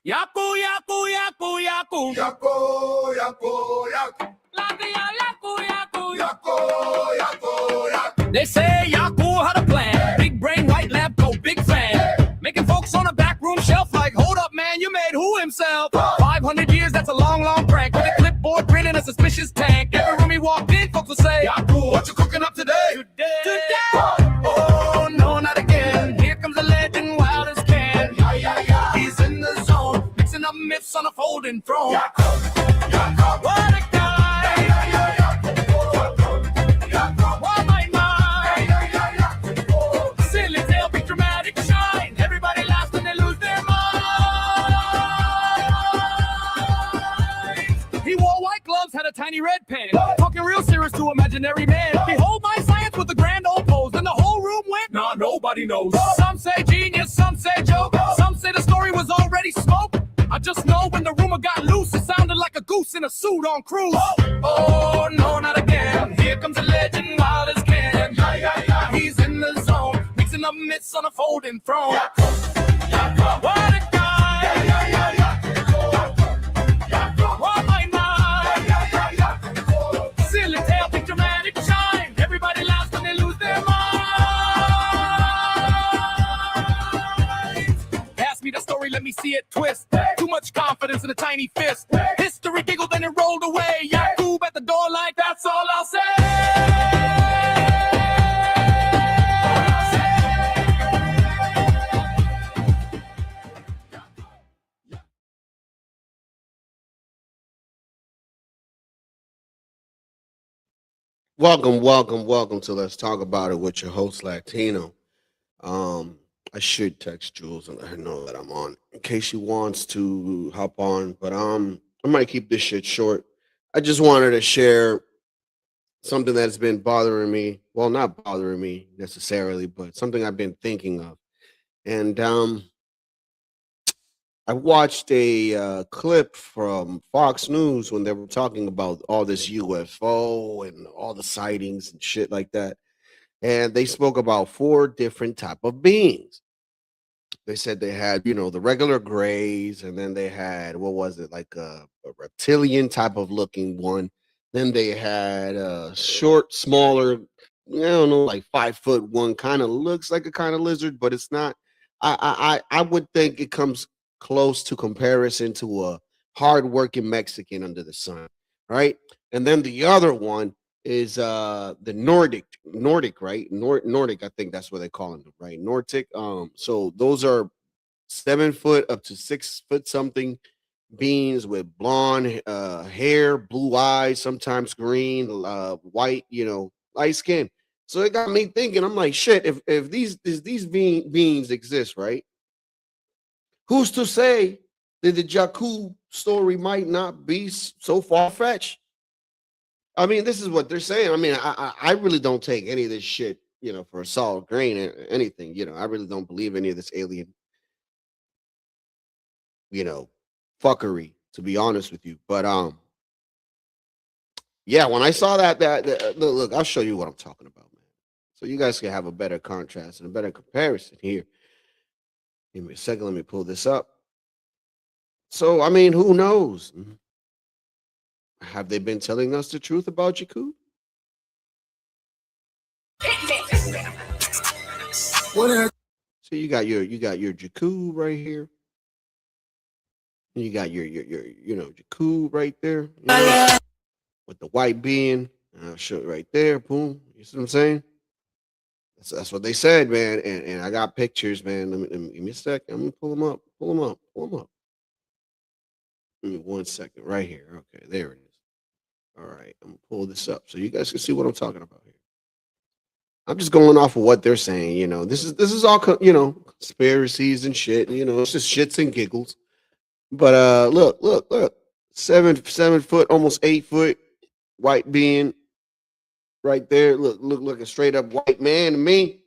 Yakub, Yakub, Yakub, Yakub. Yakub, Yakub, Yakub. Yakub, Yakub, Yakub, Yakub. They say Yakub had a plan. Big brain, white lab coat, big fan. Making folks on a back room shelf like, hold up, man, you made who himself? 500 years, that's a long, long prank. With a clipboard, grinning a suspicious tank. Every room he walked in, folks would say, Yakub, what you cooking up today? Oh, no, not again. Here comes a legend, wild as can. Yeah. He's in the zone, mixing up myths on a folding throne. Yakub, Yakub. What a guy! Yakub. What my mind! Silly tale, big dramatic shine. Everybody laughs when they lose their mind. He wore white gloves, had a tiny red pen. Talking real serious to imaginary man. Behold my science with a grand old pose. And the whole room went, Nah, nobody knows. some say genius, some say joke. Some say the story was already smoked. I just know when the rumor got loose, it sounded like a goose in a suit on cruise. Oh, no, not again. Here comes a legend, wild as can. He's in the zone, mixing up myths on a folding throne. What a guy! What my mind! Silly tale, big dramatic shine. Everybody laughs when they lose their mind. Pass me the story, let me see it twist. Too much confidence in a tiny fist. History giggled, then it rolled away. Yakub at the door like, that's all I'll say. Welcome to Let's Talk About It with your host Latino. I should text Jules and let her know that I'm on in case she wants to hop on, but I might keep this shit short. I just wanted to share something that's been bothering me. Well, not bothering me necessarily, but something I've been thinking of. And I watched a clip from Fox News when they were talking about all this UFO and all the sightings and shit like that. And they spoke about four different type of beings. They said they had, the regular grays, and then they had, what was it, like a reptilian type of looking one. Then they had a short, smaller, I don't know, like 5 foot one, kind of looks like a kind of lizard, but it's not. I would think it comes close to comparison to a hardworking Mexican under the sun, right? And then the other one is the Nordic, right? Nordic, I think that's what they call them, right? Nortic. So those are 7 foot up to 6 foot something beings with blonde hair, blue eyes, sometimes green, white, light skin. So it got me thinking. I'm like, shit. If these beings exist, right? Who's to say that the Jakub story might not be so far fetched? I mean, this is what they're saying. I mean, I really don't take any of this shit, for a solid grain or anything. I really don't believe any of this alien, fuckery, to be honest with you. But yeah, when I saw that look, I'll show you what I'm talking about, man. So you guys can have a better contrast and a better comparison here. Give me a second. Let me pull this up. So, I mean, who knows? Have they been telling us the truth about Jakub? So you got your Jakub right here. You got your Jakub right there, with the white being. I'll show it right there. Boom. You see what I'm saying? That's what they said, man. And I got pictures, man. Let me give me a second. I'm gonna pull them up. Give me 1 second, right here. Okay, there it is. All right, I'm gonna pull this up so you guys can see what I'm talking about here. I'm just going off of what they're saying. This is all conspiracies and shit. It's just shits and giggles. But look, 7 foot, almost 8 foot, white being right there. Look, a straight up white man to me.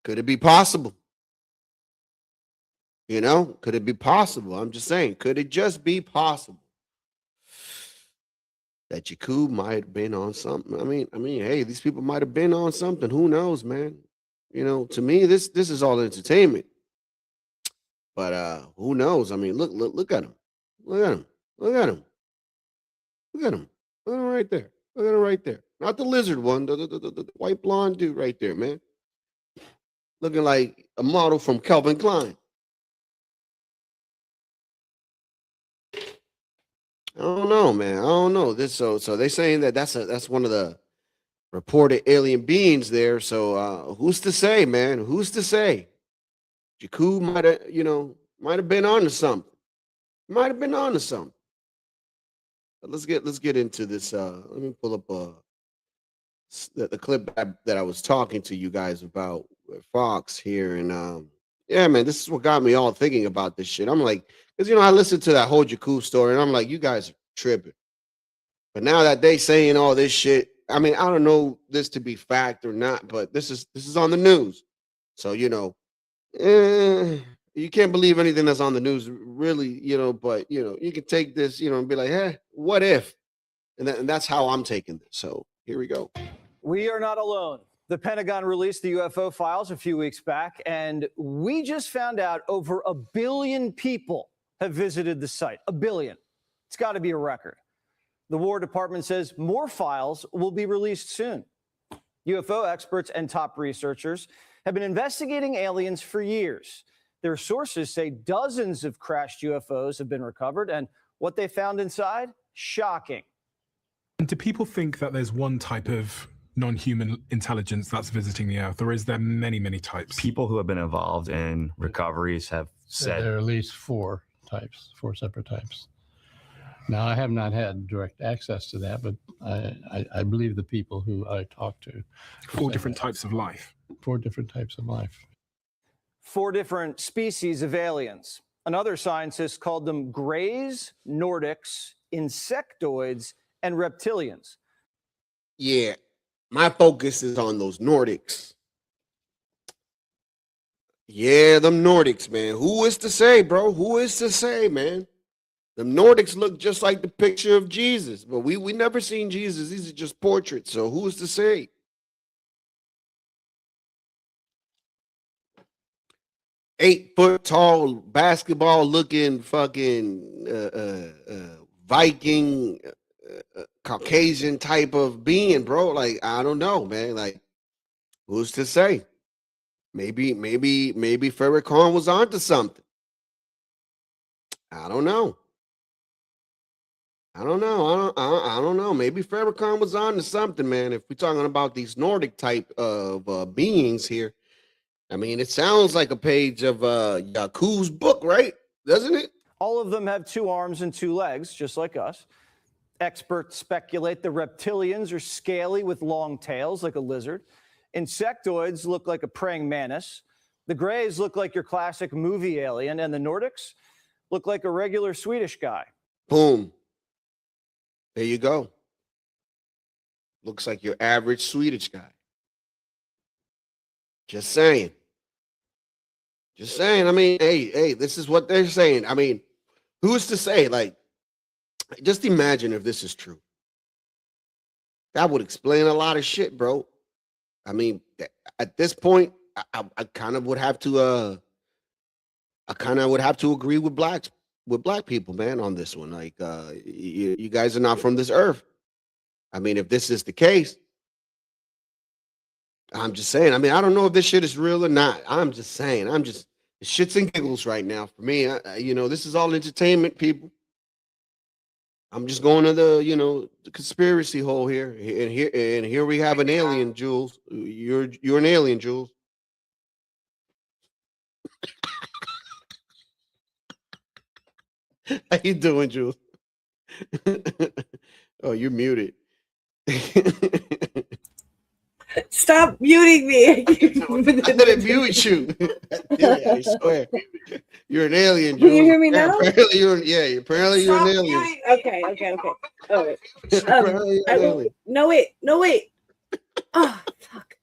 Could it be possible? Could it be possible? I'm just saying, could it just be possible that Jakub might have been on something? I mean, hey, these people might have been on something. Who knows, man? To me, this is all entertainment. But who knows? I mean, look at him. Look at him. Look at him. Look at him. Look at him right there. Look at him right there. Not the lizard one, the white blonde dude right there, man. Looking like a model from Calvin Klein. I don't know, man. I don't know. So they saying that that's one of the reported alien beings there. So who's to say, man? Who's to say? Yakub might have been on to something. Might have been on to something. But let's get into this. Let me pull up the clip that I was talking to you guys about with Fox here, and yeah, man, this is what got me all thinking about this shit. I'm like, because I listened to that whole Jakku story, and I'm like, you guys are tripping. But now that they saying all this shit, I mean, I don't know this to be fact or not, but this is on the news, so you can't believe anything that's on the news, really, But you can take this, and be like, hey, what if? And that's how I'm taking this. So here we go. We are not alone. The Pentagon released the UFO files a few weeks back, and we just found out over 1 billion people have visited the site. 1 billion. It's got to be a record. The War Department says more files will be released soon. UFO experts and top researchers have been investigating aliens for years. Their sources say dozens of crashed UFOs have been recovered, and what they found inside, shocking. And do people think that there's one type of non-human intelligence that's visiting the Earth, or is there many, many types? People who have been involved in recoveries have said there are at least 4 separate types. Now, I have not had direct access to that, but I believe the people who I talked to. 4 different types of life. 4 different types of life. 4 different species of aliens. Another scientist called them Greys, Nordics, Insectoids, and Reptilians. Yeah, my focus is on those Nordics. Yeah, them Nordics, man. Who is to say, bro? Who is to say, man? The Nordics look just like the picture of Jesus, but we never seen Jesus. These are just portraits. So who is to say? Eight-foot tall, basketball looking fucking Viking, Caucasian type of being, bro. Like, I don't know, man. Like, who's to say? Maybe Farrakhan was onto something. I don't know. I don't know. Maybe Farrakhan was on to something, man. If we're talking about these Nordic type of beings here, I mean, it sounds like a page of Yakub's book, right? Doesn't it? All of them have 2 arms and 2 legs, just like us. Experts speculate the reptilians are scaly with long tails like a lizard. Insectoids look like a praying mantis. The Greys look like your classic movie alien, and the Nordics look like a regular Swedish guy. Boom. There you go. Looks like your average Swedish guy. Just saying. I mean, hey, this is what they're saying. I mean, who's to say? Like, just imagine if this is true. That would explain a lot of shit, bro. I mean, at this point, I kind of would have to agree with black people, man, on this one. Like, you guys are not from this earth. I mean, if this is the case, I'm just saying. I mean, I don't know if this shit is real or not. I'm just saying. It's shits and giggles right now for me. This is all entertainment, people. I'm just going to the conspiracy hole here, and here we have an alien, Jules. You're an alien, Jules. How you doing, Jules? Oh, you're muted. Stop muting me. I didn't mute you. I swear. You're an alien, Jules. Can you hear me now? Apparently you're an alien. Okay. All right. Apparently you're an alien. No, wait. Oh, fuck.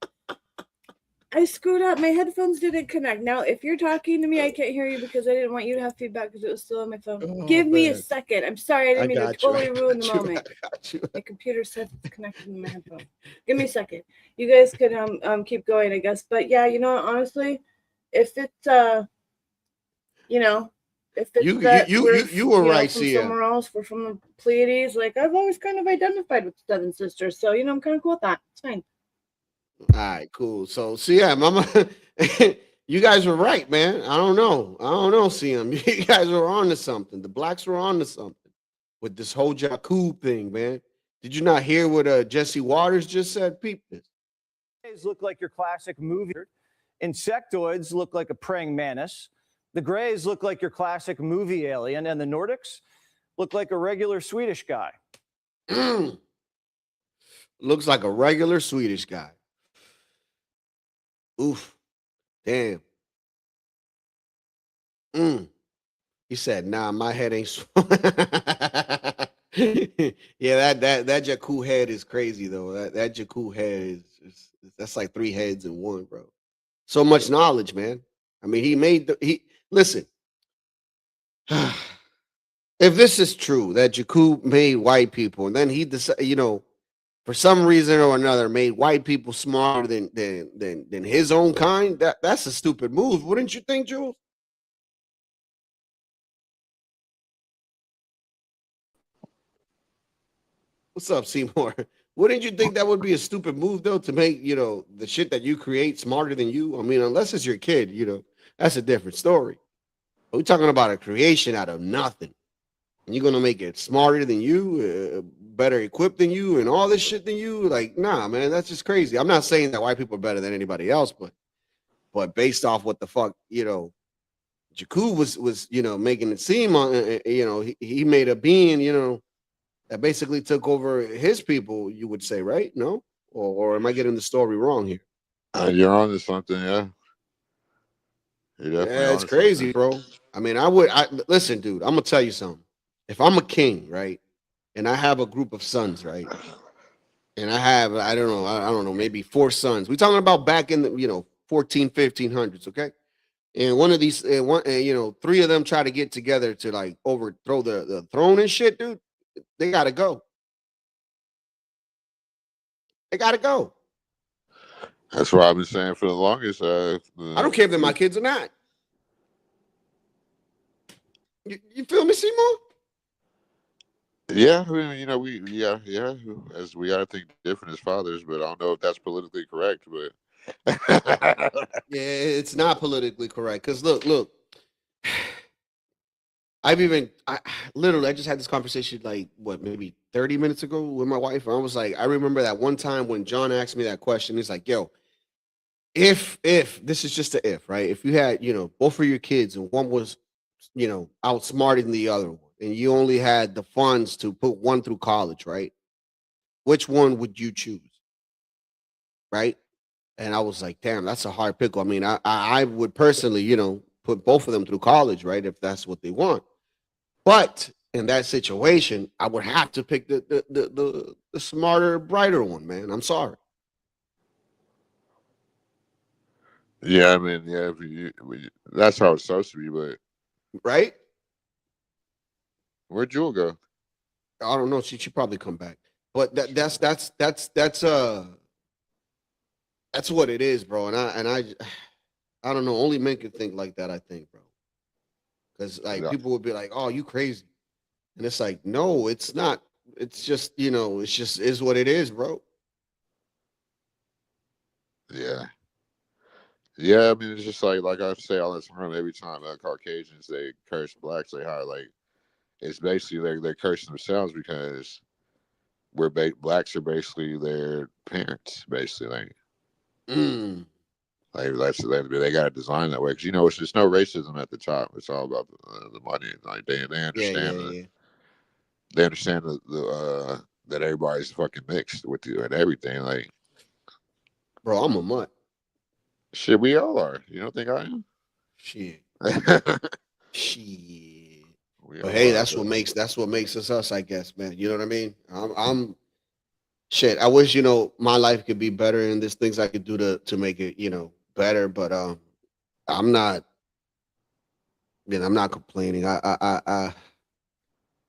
I screwed up. My headphones didn't connect. Now, if you're talking to me, I can't hear you because I didn't want you to have feedback because it was still on my phone. Oh, Give me man. a second. I'm sorry. I didn't mean to totally ruin the moment. I got you. My computer said it's connected to my headphone. Give me a second. You guys can keep going, I guess. But yeah, honestly, if it's you know, if it's You that you we're you were right, from Sia. somewhere else, we're from the Pleiades. Like I've always kind of identified with the Seven Sisters, so you know I'm kind of cool with that. It's fine. All right, cool. So, CM, you guys were right, man. I don't know, CM. You guys were on to something. The blacks were on to something with this whole Yakub thing, man. Did you not hear what Jesse Waters just said? Peep this. Look like your classic movie. Insectoids look like a praying mantis. The Greys look like your classic movie alien, and the Nordics look like a regular Swedish guy. Looks like a regular Swedish guy. Oof. Damn. He said, "Nah, my head ain't." Yeah, that Jakku head is crazy though. That Jakku head is that's like 3 heads in one, bro. So much knowledge, man. I mean, he listen. If this is true that Jakku made white people, and then he decided, for some reason or another, made white people smarter than his own kind, that's a stupid move, wouldn't you think, Jules? What's up, Seymour? Wouldn't you think that would be a stupid move though, to make the shit that you create smarter than you? I mean, unless it's your kid, that's a different story. But we're talking about a creation out of nothing, and you're gonna make it smarter than you, better equipped than you, and all this shit than you. Like, nah, man, that's just crazy. I'm not saying that white people are better than anybody else, but based off what the fuck, Jakub was making it seem on, he made a being, that basically took over his people, you would say, right? No? Or am I getting the story wrong here? You're on to something, yeah. You're definitely Yeah, it's on to crazy, something. bro. I mean, listen, dude, I'm gonna tell you something. If I'm a king, right, and I have a group of sons, right, and I don't know, maybe 4 sons. We're talking about back in the 1500s, okay? And one of these, and 3 of them try to get together to like overthrow the throne and shit, dude. They gotta go. They gotta go. That's what I've been saying for the longest. I don't care if they're my kids or not. You feel me, Seymour? Yeah, yeah. As we gotta think different as fathers, but I don't know if that's politically correct. But Yeah, it's not politically correct. Because look. I just had this conversation like maybe 30 minutes ago with my wife. And I was like, I remember that one time when John asked me that question. He's like, yo, if this is just a if, right? If you had, both of your kids and one was, outsmarted than the other one, and you only had the funds to put one through college, right? Which one would you choose? Right? And I was like, damn, that's a hard pickle. I mean, I would personally, put both of them through college, right? If that's what they want. But in that situation, I would have to pick the smarter, brighter one, man. I'm sorry. yeah, I mean, yeah, that's how it's supposed to be. But Right? where'd Jewel go? I don't know. She should probably come back. But that's what it is, bro. I don't know. Only men can think like that, I think, bro. Because like Yeah. people would be like, "Oh, you crazy," and it's like, no, it's not. It's just it's just is what it is, bro. Yeah. Yeah, I mean, it's just like I say all the time. Every time Caucasians they curse blacks, they hire like it's basically they're cursing themselves because blacks are basically their parents, basically. Mm. Like they got to design that way because it's just no racism at the top. It's all about the money. Like they understand Yeah. they understand that everybody's fucking mixed with you and everything. Like Bro, I'm a mutt. shit, we all are. You don't think I am? Shit. Shit. We But all hey, are, that's what makes us us, I guess, man. You know what I mean? I'm shit. I wish my life could be better, and there's things I could do to make it better. But I'm not. I'm not complaining.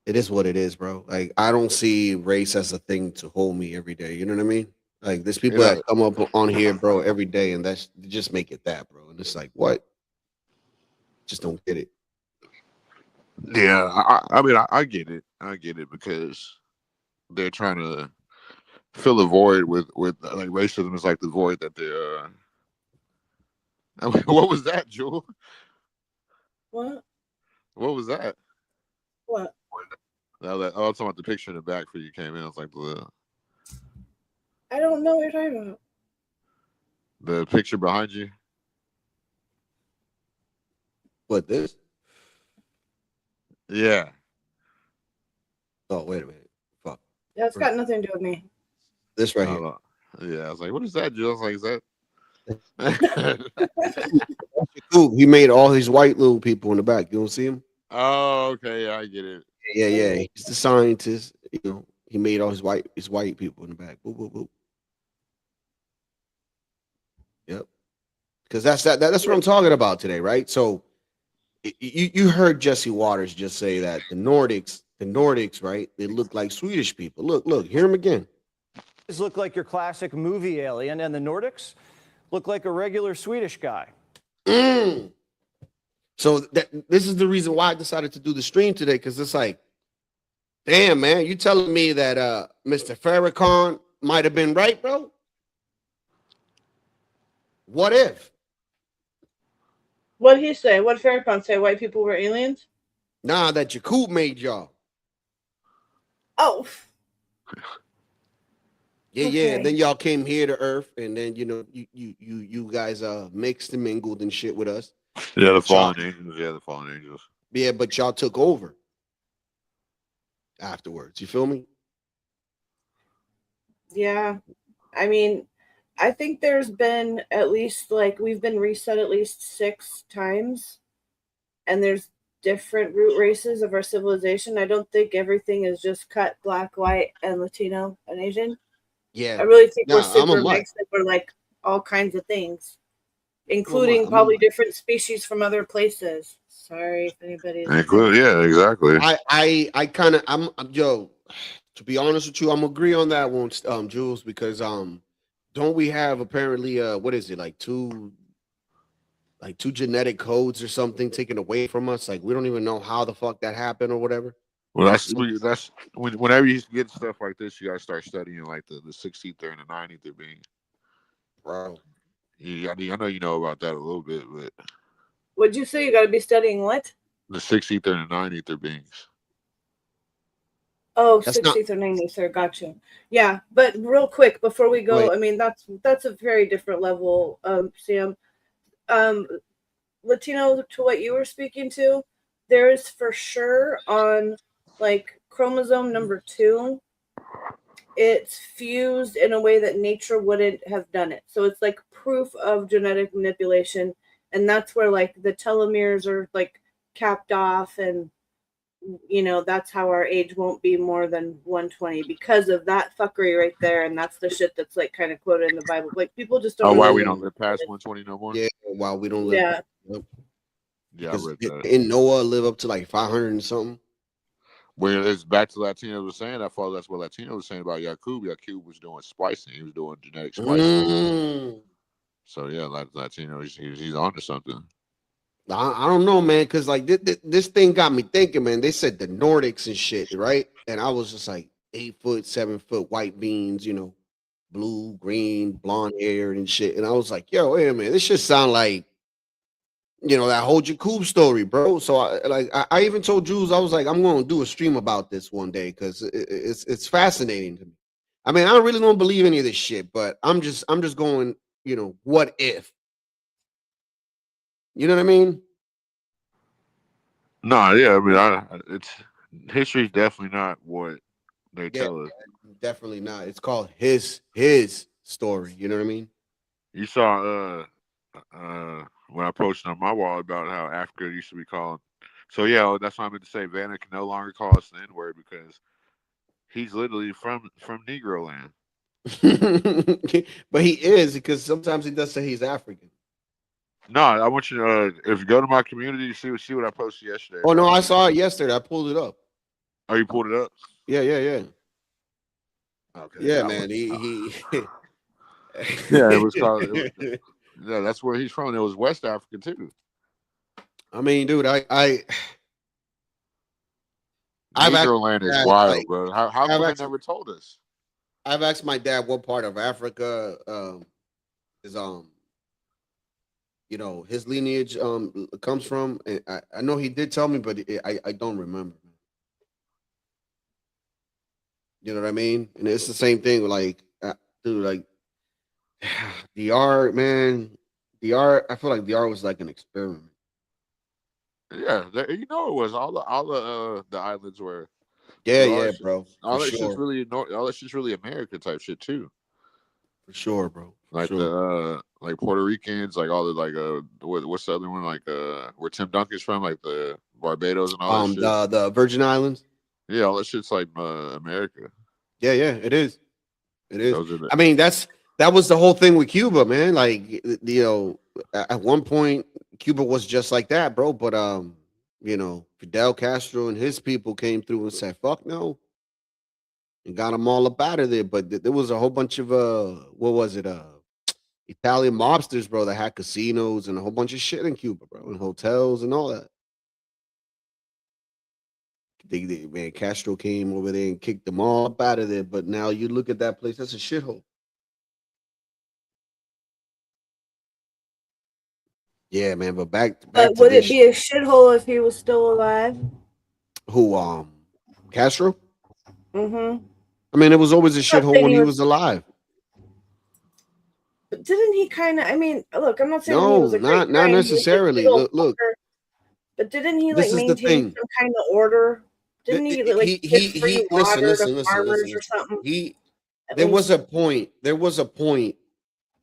It is what it is, bro. Like I don't see race as a thing to hold me every day. You know what I mean? Like there's people that come up on here, bro, every day, and they just make it that, bro. And it's like, what? Just don't get it. Yeah, I mean, I get it. I get it because they're trying to fill a void with like racism is like the void that they I mean, what was that, Jewel? What? What was that? What? I was talking about the picture in the back for you came in. I was like I don't know what you're talking about. the picture behind you. What this? Yeah. Oh, wait a minute. Fuck. That's got nothing to do with me. This right here. Yeah, I was like, what is that, Jewel? I was like, is that? Yakub, he made all these white little people in the back. You don't see him? Oh, okay, yeah, I get it. Yeah. He's the scientist. You know, he made all his white people in the back. Boop, boop, boop. Yep. Because that's what I'm talking about today, right? So you heard Jesse Waters just say that the Nordics, right? They look like Swedish people. Look, hear him again. These look like your classic movie alien, and the Nordics look like a regular Swedish guy. So this is the reason why I decided to do the stream today, because it's like, damn, man, you telling me that Mr. Farrakhan might have been right, bro? What if? What'd he say? What'd Farrakhan say? White people were aliens? Nah, that Yakub made y'all. Oh. Yeah. Okay. And then y'all came here to Earth, and then you guys mixed and mingled and shit with us. Yeah, the fallen angels. Yeah, the fallen angels. Yeah, but y'all took over afterwards. You feel me? Yeah. I mean, I think there's been at least we've been reset at least 6 times, and there's different root races of our civilization. I don't think everything is just cut black, white, and Latino and Asian. Yeah. I really think we're I'm a super mutt. mixed and we're like all kinds of things, including probably different species from other places. Sorry if anybody's. Yeah, exactly. I kind of to be honest with you, I'm agree on that one, Jules, because don't we have apparently what is it, like two genetic codes or something taken away from us? Like we don't even know how the fuck that happened or whatever. Well, that's whenever you get stuff like this, you gotta start studying like the 16th and the 90th being. Bro. Yeah, I know you know about that a little bit, but What'd you say? You got to be studying what? the 16th and the 90th beings. Oh, 60th or 93rd. Gotcha. Yeah, but real quick before we go, Wait. I mean that's a very different level, Sam. Latino, to what you were speaking to, there is for sure on like chromosome number 2, it's fused in a way that nature wouldn't have done it. So it's like proof of genetic manipulation, and that's where like the telomeres are like capped off, and that's how our age won't be more than 120 because of that fuckery right there. And that's the shit that's like kind of quoted in the Bible. Like people just don't. Why we don't live past 120 no more? Yeah, why we don't live. Yeah. Yeah, I read that. In Noah live up to like 500 and something. Where it's back to Latino was saying. I thought that's what Latino was saying about Yakub. Yakub was doing splicing. He was doing genetic splicing. So yeah, Latino, he's onto something. I don't know, man, because like this thing got me thinking, man. They said the Nordics and shit, right? And I was just like 8 foot, 7 foot white beans, blue, green, blonde hair and shit. And I was like, yo, wait a minute, this shit sound like that whole Yakub story, bro. So I even told Jules, I was like, I'm going to do a stream about this one day because it's fascinating to me. I mean, I really don't believe any of this shit, but I'm just going, what if? You know what I mean? No, yeah, I mean, history's definitely not what they tell us. Definitely not. It's called his story. You know what I mean? You saw when I posted on my wall about how Africa used to be called. So yeah, that's why I meant to say Vanna can no longer call us the N-word because he's literally from Negro land. But he is, because sometimes he does say he's African. No, I want you to if you go to my community, you see what I posted yesterday. Oh no, I saw it yesterday. I pulled it up. Oh, you pulled it up? Yeah. Okay. Yeah, man. He yeah, it was called. Yeah, that's where he's from. It was West Africa too. I mean, dude, I I've asked Negroland is my dad, wild, like, bro. How I've come they actually, never told us? I've asked my dad what part of Africa is his lineage comes from, and I know he did tell me, but I don't remember. You know what I mean? And it's the same thing. Like, dude, like DR, man, DR. I feel like DR was like an experiment. Yeah, you know it was all the islands were. Yeah, All yeah, that shit, bro, for all that shit's sure, really all that shit's really America type shit too. for sure, bro, for Like sure. the like Puerto Ricans, like all the like what's the other one like where Tim Duncan's from, like the Barbados and all that shit. The Virgin Islands. Yeah, all that shit's like America. Yeah, yeah, it is. It is. Those are the I mean, that was the whole thing with Cuba, man. Like, at one point, Cuba was just like that, bro. But Fidel Castro and his people came through and said, "Fuck no," and got them all up out of there. But there was a whole bunch of what was it? Italian mobsters, bro, that had casinos and a whole bunch of shit in Cuba, bro, and hotels and all that. Man, Castro came over there and kicked them all up out of there. But now you look at that place, that's a shithole. Yeah, man. But back But to would it this. be a shithole if he was still alive? Who Castro? Mm-hmm. I mean, it was always a I'm not shithole saying when he he was, was alive. but didn't he kind of? I mean, look, I'm not saying he No, was a great not guy. He was a necessarily. big old Look. fucker, but didn't he like This is the maintain thing. some kind of order? Didn't he like give free Listen, water to listen, listen, farmers listen. or something? He At There was least, a point. There was a point.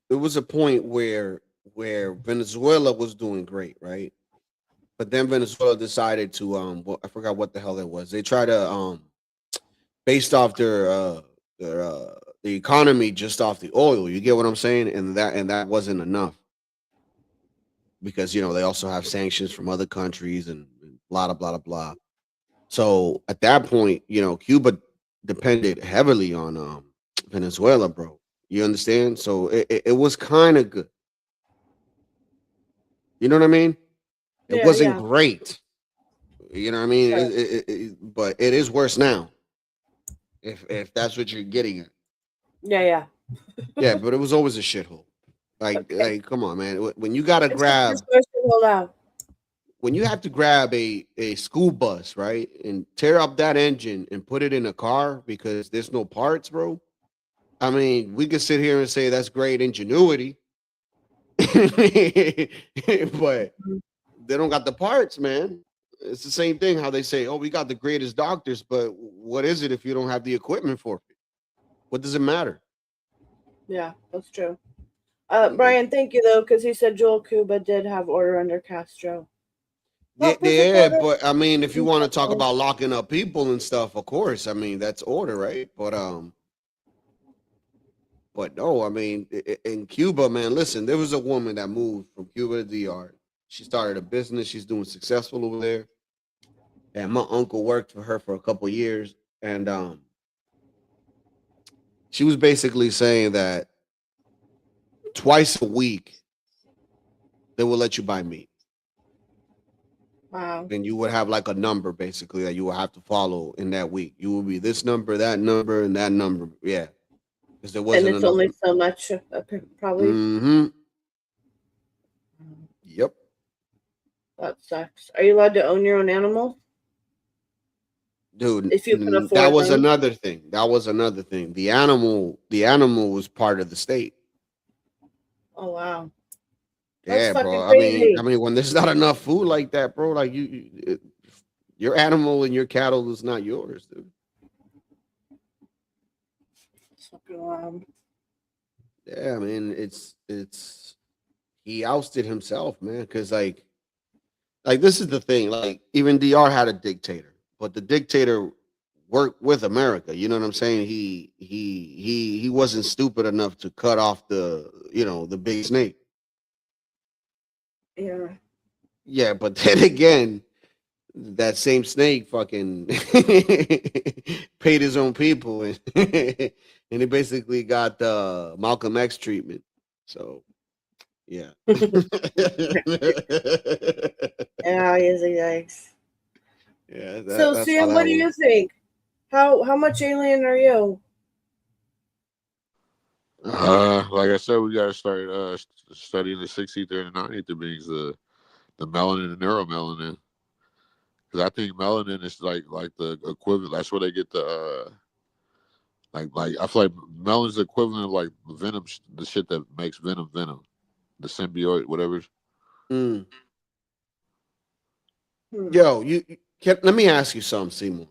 There was a point where Venezuela was doing great, right? But then Venezuela decided to I forgot what the hell it was. They tried to based off their the economy just off the oil. You get what I'm saying? And that wasn't enough because they also have sanctions from other countries and blah blah blah blah. So at that point, Cuba depended heavily on Venezuela, bro. You understand? So it was kind of good. You know what I mean? It yeah, wasn't yeah, great. You know what I mean? sure. But it is worse now. If that's what you're getting at. Yeah, yeah. Yeah, but it was always a shithole. Okay. Like, come on, man. When you gotta It's just grab, this question hold out. when you have to grab a school bus, right, and tear up that engine and put it in a car because there's no parts, bro. I mean, we could sit here and say that's great ingenuity, but they don't got the parts, man. It's the same thing how they say, "Oh, we got the greatest doctors," but what is it if you don't have the equipment for it? What does it matter? Yeah, that's true. I mean, Brian, thank you though, because he said Joel Cuba did have order under Castro. Not perfect yeah, order. but I mean, if you want to talk Definitely. about locking up people and stuff, of course, I mean that's order, right? But no, I mean, in Cuba, man, listen, there was a woman that moved from Cuba to DR. She started a business. She's doing successful over there. And my uncle worked for her for a couple years. And she was basically saying that twice a week they will let you buy meat. Wow. And you would have like a number basically that you will have to follow in that week. You will be this number, and that number. Yeah. Because there And wasn't it's enough. only so much, probably. Mm-hmm. Yep. That sucks. Are you allowed to own your own animal? Dude, If you can that afford was them. another thing. That was another thing. The animal was part of the state. Oh, wow. That's Yeah, fucking bro. crazy. I mean, when there's not enough food like that, bro, like your animal and your cattle is not yours, dude. It's fucking wild. Yeah, I mean, it's he ousted himself, man, because like this is the thing. Like even DR had a dictator, but the dictator worked with America. You know what I'm saying? He wasn't stupid enough to cut off the big snake. Yeah. Yeah, but then again, that same snake fucking paid his own people and and he basically got the Malcolm X treatment. So yeah. Yeah, he is a yikes. Yeah. So That's how Sam, that what do you works. think? How much alien are you? Like I said, we gotta start studying the 60th and 90th beings, the melanin and neuromelanin. Because I think melanin is like the equivalent. That's where they get the like I feel like melanin's the equivalent of like venom, the shit that makes venom, the symbiote, whatever. Mm. Hmm. Yo, let me ask you something, Seymour.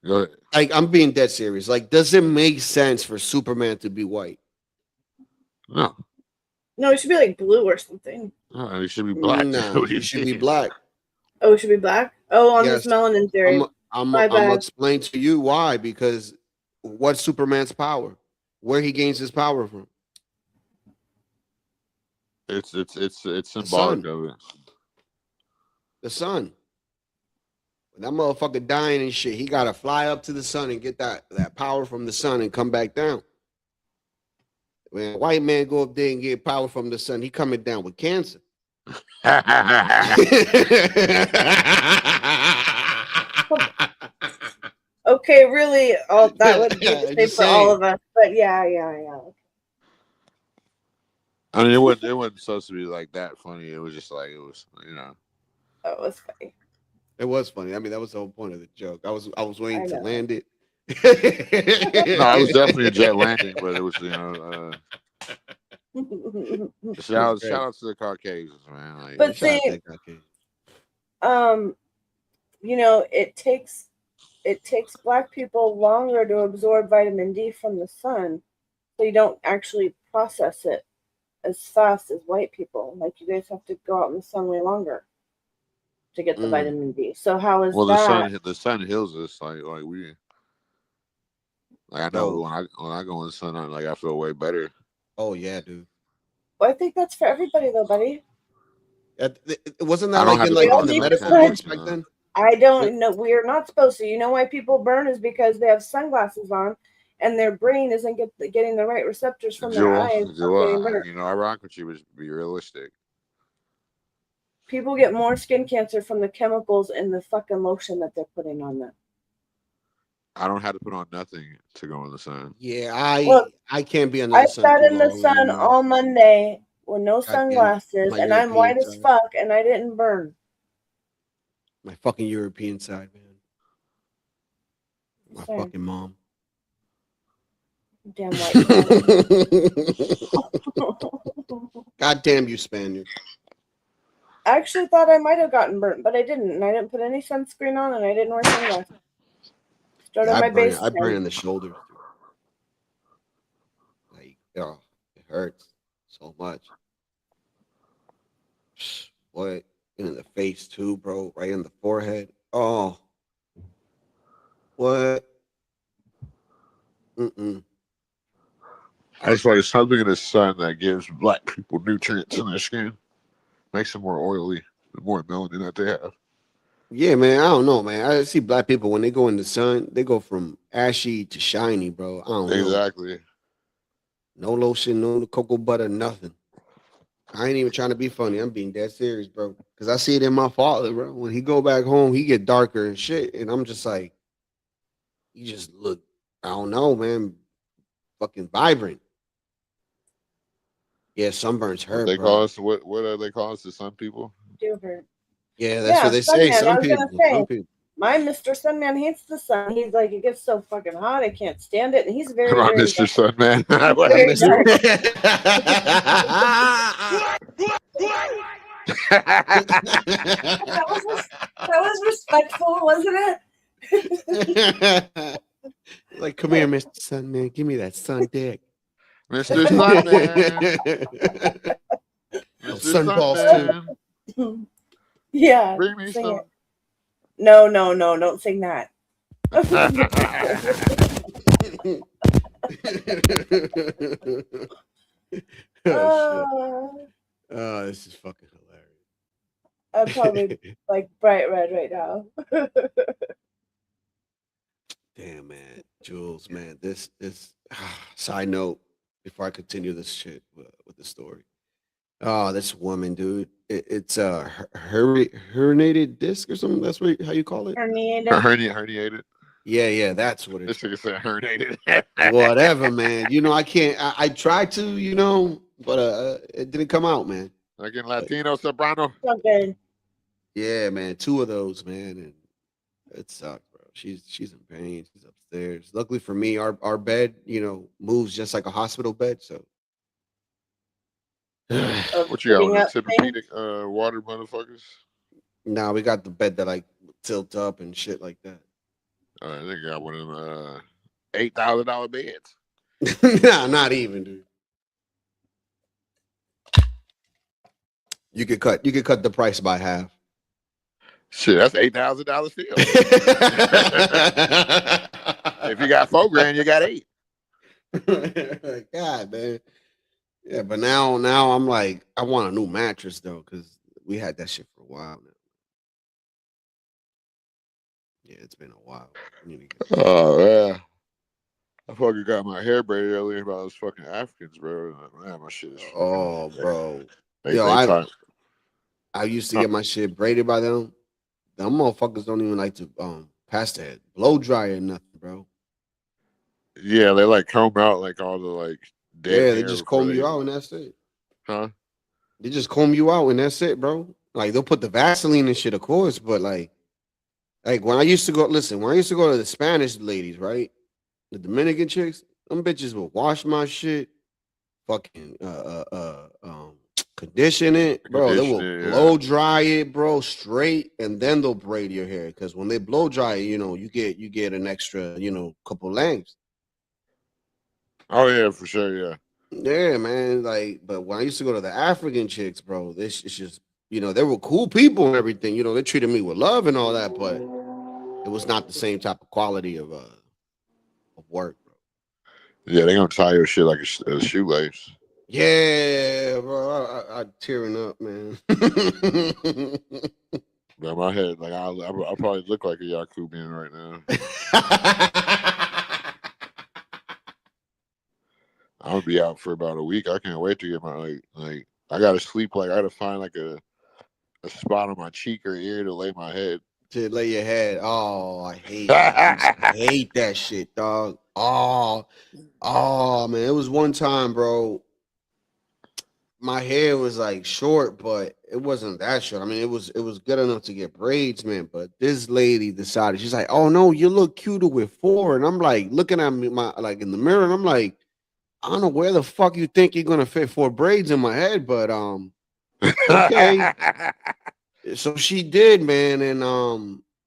Go ahead. Like, I'm being dead serious. Like, does it make sense for Superman to be white? No, No, it should be like blue or something. no, it should be black. No, What do he you should be mean? black. Oh, it should be black. Oh, on this Yes, melanin I'm theory. I'm My I'm gonna bad. explain to you why. Because what's Superman's power? Where he gains his power from? It's The symbolic sun. of it. The sun. When that motherfucker dying and shit, he gotta fly up to the sun and get that power from the sun and come back down. When a white man go up there and get power from the sun, he coming down with cancer. Okay, really, that would be the same Just for all saying. of us. But yeah. I mean, it wasn't supposed to be like that funny. It was just like it was, That was funny. It was funny. I mean, that was the whole point of the joke. I was waiting I to know. land it. No, it was definitely a jet landing, but it was shout out to the Caucasians, man. Like, But Shout out see, to that Caucasian. it takes black people longer to absorb vitamin D from the sun, so you don't actually process it as fast as white people. Like you guys have to go out in the sun way longer to get the Mm. vitamin D. So how is well, that? the sun heals us. Like we, like I know Oh, when I go in the sun, I feel way better. oh yeah, dude. Well, I think that's for everybody though, buddy. Wasn't I that don't like have in to We like put all in the the need the medical sun. books back then? I don't know. We are not supposed to. You know why people burn is because they have sunglasses on, and their brain isn't getting the right receptors from their eyes from getting burnt. I rock with you, but be realistic. People get more skin cancer from the chemicals in the fucking lotion that they're putting on them. I don't have to put on nothing to go in the sun. Yeah, Look, I can't be under I the sun sat too in the long sun anymore. all Monday with no Goddamn, sunglasses, my and I'm white European as side, fuck, and I didn't burn. my fucking European side, man. My Sorry. fucking mom. Damn white man. God damn you, Spaniard. I actually thought I might have gotten burnt, but I didn't, and I didn't put any sunscreen on, and I didn't wear sunglasses. Started Yeah, my base. I burn in the shoulders, dude. Like, oh, it hurts so much. What? In the face too, bro. Right in the forehead. Oh. What? Mm-mm. I just like something in the sun that gives black people nutrients in their skin, makes them more oily, the more melanin that they have. Yeah, man. I don't know, man. I see black people when they go in the sun, they go from ashy to shiny, bro. I don't know. Exactly. No lotion, no cocoa butter, nothing. I ain't even trying to be funny. I'm being dead serious, bro. Because I see it in my father, bro. When he go back home, he get darker and shit. And I'm just like, you just look, I don't know, man. Fucking vibrant. Yeah, sunburns What hurt, they bro. call us? What are they call us to some people? Do hurt. Yeah, that's what they say. Sunman. I Some was gonna people. say, Some people. my Mr. Sunman hates the sun. He's like, it gets so fucking hot, I can't stand it, and he's very, My very Mr. dark. Sunman. I'm Very dark. That was respectful, wasn't it? Like, come here, Mr. Sun Man. Give me that sun dick. Mr. Sunman. Mr. Sun balls, Sunman. Yeah. Bring me Sing some. it. No, don't sing that. Oh, shit. Oh, this is fucking hilarious. I'm probably like bright red right now. Damn, man. Jules, man. This side note before I continue this shit with the story. Oh, this woman, dude. It's a herniated disc or something. That's what how you call it. Herniated. Herniated. Yeah, that's what This it's. nigga said herniated. Whatever, man. You know, I can't. I tried to, but it didn't come out, man. Like in Latino soprano. So good. Yeah, man. 2 of those, man, and it sucked, bro. She's in pain. She's upstairs. Luckily for me, our bed, moves just like a hospital bed. So What you got Sitting on the up thing. Tempur-Pedic water motherfuckers? now we got the bed that like tilt up and shit like that. They got one of them $8,000 beds. Nah, not even, dude. You could cut the price by half. Shit, that's $8,000 still. If you got $4,000, you got 8. God, man. Yeah, but now I'm like, I want a new mattress though, because we had that shit for a while now. Yeah, it's been a while. Oh yeah. I fucking got my hair braided earlier by those fucking Africans, bro. Man, my shit is. Oh, bro. They I used to get my shit braided by them. Them motherfuckers don't even like to pass the blow dryer or nothing, bro. Yeah, they like comb out like all the like dead Yeah, they hair just before comb you they- out and that's it. Huh? They just comb you out and that's it, bro. Like they'll put the Vaseline and shit, of course, but like when I used to go to the Spanish ladies, right? The Dominican chicks, them bitches will wash my shit, fucking condition it, bro. They will Condition it, yeah. blow dry it, bro, straight, and then they'll braid your hair. Because when they blow dry, you get an extra, couple lengths. Oh yeah, for sure, yeah. Yeah, man. Like, but when I used to go to the African chicks, bro, it's just, they were cool people and everything. They treated me with love and all that, but it was not the same type of quality of work, bro. Yeah, they gonna tie your shit like a shoelace. Yeah, bro. I'm tearing up, man. But my head, like I probably look like a Yakubian right now. I'm gonna be out for about a week. I can't wait to get my like I gotta sleep I gotta find like a spot on my cheek or ear to lay my head. To lay your head. Oh, I hate I hate that shit, dog. Oh, man. It was one time, bro. My hair was like short, but it wasn't that short. I mean, it was good enough to get braids, man. But this lady decided, she's like, "Oh no, you look cuter with 4." And I'm like looking at me in the mirror, and I'm like, I don't know where the fuck you think you're gonna fit 4 braids in my head, but okay. So she did, man, and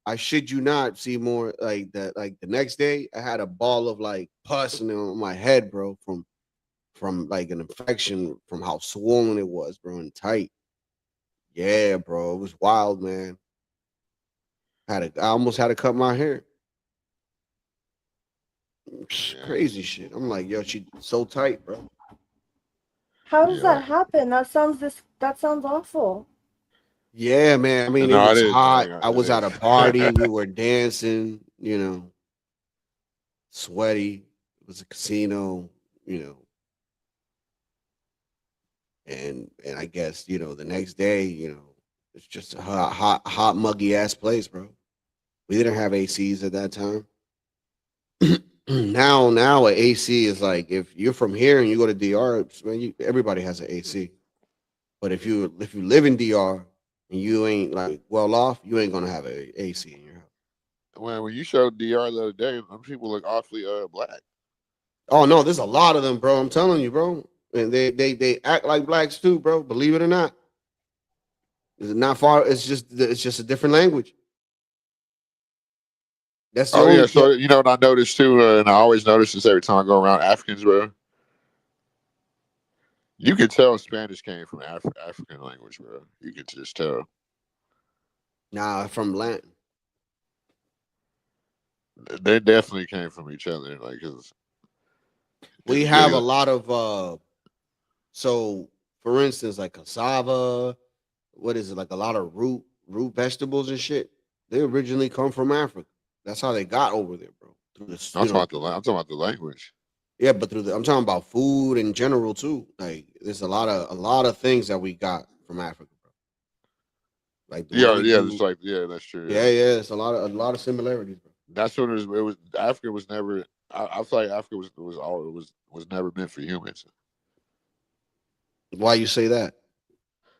I shit you not, see more like that. Like the next day, I had a ball of like pus on my head, bro, from like an infection from how swollen it was, bro, and tight. Yeah, bro, it was wild, man. I almost had to cut my hair. Crazy shit. I'm like, yo, she so tight, bro. How does that happen? That sounds awful. Yeah, man. I mean, No, it was it is. hot. It I was is. at a party. We were dancing, sweaty. It was a casino, and I guess, the next day, it's just a hot, muggy ass place, bro. We didn't have ACs at that time. Now an AC is like, if you're from here and you go to DR, man, everybody has an AC. But if you live in DR and you ain't like well off, you ain't gonna have an AC in your house. When you showed DR the other day, some people look awfully black. Oh no, there's a lot of them, bro. I'm telling you, bro. And they act like blacks too, bro. Believe it or not. It's not far. It's just a different language. That's the only. Yeah. So you know what I noticed too, and I always notice this every time I go around Africans, bro. You could tell Spanish came from African language, bro. You could just tell. Nah, from Latin. They definitely came from each other, like, cause we have a lot of so for instance, like cassava, what is it, like a lot of root vegetables and shit, they originally come from Africa. That's how they got over there, bro. I'm talking about the language. Yeah, but I'm talking about food in general too. Like there's a lot of things that we got from Africa, bro. Like the way Yeah, we yeah, it's do. like yeah, that's true. Yeah, Yeah, yeah, it's a lot of similarities, bro. that's what it was. Africa was never. I feel like Africa was all was never meant for humans Why you say that?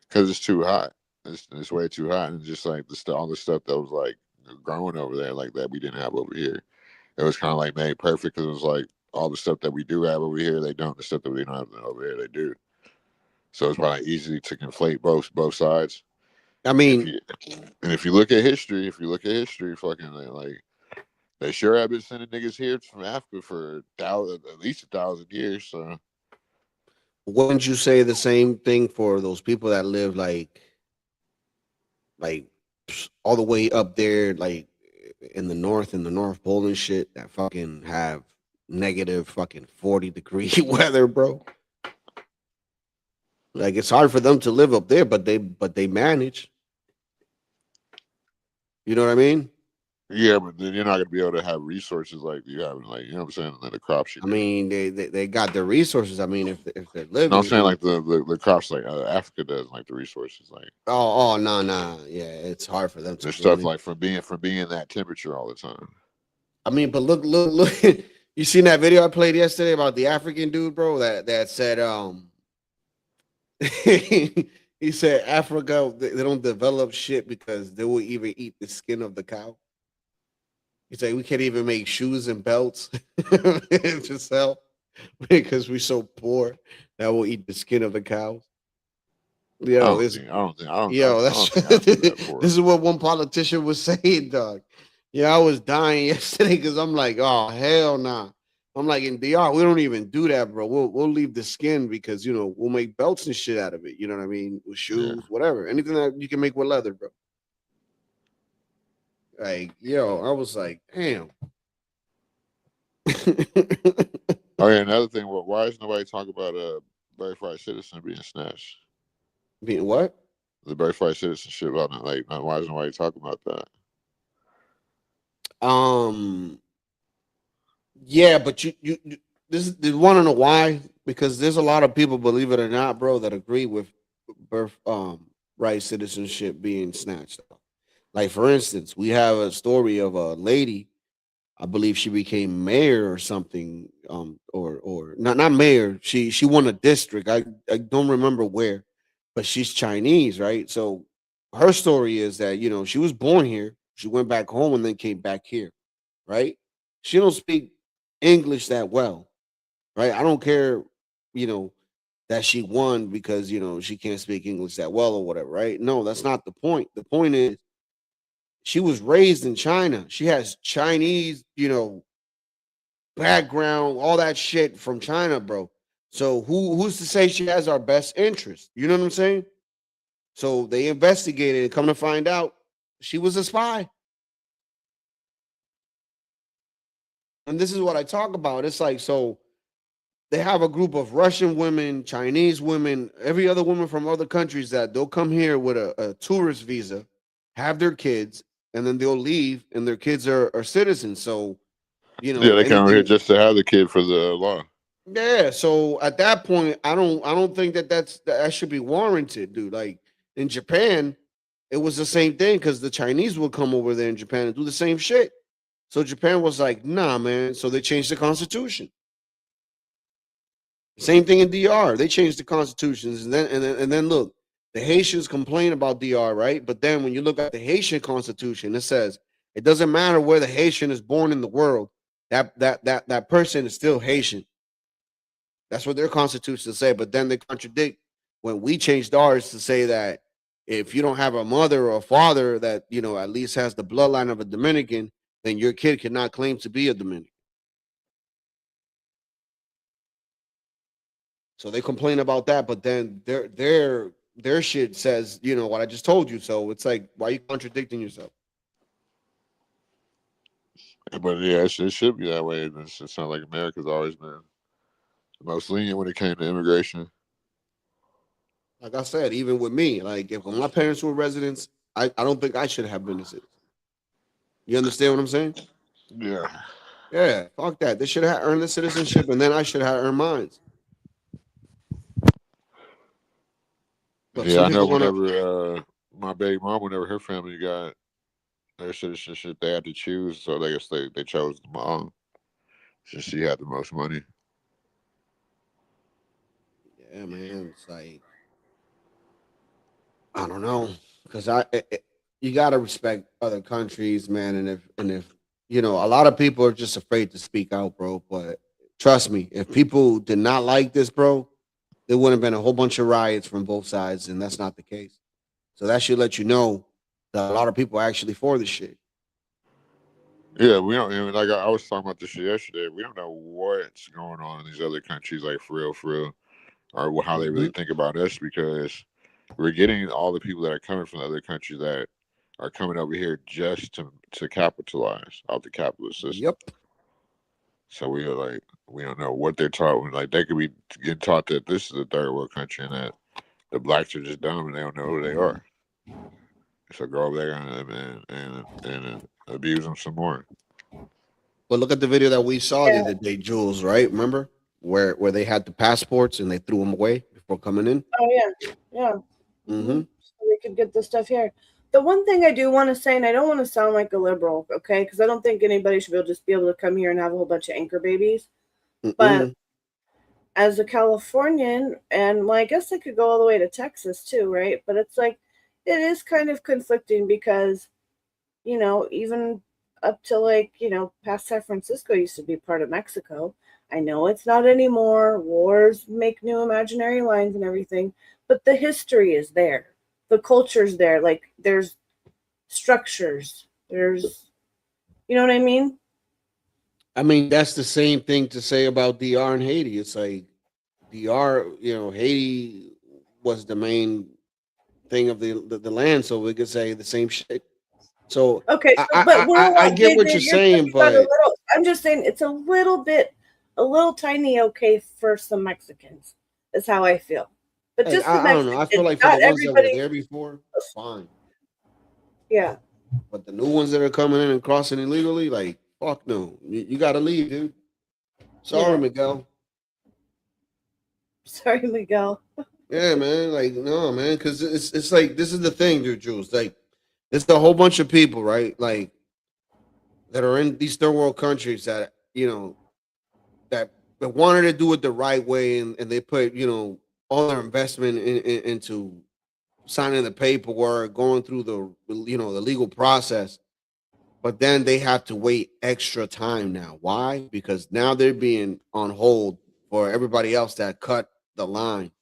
because it's too hot. It's way too hot, and just like all the stuff that was like growing over there, like that we didn't have over here. It was kind of like made perfect because it was like all the stuff that we do have over here, they don't. The stuff that we don't have over here, they do. So it's probably easy to conflate both sides. I And if mean, you if you look at history, fucking like they sure have been sending niggas here from Africa for at least 1,000 years. So wouldn't you say the same thing for those people that live like all the way up there, like in the North Pole and shit, that fucking have negative fucking 40-degree weather, bro? Like it's hard for them to live up there, but they manage. You know what I mean? yeah, but then you're not gonna be able to have resources like you have, like you know what I'm saying, like the crops you I do. mean, they got the resources. I mean, if they're No, I'm living, saying like the crops like Africa does, like the resources, like oh no, nah, yeah, it's hard for them to the really. stuff like from being that temperature all the time. I mean, but look. You seen that video I played yesterday about the African dude, bro? That said, he said Africa they don't develop shit because they will even eat the skin of the cow. He's like, we can't even make shoes and belts to sell because we're so poor that we'll eat the skin of the cows. Yo, it's yo, I that's don't think Africa's that this poor. is what one politician was saying, dog. Yeah, I was dying yesterday because I'm like, oh hell nah. I'm like in DR, we don't even do that, bro. We'll leave the skin because we'll make belts and shit out of it. You know what I mean? With Yeah. shoes, whatever, anything that you can make with leather, bro. Like, yo, I was like, damn. Oh yeah, another thing. Why is nobody talking about birthright citizen being snatched? Being what? The birthright citizenship. Why is nobody talking about that? Um, yeah, but you want to know why? Because there's a lot of people, believe it or not, bro, that agree with birth right citizenship being snatched. Like for instance, we have a story of a lady. I believe she became mayor or something. Or not mayor. She won a district. I don't remember where, but she's Chinese, right? So her story is that she was born here. She went back home and then came back here, right? She don't speak English that well, right? I don't care, you know, that she won because she can't speak English that well or whatever, right? No, that's not the point. The point is she was raised in China. She has Chinese, background, all that shit from China, bro. So who's to say she has our best interest? You know what I'm saying? So they investigated and come to find out she was a spy. And this is what I talk about. It's like, so they have a group of Russian women, Chinese women, every other woman from other countries that they'll come here with a tourist visa, have their kids, and then they'll leave, and their kids are citizens. So, Yeah, they come over here anything. just to have the kid for the law. Yeah. So at that point, I don't think that should be warranted, dude. Like in Japan, it was the same thing because the Chinese would come over there in Japan and do the same shit. So Japan was like, nah, man. So they changed the constitution. Same thing in DR. They changed the constitutions, and then look, the Haitians complain about DR, right? But then when you look at the Haitian constitution, it says it doesn't matter where the Haitian is born in the world. That person is still Haitian. That's what their constitution say. But then they contradict when we changed ours to say that if you don't have a mother or a father that at least has the bloodline of a Dominican, then your kid cannot claim to be a Dominican. So they complain about that, but then their shit says, what I just told you. So it's like, why are you contradicting yourself? But yeah, it should be that way. It sounds like America's always been the most lenient when it came to immigration. Like I said, even with me, like if my parents were residents, I don't think I should have been a citizen. You understand what I'm saying? Yeah. Yeah, fuck that. They should have earned the citizenship, and then I should have earned mine. Look, Yeah, some I know. people want to. Whenever my baby mom, whenever her family got their citizenship, they had to choose. So I guess they chose the mom since she had the most money. Yeah, man. It's like I don't know, because you gotta respect other countries, man. And if a lot of people are just afraid to speak out, bro. But trust me, if people did not like this, bro, there wouldn't have been a whole bunch of riots from both sides, and that's not the case. So that should let you know that a lot of people are actually for this shit. Yeah, we don't even like I was talking about this shit yesterday. We don't know what's going on in these other countries, like for real, or how they really Mhm. think about us because we're getting all the people that are coming from the other countries that are coming over here just to capitalize off the capitalist system. Yep. So we don't know what they're taught. Like they could be getting taught that this is a third world country and that the blacks are just dumb and they don't know who they are. So go over there and abuse them some more. But look at the video that we saw the Yeah. other day, Jules. Right? Remember where they had the passports and they threw them away before coming in. Oh yeah. Yeah. Mm-hmm. So we could get the stuff here. The one thing I do want to say, and I don't want to sound like a liberal, okay, because I don't think anybody should just be able to come here and have a whole bunch of anchor babies. But as a Californian, and well, I guess I could go all the way to Texas too, right? But it's like it is kind of conflicting because, even up to past San Francisco used to be part of Mexico. I know it's not anymore. Wars make new imaginary lines and everything, but the history is there. The culture's there. Like there's structures. There's, you know what I mean? I mean, that's the same thing to say about DR and Haiti. It's like DR, Haiti was the main thing of the land, so we could say the same shit. So Okay, I so, but I we're I, I get what you're you're saying, talking about a but little. I'm just saying it's a little tiny okay for some Mexicans. Is how I feel. But hey, just the I don't know. I feel Mexicans, like for the not ones that were everybody. there before, fine. Yeah. But the new ones that are coming in and crossing illegally, like fuck no, you got to leave, dude. Sorry, Yeah. Miguel. Sorry, Miguel. Yeah, man. Like no, man, because it's like this is the thing, dude, Jules. Like it's a whole bunch of people, right? Like that are in these third world countries that that wanted to do it the right way, and they put all their investment into signing the paperwork, going through the legal process. But then they have to wait extra time now. Why? Because now they're being on hold for everybody else that cut the line.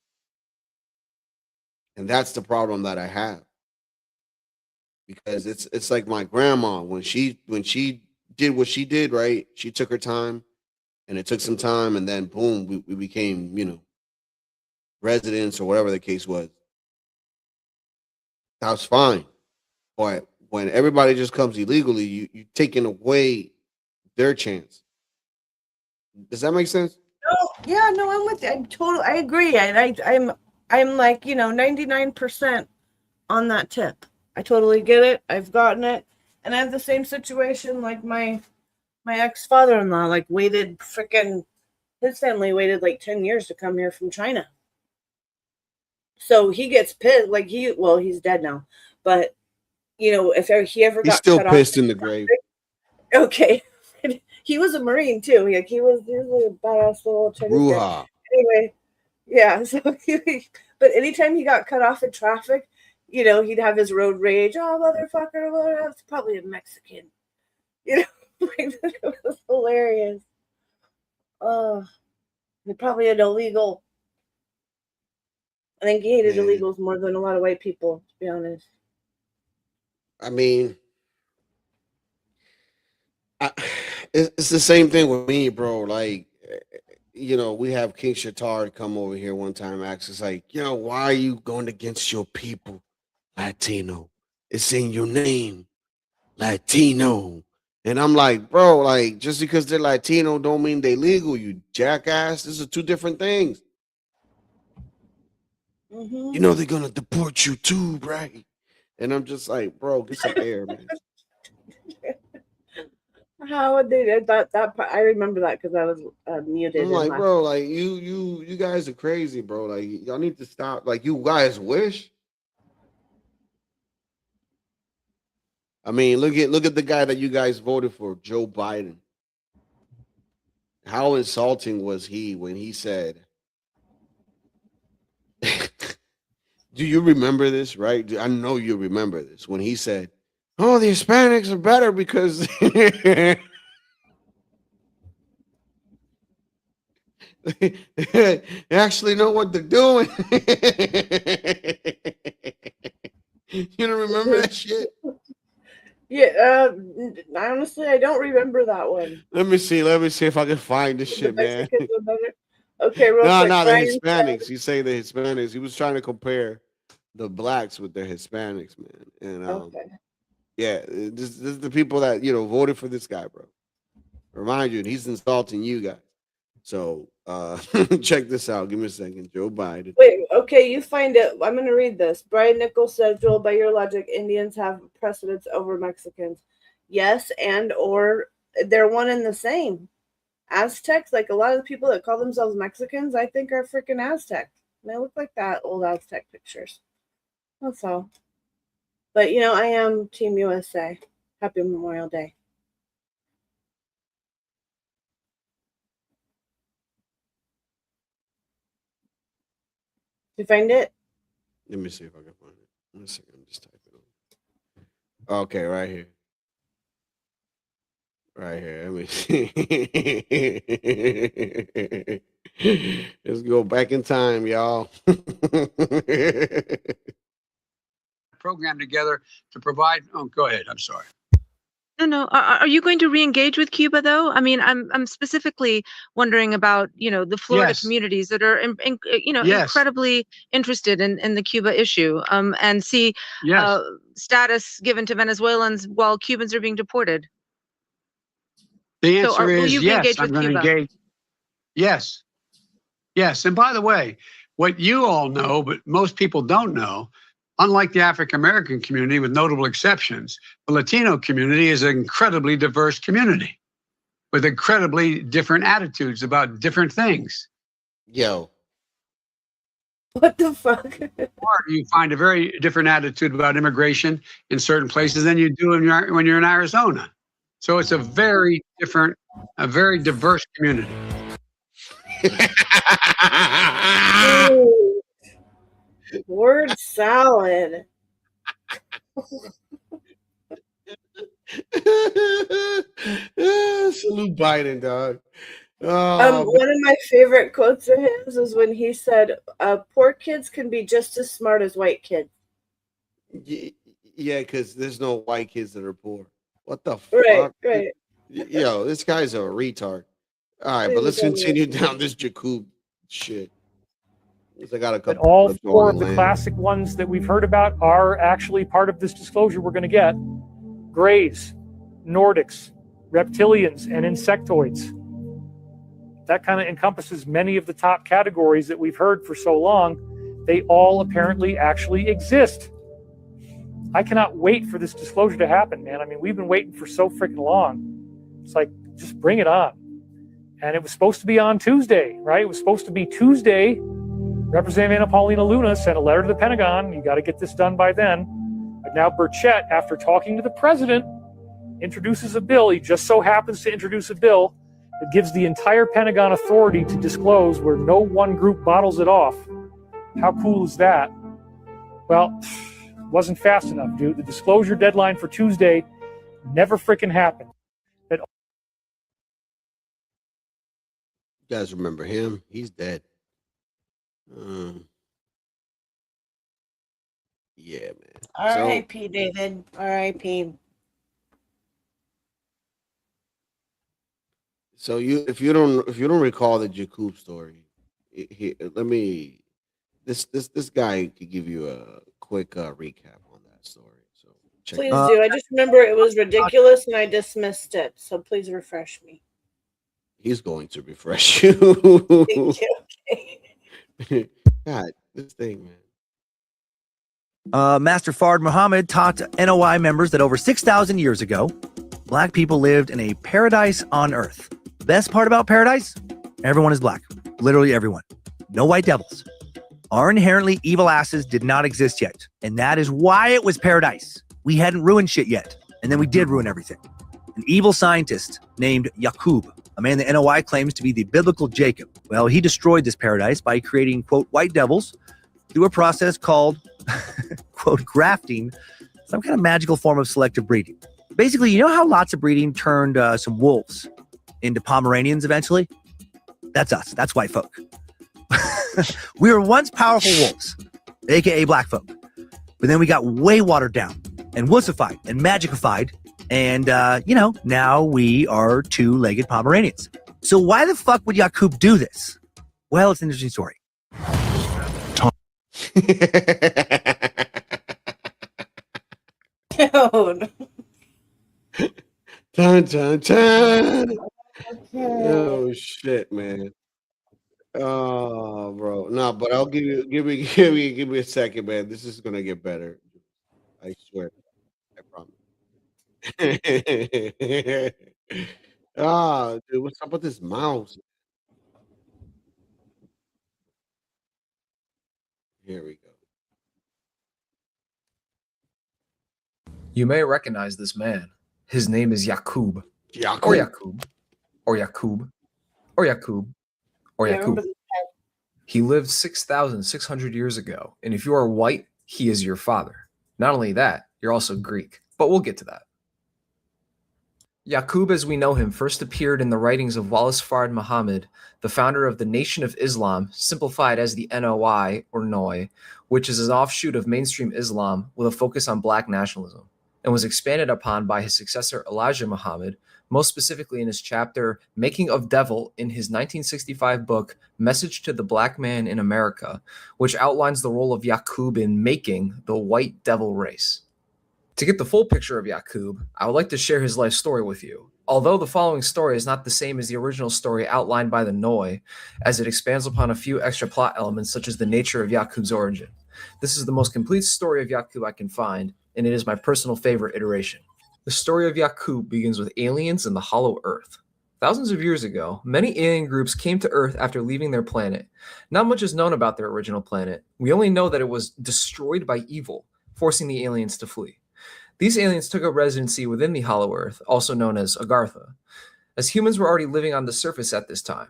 And that's the problem that I have. Because it's like my grandma when she did what she did, right? She took her time and it took some time and then boom, we became, residents or whatever the case was. That was fine. But when everybody just comes illegally, you taking away their chance. Does that make sense? No, yeah, no, I'm with you. I agree. I'm like 99% on that tip. I totally get it. I've gotten it, and I have the same situation. Like my ex father-in-law, like waited freaking. His family waited like 10 years to come here from China. So he gets pissed. Like he's dead now, but if he ever He's got still cut off. pissed in the grave. Okay. He was a Marine too. Like he was a badass little Chinese guy. Ruha. Anyway, yeah. So but anytime he got cut off in traffic, he'd have his road rage. Oh, motherfucker! That's probably a Mexican. Like, it was hilarious. Oh, probably an illegal. I think he hated Man. illegals more than a lot of white people, to be honest. I mean, it's the same thing with me, bro. Like, we have King Shatard come over here one time, ask us like, why are you going against your people, Latino? It's in your name, Latino. And I'm like, bro, like, just because they're Latino don't mean they legal, you jackass. These are two different things. Mm-hmm. They're gonna deport you too, right? And I'm just like, bro, get some air, man. How would they do that? I remember that because I was muted. I'm like, bro, like you guys are crazy, bro. Like y'all need to stop. Like you guys wish. I mean, look at the guy that you guys voted for, Joe Biden. How insulting was he when he said, do you remember this, right? I know you remember this. When he said, oh, the Hispanics are better because they actually know what they're doing. You don't remember that shit? Yeah, honestly, I don't remember that one. Let me see if I can find this shit, man. Okay, real quick. No, the Brian Hispanics. said- You say the Hispanics. He was trying to compare the blacks with the Hispanics, man. And Okay. yeah, this is the people that voted for this guy, bro. Remind you, he's insulting you guys. So check this out. Give me a second. Joe Biden. Wait, okay, you find it. I'm going to read this. Brian Nichols said, Joel, by your logic, Indians have precedence over Mexicans. Yes, and or they're one and the same. Aztecs, like a lot of the people that call themselves Mexicans, I think are freaking Aztec. They look like that old Aztec pictures. That's all. But, I am Team USA. Happy Memorial Day. You find it? Let me see if I can find it. One second. I'm just typing it. Okay, right here. Right here. Let me see. Let's go back in time, y'all. Program together to provide. Oh, go ahead. I'm sorry. No. Are you going to re-engage with Cuba, though? I mean, I'm specifically wondering about the Florida communities that are incredibly interested in the Cuba issue, and see status given to Venezuelans while Cubans are being deported. The answer will is you yes. re-engage I'm with going to Cuba? engage. Yes. And by the way, what you all know, but most people don't know. Unlike the African American community, with notable exceptions, the Latino community is an incredibly diverse community with incredibly different attitudes about different things. Yo. What the fuck? You find a very different attitude about immigration in certain places than you do when you're in Arizona. So it's a very very diverse community. Word salad. Salute Biden, dog. One of my favorite quotes of his is when he said, poor kids can be just as smart as white kids. Yeah, because there's no white kids that are poor. What the fuck? Right. Yo, this guy's a retard. All right, but let's continue down this Yakub shit. I got a couple. But all four of the classic ones that we've heard about are actually part of this disclosure we're going to get. Greys, Nordics, reptilians, and insectoids. That kind of encompasses many of the top categories that we've heard for so long. They all apparently actually exist. I cannot wait for this disclosure to happen, man. I mean, we've been waiting for so freaking long. It's like, just bring it on. And it was supposed to be on Tuesday, right? It was supposed to be Tuesday. Representative Anna Paulina Luna sent a letter to the Pentagon. You got to get this done by then. But now Burchett, after talking to the president, introduces a bill. He just so happens to introduce a bill that gives the entire Pentagon authority to disclose where no one group bottles it off. How cool is that? Well, wasn't fast enough, dude. The disclosure deadline for Tuesday never freaking happened. But you guys remember him? He's dead. Yeah, man. R.I.P. David. R.I.P. So if you don't recall the Yakub story, this guy could give you a quick recap on that story. So please do. I just remember it was ridiculous and I dismissed it. So please refresh me. He's going to refresh you. Thank you. Okay. God, this thing, man. Master Fard Muhammad taught NOI members that over 6,000 years ago, Black people lived in a paradise on Earth. The best part about paradise? Everyone is black. Literally everyone. No white devils. Our inherently evil asses did not exist yet. And that is why it was paradise. We hadn't ruined shit yet. And then we did ruin everything. An evil scientist named Yakub, a man the NOI claims to be the biblical Jacob. Well, he destroyed this paradise by creating, quote, white devils through a process called, quote, grafting, some kind of magical form of selective breeding. Basically, you know how lots of breeding turned some wolves into Pomeranians eventually? That's us. That's white folk. We were once powerful wolves, aka black folk. But then we got way watered down and wussified and magicified. And, now we are two-legged Pomeranians. So why the fuck would Yakub do this? Well, it's an interesting story. Dude. Dun, dun, dun. Oh shit, man. Oh, bro. No, but I'll give me a second, man. This is gonna get better. I swear. I promise. Dude, what's up with this mouse? Here we go. You may recognize this man. His name is Yakub. Yakub. Or Yakub. Or Yakub. Or Yakub. Or Yakub. He lived 6,600 years ago. And if you are white, he is your father. Not only that, you're also Greek. But we'll get to that. Yakub, as we know him, first appeared in the writings of Wallace Fard Muhammad, the founder of the Nation of Islam, simplified as the NOI, or NOI, which is an offshoot of mainstream Islam with a focus on black nationalism, and was expanded upon by his successor Elijah Muhammad, most specifically in his chapter Making of Devil in his 1965 book Message to the Black Man in America, which outlines the role of Yakub in making the white devil race. To get the full picture of Yakub, I would like to share his life story with you. Although the following story is not the same as the original story outlined by the Noi, as it expands upon a few extra plot elements such as the nature of Yakub's origin. This is the most complete story of Yakub I can find, and it is my personal favorite iteration. The story of Yakub begins with aliens and the Hollow Earth. Thousands of years ago, many alien groups came to Earth after leaving their planet. Not much is known about their original planet. We only know that it was destroyed by evil, forcing the aliens to flee. These aliens took up residency within the Hollow Earth, also known as Agartha, as humans were already living on the surface at this time.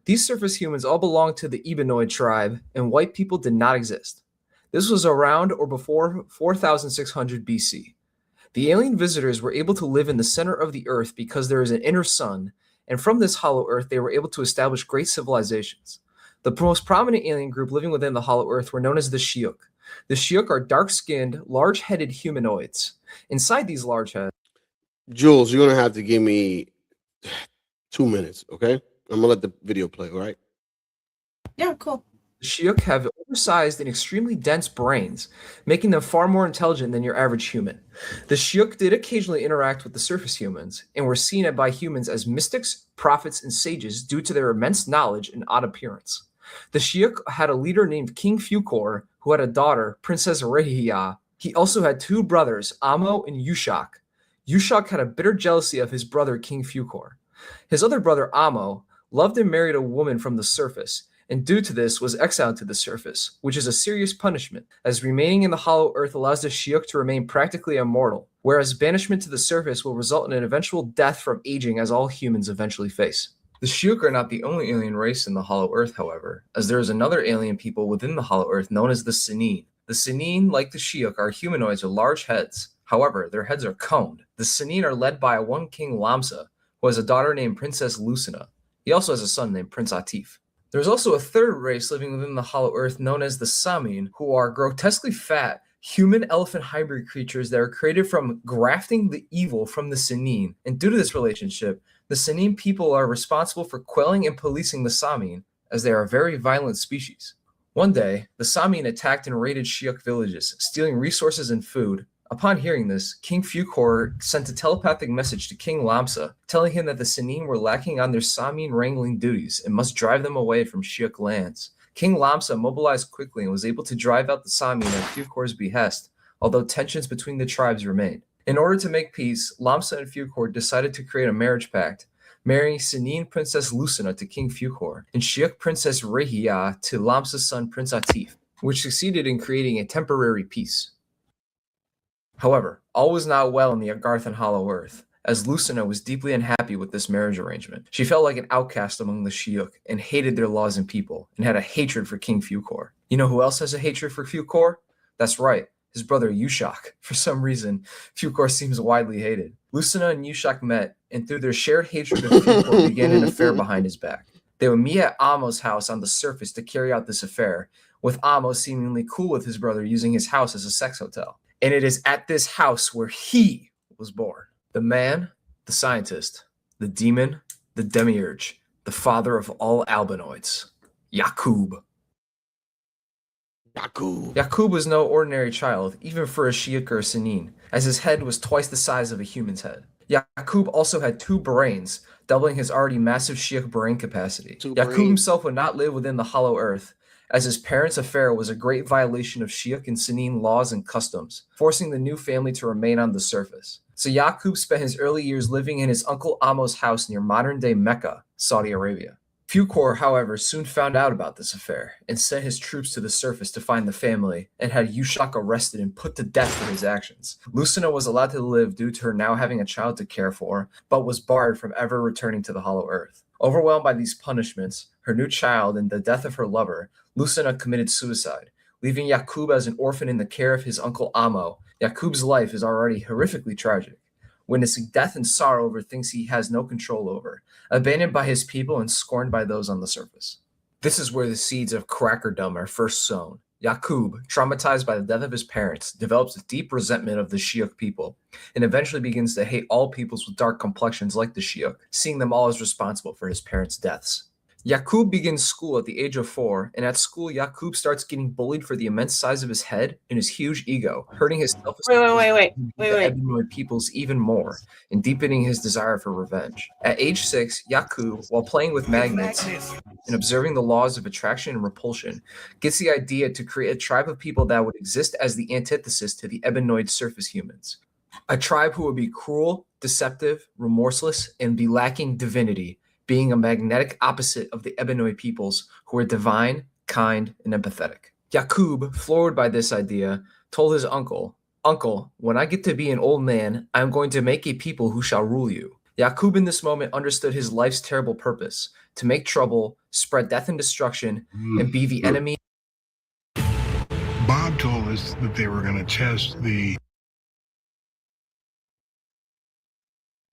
These surface humans all belonged to the Ebenoid tribe, and white people did not exist. This was around or before 4600 BC. The alien visitors were able to live in the center of the Earth because there is an inner sun, and from this Hollow Earth they were able to establish great civilizations. The most prominent alien group living within the Hollow Earth were known as the Shiuk. The Shiuk are dark-skinned, large-headed humanoids. Inside these large heads... Jules, you're going to have to give me 2 minutes, okay? I'm going to let the video play, all right? Yeah, cool. The Shiuk have oversized and extremely dense brains, making them far more intelligent than your average human. The Shiuk did occasionally interact with the surface humans, and were seen by humans as mystics, prophets, and sages due to their immense knowledge and odd appearance. The Shiuk had a leader named King Fukor, who had a daughter, Princess Rehia. He also had two brothers, Amo and Yushak. Yushak had a bitter jealousy of his brother, King Fukor. His other brother, Amo, loved and married a woman from the surface, and due to this was exiled to the surface, which is a serious punishment, as remaining in the Hollow Earth allows the Shiuk to remain practically immortal, whereas banishment to the surface will result in an eventual death from aging, as all humans eventually face. The Shiuk are not the only alien race in the Hollow Earth, however, as there is another alien people within the Hollow Earth known as the Sinine. The Sinine, like the Shiuk, are humanoids with large heads. However, their heads are coned. The Sinine are led by one King Lamsa, who has a daughter named Princess Lucina. He also has a son named Prince Atif. There's also a third race living within the Hollow Earth known as the Samin, who are grotesquely fat, human-elephant hybrid creatures that are created from grafting the evil from the Sinine. And due to this relationship, the Sinine people are responsible for quelling and policing the Samin, as they are a very violent species. One day, the Samin attacked and raided Shiuk villages, stealing resources and food. Upon hearing this, King Fukor sent a telepathic message to King Lamsa, telling him that the Sinine were lacking on their Samin wrangling duties and must drive them away from Shiuk lands. King Lamsa mobilized quickly and was able to drive out the Samin at Fukor's behest, although tensions between the tribes remained. In order to make peace, Lamsa and Fucor decided to create a marriage pact, marrying Senin Princess Lucina to King Fucor and Shiuk Princess Rehia to Lamsa's son Prince Atif, which succeeded in creating a temporary peace. However, all was not well in the Agarthan Hollow Earth, as Lucina was deeply unhappy with this marriage arrangement. She felt like an outcast among the Shiuk and hated their laws and people, and had a hatred for King Fucor. You know who else has a hatred for Fucor? That's right, his brother Yushak. For some reason, Fucor seems widely hated. Lucina and Yushak met, and through their shared hatred of Fucor began an affair behind his back. They would meet at Amos' house on the surface to carry out this affair, with Amos seemingly cool with his brother using his house as a sex hotel. And it is at this house where he was born. The man, the scientist, the demon, the demiurge, the father of all albinoids, Yakub. Yakub was no ordinary child, even for a Shiuk or a Senin, as his head was twice the size of a human's head. Yakub also had 2 brains, doubling his already massive Shiuk brain capacity. Yakub himself would not live within the Hollow Earth, as his parents' affair was a great violation of Shiuk and Senin laws and customs, forcing the new family to remain on the surface. So Yakub spent his early years living in his uncle Amos' house near modern-day Mecca, Saudi Arabia. Fucor, however, soon found out about this affair and sent his troops to the surface to find the family and had Yushak arrested and put to death for his actions. Lucina was allowed to live due to her now having a child to care for, but was barred from ever returning to the Hollow Earth. Overwhelmed by these punishments, her new child, and the death of her lover, Lucina committed suicide, leaving Yakub as an orphan in the care of his uncle Amo. Yakub's life is already horrifically tragic, witnessing death and sorrow over things he has no control over, abandoned by his people and scorned by those on the surface. This is where the seeds of crackerdom are first sown. Yakub, traumatized by the death of his parents, develops a deep resentment of the Shiuk people, and eventually begins to hate all peoples with dark complexions like the Shiuk, seeing them all as responsible for his parents' deaths. Yakub begins school at the age of 4, and at school, Yakub starts getting bullied for the immense size of his head and his huge ego, hurting his self-esteem. Wait. Ebenoid peoples even more, and deepening his desire for revenge. At age 6, Yakub, while playing with magnets and observing the laws of attraction and repulsion, gets the idea to create a tribe of people that would exist as the antithesis to the Ebenoid surface humans. A tribe who would be cruel, deceptive, remorseless, and be lacking divinity, being a magnetic opposite of the Ebenoid peoples who are divine, kind, and empathetic. Yakub, floored by this idea, told his uncle, "Uncle, when I get to be an old man, I am going to make a people who shall rule you." Yakub in this moment understood his life's terrible purpose, to make trouble, spread death and destruction, and be the enemy. Bob told us that they were going to test the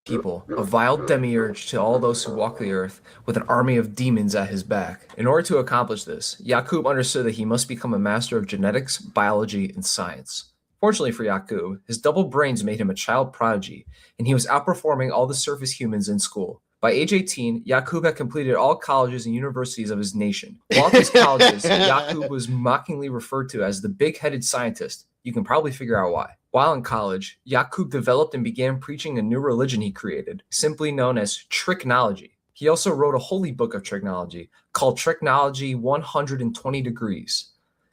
people, a vile demiurge to all those who walk the earth, with an army of demons at his back. In order to accomplish this, Yakub understood that he must become a master of genetics, biology, and science. Fortunately for Yakub, his double brains made him a child prodigy, and he was outperforming all the surface humans in school. By age 18, Yakub had completed all colleges and universities of his nation. While at these colleges, Yakub was mockingly referred to as the big-headed scientist. You can probably figure out why. While in college, Yakub developed and began preaching a new religion he created, simply known as tricknology. He also wrote a holy book of tricknology called Tricknology 120 Degrees.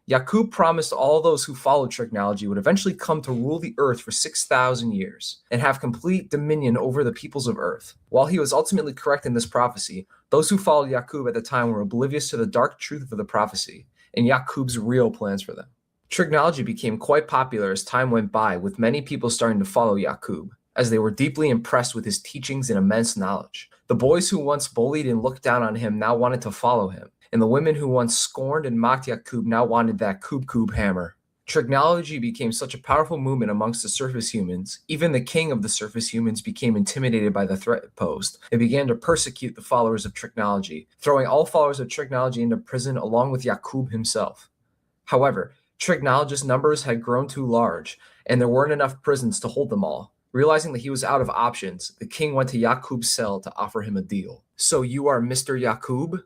Yakub promised all those who followed tricknology would eventually come to rule the earth for 6,000 years and have complete dominion over the peoples of earth. While he was ultimately correct in this prophecy, those who followed Yakub at the time were oblivious to the dark truth of the prophecy and Yakub's real plans for them. Tricknology became quite popular as time went by, with many people starting to follow Yakub, as they were deeply impressed with his teachings and immense knowledge. The boys who once bullied and looked down on him now wanted to follow him, and the women who once scorned and mocked Yakub now wanted that Kub hammer. Tricknology became such a powerful movement amongst the surface humans, even the king of the surface humans became intimidated by the threat it posed and began to persecute the followers of tricknology, throwing all followers of tricknology into prison along with Yakub himself. However, tricknologist numbers had grown too large, and there weren't enough prisons to hold them all. Realizing that he was out of options, the king went to Yakub's cell to offer him a deal. "So you are Mr. Yakub?"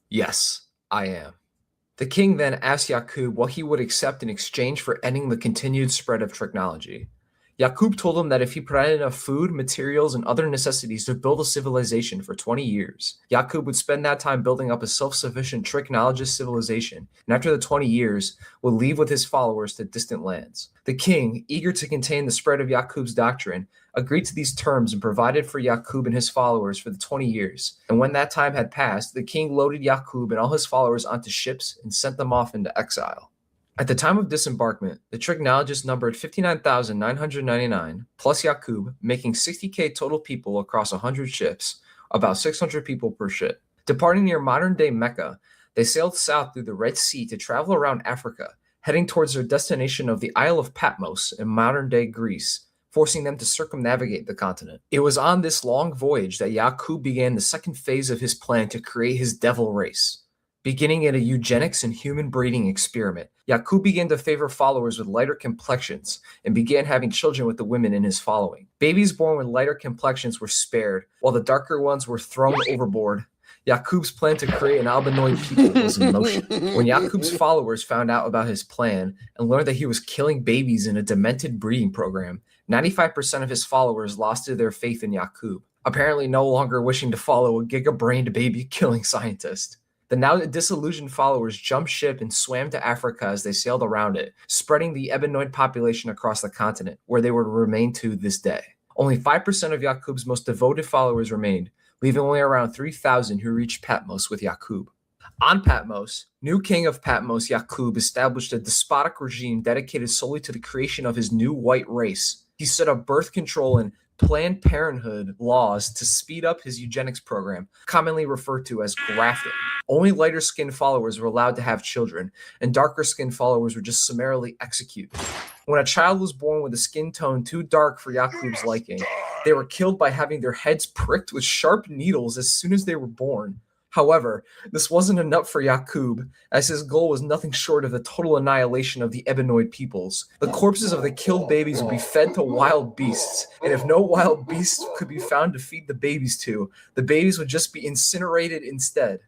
"Yes, I am." The king then asked Yakub what he would accept in exchange for ending the continued spread of tricknology. Yakub told him that if he provided enough food, materials, and other necessities to build a civilization for 20 years, Yakub would spend that time building up a self-sufficient trichnologist civilization, and after the 20 years, would leave with his followers to distant lands. The king, eager to contain the spread of Yakub's doctrine, agreed to these terms and provided for Yakub and his followers for the 20 years. And when that time had passed, the king loaded Yakub and all his followers onto ships and sent them off into exile. At the time of disembarkment, the trichnologists numbered 59,999 plus Yakub, making 60K total people across 100 ships, about 600 people per ship. Departing near modern-day Mecca, they sailed south through the Red Sea to travel around Africa, heading towards their destination of the Isle of Patmos in modern-day Greece, forcing them to circumnavigate the continent. It was on this long voyage that Yakub began the second phase of his plan to create his devil race. Beginning at a eugenics and human breeding experiment, Yakub began to favor followers with lighter complexions and began having children with the women in his following. Babies born with lighter complexions were spared, while the darker ones were thrown overboard. Yakub's plan to create an albinoid people was in motion. When Yakub's followers found out about his plan and learned that he was killing babies in a demented breeding program, 95% of his followers lost their faith in Yakub, apparently no longer wishing to follow a giga-brained baby-killing scientist. The now disillusioned followers jumped ship and swam to Africa as they sailed around it, spreading the Ebenoid population across the continent, where they would remain to this day. Only 5% of Yakub's most devoted followers remained, leaving only around 3,000 who reached Patmos with Yakub. On Patmos, new king of Patmos, Yakub, established a despotic regime dedicated solely to the creation of his new white race. He set up birth control and Planned Parenthood laws to speed up his eugenics program, commonly referred to as grafting. Only lighter-skinned followers were allowed to have children, and darker-skinned followers were just summarily executed. When a child was born with a skin tone too dark for Yakub's liking, they were killed by having their heads pricked with sharp needles as soon as they were born. However, this wasn't enough for Yakub, as his goal was nothing short of the total annihilation of the Ebenoid peoples. The corpses of the killed babies would be fed to wild beasts, and if no wild beasts could be found to feed the babies to, the babies would just be incinerated instead.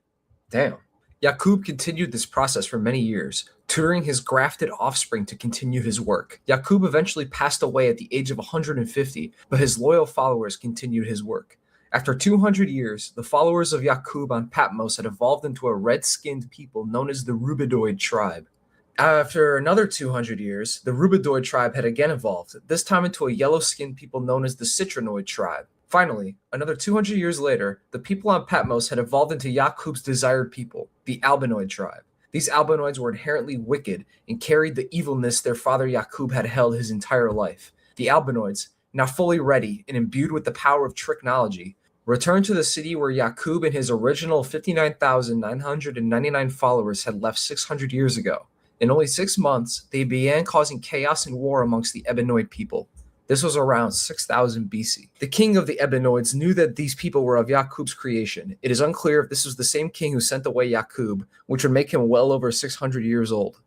Damn. Yakub continued this process for many years, tutoring his grafted offspring to continue his work. Yakub eventually passed away at the age of 150, but his loyal followers continued his work. After 200 years, the followers of Yakub on Patmos had evolved into a red-skinned people known as the Rubidoid tribe. After another 200 years, the Rubidoid tribe had again evolved, this time into a yellow-skinned people known as the Citrinoid tribe. Finally, another 200 years later, the people on Patmos had evolved into Yakub's desired people, the Albinoid tribe. These Albinoids were inherently wicked and carried the evilness their father Yakub had held his entire life. The Albinoids, now fully ready and imbued with the power of trichnology, returned to the city where Yakub and his original 59,999 followers had left 600 years ago. In only 6 months, they began causing chaos and war amongst the Ebenoid people. This was around 6000 BC. The king of the Ebenoids knew that these people were of Yakub's creation. It is unclear if this was the same king who sent away Yakub, which would make him well over 600 years old.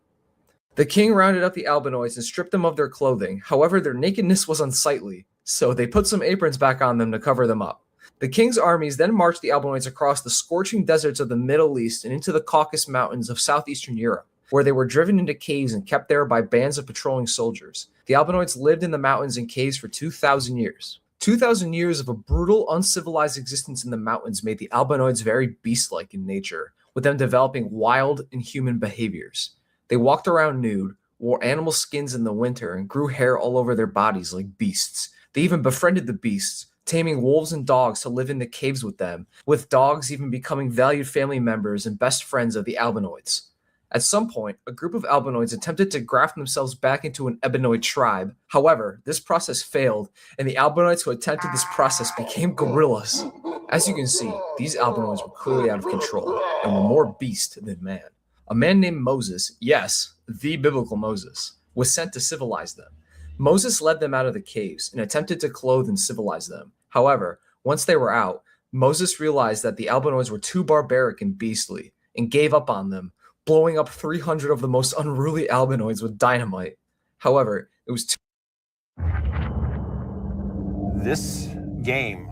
The king rounded up the Albinoids and stripped them of their clothing. However, their nakedness was unsightly, so they put some aprons back on them to cover them up. The king's armies then marched the Albinoids across the scorching deserts of the Middle East and into the Caucasus Mountains of southeastern Europe, where they were driven into caves and kept there by bands of patrolling soldiers. The Albinoids lived in the mountains and caves for 2,000 years. 2,000 years of a brutal, uncivilized existence in the mountains made the Albinoids very beast-like in nature, with them developing wild, inhuman behaviors. They walked around nude, wore animal skins in the winter, and grew hair all over their bodies like beasts. They even befriended the beasts, taming wolves and dogs to live in the caves with them, with dogs even becoming valued family members and best friends of the Albinoids. At some point, a group of Albinoids attempted to graft themselves back into an Ebenoid tribe. However, this process failed, and the Albinoids who attempted this process became gorillas. As you can see, these Albinoids were clearly out of control, and were more beast than man. A man named Moses, yes, the biblical Moses, was sent to civilize them. Moses led them out of the caves and attempted to clothe and civilize them. However, once they were out, Moses realized that the Albinoids were too barbaric and beastly, and gave up on them, blowing up 300 of the most unruly Albinoids with dynamite. However, it was too... This game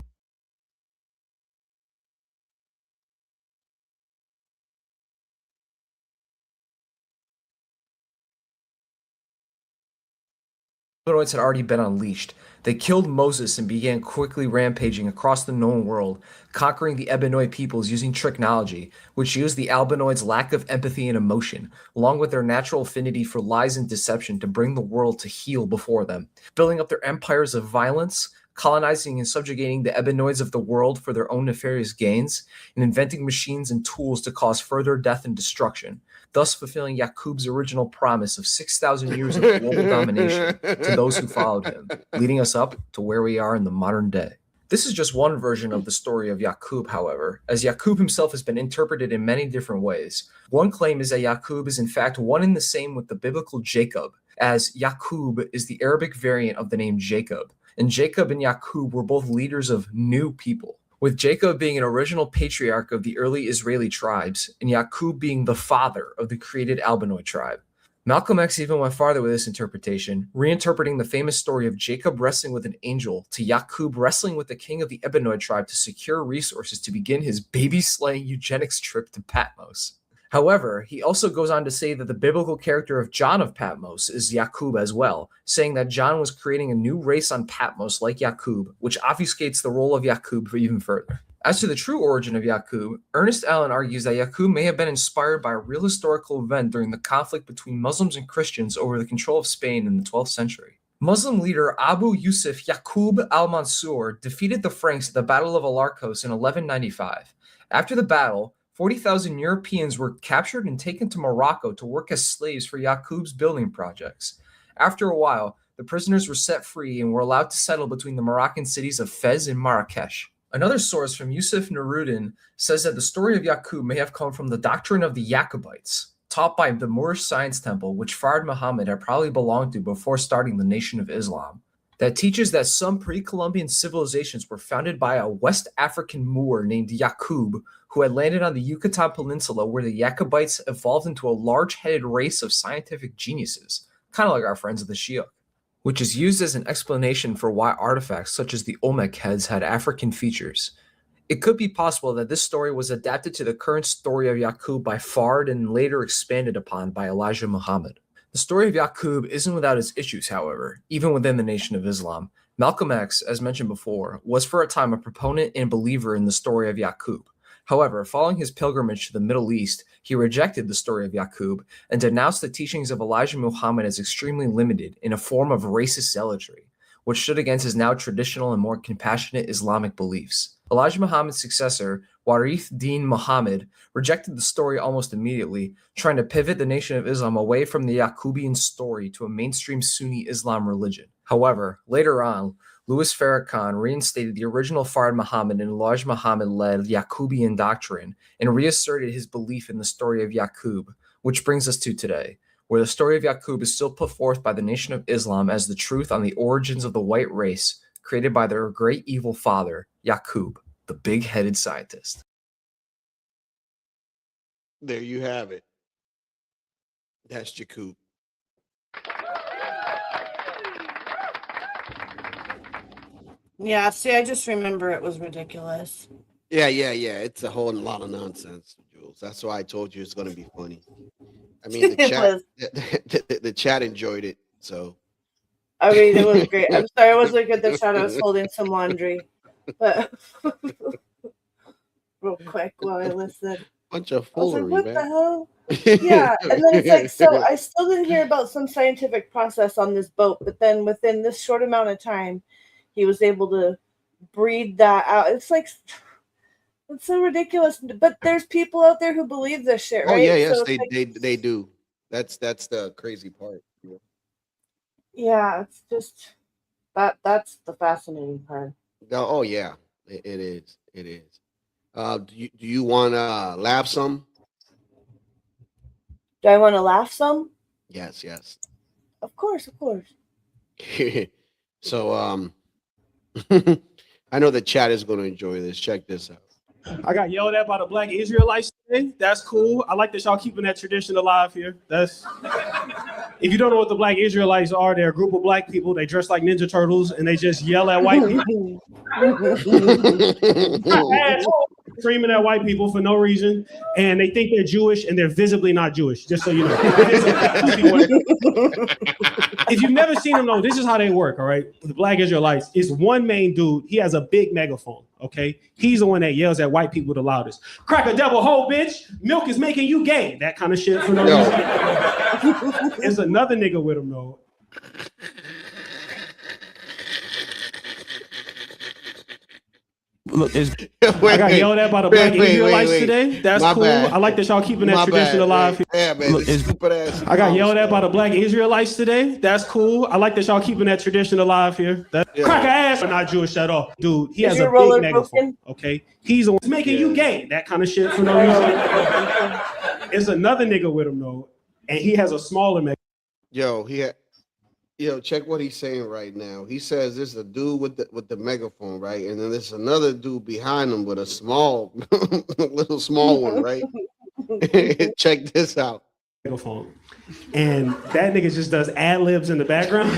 Ebenoids had already been unleashed. They killed Moses and began quickly rampaging across the known world, conquering the Ebenoid peoples using technology, which used the Albinoids' lack of empathy and emotion, along with their natural affinity for lies and deception to bring the world to heel before them, building up their empires of violence, colonizing and subjugating the Ebenoids of the world for their own nefarious gains, and inventing machines and tools to cause further death and destruction, thus fulfilling Yakub's original promise of 6,000 years of global domination to those who followed him, leading us up to where we are in the modern day. This is just one version of the story of Yakub, however, as Yakub himself has been interpreted in many different ways. One claim is that Yakub is in fact one and the same with the biblical Jacob, as Yakub is the Arabic variant of the name Jacob, and Jacob and Yakub were both leaders of new people, with Jacob being an original patriarch of the early Israeli tribes, and Yakub being the father of the created Albinoid tribe. Malcolm X even went farther with this interpretation, reinterpreting the famous story of Jacob wrestling with an angel to Yakub wrestling with the king of the Ebenoid tribe to secure resources to begin his baby-slaying eugenics trip to Patmos. However, he also goes on to say that the biblical character of John of Patmos is Yakub as well, saying that John was creating a new race on Patmos like Yakub, which obfuscates the role of Yakub even further. As to the true origin of Yakub, Ernest Allen argues that Yakub may have been inspired by a real historical event during the conflict between Muslims and Christians over the control of Spain in the 12th century. Muslim leader Abu Yusuf Yakub al-Mansur defeated the Franks at the Battle of Alarcos in 1195. After the battle, 40,000 Europeans were captured and taken to Morocco to work as slaves for Yakub's building projects. After a while, the prisoners were set free and were allowed to settle between the Moroccan cities of Fez and Marrakesh. Another source from Yusuf Nuruddin says that the story of Yakub may have come from the doctrine of the Yacubites, taught by the Moorish Science Temple, which Fard Muhammad had probably belonged to before starting the Nation of Islam, that teaches that some pre-Columbian civilizations were founded by a West African Moor named Yakub, who had landed on the Yucatan Peninsula, where the Yacubites evolved into a large-headed race of scientific geniuses, kind of like our friends of the Shiok, which is used as an explanation for why artifacts such as the Olmec heads had African features. It could be possible that this story was adapted to the current story of Yakub by Fard and later expanded upon by Elijah Muhammad. The story of Yakub isn't without its issues, however, even within the Nation of Islam. Malcolm X, as mentioned before, was for a time a proponent and believer in the story of Yakub. However, following his pilgrimage to the Middle East, he rejected the story of Yakub and denounced the teachings of Elijah Muhammad as extremely limited in a form of racist zealotry, which stood against his now traditional and more compassionate Islamic beliefs. Elijah Muhammad's successor, Warith Din Muhammad, rejected the story almost immediately, trying to pivot the Nation of Islam away from the Yakubian story to a mainstream Sunni Islam religion. However, later on, Louis Farrakhan reinstated the original Fard Muhammad and Elijah Muhammad-led Yakubian doctrine and reasserted his belief in the story of Yakub, which brings us to today, where the story of Yakub is still put forth by the Nation of Islam as the truth on the origins of the white race created by their great evil father, Yakub, the big-headed scientist. There you have it. That's Yakub. Yeah, see, I just remember it was ridiculous. Yeah. It's a whole lot of nonsense, Jules. That's why I told you it's going to be funny. I mean, the chat enjoyed it, so. I mean, it was great. I'm sorry I wasn't looking at the shot. I was holding some laundry. But real quick while I listened. Bunch of foolery, I was like, what man. the hell? Yeah, and then it's like, so I still didn't hear about some scientific process on this boat, but then within this short amount of time, he was able to breed that out. It's like, it's so ridiculous. But there's people out there who believe this shit, right? Oh yeah, yes, so they do. That's the crazy part. Yeah, it's just that's the fascinating part. Oh yeah, it is. It is. Do you want to laugh some? Do I want to laugh some? Yes. Of course. So I know the chat is going to enjoy this. Check this out. I got yelled at by the Black Israelites today. That's cool. I like that y'all keeping that tradition alive here. If you don't know what the Black Israelites are, they're a group of black people. They dress like Ninja Turtles and they just yell at white people. screaming at white people for no reason, and they think they're Jewish, and they're visibly not Jewish. Just so you know. If you've never seen them, though, this is how they work. All right, the Black Israelites is one main dude. He has a big megaphone. Okay, he's the one that yells at white people the loudest. Crack a devil hole, bitch! Milk is making you gay. That kind of shit for no reason. There's another nigga with him though. Look, I got yelled at by the Black Israelites today. That's cool. Bad. I like that y'all keeping that tradition alive. Yeah, man. Look, stupid ass. I got yelled at by the Black Israelites today. That's cool. I like that y'all keeping that tradition alive here. Crack a ass, but not Jewish at all. Dude, he has a big megaphone. Okay, he's the one making you gay. That kind of shit for no reason. There's another nigga with him though, and he has a smaller megaphone. Yo, check what he's saying right now. He says there's a dude with the megaphone, right? And then there's another dude behind him with a small, little small one, right? Check this out. Megaphone. And that nigga just does ad libs in the background.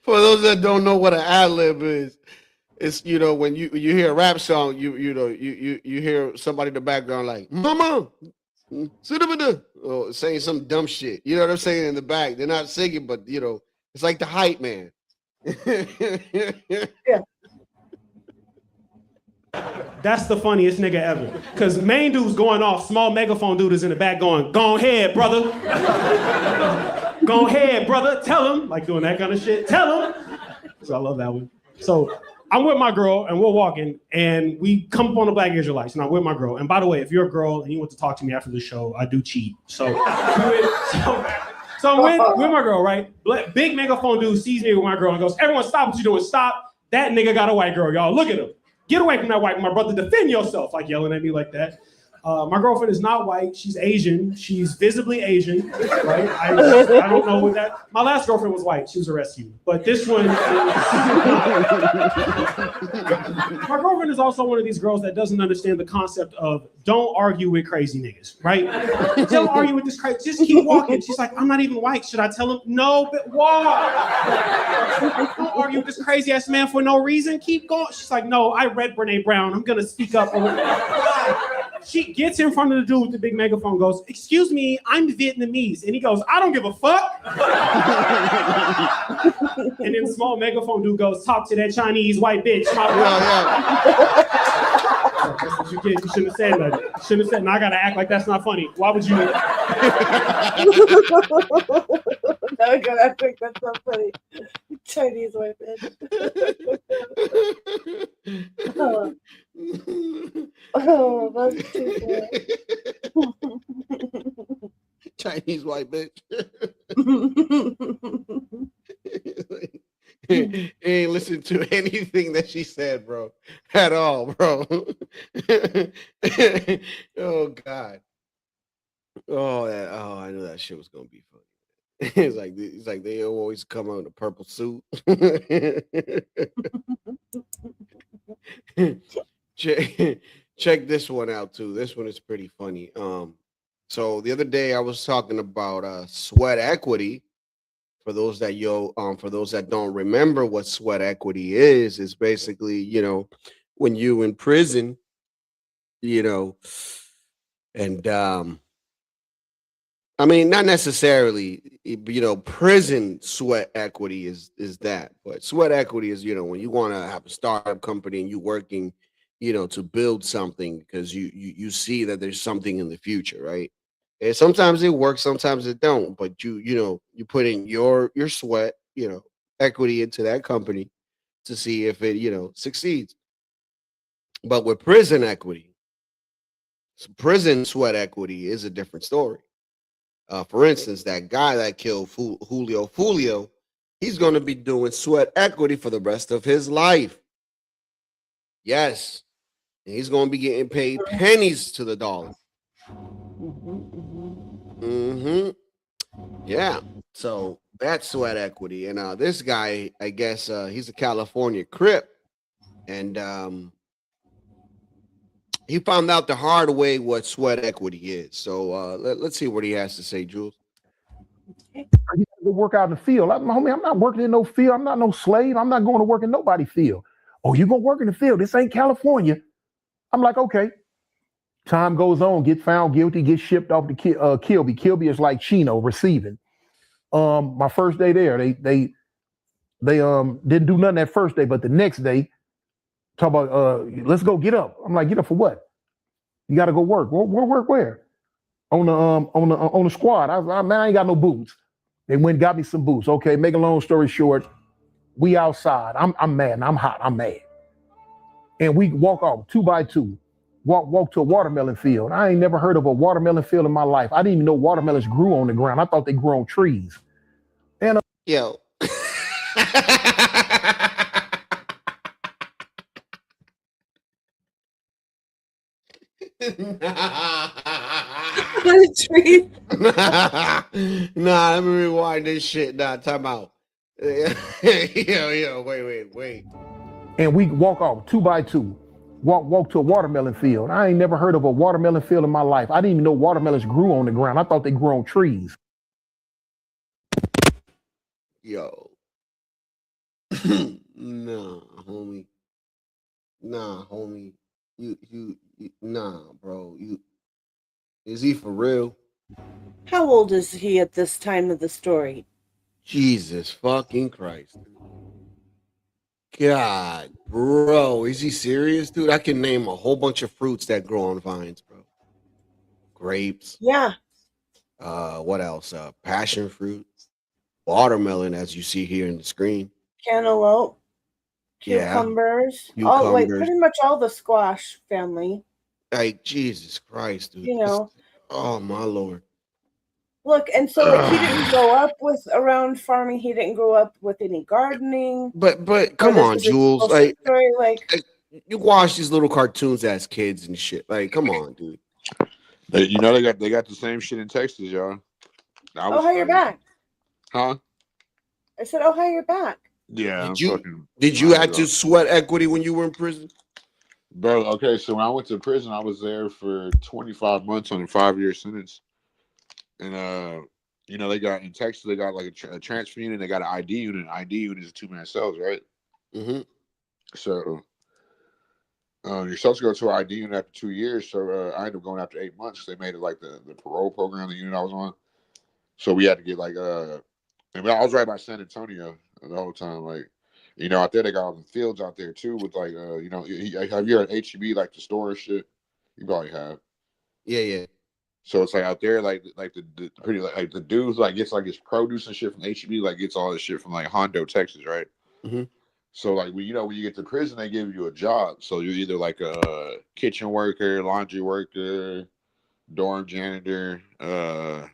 For those that don't know what an ad lib is, it's when you hear a rap song, you hear somebody in the background like "Mama, sit over there," or saying some dumb shit. You know what I'm saying in the back? They're not singing, but it's like the hype man. Yeah. That's the funniest nigga ever. Cause main dude's going off, small megaphone dude is in the back going, "Go ahead, brother. Go ahead, brother. Tell him," like doing that kind of shit. Tell him. So I love that one. So I'm with my girl and we're walking and we come up on the Black Israelites and I'm with my girl. And by the way, if you're a girl and you want to talk to me after the show, I do cheat. So I'm with my girl, right? Big megaphone dude sees me with my girl and goes, "Everyone stop what you're doing. Stop. That nigga got a white girl, y'all. Look at him. Get away from that white, my brother. Defend yourself," like yelling at me like that. My girlfriend is not white. She's Asian. She's visibly Asian, right? I don't know what that. My last girlfriend was white. She was a rescue. But this one, my girlfriend is also one of these girls that doesn't understand the concept of don't argue with crazy niggas, right? Don't argue with this crazy. Just keep walking. She's like, "I'm not even white. Should I tell him?" "No, but walk. Don't argue with this crazy ass man for no reason. Keep going." She's like, "No, I read Brene Brown. I'm gonna speak up." She gets in front of the dude with the big megaphone, goes, "Excuse me, I'm Vietnamese." And he goes, "I don't give a fuck." And then the small megaphone dude goes, "Talk to that Chinese white bitch." That's what you get. You shouldn't have said that. You shouldn't have said, "Now I gotta act like that's not funny." Why would you? Now I gotta act like that's not funny. Chinese white bitch. Oh, that's too bad. Chinese white bitch. He ain't listen to anything that she said, bro, at all, bro. Oh God. I knew that shit was gonna be funny. It's like they always come out in a purple suit. Check this one out too. This one is pretty funny. So the other day I was talking about sweat equity. For those that don't remember what sweat equity is basically, when you in prison, and I mean, not necessarily, prison sweat equity is that, but sweat equity is, when you want to have a startup company and you working, to build something because you see that there's something in the future, right? And sometimes it works, sometimes it don't, but you put in your sweat, equity into that company to see if it, succeeds. But with prison equity, prison sweat equity is a different story. For instance, that guy that killed Julio, he's going to be doing sweat equity for the rest of his life. Yes. And he's going to be getting paid pennies to the dollar. Yeah. So that's sweat equity. And this guy, I guess he's a California Crip. And He found out the hard way what sweat equity is. So let's see what he has to say, Jules. You gotta go work out in the field. Homie, I'm not working in no field. I'm not no slave. I'm not going to work in nobody's field. Oh, you gonna work in the field? This ain't California. I'm like, okay. Time goes on, get found guilty, get shipped off to Kilby. Kilby is like Chino receiving. My first day there, they didn't do nothing that first day, but the next day, talk about let's go get up. I'm like, get up for what? You got to go work. Work where? On the squad. I was like, man, I ain't got no boots. They went and got me some boots. Okay, make a long story short, we outside. I'm mad. And I'm hot. I'm mad. And we walk off 2 by 2. Walk to a watermelon field. I ain't never heard of a watermelon field in my life. I didn't even know watermelons grew on the ground. I thought they grew on trees. And yo. Tree. Nah, let me rewind this shit. Nah, time out. Yo, wait. And we walk off 2 by 2. Walk to a watermelon field. I ain't never heard of a watermelon field in my life. I didn't even know watermelons grew on the ground. I thought they grew on trees. Yo. Nah, homie. You nah, bro. Is he for real? How old is he at this time of the story? Jesus fucking Christ. God, bro, is he serious, dude? I can name a whole bunch of fruits that grow on vines, bro. Grapes. Yeah. What else? Passion fruit, watermelon, as you see here in the screen. Cantaloupe, cucumbers. Yeah. Oh, like pretty much all the squash family. Like Jesus Christ, dude. You know. Oh my Lord. Look, and so like he didn't grow up with around farming. He didn't grow up with any gardening. But come on, Jules. Like you watch these little cartoons as kids and shit. Like, come on, dude. They got the same shit in Texas, y'all. Oh, hi, you're back. Huh? I said, oh, hi, you're back. Yeah. Did you have to sweat equity when you were in prison? Bro, okay, so when I went to prison, I was there for 25 months on a 5-year sentence. And they got in Texas, they got like a transfer unit, they got an ID unit. An ID unit is 2-man cells, right? Mm-hmm. So you're supposed to go to an ID unit after 2 years. So I ended up going after 8 months. They made it like the parole program, the unit I was on. So we had to get like I was right by San Antonio the whole time. Like, out there they got all the fields out there too with like have you heard of HEB, like the store and shit? You probably have. Yeah. So it's like out there, like the pretty like the dudes like gets like his produce and shit from HEB, like gets all this shit from like Hondo, Texas, right? Mm-hmm. So like when you get to prison, they give you a job. So you're either like a kitchen worker, laundry worker, dorm janitor, or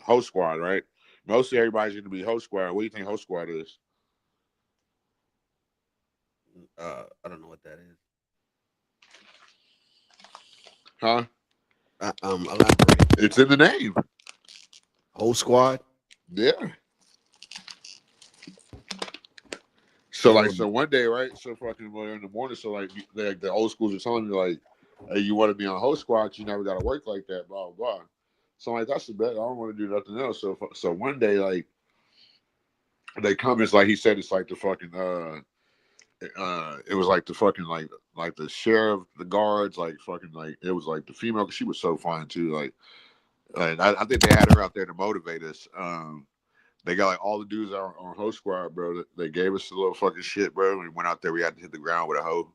host squad, right? Mostly everybody's going to be host squad. What do you think host squad is? I don't know what that is. Huh? Elaborate. It's in the name. Host squad? Yeah. So one day, right? So fucking in the morning, so like the old schools are telling me like, hey, you want to be on host squad, you never got to work like that, blah blah. So I'm like, that's the best. I don't want to do nothing else. So one day, like, they come. It's like he said. It's like the fucking. It was like the fucking like the sheriff, the guards, like fucking like it was like the female. Cause she was so fine too. Like I think they had her out there to motivate us. They got like all the dudes on host squad, bro. They gave us a little fucking shit, bro. We went out there. We had to hit the ground with a hoe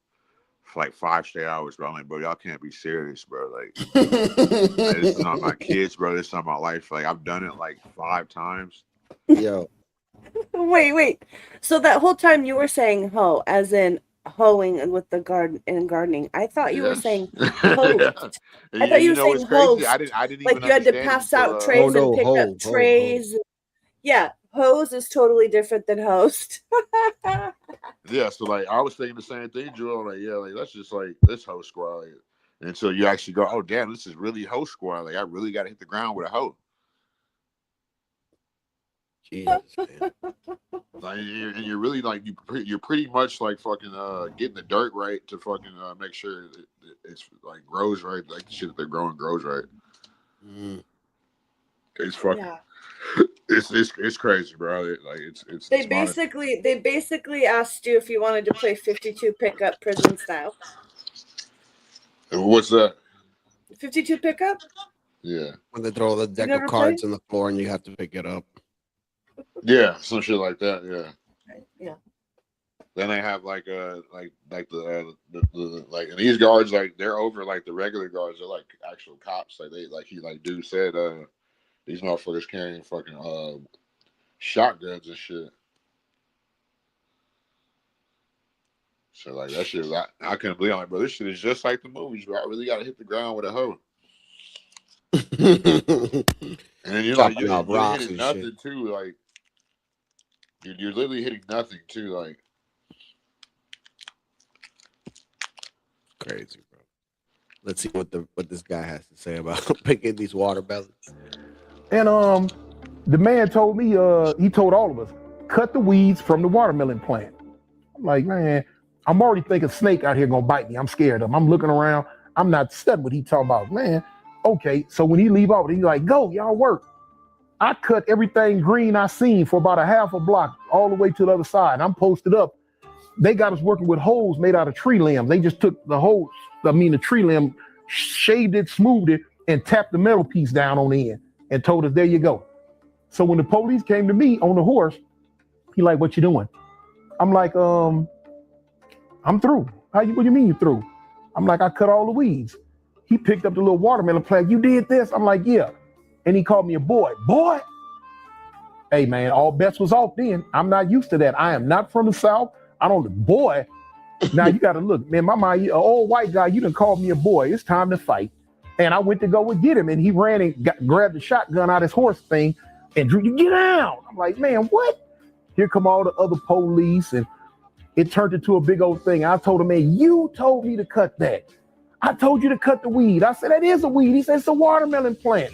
for like 5 straight hours, bro. I'm like, bro, y'all can't be serious, bro. Like, this is not my kids, bro. This is not my life. Like, I've done it like 5 times. Yo. Wait. So that whole time you were saying hoe, as in hoeing with the garden and gardening. I thought you were saying host. Yeah. I thought you were saying host. I didn't like even you had to pass out trays and pick up trays. Yeah, hose is totally different than host. Yeah, so like I was thinking the same thing, Joel. Like, yeah, like let's just like this host squad. Like, and so you actually go, oh damn, this is really host squad. Like I really got to hit the ground with a hoe. Jesus, man. Like, and you're really like you're pretty much like fucking getting the dirt right to fucking make sure it's like grows right, like the shit that they're growing grows right. It's fucking it's crazy, bro. It's They basically asked you if you wanted to play 52 pickup prison style. What's that? 52 pickup? Yeah. When they throw the deck of cards on the floor and you have to pick it up. Yeah, some shit like that. Yeah. Yeah. Then they have like the and these guards, like they're over like the regular guards. They're like actual cops. Like dude said these motherfuckers carrying fucking shotguns and shit. So like that shit, I couldn't believe. I'm like, bro, this shit is just like the movies, bro. I really gotta hit the ground with a hoe. And then you're hitting nothing too. Like you're literally hitting nothing too. Like crazy, bro. Let's see what this guy has to say about picking these watermelons. And the man told me, he told all of us, cut the weeds from the watermelon plant. I'm like, man, I'm already thinking snake out here gonna bite me. I'm scared of him. I'm looking around. I'm not studying what he talking about. Man, okay. So when he leave out, he's like, go, y'all work. I cut everything green I seen for about a half a block all the way to the other side. I'm posted up. They got us working with holes made out of tree limbs. They just took the tree limb, shaved it, smoothed it, and tapped the metal piece down on the end and told us, there you go. So when the police came to me on the horse, he like, what you doing? I'm like, I'm through. What do you mean you through? I'm like, I cut all the weeds. He picked up the little watermelon plant. You did this? I'm like, yeah. And he called me a boy. Boy? Hey, man, all bets was off then. I'm not used to that. I am not from the South. I don't, boy. Now you got to look, man, my mind, an old white guy, you done called me a boy. It's time to fight. And I went to go and get him. And he ran and grabbed the shotgun out of his horse thing and drew, you get down. I'm like, man, what? Here come all the other police. And it turned into a big old thing. I told him, man, you told me to cut that. I told you to cut the weed. I said, that is a weed. He said, it's a watermelon plant.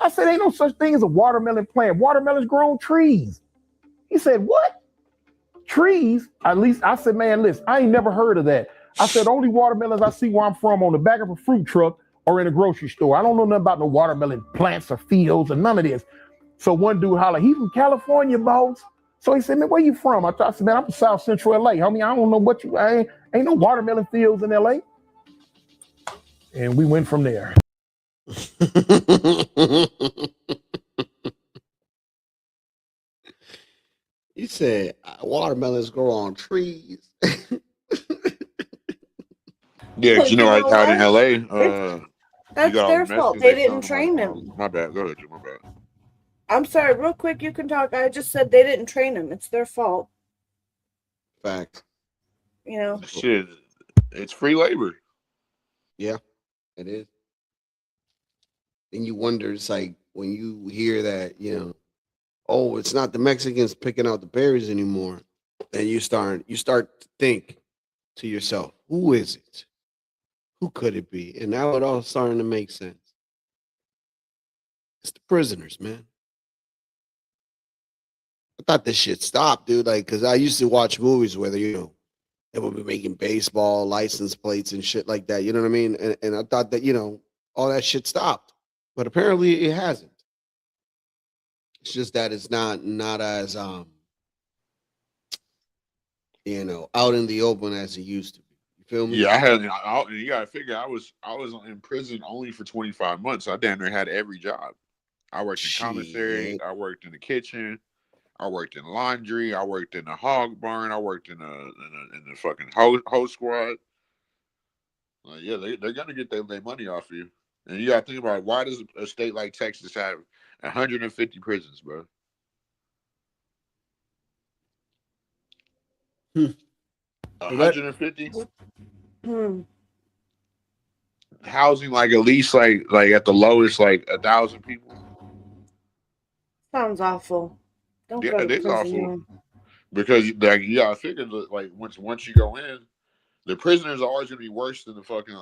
I said, ain't no such thing as a watermelon plant. Watermelons grow on trees. He said, what? Trees? At least I said, man, listen, I ain't never heard of that. I said, only watermelons I see where I'm from on the back of a fruit truck or in a grocery store. I don't know nothing about no watermelon plants or fields or none of this. So one dude hollered, he from California, boss. So he said, man, where you from? I said, man, I'm from South Central LA. Homie, I don't know what ain't no watermelon fields in LA. And we went from there. You said watermelons grow on trees. Yeah, you know, like out in LA, that's their fault. They didn't train them. My bad. Go ahead, my bad. I'm sorry, real quick, you can talk. I just said they didn't train them. It's their fault. Fact. You know. Shit, it's free labor. Yeah, it is. And you wonder, it's like when you hear that, you know, oh, it's not the Mexicans picking out the berries anymore. And you start to think to yourself, who is it? Who could it be? And now it all starting to make sense. It's the prisoners, man. I thought this shit stopped, dude. Like, because I used to watch movies where they, you know, they would be making baseball license plates and shit like that. You know what I mean? And I thought that, you know, all that shit stopped. But apparently it hasn't. It's just that it's not as you know, out in the open as it used to be. You feel me? Yeah, you gotta figure I was in prison only for 25 months. So I damn near had every job. I worked in commissary, I worked in the kitchen, I worked in laundry, I worked in the hog barn, I worked in the fucking hose squad. Like, yeah, they're gonna get their money off of you. And you gotta think about it. Why does a state like Texas have 150 prisons, bro? 150? Housing like at least like at the lowest like 1,000 people. Sounds awful. Don't Yeah, go to it is prison, awful. man. Because like you gotta figure like once you go in, the prisoners are always gonna be worse than the fucking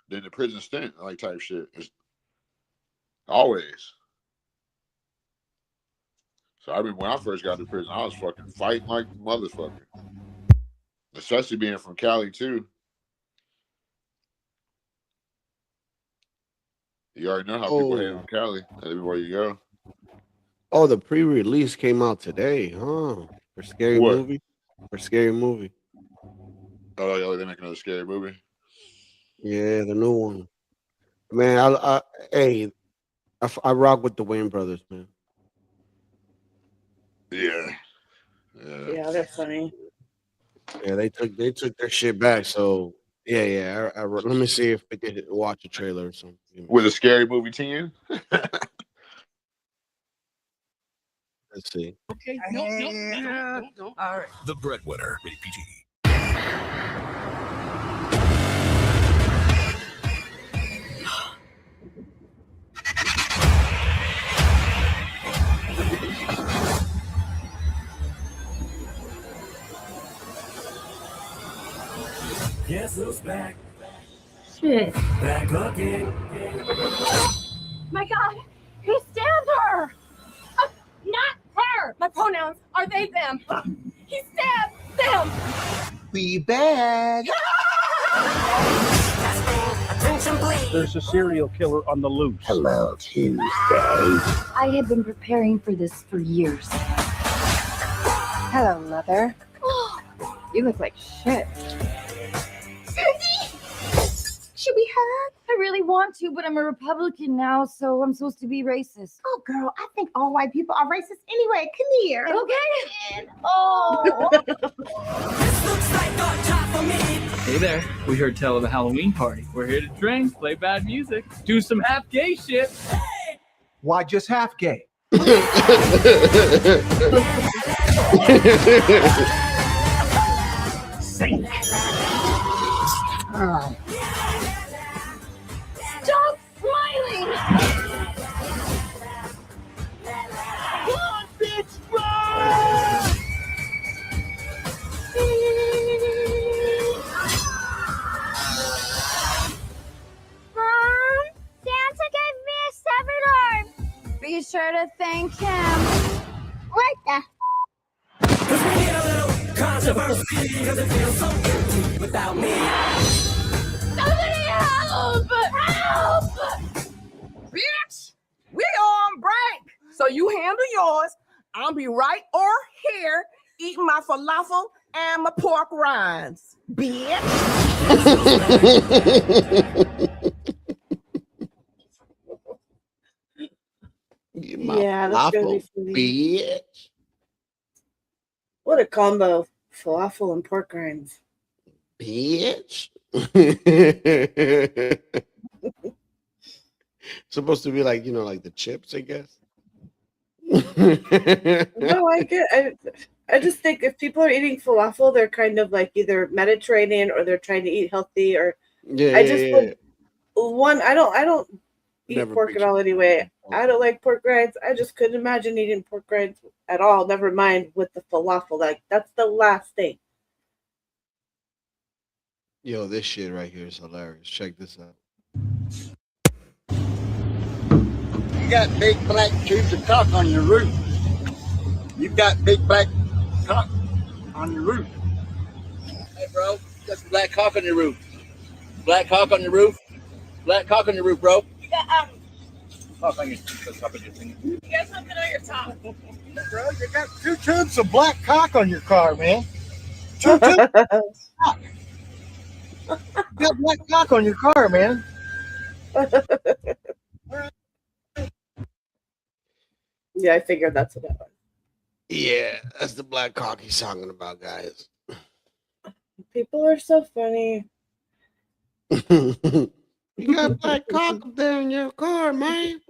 than the prison stint, like type shit. It's always. So I remember when I first got to prison, I was fucking fighting like a motherfucker. Especially being from Cali too. You already know how people hate on Cali everywhere you go. Oh, the pre-release came out today, huh? For Scary What? Movie. For Scary Movie. Oh, yeah, they make another scary movie. Yeah, the new one. Man, I rock with the Wayne brothers, man. Yeah. Yeah, they're funny. Yeah, they took their shit back. So yeah. Let me see if we could watch a trailer or something. With a Scary Movie 10? Let's see. Okay, no. All right. The Breadwinner. PG. Guess who's back? Shit. Back again. My God, he stabbed her. Not her. My pronouns are they, them. He stabbed them. We back. There's a serial killer on the loose. Hello, Tuesday. I have been preparing for this for years. Hello, Mother. You look like shit. Should we hug? I really want to, but I'm a Republican now, so I'm supposed to be racist. Oh, girl, I think all white people are racist anyway. Come here. Okay. Oh. Hey there, we heard tell of a Halloween party. We're here to drink, play bad music, do some half gay shit. Why just half gay? Sink. Stop smiling. Come on, bitch, run! Mom, Santa gave me a severed arm. Be sure to thank him. What the? Controversy, because it feels so empty without me. Somebody help! Help! Bitch, we on break. So you handle yours. I'll be right or here eating my falafel and my pork rinds. Bitch. Yeah, that's gonna be funny. Bitch. What a combo. Falafel and pork rinds. Bitch. Supposed to be like, like the chips, I guess. No, I just think if people are eating falafel, they're kind of like either Mediterranean or they're trying to eat healthy, or I don't eat Never pork at all anyway. I don't like pork rinds. I just couldn't imagine eating pork rinds at all. Never mind with the falafel. Like that's the last thing. Yo, this shit right here is hilarious. Check this out. You got big black tubes of cock on your roof. You've got big black cock on your roof. Hey, bro, you got some black cock on your roof. Black cock on your roof. Black cock on your roof, bro. You got Cock on your top of your thing. you got something on your top. Bro, you got 2 tubes of black cock on your car, man. 2 tubes of black cock. You got black cock on your car, man. Yeah, I figured that's what that was. Yeah, that's the black cock he's talking about, guys. People are so funny. You got black cock up there in your car, man.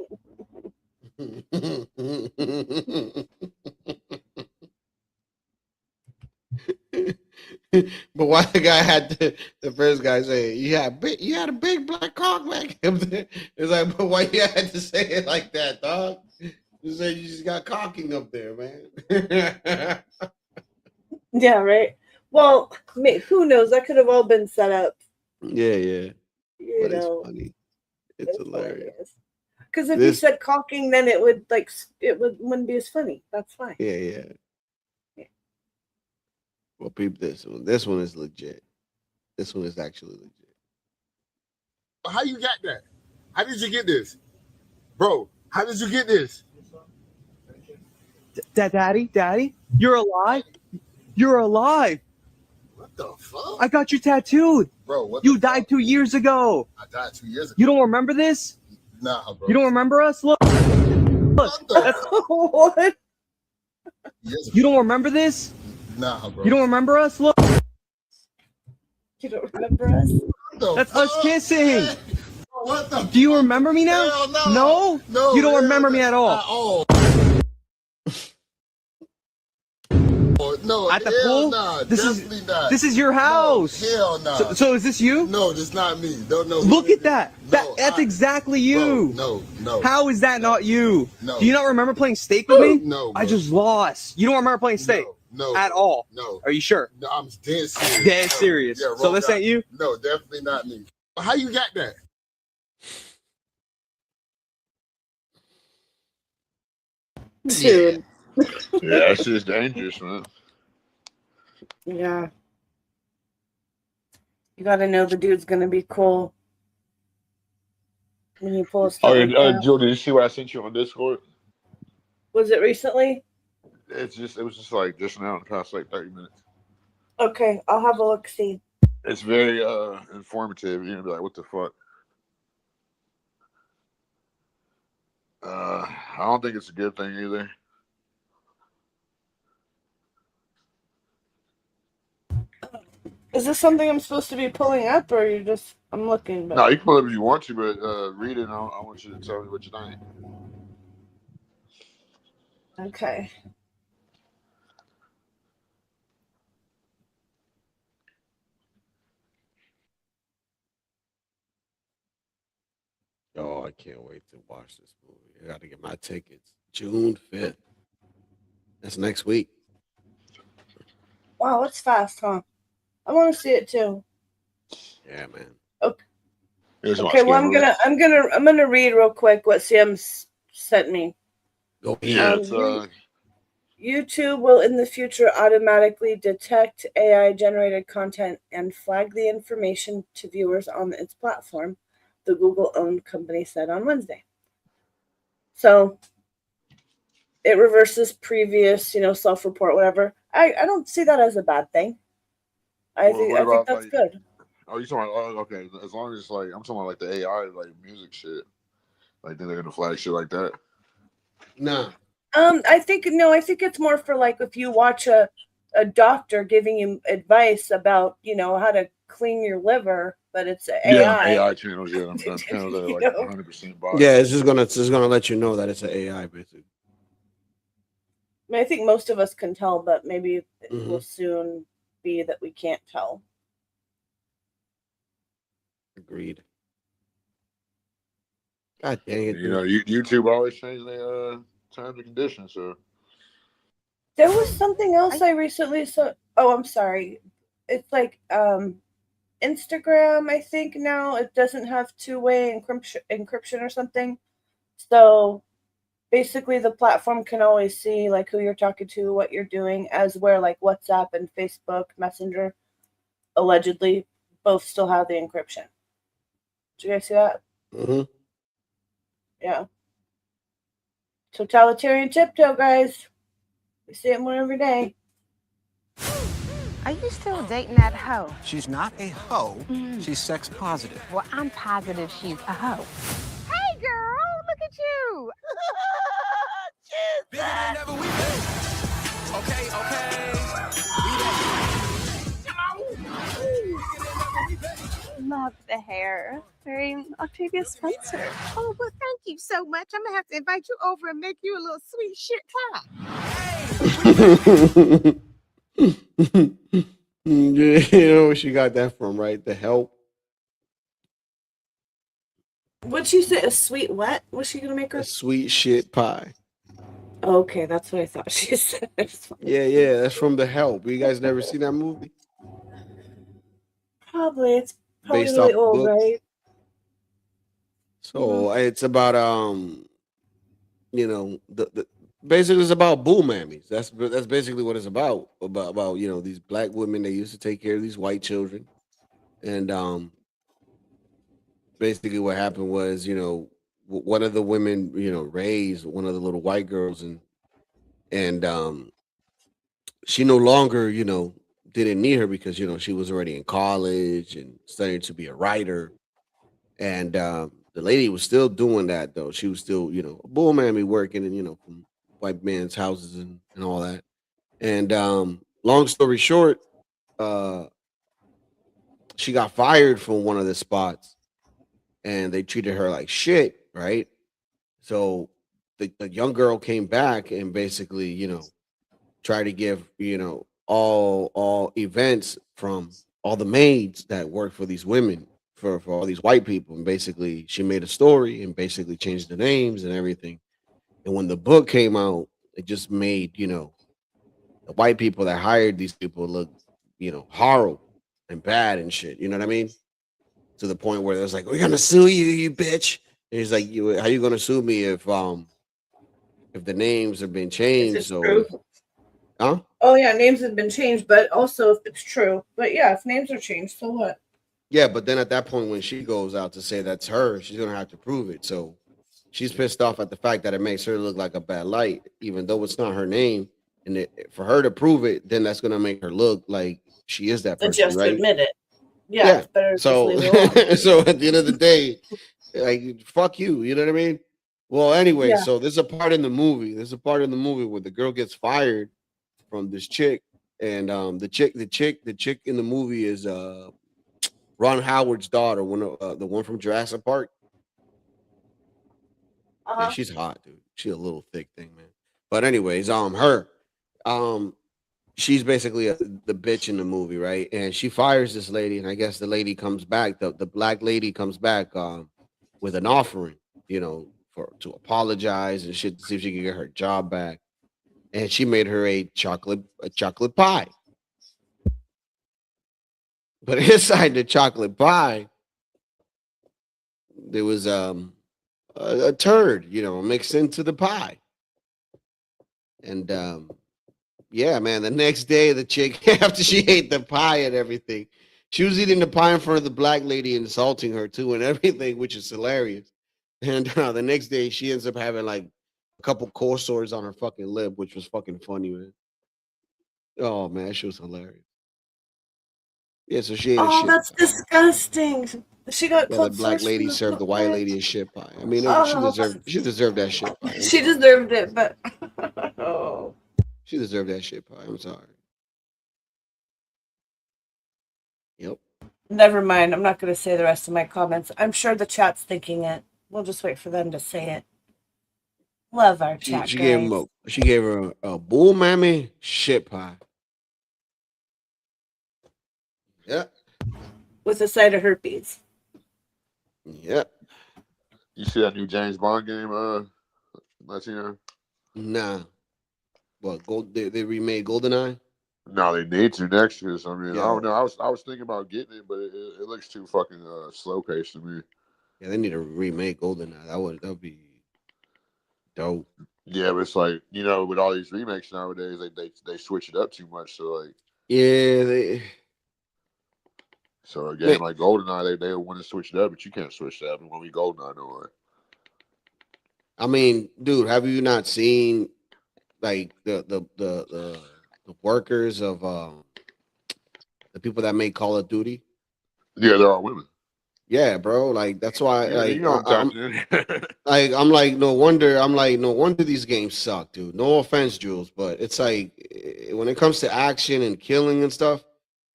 But why the guy had the first guy say you had a big black cock back up there? It's like, but why you had to say it like that, dog? You said you just got cocking up there, man. Yeah, right. Well, who knows? That could have all been set up. Yeah. You But know, it's funny. It's hilarious. Because if you said caulking, then it would wouldn't be as funny. That's fine. Yeah. Well, peep this one. This one is legit. This one is actually legit. How you got that? How did you get this? Bro, how did you get this? Daddy, you're alive? You're alive. What the fuck? I got you tattooed. Bro, you died 2 years ago. I died 2 years ago. You don't remember this? Nah, bro. You don't remember us? Look. That's what? You don't remember this? Nah, bro. You don't remember us? Look. You don't remember us? That's us kissing. What the? Do you remember me now? Hell no. No? No, You don't hell remember me at all. At all. No, At the hell pool? Nah, this is your house. No, hell no. Nah. So is this you? No, this not me. Don't know. Look at that. That's exactly you. Bro, no. How is that not you? No. Do you not remember playing steak with me? No. Bro. I just lost. You don't remember playing steak? No. At all? No. Are you sure? No, I'm dead serious. Dead serious. Yeah, so this ain't you? No, definitely not me. How you got that? Dude. Yeah, that's just dangerous, man. Yeah. You gotta know the dude's gonna be cool when you pull stuff. Oh, like that. Jill, did you see what I sent you on Discord? Was it recently? It was just like just now in the past like 30 minutes. Okay, I'll have a look. See. It's very informative. You're gonna be like, what the fuck? I don't think it's a good thing either. Is this something I'm supposed to be pulling up, or you just? I'm looking. But... No, you can pull it if you want to, but read it. And I want you to tell me what you think. Okay. Oh, I can't wait to watch this movie. I got to get my tickets. June 5th. That's next week. Wow, that's fast, huh? I want to see it too. Yeah, man. Okay. Okay. Well, I'm gonna read real quick what Sam sent me. YouTube will in the future automatically detect AI generated content and flag the information to viewers on its platform, the Google-owned company said on Wednesday. So it reverses previous, self-report, whatever. I don't see that as a bad thing. I think that's good. Oh, you talking about, okay, as long as I'm talking about like the AI, like music shit. Like then they're gonna flag shit like that. Nah. I think it's more for like if you watch a doctor giving you advice about, how to clean your liver, but it's AI. Yeah, AI channels, yeah. I'm channels that are like 100% biased. Yeah, it's just gonna let you know that it's an AI, basically. I mean, I think most of us can tell, but maybe it will soon be that we can't tell. Agreed. God dang it. YouTube always change their terms and conditions, so. There was something else I recently saw. Oh, I'm sorry. It's like Instagram, I think now it doesn't have two-way encryption or something. So basically the platform can always see like who you're talking to, what you're doing, as where like WhatsApp and Facebook Messenger allegedly both still have the encryption. Did you guys see that? Mm-hmm. Yeah. Totalitarian tiptoe, guys. We see it more every day. Are you still dating that hoe? She's not a hoe. She's sex positive. Well, I'm positive she's a hoe. Hey, girl, look at you. Bigger than ever we've been. Okay. Love the hair. Very Octavia Spencer. Oh, well, thank you so much. I'm going to have to invite you over and make you a little sweet shit pie. You know where she got that from, right? The Help. What'd she say? A sweet what? Was she gonna make her? A sweet shit pie. Okay, that's what I thought she said. Yeah, that's from The Help. You guys never seen that movie? Probably. It's probably Based really off old, books. right? So it's about the basically it's about bull mammies. That's basically what it's about. About these black women that used to take care of these white children, and basically what happened was one of the women raised one of the little white girls, and she no longer didn't need her because she was already in college and studying to be a writer. And the lady was still doing that though. She was still, a bull mammy working and from white men's houses and all that. And long story short, uh, she got fired from one of the spots, and they treated her like shit, right? So the young girl came back and basically, tried to give, all events from all the maids that work for these women for all these white people. And basically she made a story and basically changed the names and everything. And when the book came out, it just made, the white people that hired these people look, horrible and bad and shit. You know what I mean? To the point where it's like, we're gonna sue you, you bitch. And he's like, how you gonna sue me if the names have been Is changed? it So true? huh? Oh yeah, names have been changed, but also if it's true. But yeah, if names are changed, so what? Yeah, but then at that point, when she goes out to say that's her, she's gonna have to prove it. So she's pissed off at the fact that it makes her look like a bad light, even though it's not her name. And for her to prove it, then that's gonna make her look like she is that But person, just to right? admit it. Yeah, Yeah. it's better to just So, leave it alone. so at the end of the day, like fuck you. You know what I mean? Well, anyway, Yeah. so there's a part in the movie. There's a part in the movie where the girl gets fired from this chick, and the chick in the movie is Ron Howard's daughter, the one from Jurassic Park. Yeah, she's hot, dude. She's a little thick thing, man. But anyways, um, she's basically the bitch in the movie, right? And she fires this lady, and I guess the lady comes back. The black lady comes back with an offering, to apologize and shit to see if she can get her job back. And she made her a chocolate pie. But inside the chocolate pie, there was a turd, mixed into the pie. And yeah, man, the next day the chick after she ate the pie and everything, she was eating the pie in front of the black lady, insulting her too and everything, which is hilarious. And the next day she ends up having like a couple cold sores on her fucking lip, which was fucking funny, man. Oh man, she was hilarious. Yeah, so she ate a Oh, shit that's pie. disgusting. She got Yeah, the cold black sores from lady the served the white pie. lady a shit pie. I mean, Oh, she deserved that shit pie. I'm she sorry. deserved it, but oh. She deserved that shit pie. I'm sorry. Yep. Never mind. I'm not going to say the rest of my comments. I'm sure the chat's thinking it. We'll just wait for them to say it. Love our She chat, she gave him guys. she gave her a bull mammy shit pie. Yeah. With a side of herpes. Yeah. You see that new James Bond game, Latino? Nah. What they remade GoldenEye? No, they need to next year. So, I mean, I Yeah. don't know. I was thinking about getting it, but it looks too fucking slow paced to me. Yeah, they need to remake GoldenEye. That would be dope. Yeah, but it's like, with all these remakes nowadays, they switch it up too much. So like, Yeah, so a game like GoldenEye, they want to switch it up, but you can't switch that up. It won't be GoldenEye no way. I mean, dude, have you not seen like the workers of the people that make Call of Duty? Yeah, they're all women. Yeah, bro. Like that's why. Yeah, Like I'm tapped in. I'm like no wonder. I'm like no wonder these games suck, dude. No offense, Jules, but it's like when it comes to action and killing and stuff,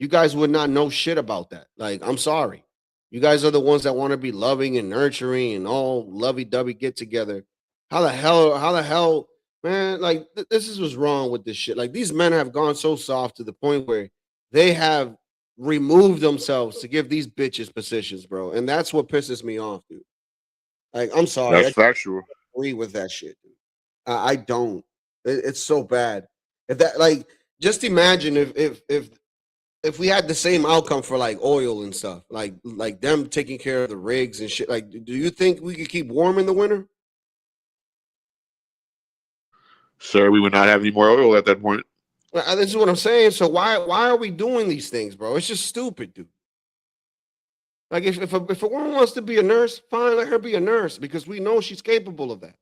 you guys would not know shit about that. Like I'm sorry, you guys are the ones that want to be loving and nurturing and all lovey-dovey get together. How the hell? How the hell, man? Like this is what's wrong with this shit. Like these men have gone so soft to the point where they have remove themselves to give these bitches positions, bro. And that's what pisses me off, dude. Like, I'm sorry. That's factual. Agree with that shit, dude. I don't. It's so bad. If that, like, just imagine if if we had the same outcome for like oil and stuff, like them taking care of the rigs and shit, like, do you think we could keep warm in the winter? Sir, we would not have any more oil at that point. Well, this is what I'm saying. So why are we doing these things, bro? It's just stupid, dude. Like if a woman wants to be a nurse, fine, let her be a nurse because we know she's capable of that.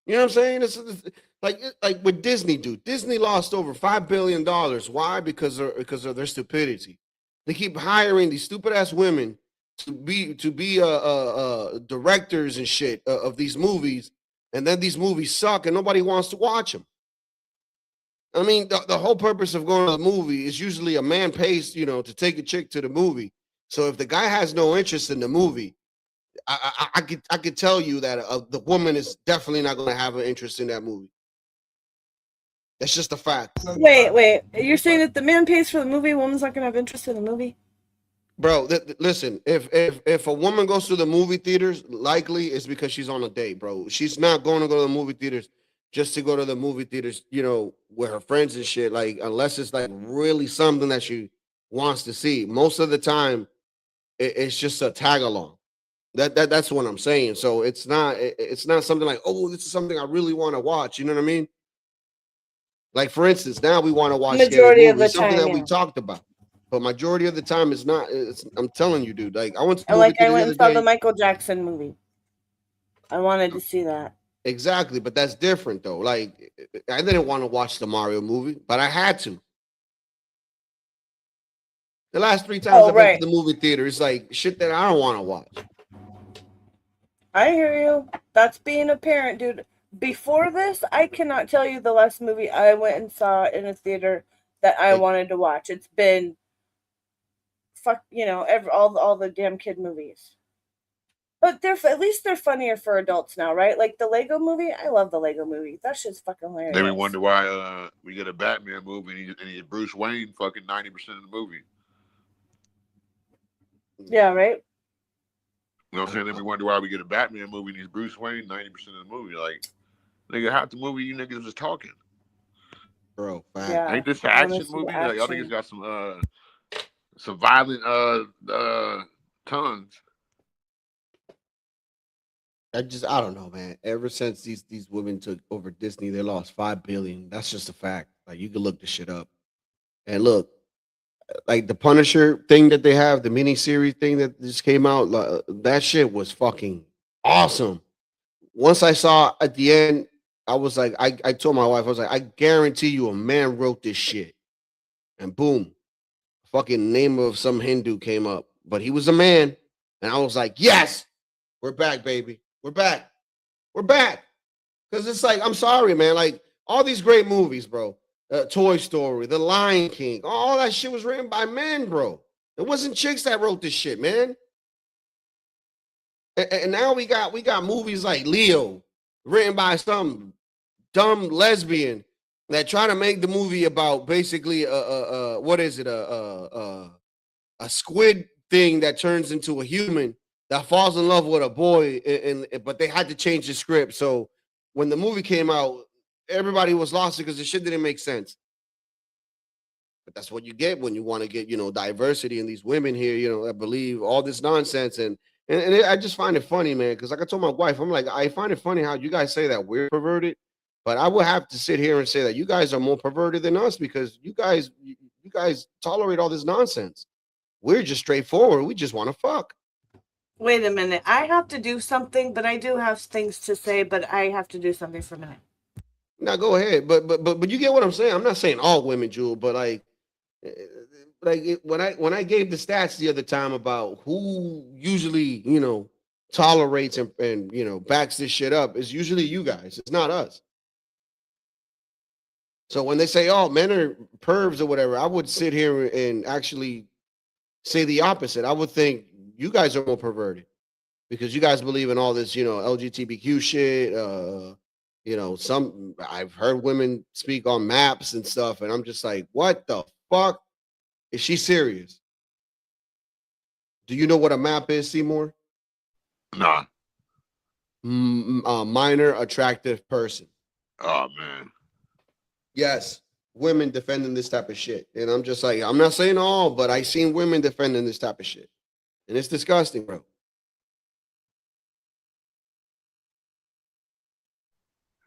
You know what I'm saying? It's like with Disney, dude. Disney lost over $5 billion. Why? Because of their stupidity. They keep hiring these stupid ass women to be directors and shit of these movies, and then these movies suck and nobody wants to watch them. I mean, the whole purpose of going to the movie is usually a man pays, to take a chick to the movie. So if the guy has no interest in the movie, I could tell you that the woman is definitely not going to have an interest in that movie. That's just a fact. Wait. You're saying that the man pays for the movie, woman's not gonna have interest in the movie? Bro, listen, if a woman goes to the movie theaters, likely it's because she's on a date, bro. She's not going to go to the movie theaters just to go to the movie theaters, with her friends and shit. Like, unless it's like really something that she wants to see. Most of the time, it's just a tag along. That's what I'm saying. So it's not something like, oh, this is something I really want to watch. You know what I mean? Like, for instance, now we want to watch Majority of the something time, that we yeah. talked about. But majority of the time, it's not. I'm telling you, dude. Like, I went to the And movie like I theater the went other and saw day. the Michael Jackson movie. I wanted to see that. Exactly, but that's different though. Like, I didn't want to watch the Mario movie, but I had to. The last 3 times I've been to the movie theater, it's like shit that I don't want to watch. I hear you. That's being a parent, dude. Before this, I cannot tell you the last movie I went and saw in a theater that I wanted to watch. It's been all the damn kid movies. But at least they're funnier for adults now, right? Like the Lego movie. I love the Lego movie. That shit's fucking hilarious. Then we wonder why we get a Batman movie and he's Bruce Wayne fucking 90% of the movie. Yeah, right? You know what I'm saying? Then we wonder why we get a Batman movie and he's Bruce Wayne 90% of the movie. Like, nigga, half the movie you niggas was talking. Bro, yeah. Ain't this an action movie? Like, y'all niggas got some violent tongues. I don't know, man. Ever since these women took over Disney, they lost $5 billion. That's just a fact. Like, you can look this shit up. And look, like the Punisher thing that they have, the miniseries thing that just came out, that shit was fucking awesome. Once I saw at the end, I was like, I told my wife, I was like, I guarantee you a man wrote this shit. And boom, fucking name of some Hindu came up, but he was a man. And I was like, yes, we're back, baby. We're back. We're back. Because it's like, I'm sorry, man. Like, all these great movies, bro. Toy Story, The Lion King, all that shit was written by men, bro. It wasn't chicks that wrote this shit, man. And now we got movies like Leo, written by some dumb lesbian that try to make the movie about basically what is it, a squid thing that turns into a human that falls in love with a boy, but they had to change the script. So when the movie came out, everybody was lost because the shit didn't make sense. But that's what you get when you want to get, diversity in these women here, that believe all this nonsense. And I just find it funny, man, because like I told my wife, I'm like, I find it funny how you guys say that we're perverted, but I would have to sit here and say that you guys are more perverted than us because you guys tolerate all this nonsense. We're just straightforward. We just want to fuck. Wait a minute. I have to do something, but I do have things to say, but I have to do something for a minute. Now go ahead, but you get what I'm saying. I'm not saying all women, Jewel, but when I gave the stats the other time about who usually tolerates and backs this shit up, is usually you guys. It's not us. So when they say, "Oh, men are pervs" or whatever, I would sit here and actually say the opposite. I would think you guys are more perverted because you guys believe in all this, LGBTQ shit. I've heard women speak on maps and stuff, and I'm just like, what the fuck? Is she serious? Do you know what a map is, Seymour? Nah. Minor attractive person. Oh man. Yes. women defending this type of shit. And I'm just like, I'm not saying all, but I seen women defending this type of shit. And it's disgusting, bro.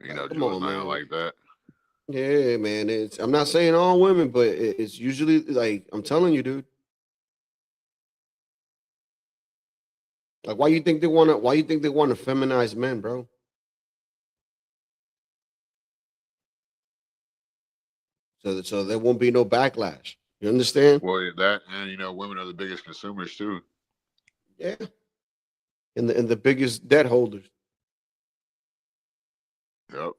You know, Come Jules, on, nothing man. like that. Yeah, man. I'm not saying all women, but it's usually like I'm telling you, dude. Like, why you think they want to feminize men, bro? So there won't be no backlash. You understand? Well, yeah, that and you know, women are the biggest consumers too. Yeah. And the biggest debt holders. Yep.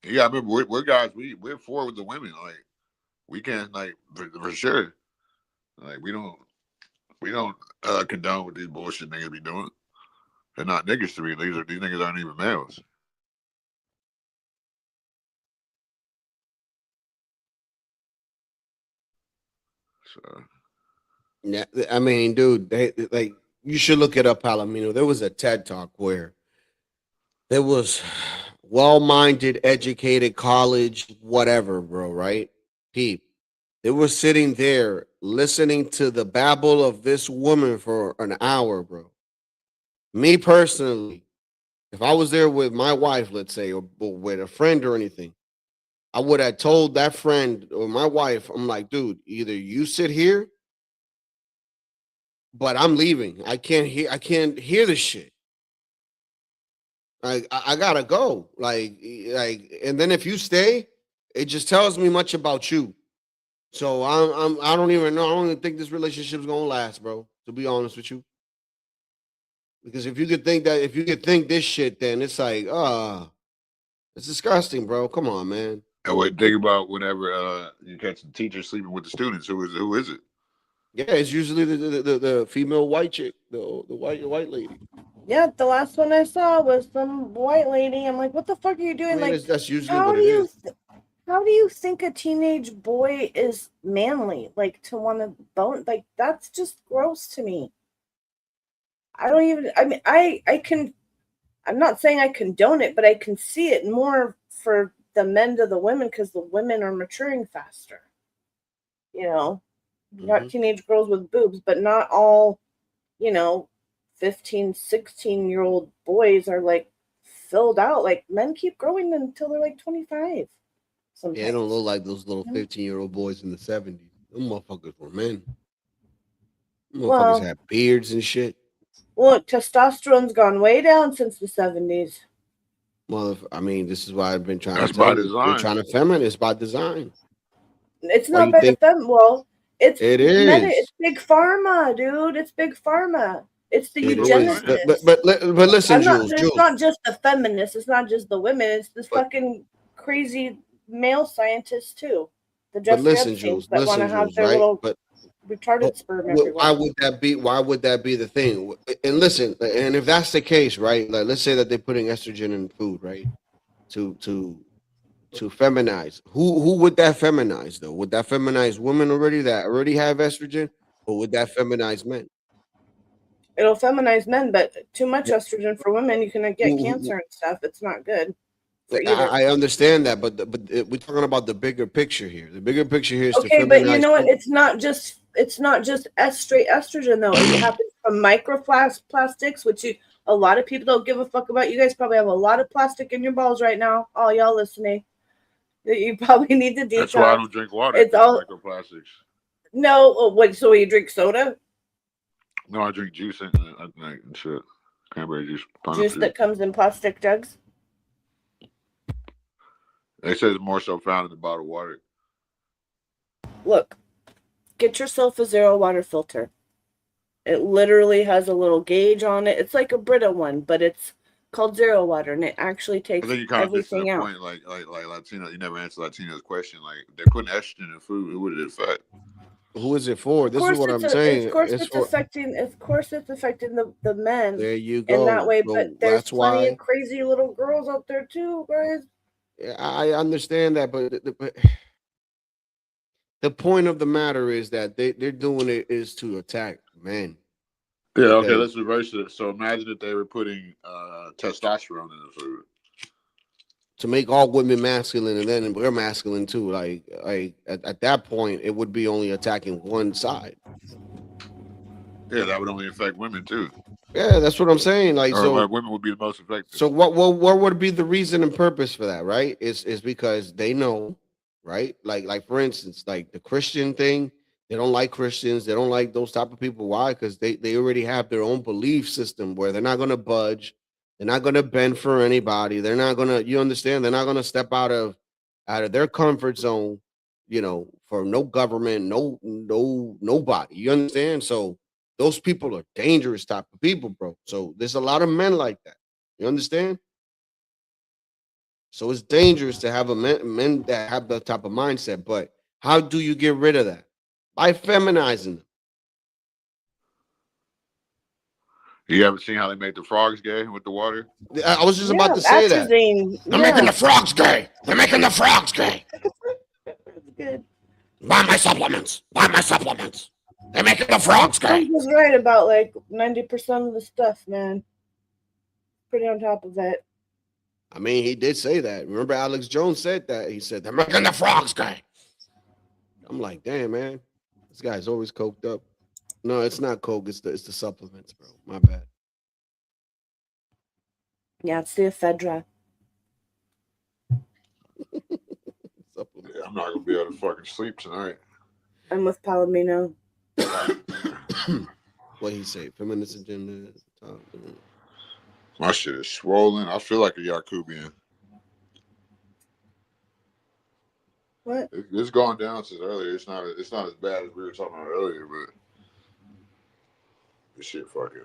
Yeah, I remember we're guys. We're for with the women. Like we can't like for sure. Like we don't condone what these bullshit niggas be doing. They're not niggas to me. These niggas aren't even males. So Yeah, I mean, dude, they like you should look it up, Palomino. There was a TED talk where there was well-minded, educated, college, whatever, bro, right? Peep. They were sitting there listening to the babble of this woman for an hour, bro. Me personally, if I was there with my wife, let's say, or with a friend or anything, I would have told that friend or my wife, I'm like, dude, either you sit here, but I'm leaving. I can't hear this shit. Like I gotta go. And then if you stay, it just tells me much about you. So I don't even know. I don't even think this relationship's gonna last, bro. To be honest with you. Because if you could think this shit, then it's like, it's disgusting, bro. Come on, man. and what think about whenever you catch the teacher sleeping with the students? Who is it? Yeah, it's usually the female white chick, the white lady. Yeah, the last one I saw was some white lady. I'm like, what the fuck are you doing? I mean, Like, that's usually how what do it you is. how do you think a teenage boy is manly? Like to want to bone? Like that's just gross to me. I don't even. I mean, I can. I'm not saying I condone it, but I can see it more for the men to the women because the women are maturing faster. You know, you got teenage girls with boobs, but not all, 15, 16-year-old boys are like filled out. Like men keep growing until they're like 25. Sometimes. Yeah, they don't look like those little 15-year-old boys in the 70s. Them motherfuckers were men. Them motherfuckers Well, had beards and shit. look, testosterone's gone way down since the 70s. I mean, this is why I've been trying That's to tell by you. They're design. trying to feminine. It's by design. It's Why not you by think the fem. Well, it's it is? it's big pharma, dude. It's big pharma. It's the It That's what I'm is. saying. But listen, I'm not. Jules. But it's not just the feminists. It's not just the women. It's the fucking crazy male scientists too. The But Jeffrey listen, Epsteins Jules. that want to Listen, have Jules. their Right? little But retarded sperm why everywhere. would that be? Why would that be the thing? And listen, and if that's the case, right? Like, let's say that they're putting estrogen in food, right? To feminize. Who would that feminize though? Would that feminize women that already have estrogen, or would that feminize men? It'll feminize men, but too much Wh- estrogen for women, you can get cancer and stuff. It's not good for either. I understand that, but we're talking about the bigger picture here. The bigger picture here is to Okay, but you feminize know what? women. It's not just straight estrogen though. It happens from microplastics, which a lot of people don't give a fuck about. You guys probably have a lot of plastic in your balls right now. All y'all listening, that you probably need to detox. That's why I don't drink water. It's all microplastics. no. What? So you drink soda? No, I drink juice and shit. Cranberry juice, Juice that comes in plastic jugs. They say it's more so found in the bottled water. Look, get yourself a zero water filter. It literally has a little gauge on it. It's like a Brita one, but it's called zero water, and it actually I takes think you kind of missed everything the out. point. Like Latino, you never answered Latina's question. Like they're putting estrogen in food. Who would it affect? Who is it for? This is what I'm Of saying. course, It's it's for. affecting the men There you in that go. way. So But there's that's plenty why. of crazy little girls out there too, guys. I understand that, but the point of the matter is that they're doing it is to attack men. Yeah, okay, Because let's reverse it. So imagine if they were putting testosterone in the food. to make all women masculine, and then we're masculine too. Like at that point, it would be only attacking one side. Yeah, that would only affect women too. Yeah, that's what I'm saying. Like, Or so women would be the most affected. So what would be the reason and purpose for that, right? Is because they know, right? Like for instance, like the Christian thing, they don't like Christians, they don't like those type of people. Why? Because they already have their own belief system where they're not gonna budge, they're not gonna bend for anybody, they're not gonna, you understand, they're not gonna step out of their comfort zone, for no government, nobody. You understand? So those people are dangerous type of people, bro. So there's a lot of men like that. You understand? So it's dangerous to have men that have that type of mindset. But how do you get rid of that? By feminizing them. You haven't seen how they make the frogs gay with the water? I was just about to say that. They're making the frogs gay. They're making the frogs gay. Good. Buy my supplements. Buy my supplements. They're making the frogs gay. Trump was right about like 90% of the stuff, man. Pretty on top of it. I mean, he did say that. Remember, Alex Jones said that. He said they're making the frogs gay. I'm like, damn, man, this guy's always coked up. No, it's not coke. It's the supplements, bro. My bad. Yeah, it's the ephedra. Yeah, I'm not gonna be able to fucking sleep tonight. I'm with Palomino. What he say? Feminist agenda. My shit is swollen. I feel like a Yakubian. What? It's gone down since earlier. It's not as bad as we were talking about earlier, but this shit fucking.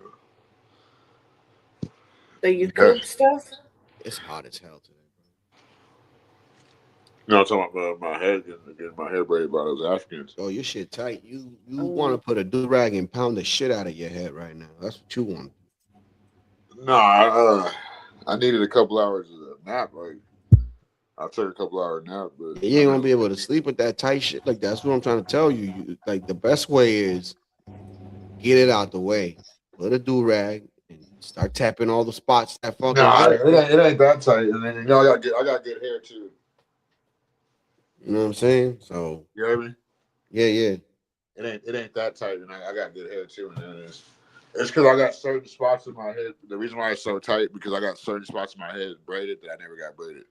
The Yakub stuff? It's hot as hell today. No, I'm talking about my head getting my hair braided by those Africans. Oh, your shit tight. You want to put a do-rag and pound the shit out of your head right now. That's what you want. Nah, I needed a couple hours of nap. Like I took a couple hour nap, but You ain't gonna be able to sleep with that tight shit like that. That's what I'm trying to tell you. Like the best way is get it out the way. Put a do-rag and start tapping all the spots that fucking. Nah, it ain't that tight. And then I got good hair too. You know what I'm saying? So You hear me? yeah. It ain't that tight, and I got good hair too. And then it's because I got certain spots in my head. The reason why it's so tight because I got certain spots in my head braided that I never got braided.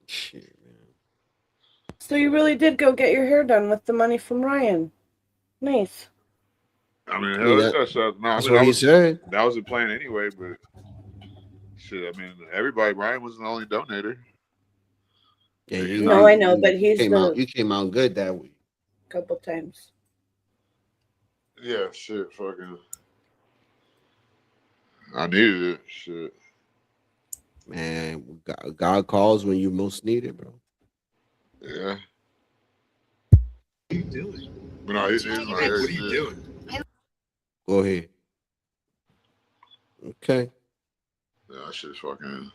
Shit, man. So you really did go get your hair done with the money from Ryan. Nice. I mean, That's what he said. That was the plan anyway, but shit, I mean, everybody. Ryan was the only donator. Yeah, I know, but he's you came out good that week. Couple times. Yeah, shit, fucking. I needed it, shit. Man, God calls when you most need it, bro. Yeah. What are you doing? But no, he's my hair. What are you doing? Go ahead. Okay. Yeah, that shit's fucking.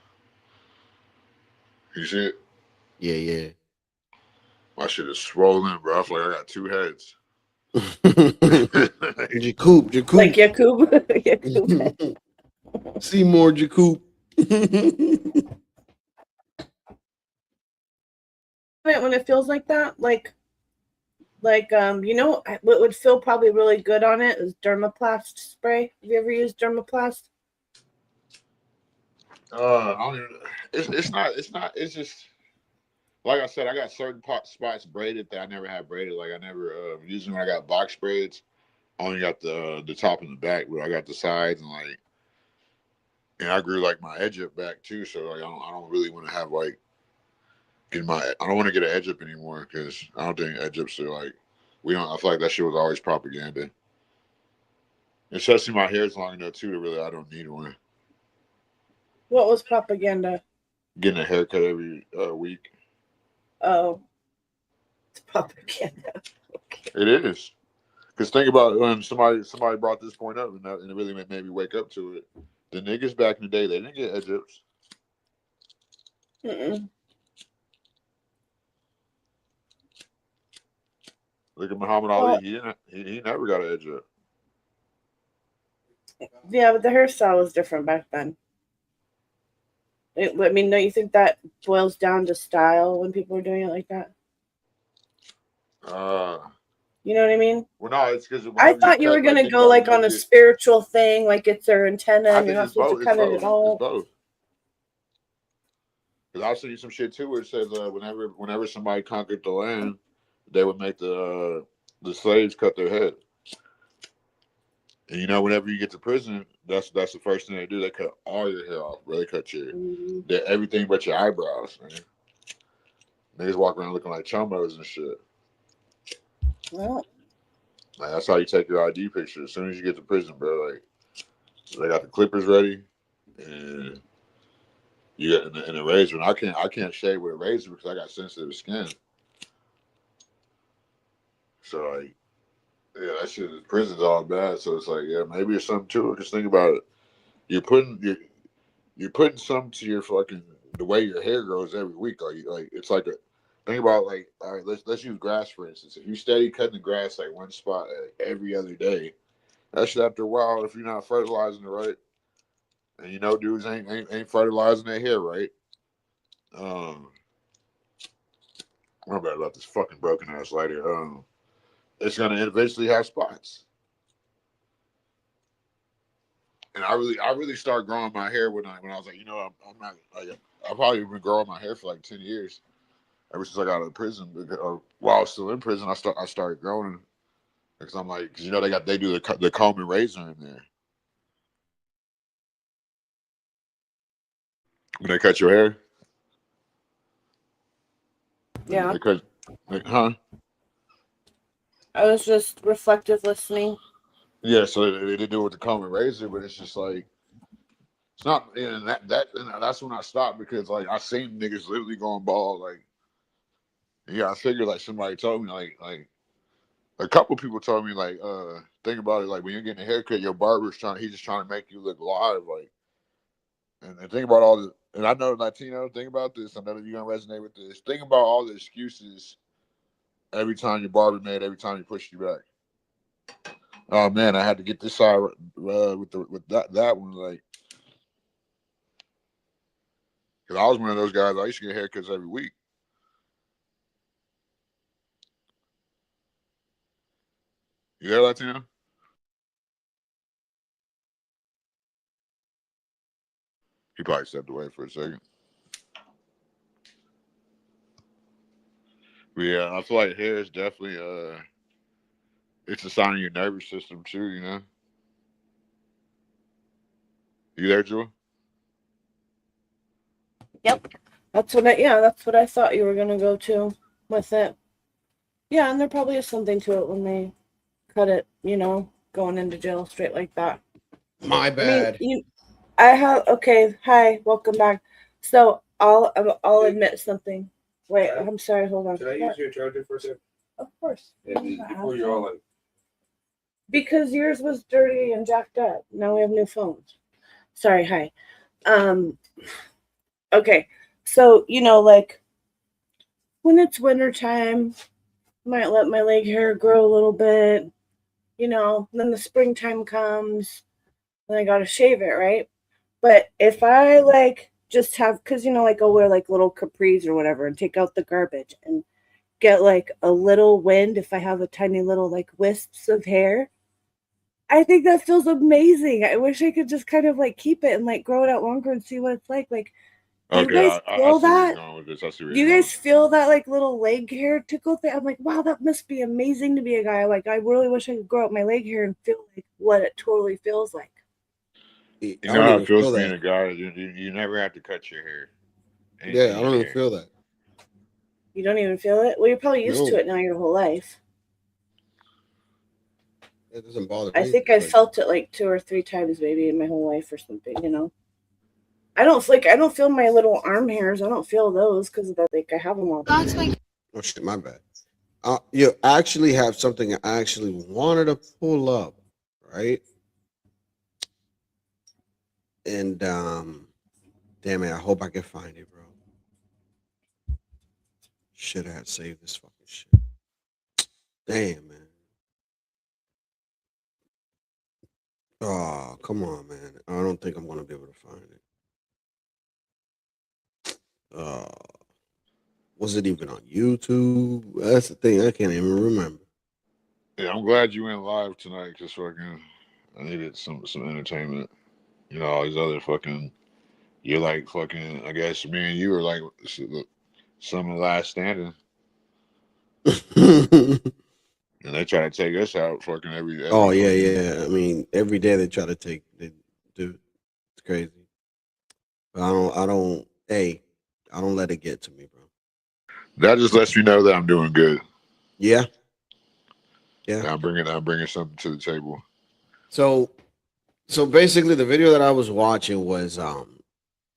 You see it? Yeah. My shit is swollen, bro. I feel like I got two heads. Yakub. Like Yakub. Seymour Jakub. When it feels like that, like what would feel probably really good on it is Dermaplast spray. Have you ever used Dermaplast? I don't even. It's just like I said. I got certain spots braided that I never had braided. Like I never usually when I got box braids, I only got the top and the back, but I got the sides and I grew like my edge up back too. So like I don't really want to have like I don't want to get an edge up anymore because I don't think edge ups are like I feel like that shit was always propaganda. Especially my hair's long enough too to really I don't need one. What was propaganda? Getting a haircut every week. Oh, it's propaganda. It is. Because think about it, when somebody brought this point up and it really made me wake up to it. The niggas back in the day, they didn't get edge ups. Look at Muhammad Ali. He never got an edge up. Yeah, but the hairstyle was different back then. I mean, don't you think that boils down to style when people are doing it like that? You know what I mean? Well, no, it's because I whenever you thought you were cut, like, gonna think go about like whenever on a you. spiritual thing, like it's their antenna, I and you're think not it's supposed to both. It's cut it at both. It's all. both. Because I've seen some shit too where it says whenever somebody conquered the land, they would make the slaves cut their head. And you know, whenever you get to prison, that's the first thing they do. They cut all your hair off, bro. They cut everything but your eyebrows, man. Niggas walk around looking like chomos and shit. Well, Like, that's how you take your ID picture. As soon as you get to prison, bro, like they got the clippers ready, and you got in a razor. And I can't shave with a razor because I got sensitive skin. So like, yeah, that shit in prison's all bad. So it's like, yeah, maybe it's something to it. Just think about it. You're putting something to your fucking the way your hair grows every week. Like it's like a think about like all right, let's use grass for instance. If you steady cutting the grass like one spot every other day, that shit after a while, if you're not fertilizing it right, and you know dudes ain't fertilizing their hair right. I'm bad about this fucking broken ass lighter. It's gonna eventually have spots. And I really started growing my hair when I was like, you know, I'm not like I've probably been growing my hair for like 10 years. Ever since I got out of prison, or while I was still in prison, I started growing because I'm like, cause you know they do the comb and razor in there when they cut your hair. yeah. They cut, huh? I was just reflective listening. Yeah, so they do it with the comb and razor, but it's just like it's not. And that's when I stopped because like I seen niggas literally going bald. Like, yeah, I figured like somebody told me like a couple people told me like think about it, like when you're getting a haircut, your barber's he's just trying to make you look live, like and think about all the and I know Latino, think about this, I know that you're gonna resonate with this. Think about all the excuses every time your barber made, every time he pushed you back. Oh man, I had to get this side with that one, like because I was one of those guys, I used to get haircuts every week. You there, Latino? He probably stepped away for a second. But yeah, I feel like hair is definitely it's a sign of your nervous system too, you know. You there, Jewel? Yep. That's what I thought you were gonna go to with it. Yeah, and there probably is something to it when they cut it, you know, going into jail straight like that. My bad. I mean, I have okay. Hi, welcome back. So I'll admit something. Wait, I'm sorry. Hold on. Can I use your charger for a second? Of course. Before you're all like, Because yours was dirty and jacked up. Now we have new phones. Sorry. Hi. Okay. So you know, like when it's wintertime, might let my leg hair grow a little bit. You know, then the springtime comes, and I gotta shave it, right? But if I like just have, because you know, like I'll wear like little capris or whatever and take out the garbage and get like a little wind if I have a tiny little like wisps of hair. I think that feels amazing. I wish I could just kind of like keep it and like grow it out longer and see what it's like. Like, do you Okay, guys I feel see where you're that? going with this. I see where Do you're you going. guys feel that like little leg hair tickle thing? I'm like, wow, that must be amazing to be a guy. Like, I really wish I could grow out my leg hair and feel like what it totally feels like. You I know don't how even it feels feel being that. a guy. You never have to cut your hair. Yeah, I Any don't even hair. feel that. You don't even feel it? Well, you're probably used to No, it now your whole life. it doesn't bother I me. think I felt it like 2 or 3 times maybe in my whole life or something, you know. I don't feel my little arm hairs. I don't feel those because of that. Like I have them all. That's like Oh shit, my bad. You actually have something I actually wanted to pull up, right? And damn it, I hope I can find it, bro. Should have saved this fucking shit. Damn, man. Oh, come on, man. I don't think I'm gonna be able to find it. Was it even on YouTube? That's the thing. I can't even remember. Yeah, I'm glad you went live tonight because fucking I needed some entertainment. You know, all these other fucking. You're like fucking. I guess me and you are like some of the last standing, and they try to take us out fucking every. Oh yeah, fucking, yeah. I mean, every day they try to take. They do. It's crazy. But I don't. I don't. Hey, I don't let it get to me, bro. That just lets me know that I'm doing good. Yeah. Yeah. I'm bringing something to the table. So basically, the video that I was watching was a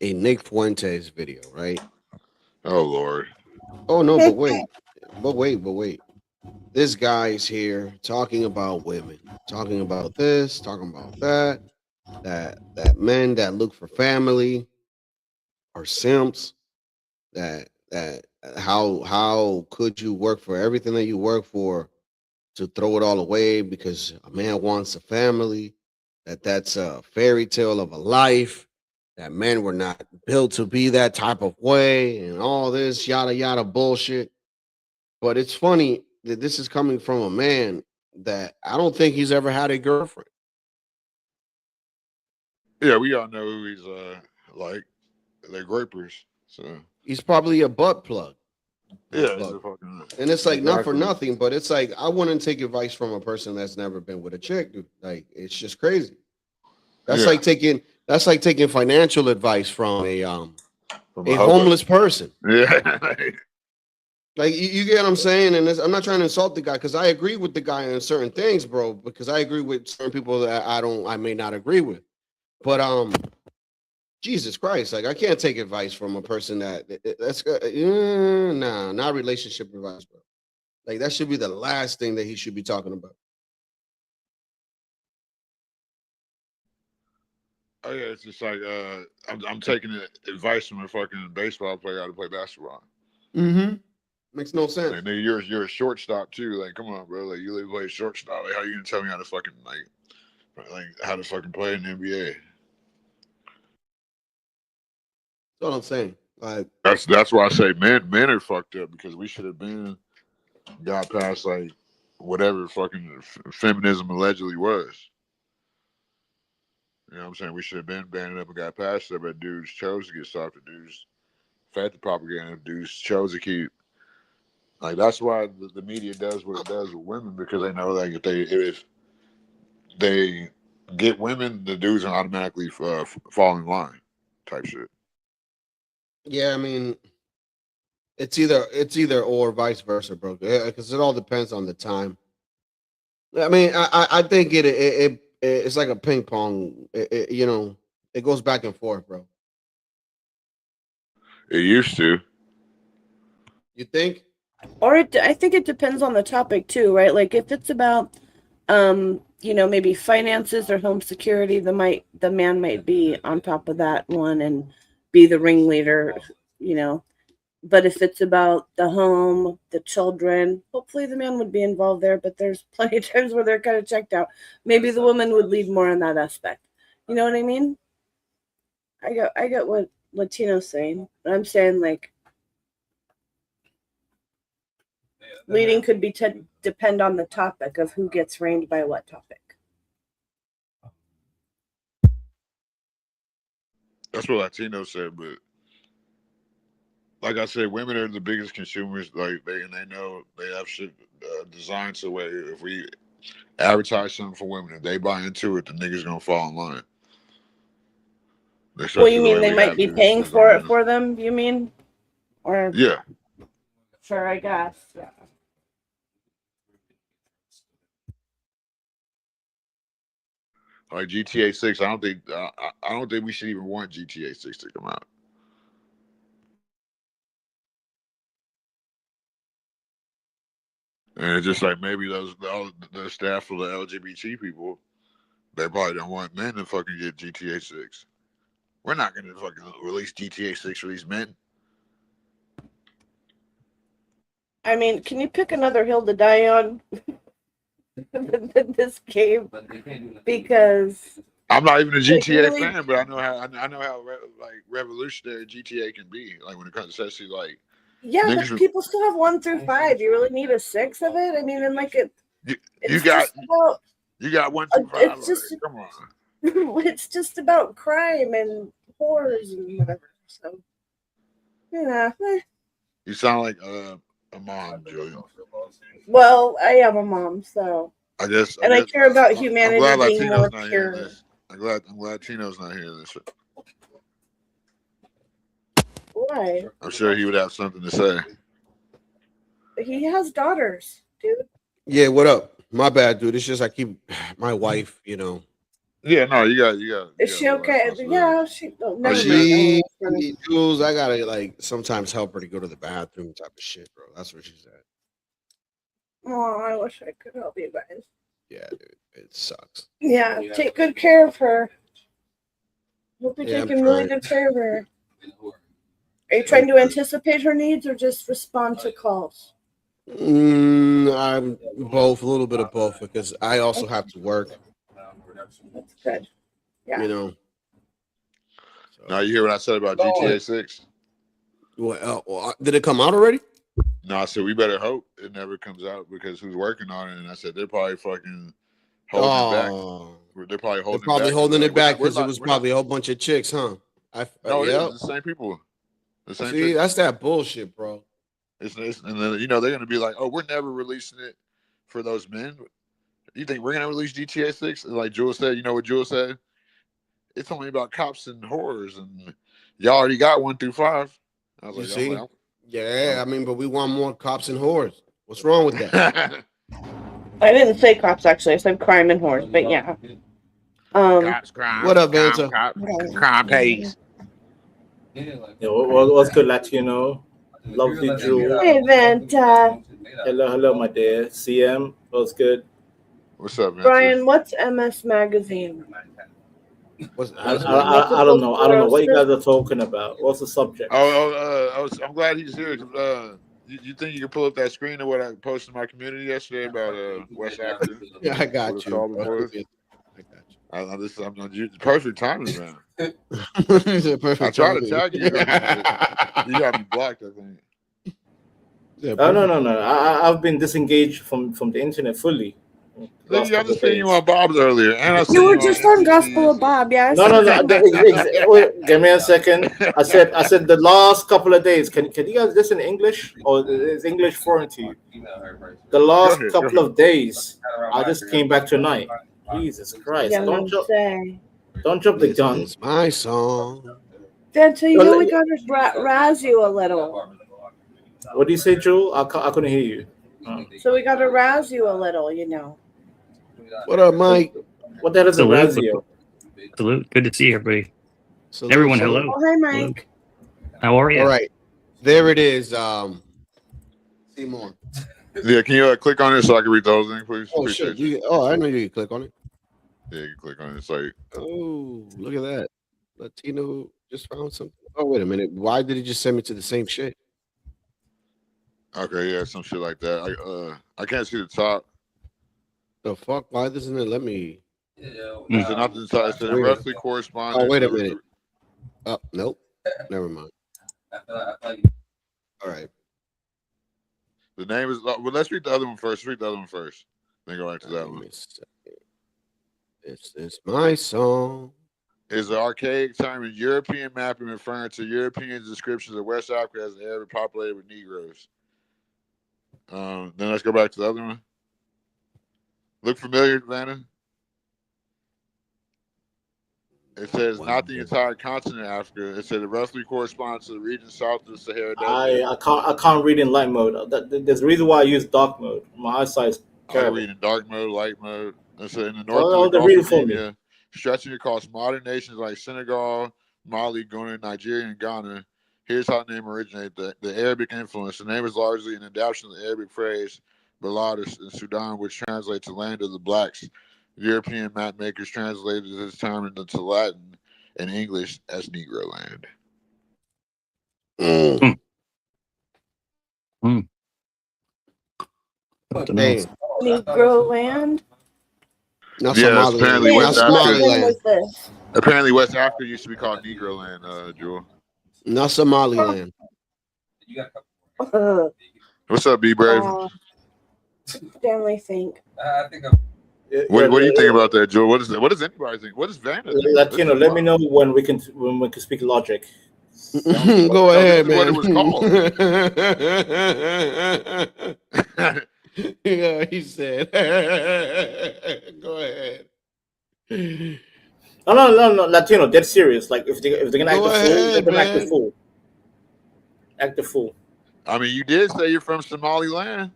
Nick Fuentes video, right? Oh Lord. Oh no, but wait. This guy is here talking about women, talking about this, talking about that, that men that look for family are simps. That how could you work for everything that you work for to throw it all away because a man wants a family? That's a fairy tale of a life. That men were not built to be that type of way, and all this yada yada bullshit. But it's funny that this is coming from a man that I don't think he's ever had a girlfriend. Yeah, we all know who he's like. They're grapers. So He's probably a butt plug. yeah, he's a fucking. And it's like not for Exactly. nothing, but it's like I wouldn't take advice from a person that's never been with a chick, dude. Like it's just crazy. That's Yeah. like taking financial advice from a From a hobo. homeless person. Yeah. Like you get what I'm saying, and I'm not trying to insult the guy because I agree with the guy on certain things, bro. Because I agree with certain people that I may not agree with, but Jesus Christ, like I can't take advice from a person that's nah, not relationship advice, bro. Like that should be the last thing that he should be talking about. Oh yeah, it's just like I'm taking advice from a fucking baseball player how to play basketball. Mm-hmm. Makes no sense. Like, nigga, you're a shortstop too. Like, come on, bro. Like, you literally play shortstop. Like, how you gonna tell me how to fucking like how to fucking play in the NBA? That's what I'm saying. Like That's why I say men are fucked up because we should have been got past like whatever fucking feminism allegedly was. You know what I'm saying? We should have been banding up and got past it, but dudes chose to get soft. Dudes fed the propaganda. Dudes chose to keep. Like that's why the media does what it does with women because they know like if they get women, the dudes are automatically fall in line, type shit. yeah, I mean, it's either or vice versa, bro. Because it all depends on the time. I mean, I think it's like a ping pong. It goes back and forth, bro. It used to. You think? Or I think it depends on the topic too, right? Like if it's about maybe finances or home security, the man might be on top of that one and be the ringleader, But if it's about the home, the children, hopefully the man would be involved there, but there's plenty of times where they're kind of checked out. Maybe the woman would lead more in that aspect. You know what I mean? I get what Latino's saying. But I'm saying like leading could be depend on the topic of who gets reigned by what topic. That's what Latino said, but like I said, women are the biggest consumers. Like they know they have shit designed so way if we advertise something for women, if they buy into it, the niggas gonna fall in line. Well, you mean they might be paying for it for them? You mean, or yeah? Sure, I guess. Yeah. Like GTA 6, I don't think we should even want GTA 6 to come out. And it's just like maybe the staff for the LGBT people, they probably don't want men to fucking get GTA 6. We're not gonna fucking release GTA 6 for these men. I mean, can you pick another hill to die on? this game because I'm not even a GTA really- fan, but I know how like revolutionary GTA can be. Like when it comes to especially like yeah, niggas but people still have 1 through 5. You really need a 6 of it? I mean, and like you got 1 through 5. it's just like, come on. it's just about crime and horrors and whatever. So yeah. You sound like a mom, Julian. Well, I am a mom, so I guess. I care about I'm humanity glad being more Latino's not pure. hearing this. I'm glad Tino's not hearing this. Why? I'm sure he would have something to say. He has daughters, dude. Yeah, what up? My bad, dude. It's just I keep my wife, you know. Yeah, no, you got. Is she okay? Yeah, she. Oh, never She, mind. Jules, I gotta like sometimes help her to go to the bathroom, type of shit, bro. That's where she's at. Oh, I wish I could help you guys. Yeah, dude, it sucks. Yeah, take good care of her. Hope you're Yeah, I'm taking really trying. good care of her. Are you trying to anticipate her needs or just respond to calls? I'm both, a little bit of both, because I also have to work. That's good. Yeah. You know. Now you hear what I said about GTA 6? Well, did it come out already? No, I said we better hope it never comes out because who's working on it? And I said they're probably fucking holding it back. They're probably holding it back because We're it was not- probably a whole bunch of chicks, huh? No, it yep. is the same people. The same See, chicks. that's that bullshit, bro. And then they're gonna be like, "Oh, we're never releasing it for those men." You think we're gonna release GTA 6? And like Jules said, you know what Jules said? It's only about cops and horrors, and y'all already got 1 through 5. I was You like, see? I'm Yeah, I mean, but we want more cops and whores. What's wrong with that? I didn't say cops actually. I said crime and horse, but yeah. Cops, crime. What up, Vanta? Crime pays. What's good, Latino? Love you, Jewel. Hey, Vanta. Hello, my dear. CM, what's good? What's up, man? Brian, what's MS Magazine? I don't know. I don't know what you guys are talking about. What's the subject? I'm glad he's here. You think you can pull up that screen of what I posted in my community yesterday about West Africa? Yeah, I got you. I'm perfect timing, man. Perfect I tried to timing. tag you. You got me blocked, I think. No. I've been disengaged from the internet fully. I just seen you on Bob's earlier, and I You were just on Gospel of Bob, yes? No. Wait, give me a second. I said the last couple of days. Can you guys listen to English, or is English foreign to you? The last couple of days, I just came back tonight. Jesus Christ! Yeah, Don't jump the gun. It's my song. Vanta, you know we gotta razz you a little. What do you say, Joel? I couldn't hear you. So we gotta razz you a little, you know. What up, Mike? What the hell is a razio? Salute. Good to see everybody. Salute, Everyone, salute. hello. Oh, hi, Mike. How are you? All right. There it is. See more. Yeah, can you click on it so I can read the whole thing, please? Oh, shit. I know you can click on it. Yeah, you can click on it. It's like, oh, look at that. Latino just found something. Oh, wait a minute. Why did he just send me to the same shit? okay, yeah, some shit like that. I can't see the top. The fuck? Why doesn't it let me? Is it not the top? It said it roughly corresponds. Oh, wait a minute. Oh, nope. Never mind. All right. The name is. Well, let's read the other one first. Read the other one first. Then go back to that one. It's my song. Is an archaic term in European mapping referring to European descriptions of West Africa as an area populated with Negroes. Then let's go back to the other one. Look familiar, Vanna? It says not the entire continent of Africa. It said it roughly corresponds to the region south of the Sahara Desert. I can't read in light mode. There's a reason why I use dark mode. My eyesight's I terrible. read in dark mode, light mode. It said in the north Oh, of the they read it Gulf for of me. Guinea, stretching across modern nations like Senegal, Mali, Ghana, Nigeria, and Ghana. Here's how the name originated. The Arabic influence. The name is largely an adaptation of the Arabic phrase Balad in Sudan, which translates to land of the blacks. European map makers translated this term into Latin and English as Negro land. Hey, Negro land. Not Yes, Somaliland. apparently Man, Not West what Africa. land Somaliland. was this? Apparently West Africa used to be called Negro land, Jewel. Not Somaliland. What's up, B Brave? Damn, I think. What do you think about that, Jewel? What does anybody think? What does Vanna think? Latino, let me know when we can speak logic. Go ahead, This is what man. it was called. Yeah, he said. Go ahead. No, Latino, dead serious. Like if they're gonna act Go the fool, let ahead, them act the man. fool. Act the fool. I mean, you did say you're from Somaliland.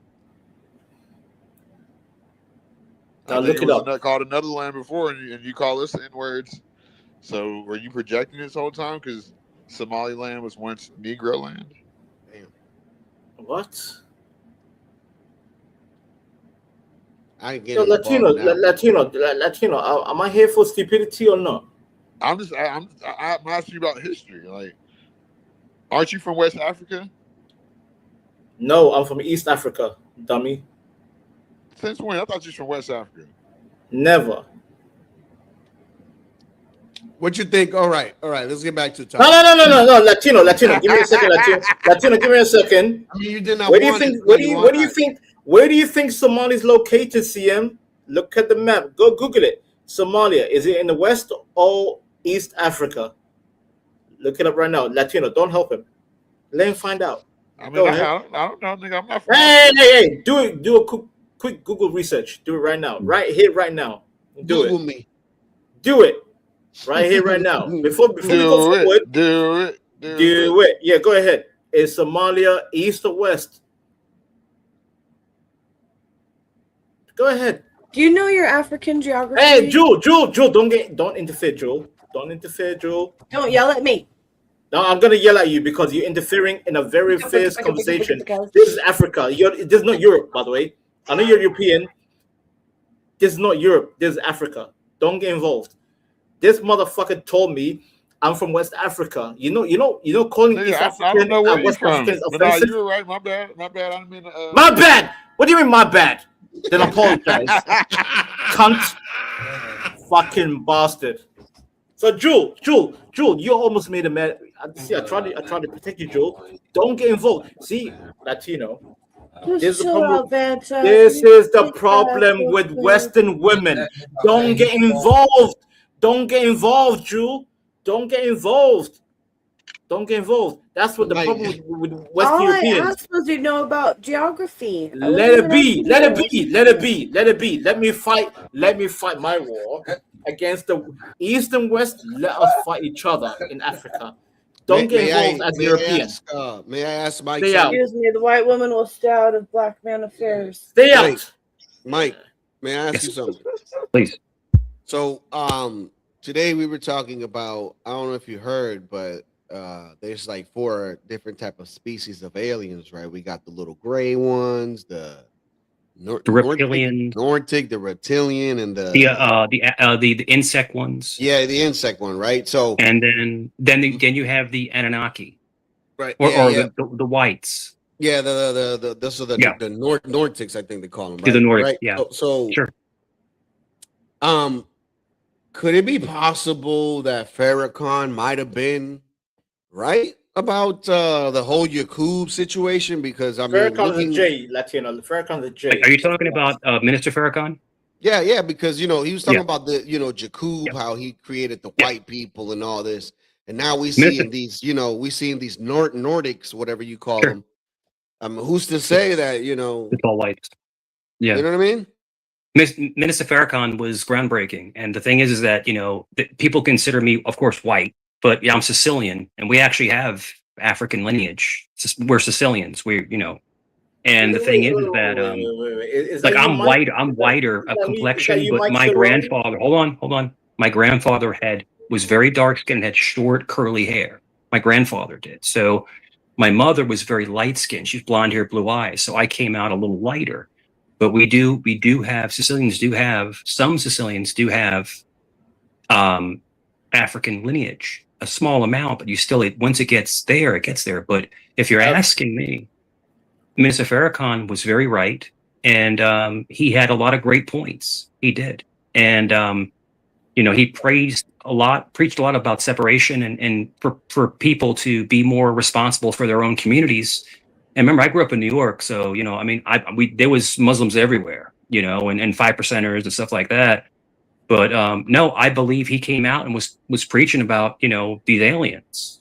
Now look it up. Called another land before, and you call us N-words. So were you projecting this whole time? Because Somaliland was once Negro land. Damn. What? I ain't Yo, getting Latino. Am I here for stupidity or not? I'm asking you about history. Like, aren't you from West Africa? No, I'm from East Africa, dummy. Since when? I thought you was from West Africa. Never. What you think? All right. Let's get back to the topic. No. Latino. Give me a second, Latino. Give me a second. I mean, you did not. Where do you think? Where do you think Somalia is located? CM. Look at the map. Go Google it. Somalia. Is it in the West or East Africa? Look it up right now. Latino. Don't help him. Let him find out. I mean, I don't know, nigga. I'm not from. Hey! Do a quick Google research. Do it right now. Right here, right now. Google me. Do it. Right here, right now. Before we go forward. Do it. Yeah, go ahead. Is Somalia East or West? Go ahead. Do you know your African geography? Hey, Jewel, don't interfere, Jewel. Don't interfere, Jewel. Don't yell at me. No, I'm gonna yell at you because you're interfering in a very fierce conversation. This is Africa. This is not Europe, by the way. I know you're European. This is not Europe. This is Africa. Don't get involved. This motherfucker told me I'm from West Africa. You know, calling Nigga, East I African don't know where and you're West from. African is But nah, offensive. you were right. My bad. I didn't mean to. My bad. What do you mean, my bad? Then apologize. Cunt. Fucking bastard. So Jewel, you almost made a man. See, I tried to protect you, Jewel. Don't get involved. See, Latino. This is the problem with Western women. Don't get involved. Don't get involved, Jewel. Don't get involved. That's what the problem with Western Europeans. All I asked was you know about geography. Let it be. Let me fight my war against the East and West. Let us fight each other in Africa. Don't get involved as European. May I ask Mike? Excuse me, the white woman will stay out of black man affairs. Stay out. Mike, may I ask you something? Please. So, today we were talking about, I don't know if you heard, but there's like 4 different type of species of aliens, right? We got the little gray ones, the reptilian, Nortic, the reptilian, and the insect ones. Yeah, the insect one, right? So, and then you have the Anunnaki, right? Or the whites. Yeah, the Nortics, I think they call them. Right? The Nordic, right? yeah. So sure. Could it be possible that Farrakhan might have been right about the whole Yakub situation? Because I mean, Farrakhan's a J, Latino. Farrakhan's a J. Are you talking about Minister Farrakhan? Yeah, because he was talking about the Yakub, how he created the white people and all this, and now we see in these these Nordics, whatever you call them. Who's to say that it's all whites? Yeah, you know what I mean. Minister Farrakhan was groundbreaking, and the thing is that people consider me, of course, white, but I'm Sicilian, and we actually have African lineage. We're Sicilians. And the thing is that like I'm whiter of complexion, but my grandfather. Hold on. My grandfather was very dark skinned, had short curly hair. My grandfather did. So my mother was very light skinned. She's blonde hair, blue eyes. So I came out a little lighter. But we do have some Sicilians do have African lineage, a small amount, but once it gets there, it gets there. But if you're asking me, Minister Farrakhan was very right. and he had a lot of great points. He did, and he preached a lot about separation and for people to be more responsible for their own communities. And remember, I grew up in New York, so I mean, there was Muslims everywhere, and 5%ers and stuff like that. But no, I believe he came out and was preaching about these aliens.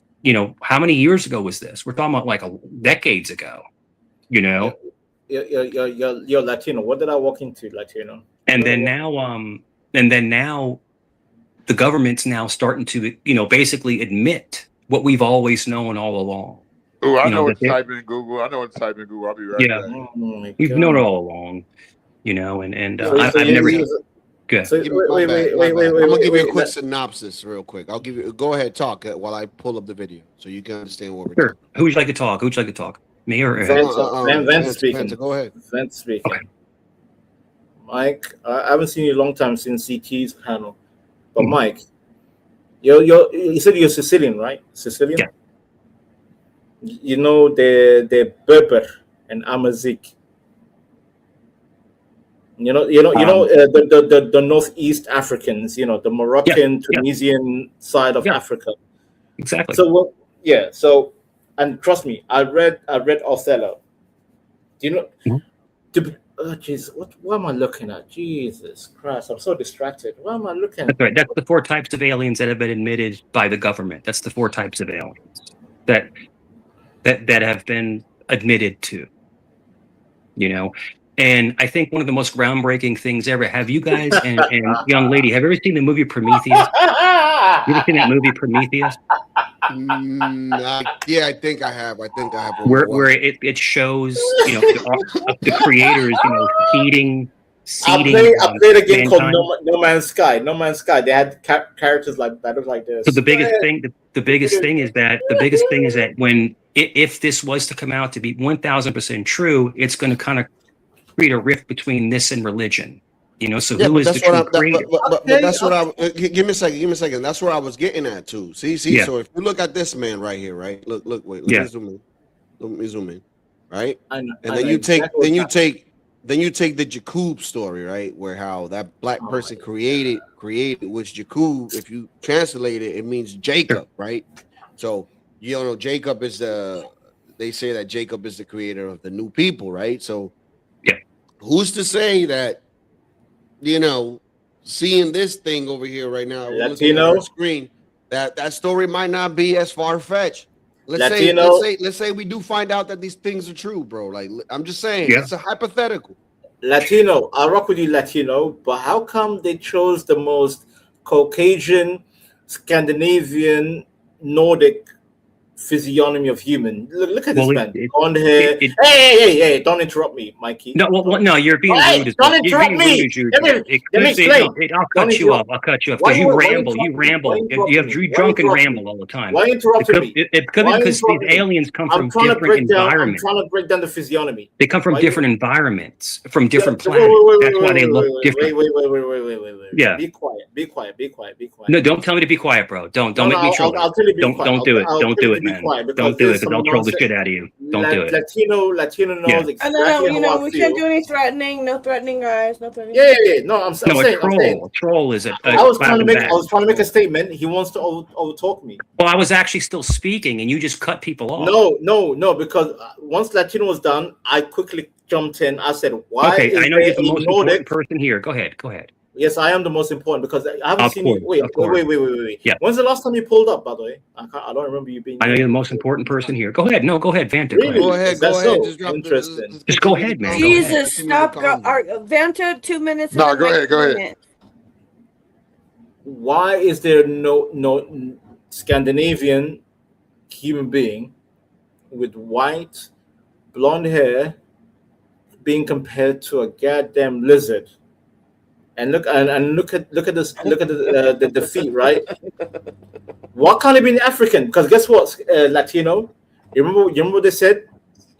How many years ago was this? We're talking about like decades ago. You're Latino. What did I walk into, Latino? And then now, the government's now starting to basically admit what we've always known all along. Oh, I know what to type in Google. I'll be right back. We've known it all along. I've never. Good. So, wait. I'm gonna give you a quick synopsis, real quick. I'll give you. Go ahead, talk while I pull up the video, so you can understand what we're talking. Who would you like to talk? Me or Vance speaking? Go ahead. Vance speaking. Okay. Mike, I haven't seen you a long time since CT's panel, but Mike, you said you're Sicilian, right? Sicilian. Yeah. You know the Berber and Amazigh. The Northeast Africans, the Moroccan, Tunisian side of Africa. Exactly. So and trust me, I read Othello. Do you know? Jesus, what am I looking at? Jesus Christ, I'm so distracted. What am I looking at? That's right. That's the 4 types of aliens that have been admitted by the government. That's the 4 types of aliens that have been admitted to. And I think one of the most groundbreaking things ever. Have you guys and young lady, have you ever seen the movie Prometheus? You ever seen that movie Prometheus? Yeah, I think I have. Where it shows the creators seeding. I played a game called No Man's Sky. No Man's Sky. They had characters like that, like this. So the biggest thing is that when if this was to come out to be 1000% true, it's going to kind of create a rift between this and religion. So who is the true creator? But that's what I. Give me a second. That's where I was getting at too. See. Yeah. So if you look at this man right here, right? Look. Wait. Let me zoom in. Right. And then you take the Yakub story, right? Where how that black person created which Yakub, if you translate it, it means Jacob, right? So Jacob is they say that Jacob is the creator of the new people, right? So who's to say that seeing this thing over here right now, looking at our screen, that story might not be as far-fetched. Let's say we do find out that these things are true, bro. Like I'm just saying, it's a hypothetical. Latino, I rock with you, Latino, but how come they chose the most Caucasian, Scandinavian, Nordic physiognomy of human? Look at this man. Blonde hair. Hey, don't interrupt me, Mikey. No, you're being rude. Don't interrupt me. Let me explain. I'll cut you off because you ramble. You drunk and ramble all the time. Why interrupting me? It's because these aliens come from different environments. I'm trying to break down the physiognomy. They come from different environments, from different planets. That's why they look different. Wait. Yeah. Be quiet. No, don't tell me to be quiet, bro. Don't make me troll. I'll tell you to be quiet. Don't do it. Don't do it, man. Don't do it because I'll troll the shit out of you. Don't do it. Latino knows exactly how I we feel. can't do any threatening. No threatening, guys. No threatening. Yeah. No, I'm saying. A troll is a. I was trying to make a statement. He wants to overtalk me. Well, I was actually still speaking, and you just cut people off. No, because once Latino was done, I quickly jumped in. I said, "Why?" Okay, I know you're the most important person here. Go ahead. Yes, I am the most important because I haven't seen you. Wait. Yeah. When's the last time you pulled up, by the way? I don't remember you being. I know you're the most important person here. Go ahead. No, go ahead, Vanta. Really? Go ahead. Interesting. Just go ahead, man. Jesus, stop. Vanta, 2 minutes. No, go ahead. Why is there no Scandinavian human being with white, blonde hair being compared to a goddamn lizard? And look at this. Look at the feet, right? What can't it be African? Because guess what, Latino? You remember what they said?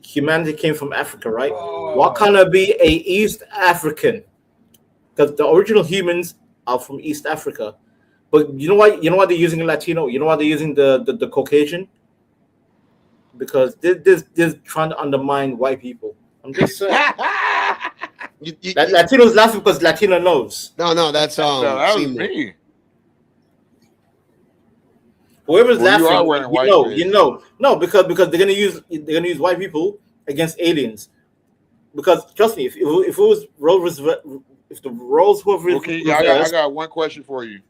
Humanity came from Africa, right? What can't it be a East African? Because the original humans are from East Africa. But you know why they're using Latino? You know why they're using the Caucasian? Because they're trying to undermine white people. I'm just saying. Latino's laughing because Latino knows. No, that's No, that was Seymour. me. Whoever's Well, you are laughing, wearing white face. you know, no, because they're gonna use white people against aliens. Because trust me, if it was if the roles were Okay, I reversed, got one question for you,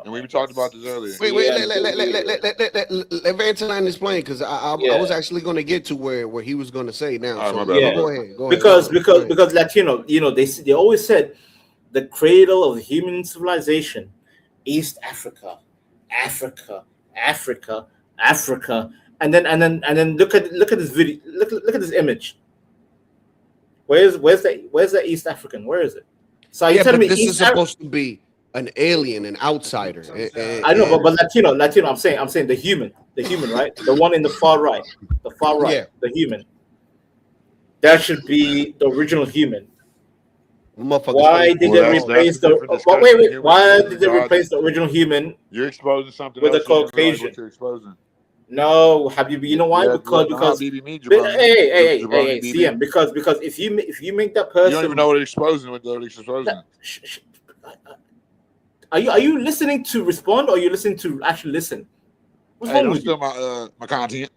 and we talked about this earlier. Wait, let Valentine explain because I was actually going to get to where he was going to say now. All right, So my bad, yeah, my go bad. ahead. Go because ahead. Latino, they always said the cradle of human civilization, East Africa, Africa, and then look at this video. Look at this image. Where's the East African? Where is it? So you're Yeah, telling but me this is supposed to be an alien, an outsider. I know, but Latino. I'm saying the human, right? The one in the far right, Yeah. the human. That should be the original human. Why did they replace the? Wait. Why did they replace the original human? You're exposing something with a else. You didn't realize Caucasian. what you're exposing. No, Habibi, you know why? Yeah, Because Habibi me, Jabroni. hey, Jabroni BB. CM, because if you make that person, You don't even know what it's exposing. What it's exposing. Are you listening to respond or are you listening to actually listen? What's Hey, wrong don't with steal you? my content.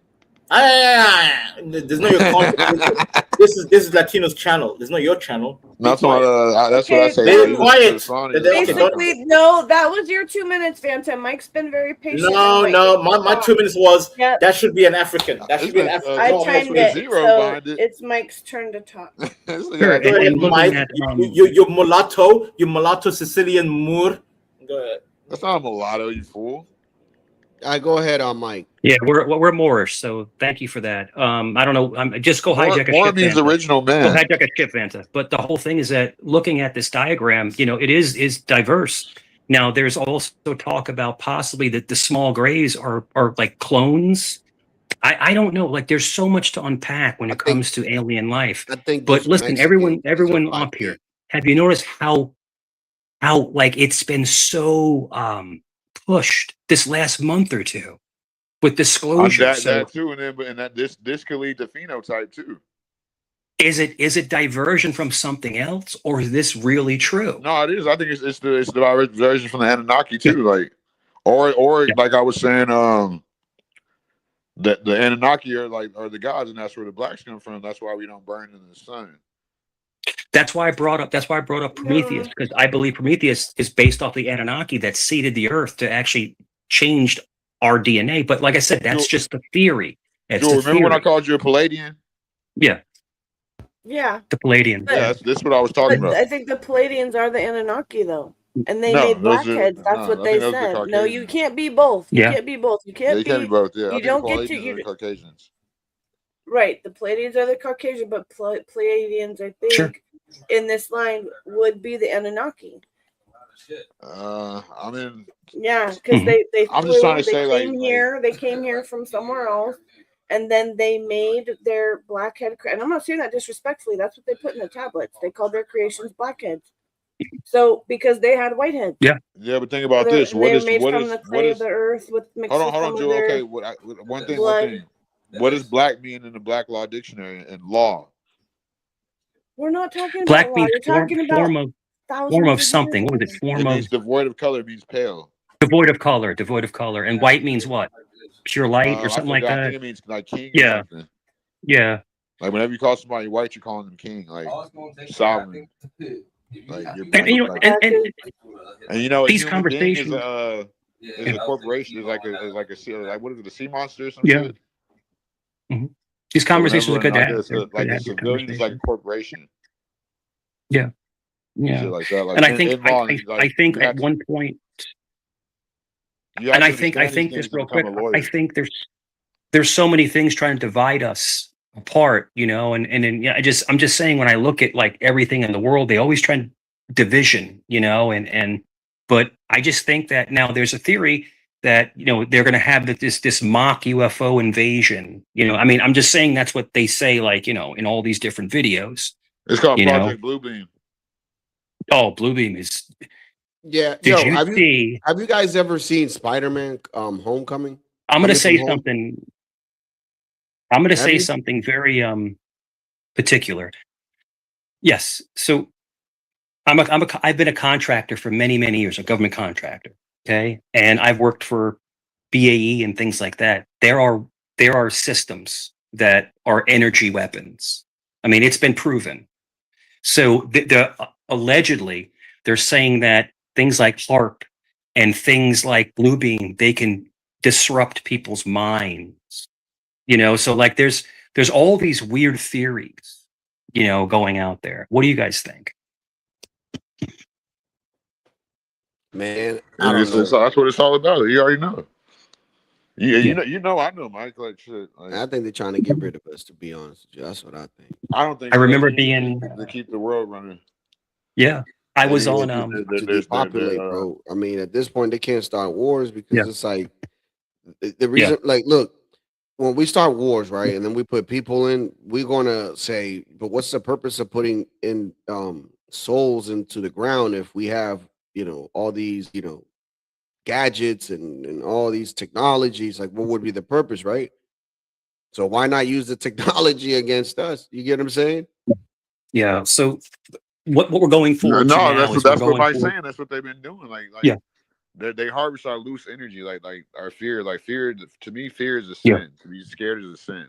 There's no your content. This is Latino's channel. There's not your channel. That's what I say. Be quiet. Basically, no, that was your 2 minutes, Vanta. Mike's been very patient. No, my 2 minutes was that should be an African. That should be an African. I timed it, so it's Mike's turn to talk. Sure, and looking Mike, at, you mulatto Sicilian Moor. Go ahead. That's not a mulatto, you fool. I go ahead on Mike. Yeah, we're Moorish, so thank you for that. I don't know. Just go hijack a Moor ship. means Vanta. original man. Go hijack a ship, Vanta. But the whole thing is that looking at this diagram, it is diverse. Now, there's also talk about possibly that the small grays are like clones. I don't know. Like, there's so much to unpack when it comes to alien life. I think. But listen, everyone up here, have you noticed how like it's been so pushed this last month or two with disclosure? That too, and that this could lead to phenotype too. Is it diversion from something else, or is this really true? No, it is. I think it's the diversion from the Anunnaki too, like, or like I was saying, that the Anunnaki are the gods, and that's where the blacks come from. That's why we don't burn in the sun. That's why I brought up Prometheus, because I believe Prometheus is based off the Anunnaki that seeded the earth to actually change our DNA. But like I said, that's just the theory. Remember when I called you a Palladian? Yeah. Yeah. The Palladian. Yeah, that's what I was talking about. I think the Palladians are the Anunnaki, though. And they No, made those are- blackheads. That's no, what I they think those are said. No, Caucasians. you can't be both. You Yeah. can't be both. You Yeah, can't you can't be both. Yeah, I You think don't the get to. Palladians are the Caucasians. Right. The Palladians are the Caucasian, but Pleiadians, I think, Sure. in this line would be the Anunnaki. I mean, Yeah, because they I'm flew, just trying to they say, came here. They came here from somewhere else, and then they made their blackhead. And I'm not saying that disrespectfully. That's what they put in the tablets. They called their creations blackheads. So because they had whiteheads. Yeah. Yeah, but think about They're- this. they What were is made what from is the what clay is? of the earth with mixed Hold on, with some Joel. of their Okay, one thing. blood. What does black mean in the Black Law Dictionary and law? We're not talking Black about law. means You're talking about form of thousands something. years What is it? ago. Form It of means devoid of color means pale. devoid of color. And white means what? Pure light or I something like forgot. I that. think it means like king. Yeah. Or something. Yeah. Like whenever you call somebody white, you're calling them king, like sovereign. Like you're And, you know, like, and you know, a these human being is conversations. a corporation. Is like a sea, like what is it, a sea monster or some Yeah. shit? These conversations are good to like have. They're good like to a have these civilian is like a conversations. corporation. Yeah. Yeah. Shit like that. Like And I in think law, I like, think you at have to- one point, you have and to I think understand these this things to real quick. become a lawyer. I think there's so many things trying to divide us apart, and then yeah, I'm just saying, when I look at like everything in the world, they always try division, but I just think that now there's a theory that they're going to have this mock UFO invasion. I mean, I'm just saying that's what they say, like in all these different videos. It's called Project Bluebeam. Oh, Bluebeam is. Yeah, Did you have see? you guys ever seen Spider-Man Homecoming? I'm going to Coming say from Home? something. I'm going to Have say you? something very particular. Yes. So I've been a contractor for many, many years, a government contractor. Okay. And I've worked for BAE and things like that. There are systems that are energy weapons. I mean, it's been proven. So allegedly they're saying that things like HARP and things like Bluebeam, they can disrupt people's minds. So like there's all these weird theories, going out there. What do you guys think? Man, I don't know. That's what it's all about. You already know. Yeah, Yeah. you know, I know, Mike. Like shit. Like, I think they're trying to get rid of us. To be honest with you, that's what I think. I don't think I so. remember They being to keep the world running. Yeah. I was They on need to depopulate, bro. I mean, at this point, they can't start wars because Yeah. it's like the reason. Like, look, when we start wars, right, and then we put people in, we're gonna say, but what's the purpose of putting in souls into the ground if we have all these gadgets and all these technologies? Like, what would be the purpose, right? So why not use the technology against us? You get what I'm saying? Yeah. So what we're going forward to now that's is that's what going Mike's forward. saying. That's what they've been doing. Like Yeah. they harvest our loose energy, like our fear. Like fear, to me, fear is a Yeah. sin. To be scared is a sin.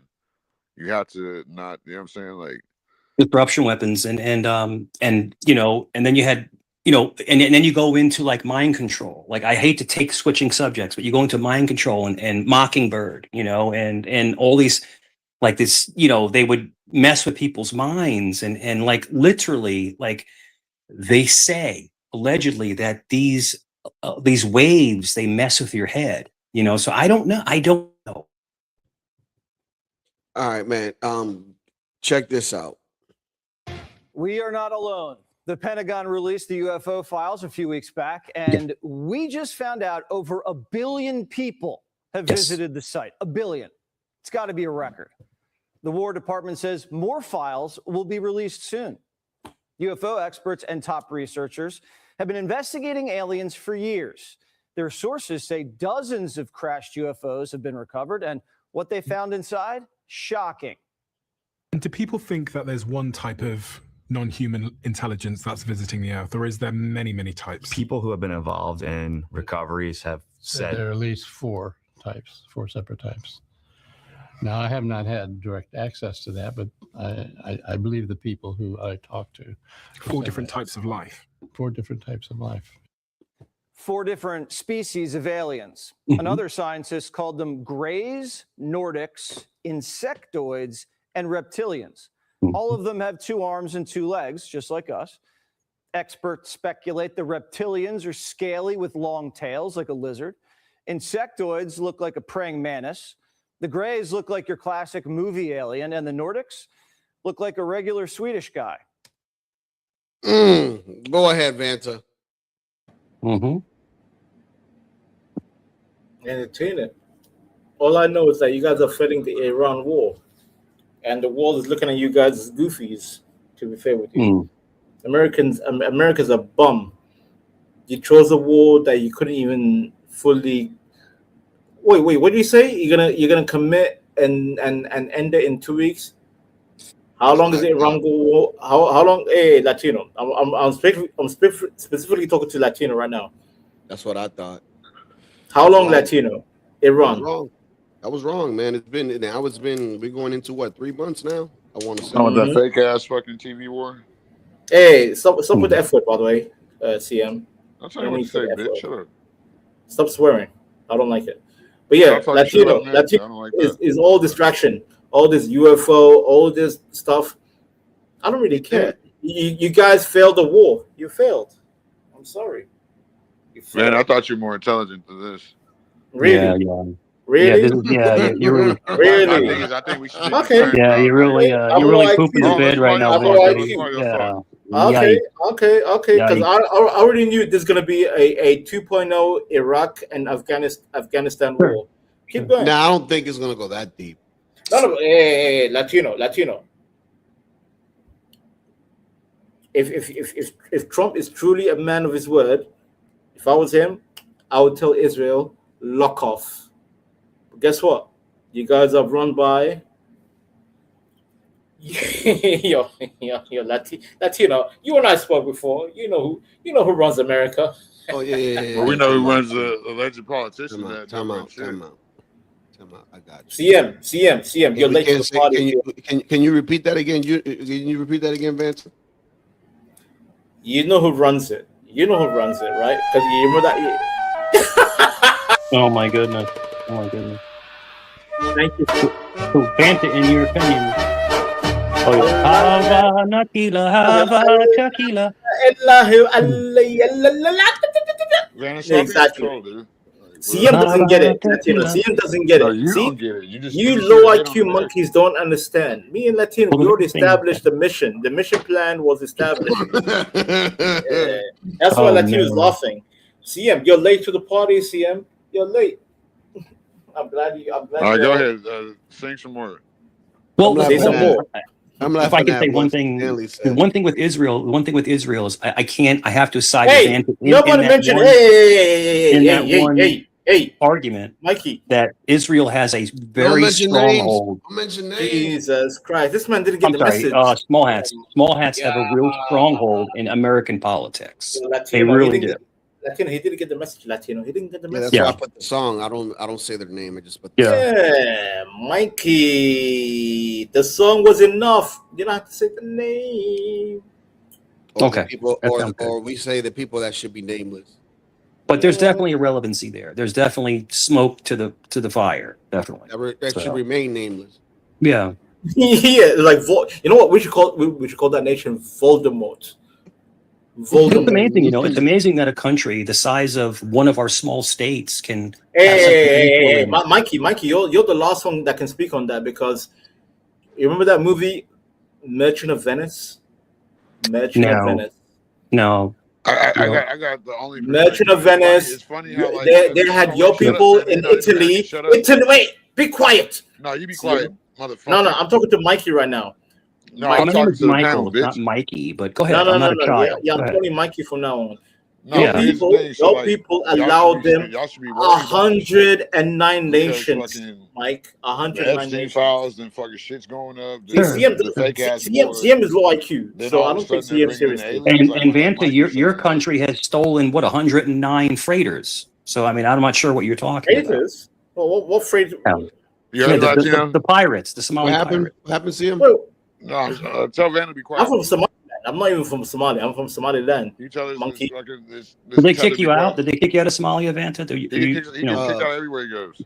You have to not. You know what I'm saying? Like Disruption weapons and then you had and then you go into like mind control. Like, I hate to take switching subjects, but you go into mind control and Mockingbird, and all these, like this, they would mess with people's minds and like literally, like, they say allegedly that these waves, they mess with your head, so I don't know. All right, man. Check this out. We are not alone. The Pentagon released the UFO files a few weeks back, and we just found out over 1 billion people have visited the site. 1 billion. It's got to be a record. The War Department says more files will be released soon. UFO experts and top researchers have been investigating aliens for years. Their sources say dozens of crashed UFOs have been recovered, and what they found inside, shocking. And do people think that there's one type of non-human intelligence that's visiting the Earth, or is there many, many types? People who have been involved in recoveries have said there are at least 4 separate types. Now, I have not had direct access to that, but I believe the people who I talked to. 4 different types of life. 4 different types of life. 4 different species of aliens. Another scientist called them greys, Nordics, insectoids, and reptilians. All of them have 2 arms and 2 legs, just like us. Experts speculate the reptilians are scaly with long tails like a lizard. Insectoids look like a praying mantis. The greys look like your classic movie alien, and the Nordics look like a regular Swedish guy. Go ahead, Vanta. Entertaining. All I know is that you guys are fighting the Iran war, and the world is looking at you guys as goofies. To be fair with you, America's a bum. You chose a war that you couldn't even fully. Wait. What do you say? You're gonna commit and end it in 2 weeks? How long is the Iran war? How long? Hey, Latino. I'm specifically talking to Latino right now. That's what I thought. How long, Latino? Iran. I was wrong, man. We're going into what, 3 months now? I want to say. Oh, that fake ass fucking TV war. Hey, stop with the F word, by the way, CM. I'm trying to say, bitch. Shut up. Stop swearing. I don't like it. But yeah, Latino like is all distraction. All this UFO, all this stuff. I don't really care. You guys failed the war. You failed. I'm sorry. Man, I thought you were more intelligent than this. Really? Yeah. Really? You're really. Really? I think we should. Okay. Yeah, you're really pooping the bed right now, man. Okay. Because I already knew there's gonna be a 2.0 Iraq and Afghanistan war. Keep going. No, I don't think it's gonna go that deep. No, hey, Latino. If Trump is truly a man of his word, if I was him, I would tell Israel, lock off. But guess what? You guys are run by yo, Latino. You and I spoke before. You know who runs America. Oh yeah. Well, we know who runs the alleged politician. Time out. I got you. CM. You're late to the party. Can you repeat that again? Can you repeat that again, Vance? You know who runs it. You know who runs it, right? Because you remember that. Oh my goodness. Thank you. So, Banta, in your opinion. Oh, yeah. Havana, tequila. Exactly. CM doesn't get it. Latino. CM doesn't get it. No, you See, don't get it. you low IQ monkeys don't understand. Me and Latino, we already established the mission. The mission plan was established. That's why Latino's laughing. CM, you're late to the party. CM, you're late. I'm glad you. All right, go ahead. Sing some more. Well, say some more. If I can say one thing, with Israel is I have to side with Anthony. Nobody mentioned. Hey, argument, Mikey, that Israel has a very stronghold. Jesus Christ, this man didn't get the message. Small hats have a real stronghold in American politics. Latino, they really do. Latino, he didn't get the message. Latino, he didn't get the message. That's why I put the song. I don't say their name. I just put. Mikey, the song was enough. You don't have to say the name. Okay. Or we say the people that should be nameless. But there's definitely a relevancy there. There's definitely smoke to the fire. Definitely. That should remain nameless. Yeah. Yeah, like you know what we should call that nation Voldemort. It's amazing, it's amazing that a country the size of one of our small states can. Hey, Mikey, you're the last one that can speak on that, because you remember that movie, Merchant of Venice. No. I got the only Merchant of Venice. It's funny how they had your people in Italy. Wait, be quiet. No, you be quiet, motherfucker. No, I'm talking to Mikey right now. No, my I'm name talking is to the Michael, panel, bitch. not Mikey. But go ahead. No, I'm not a child. Yeah, I'm Go ahead. calling Mikey from now on. No, Your people allowed them y'all should be worried 109 nations, fucking, Mike. the 109 Epstein nations. files and fucking shit's going up. CM, fake ass CM is low IQ, Then so all I of a don't take sudden they're CM bringing in seriously. aliens. And Vanta, your country has stolen 109 freighters. So I mean, I'm not sure what you're talking about. Freighters? Well, what freighter? You heard that, Jim? The pirates, the Somali pirates. What happened to him? Well, No, tell Van to be quiet. I'm from Somalia. I'm not even from Somalia. I'm from Somaliland. You tell us Monkey. this Did they kick you out? Did they kick you out of Somalia, Vanta? He gets kicked out everywhere he goes.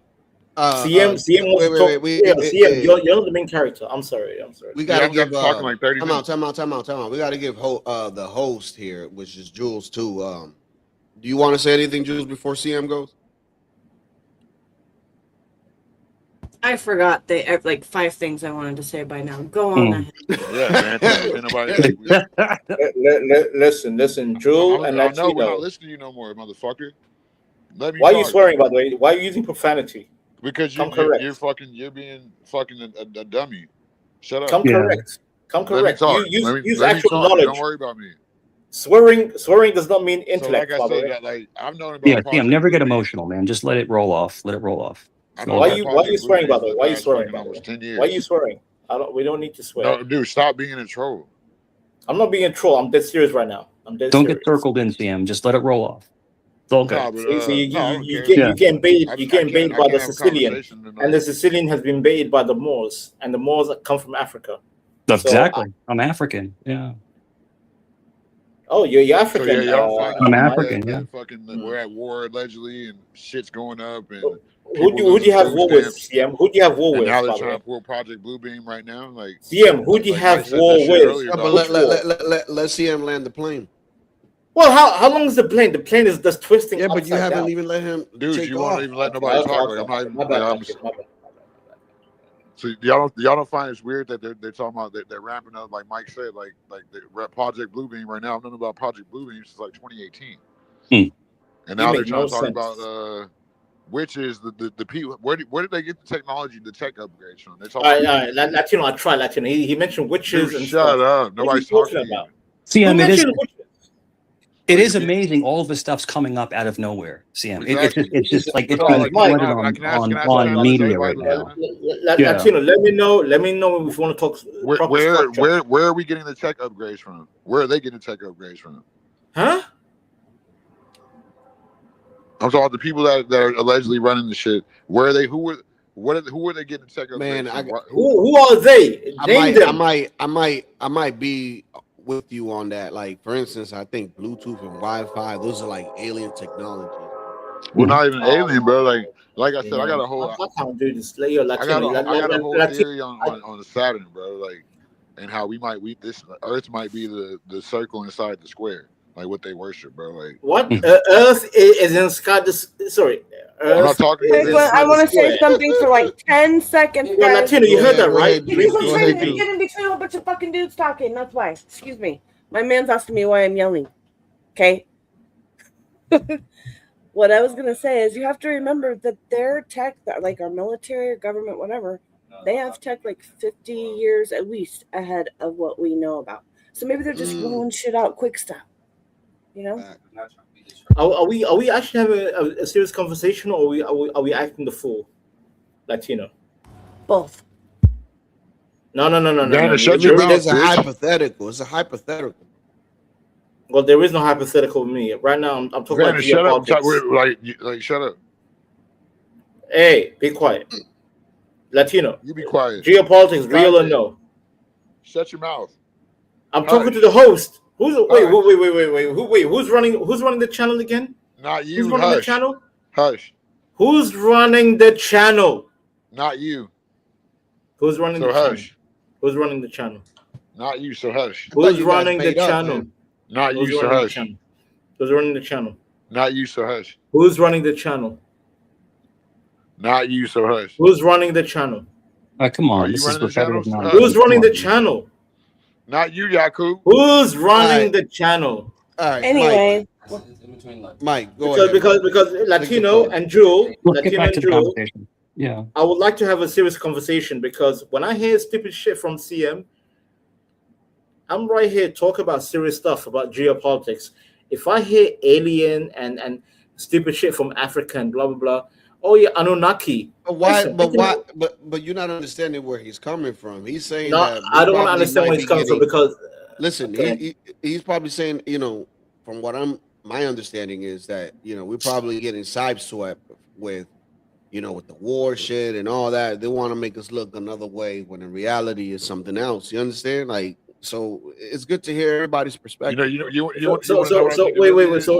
CM wants to talk. CM, you're the main character. I'm sorry. We gotta give talking like 30 minutes. Time out. We gotta give the host here, which is Jules too. Do you want to say anything, Jules, before CM goes? I forgot like 5 things I wanted to say by now. Go on ahead. Yeah, man. Listen, Jewel and I know we're not Latino. listening to you no more, motherfucker. Let me Why are you talk. swearing, by the way? Why are you using profanity? Because Come correct. you're being fucking a dummy. Shut up. Come correct. Come correct. Let me talk. Use Let me actual talk. knowledge. Don't worry about me. Swearing does not mean So intellect. like I by the way. said, like I've known about Yeah, Project never get Bluebeam. emotional, man. Just let it roll off. Let it roll off. I know Why about you Project swearing, by Bluebeam the way? for Why you past swearing, fucking by the way? almost 10 years. Why you swearing? We don't need to swear. No, dude, stop being a troll. I'm not being a troll. I'm dead serious right now. I'm dead Don't serious. get circled in, CM. Just let it roll off. It's all good. Nah, but, See, no, I don't you care. get baited. I You get can't- baited I by can't the have a Sicilian, conversation tonight. and the Sicilian has been baited by the Moors, and the Moors come from Africa. That's So, exactly. I'm African. Yeah. Oh, you're So African. yeah, y'all find I'm out African, that yeah. fucking we're at war allegedly, and shit's going up, and Who do you have war with, CM? Who do you have war and with? now they're by the trying way? to pull Project Bluebeam right now. Like CM, who do you like have Mike said war that shit with? earlier Yeah, about but Which let CM land the plane. Well, how long is the plane? The plane is just twisting. Yeah, but you upside haven't down. even let him. dude, take you off. won't even let nobody talk. Like I'm not even. My Like, bad, I'm, my bad. so y'all don't find it's weird that they're talking about they're ramping up, like Mike said, like the Project Bluebeam right now. I've known about Project Bluebeam since like 2018, and now they're make trying no to talk sense. about witches. The people. Where did they get the technology, the tech upgrades from? They talk All about right. Latino, I try Latino. He mentioned witches dude, and shut stuff. up. What are you Nobody's talking talking to you. about? Who CM, it is. mentioned witches? It is amazing. All of this stuff's coming up out of nowhere, CM. Exactly. It's just like it's No, being like, flooded can I ask on China media this, right like, now. Yeah. Latino, let me know if you want to talk proper structure. Where are we getting the tech upgrades from? Where are they getting tech upgrades from? Huh? I'm talking about the people that are allegedly running the shit. Where are they? Who are they getting tech upgrades Man, from? Who are they? I might be with you on that. Like, for instance, I think Bluetooth and Wi-Fi, those are like alien technology. Well, not even alien, bro. Like I said, I got a whole. I can't do this. You're Latino. I got a whole theory on Saturn, bro. Like, and how this Earth might be the circle inside the square, like what they worship, bro. Like what? Earth is in sky. Sorry. I'm not talking. I want to say something for like 10 seconds, guys. Yeah, Latino, you heard that, right? Because I'm trying to get in between a whole bunch of fucking dudes talking. That's why. Excuse me. My man's asking me why I'm yelling. Okay. What I was gonna say is you have to remember that their tech, like our military or government, whatever, they have tech like 50 years at least ahead of what we know about. So maybe they're just rolling shit out quick stuff. You know? Are we actually having a serious conversation, or are we acting the fool, Latino? Both. No. Shut your mouth. It's a hypothetical. It's a hypothetical. Well, there is no hypothetical with me right now. I'm talking about geopolitics. Like, shut up. Hey, be quiet. Latino. You be quiet. Geopolitics, real or no? Shut your mouth. I'm talking to the host. Wait. Who's running the channel again? Not you. Who's running the channel? Hush. Who's running the channel? Not you. Who's running the hush. channel? Who's running the channel? Not you, so hush. Who's running the channel? Not you, so hush. Who's running the channel? Not you, so hush. Who's running the channel? Not you, so hush. Who's running the channel? Come on, this is repetitive nonsense. Who's running the channel? Not you, Yakub. Who's running the channel? All right. Anyway, Mike, go ahead. Because Latino and Jewel, Yeah. I would like to have a serious conversation, because when I hear stupid shit from CM, I'm right here talking about serious stuff about geopolitics. If I hear alien and stupid shit from Africa and blah blah blah, oh yeah, Anunnaki. But why? But you're not understanding where he's coming from. He's saying that I don't want to understand where he's coming from, because listen, he's probably saying, from what my understanding is that we're probably getting sideswept with with the war shit and all that. They want to make us look another way when in reality is something else. You understand? Like, so it's good to hear everybody's perspective. Wait. So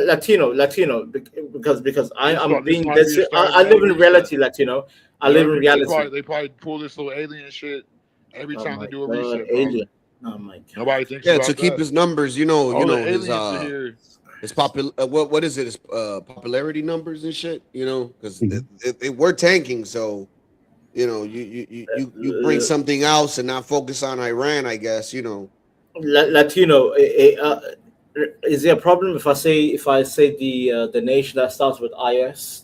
Latino, because I'm being. I live in reality, Latino. I live in reality. They probably pull this little alien shit every time they do a reset. Alien. Oh my God. Nobody thinks. Yeah, about to keep that. his numbers. His aliens what is it? His popularity numbers and shit. Because they were tanking. So you bring something else and not focus on Iran, I guess. Latino, is there a problem if I say the nation that starts with IS?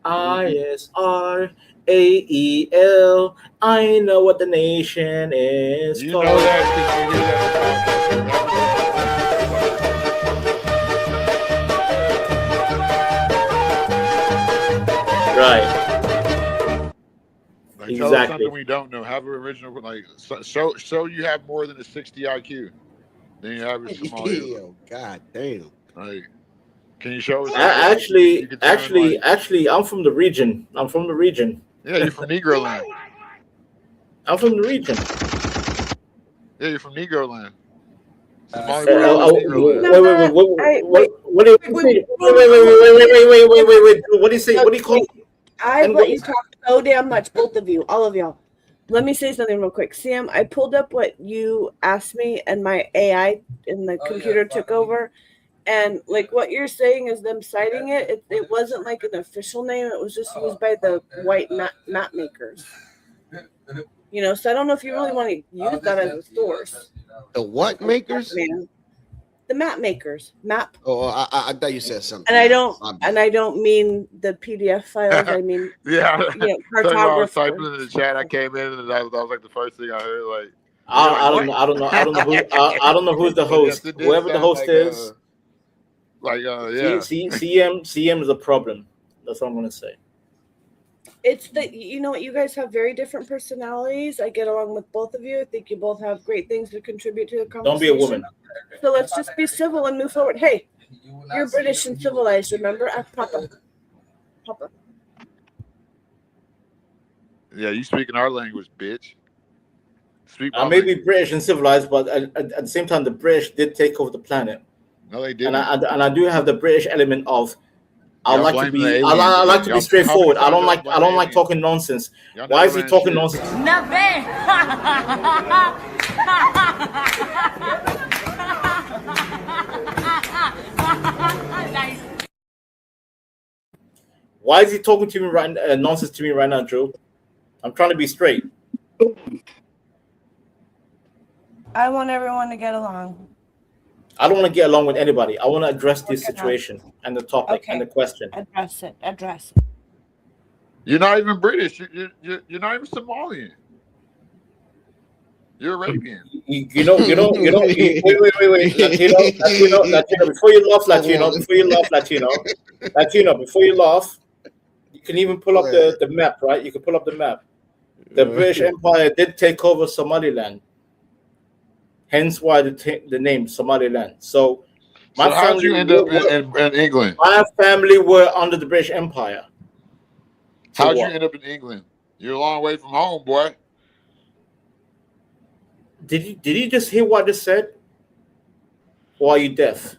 ISRAEL. I know what the nation is. You know that. Right. Like, tell us something we don't know. Have an original, so you have more than a 60 IQ. Then you average Somali. Oh, God damn. Like, can you show us? Actually, I'm from the region. Yeah, you're from Negro land. I'm from the region. Yeah, you're from Negro land. Wait. What do you say? What do you call? I let you talk so damn much, both of you, all of y'all. Let me say something real quick. Sam, I pulled up what you asked me, and my AI in the computer took over. And like what you're saying is them citing it. It wasn't like an official name. It was just used by the white map makers. So I don't know if you really want to use that as a source. The what makers? The map makers. Map. Oh, I thought you said something. And I don't mean the PDF files. I mean yeah. Cartographers. I was typing in the chat. I came in and that was like the first thing I heard. Like, I don't know. I don't know. I don't know who. I don't know who's the host. Yes, it did Whoever the sound host like, is. yeah. CM is a problem. That's what I'm gonna say. It's that you guys have very different personalities. I get along with both of you. I think you both have great things to contribute to the conversation. Don't be a woman. So let's just be civil and move forward. Hey, you're British and civilized. Remember, Papa. Yeah, you speaking our language, bitch. Speak I may be British and civilized, but at the same time, the British did take over the planet. No, they didn't. And I do have the British element of. I Y'all like to blaming be. the I aliens like to again. be straightforward. How I many don't times like. I don't like talking nonsense. Y'all Why is he never talking ran shit. nonsense? Nothing. Nice. Why is he talking to me nonsense to me right now, Joe? I'm trying to be straight. I want everyone to get along. I don't want to get along with anybody. I want to address this situation and the topic and the question. Address it. You're not even British. You're not even Somalian. You're Arabian. You know. Wait. Latino. Before you laugh, Latino. Before you laugh, you can even pull up the map, right? You can pull up the map. The British Empire did take over Somaliland. Hence why the name Somaliland. So my So how'd you end up in England? My family were under the British Empire. So How'd you what? end up in England? You're a long way from home, boy. Did you just hear what I just said? Or are you deaf?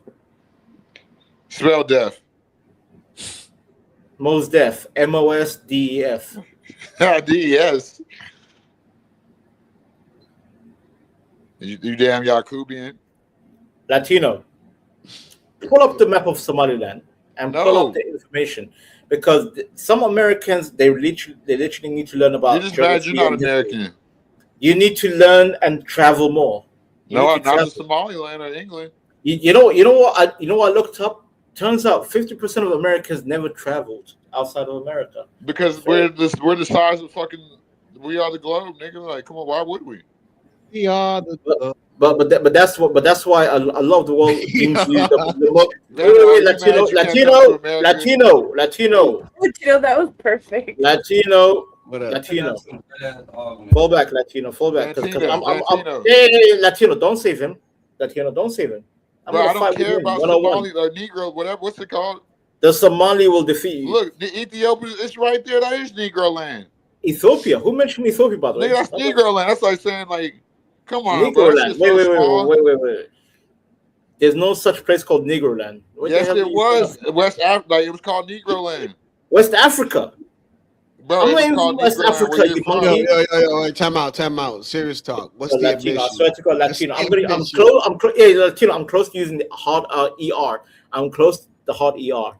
Spell deaf. Most deaf. MOSDEF. DES. You damn Yakubian. Latino. Pull up the map of Somaliland and pull up the information, because some Americans they literally need to learn about. You're just mad you're not American. You need to learn and travel more. No, I'm not in Somaliland or England. You know what I looked up? Turns out 50% of Americans never traveled outside of America. Because we're the size of we are the globe, nigga. Like, come on, why would we? We are the globe. But that's why a lot of the world deems you Latino. Latino, that was perfect. Latino. Fall back, Latino. Fall back. Hey, Latino, don't save him. Latino, don't save him. I don't care about Somali or Negro, whatever. What's it called? The Somali will defeat you. Look, the Ethiopia, it's right there. That is Negro land. Ethiopia? Who mentioned Ethiopia, by the way? Nigga, that's Negro land. That's like saying, like, come on, Negro bro. land. Wait. There's no such place called Negro land. Yes, it was. West Africa. Like, it was called Negro land. West Africa. Bro, I'm it not was even called West Negro Africa. land. Where you from? Yo, wait, time out. Serious talk. What's the Latino? I admission? swear to God, Latino. I'm close to using the hard ER. I'm close to the hard ER.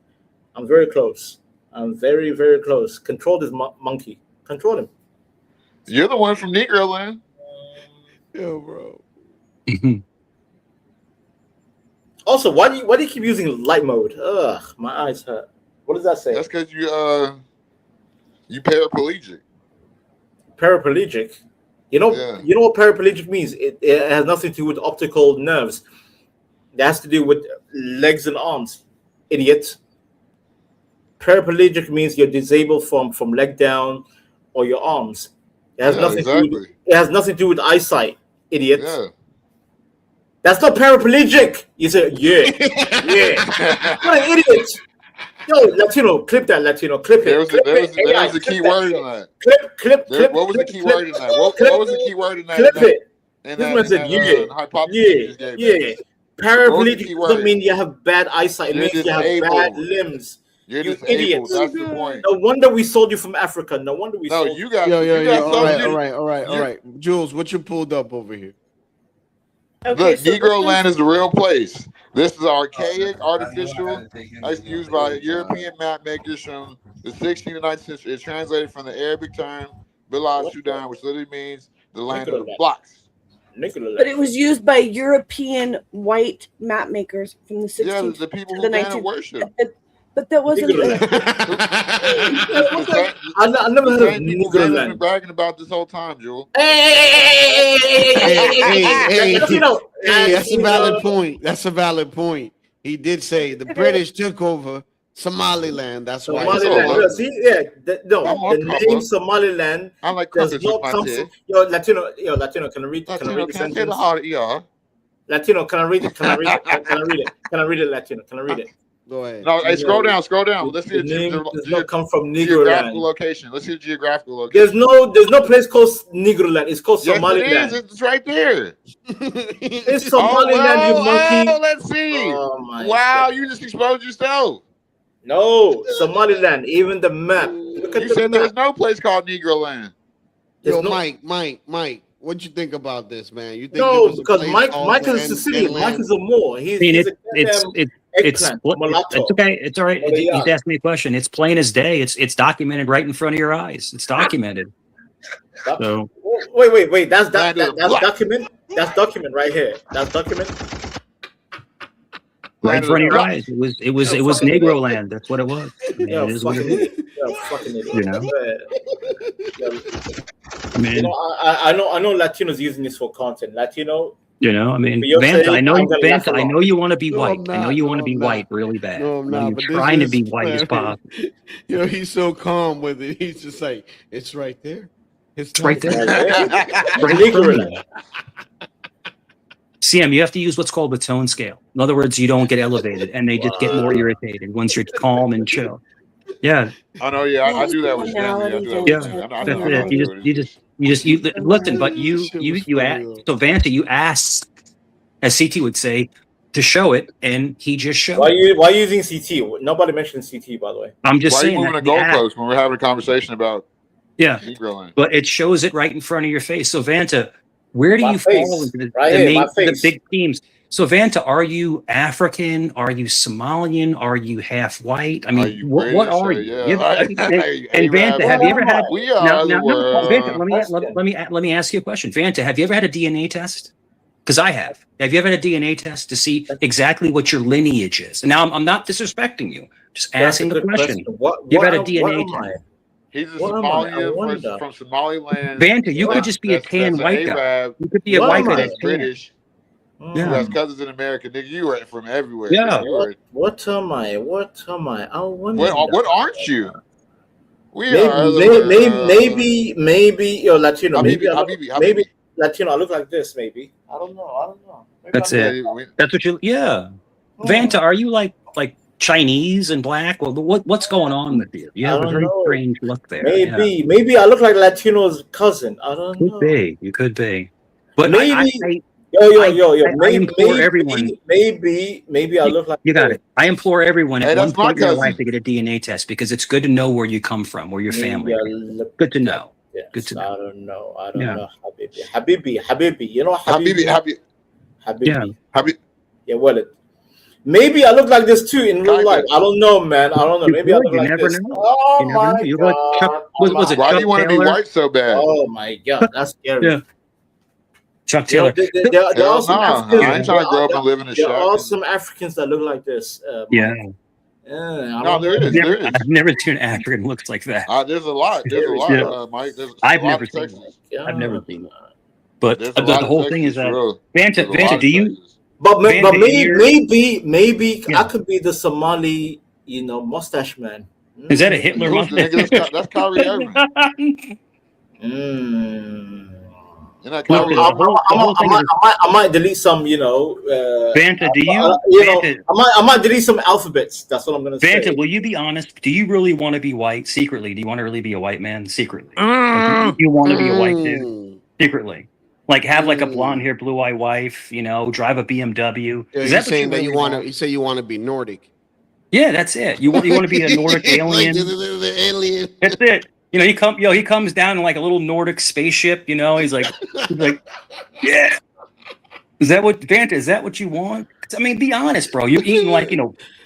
I'm very close. I'm very, very close. Control this monkey. Control him. You're the one from Negro land. Yo, bro. Also, why do you keep using light mode? Ugh, my eyes hurt. What does that say? That's because you paraplegic. Paraplegic. You know what paraplegic means? It has nothing to do with optical nerves. It has to do with legs and arms. Idiot. Paraplegic means you're disabled from leg down or your arms. It has nothing to do. It has nothing to do with eyesight. Idiot. Yeah. That's not paraplegic. You say, yeah. What an idiot. Yo, Latino, clip that, Latino. Clip it. There was a key word in that. Clip. What was the key word in that? What was the key word in that? Clip it. This man said, yeah. Paraplegic doesn't mean you have bad eyesight. It means you have bad limbs. You're you disabled. idiots. That's the point. No wonder we sold you from Africa. No wonder we sold you got. Yo. All right. Jules, what you pulled up over here? Okay, look, Negro land is the real place. This is archaic, artificial. It's used by European map makers from the 16th and 19th century. It's translated from the Arabic term Bilad Sudan, which literally means the land of the blocks. But it was used by European white map makers from the 16th the people to who the can 19th. worship. But that wasn't. I never heard of People Negro been land. bragging about this whole time, Jewel. Hey, You know, that's a valid point. That's a valid point. He did say the British took over Somaliland. That's why. Somaliland. No, see, the name Somaliland I like does cookies not with my come tea. from Latino. Can I read? Can I read the Can I say the sentence? hard ER? Latino. Can I read it? Can I read it? Can I read it? Can I read it? Latino. Can I read it? Go ahead. No, hey, scroll down. Let's see The name does not come from Negro geographical land. location. Let's see the geographical location. There's no place called Negro land. It's called Yes, Somaliland. it is. It's right there. It's Somaliland, you monkey. Oh, let's see. Oh my wow, God. you just exposed yourself. No, Somaliland. Even the map. Look at You the said map. there's no place called Negro land. Yo, no- Mike, what'd you think about this, man? You think No, there was a because place called Mike the is Sicilian. Mike is a Moor. He's, I mean, he's it's eggplant, mulatto. it's okay. It's all right. What do you You got? asked me a question. It's plain as day. It's documented right in front of your eyes. It's documented. So Wait. That's Black. document. That's document right here. That's document. right in front of your eyes. It was Negro land. That's what it was. I mean, Yo, it is what fucking it is. idiot. Yo, fucking idiot. You know? I You mean, know, I know Latinos using this for content. Latino. I mean, But you're Vanta, saying I know, I'm gonna laugh Vanta, I along. know you want to be No, white. I'm I know not. you No, want to be I'm white not. really bad. No, I'm I know not. you're But trying to this be is white as hilarious. possible. You know, he's so calm with it. He's just like, it's right there. It's right there. Right Right there. in front of you. CM, you have to use what's called the tone scale. In other words, you don't get elevated, and they just get more irritated once you're calm and chill. Yeah, I know. Yeah, I do that with Stanley. I do that with yeah, Stanley. I that's know it. how to do it. You listen, but you Shit was asked. funny, So Vanta, you asked, as CT would say, to show it, and he just showed. Why it. you using CT? Nobody mentioned CT, by the way. I'm just Why are you saying moving that the the act- goalpost when we're having a conversation about Yeah, Negro land? but it shows it right in front of your face. So Vanta, where do My you face. fall into Right the here, main, my the face. big themes? So Vanta, are you African? Are you Somalian? Are you half white? I Are mean, you what British? are Or- you? yeah, You- right. and Vanta, have you ever had? We are the No, world. Vanta, let me ask you a question. Vanta, have you ever had a DNA test? Because I have. Have you ever had a DNA test to see exactly what your lineage is? And now I'm not disrespecting you, just That's a asking the good question. What You ever had a what DNA am I? test? He's a What am I? I Somalian wonder. from Somaliland. Vanta, you could That's- just be a that's tan an white guy. Arab You could be a What white am guy I? that's that's tan. British. Yeah. Who has cousins in America. Nigga, you are from everywhere. Yeah. Nigga. You are, What am I? What am I? I wonder. what aren't you? We are the world. Maybe you're Latino. Maybe Habibi. maybe Latino. I look like this. Maybe I don't know. Maybe That's I'm it. That's what you. Yeah. Vanta, are you like Chinese and black? Well, what's going on with you? You I have a don't very know. strange look there. Yeah. Maybe I look like Latino's cousin. I don't Could know. be. You could be. But Maybe. I Maybe implore everyone. Maybe I look like You got it. I implore everyone Hey, at one that's my point in their cousin. life to get a DNA test because it's good to know where you come from, where your family. Good to know. Yes, Good to know. I don't know. I don't Yeah. know. Habibi. You know Habibi. Yeah. Yeah, well, maybe I look like this too in real life. I don't know, man. I don't know. Maybe I look You like never this. know. Oh You never my know. You look like Chuck. God. Was it Why Chuck do you want to be Taylor? white so bad? Oh my God, that's scary. Yeah. Chuck You know, Taylor. there are some Hell no. Africans. I ain't trying to grow up and live in a There shack. are some Africans that look like this. Yeah. Yeah, No, there is. There is. I've never seen an African looks like that. There's a lot. There's a lot, Yeah. Mike. There's I've a lot never of seen Texas. that. I've never seen that. But There's a the lot of whole Texas, thing is for that real. Vanta, There's a lot of do you? Texas. But Vanta, maybe Yeah. I could be the Somali, mustache man. Is that a Hitler Who's the mustache? nigga? That's Kyrie Irving. You're not Kyrie Irving. I might delete some, Vanta, do you? Vanta, I might delete some alphabets. That's what I'm gonna say. Vanta, will you be honest? Do you really want to be white secretly? Do you want to really be a white man secretly? Like, do you want to be a white dude secretly? Like have like a blonde hair, blue eye wife, drive a BMW. Yeah, Is you're that saying what that you you want to? You say you want to be Nordic. Yeah, that's it. You want to be a Nortic alien. Like the alien. That's it. He comes down in like a little Nordic spaceship. He's like, yeah. Is that what Vanta? Is that what you want? I mean, be honest, bro. You're eating like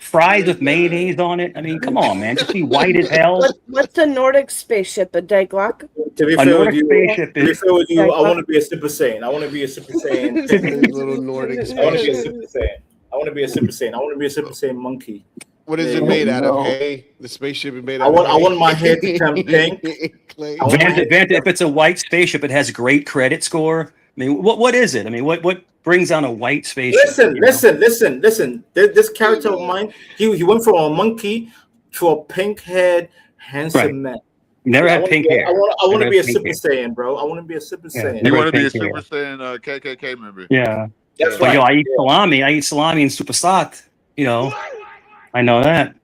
fries with mayonnaise on it. I mean, come on, man. Just be white as hell. What's a Nordic spaceship? A Daglock? To be A fair Nordic with you, spaceship is I want to be a Super Saiyan. I want to be a Super Saiyan. Little Nordic I want to be a spaceship. Super Saiyan. I want to be a Super Saiyan. I want to be a Super Saiyan monkey. What is it Yeah, made out of? no. Hay? The spaceship is made I out want of I hay. want my hair to turn pink. Clay. I want my hair Vanta, if it's a white spaceship, it has great credit score. I mean, what is it? I mean, what brings down a white spaceship? Listen, you know? listen. This character of mine, he went from a monkey to a pink-haired, handsome Right. man. Never I had want pink to be, hair. I want Never to had be a pink Super hair. Saiyan, bro. I want to be a Super Yeah, Saiyan. You never want had to be a pink Super hair. Saiyan KKK member? Yeah. That's But right. yo, I eat Yeah. salami. I eat salami and super sat. You know, I know that.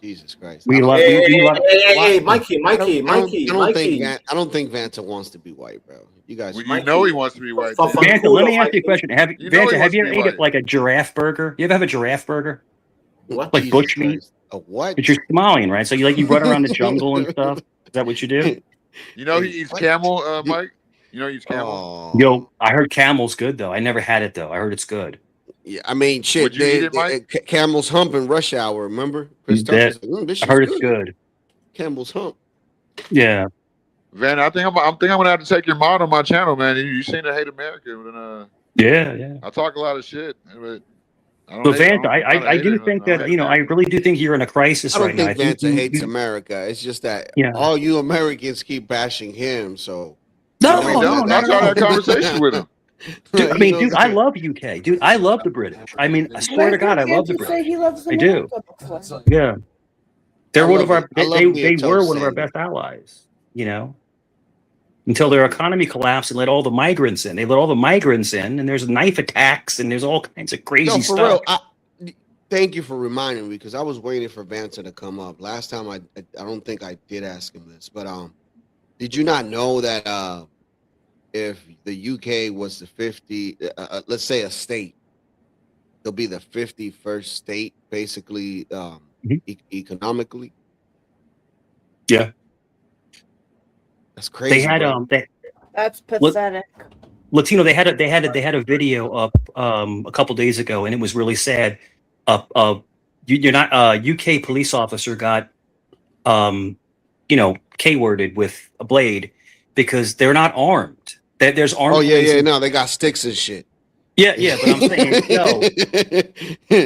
Jesus Christ. We I don't, love. Hey, We love. hey, Mikey, I don't Mikey. think Vanta wants to be white, bro. You guys. Well, you know he wants to be white. Fa- Then. Vanta, let Fancudo, me ask you a Mikey. question. Have You know he Vanta, have wants you to ever be ate white. like a giraffe burger? You ever have a giraffe burger? What? Like Jesus bush meat? Christ. A what? But you're Somalian, right? So you run around the jungle and stuff. Is that what you do? You know he eats camel, Mike. You know he eats camel. Oh. Yo, I heard camel's good though. I never had it though. I heard it's good. Yeah, I mean, shit. Would you eat it, Mike? Camel's hump in Rush Hour. Remember? Chris Tucker That, was like, this I shit's heard it's good. Camel's hump. Yeah. Van, I think I'm gonna have to take your mod on my channel, man. You seem to hate America, and Yeah. I talk a lot of shit, but I don't. But hate- Vanta, I'm not a I do hater. think I don't that hate I America. really do think you're in a crisis I don't right now. think I think Vanta hates you- America. It's just that Yeah. all you Americans keep bashing him. So No, We no, don't. not That's at why I all. had a conversation with him. Dude, I He mean, knows dude, I that. love UK. Dude, I love the British. I mean, I swear to God, I love the Say British. he loves I do. America before. Yeah. They're I one love of our. it. I love They me a were toast one of our sandwich. best allies. You know, until their economy collapsed and let all the migrants in. They let all the migrants in, and there's knife attacks and there's all kinds of crazy No, for stuff. real. Thank you for reminding me because I was waiting for Vanta to come up. Last time I don't think I did ask him this, but did you not know that if the UK was the 50, let's say a state, they'll be the 51st state basically economically. Yeah. That's crazy. They had bro. That's pathetic. Latino. They had a video up a couple days ago, and it was really sad. You're not UK police officer got K-worded with a blade because they're not armed. There's armed. Oh yeah, police yeah. in- No, they got sticks and shit. Yeah, but I'm saying no.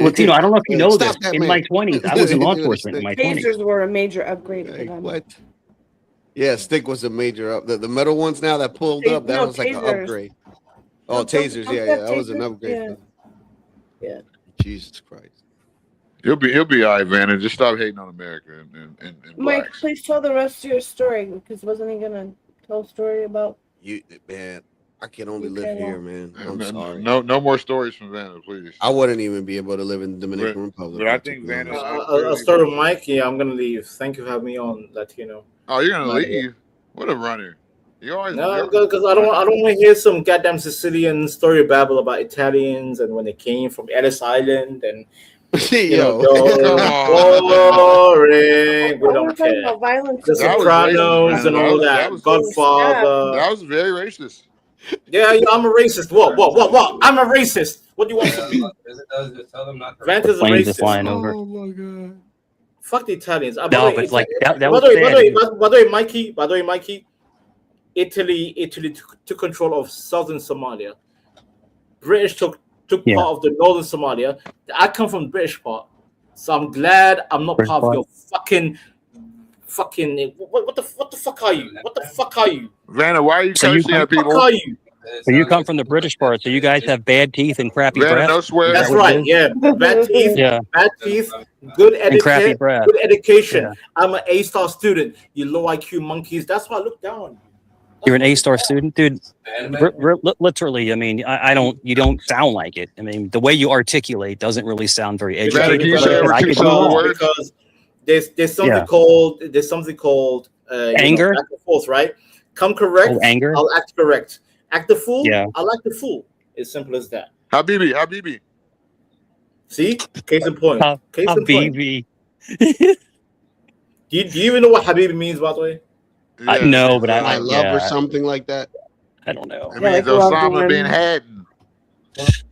Latino, I don't know if you know Stop this. that In man. my 20s, I was in law enforcement in my 20s. Tasers were a major upgrade for them. What? Yeah, stick was a major up. The metal ones now that pulled up, that No, was like an tasers. upgrade. Oh, No, tasers, don't yeah, get that was an tasers, upgrade. yeah. Jesus Christ. He'll be all right, Van. Just stop hating on America and Mike, blacks. please tell the rest of your story because wasn't he gonna tell a story about? You man, I can only You live cannot. here, man. I'm sorry. No more stories from Vanna, please. I wouldn't even be able to live in the Dominican Republic. But I think Vanna. I'll start with Mike. Yeah, I'm gonna leave. Thank you for having me on, Latino. Oh, you're gonna Bye. leave? What a runner! You always No, because I don't want to hear some goddamn Sicilian story babble about Italians and when they came from Ellis Island and you know, boring. We don't care. The Sopranos and all that. Godfather. That was very racist. Yeah, I'm a racist. What? I'm a racist. What do you want from me? Grant is a Planes just racist. flying over. Oh my god. Fuck the Italians. No, but like that was sad. By the way, Mikey, Italy took control of southern Somalia. British took part of the northern Somalia. I come from the British part, so I'm glad I'm not British part of part? your fucking. What the fuck are you? What the fuck are you? Vanna, why are you So you cursing at What the people? fuck are you? So you come from the British part, so you guys have bad teeth and crappy Vanna, breath. no swear. That's right. Yeah, bad teeth. Yeah. Bad teeth. Good And crappy etiquette. breath. Good education. Yeah. I'm an A-star student. You low IQ monkeys. That's why I look down on you. You're an A-star student, dude. Literally, I mean, I don't. You don't sound like it. I mean, the way you articulate doesn't really sound very educated. I could be wrong. Because there's something Yeah. called Anger? back and forth, right? Come correct. Oh, anger? I'll act correct. Act the fool. Yeah. I'll act the fool. It's simple as that. Habibi. See, case in point. Case in point. Habibi. Do you even know what Habibi means, by the way? I know, but I love or something like that. I don't know. It means Osama bin Laden.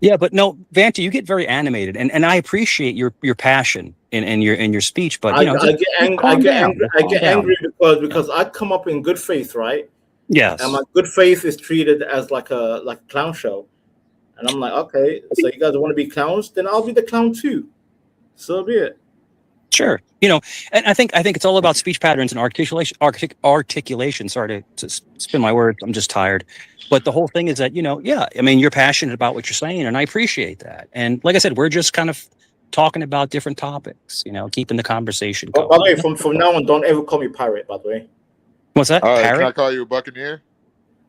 Yeah, but no, Vanta, you get very animated, and I appreciate your passion in your speech. But you know, I get angry. calm down. I Calm get down. angry because I come up in good faith, right? Yes. And my good faith is treated as like a clown show, and I'm like, okay, so you guys want to be clowns? Then I'll be the clown too. So be it. Sure. And I think it's all about speech patterns and articulation. Sorry to spin my words. I'm just tired. But the whole thing is that, yeah, I mean, you're passionate about what you're saying, and I appreciate that. And like I said, we're just kind of talking about different topics, keeping the conversation going. By the way, from now on, don't ever call me pirate, by the way. What's that? All right, Parrot? can I call you a buccaneer?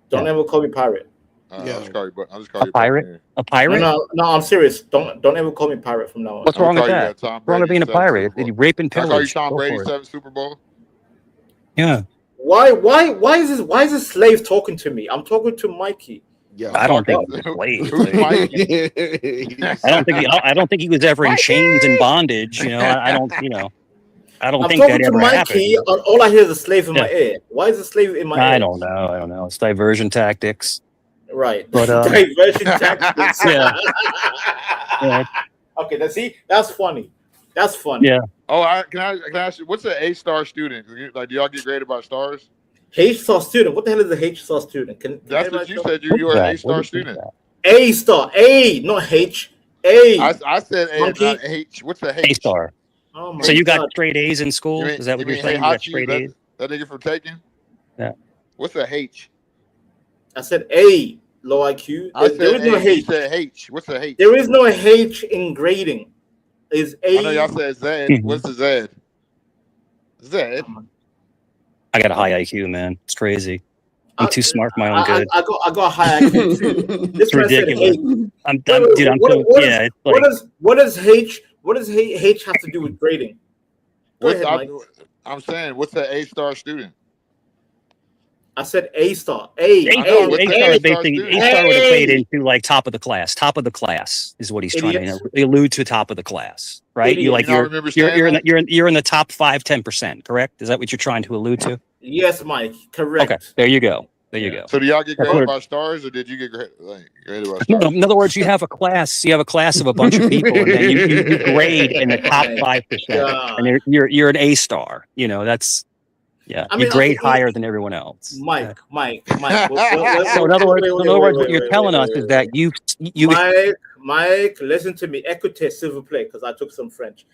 Don't ever call me pirate. I'll just call you a pirate? A pirate? No, I'm serious. Don't ever call me pirate from now on. What's wrong with that? What's wrong with being a pirate? Did you rape and Can I call you pillage? Tom Go Brady for it. 7 Super Bowl? Yeah. Why is this slave talking to me? I'm talking to Mikey. Yeah, I don't think he's a slave. I don't think he was ever in chains and bondage. I don't I'm think talking that to ever Mikey, happened. and all I hear is a slave in my ear. Why is a slave in my ear? I don't know. It's diversion tactics. Right. But Diversion tactics. yeah. Yeah. Okay, that's funny. That's funny. Yeah. Oh, can I ask you, what's an A-star student? Like, do y'all get graded by stars? H-star student. What the hell is a H-star student? That's what you said. You're an A-star student. A-star. A, not H. A. I said A, Monkey? not H. What's a H? A-star. Oh my So you got God. straight A's in school? Is that what you're saying? You got straight A's? That nigga from Taken? Yeah. What's a H? I said A, low IQ. There is no A, you H. said H. What's a H? There is no H in grading. Is A. I know y'all said Z. What's the Z? Z. I got a high IQ, man. It's crazy. I'm too smart for my own good. I got a high IQ too. This It's man said ridiculous. H. I'm Wait, dude. I'm what- so, what yeah. is- It's like What does H have to do with grading? Go ahead, Mike. I'm saying, what's an A-star student? I said A-star. A-star would student? equate into like top of the class. Top of the class is what he's trying Idiots. to allude to. Top of the class, right? You like You don't remember you're saying you're in the top 5-10%, correct? Is that what you're trying to allude to? Yes, Mike. Correct. Okay, there you go. There you go. So do y'all get That's graded what- by stars, or did you get graded by No, stars? in other words, you have a class. You have a class of a bunch of people, and then you grade in the top 5%, and you're an A-star. That's I mean, you grade okay, higher than everyone else. Mike. So in other words, what you're telling us is that you Mike, listen to me. Écoutez, s'il vous plaît, because I took some French.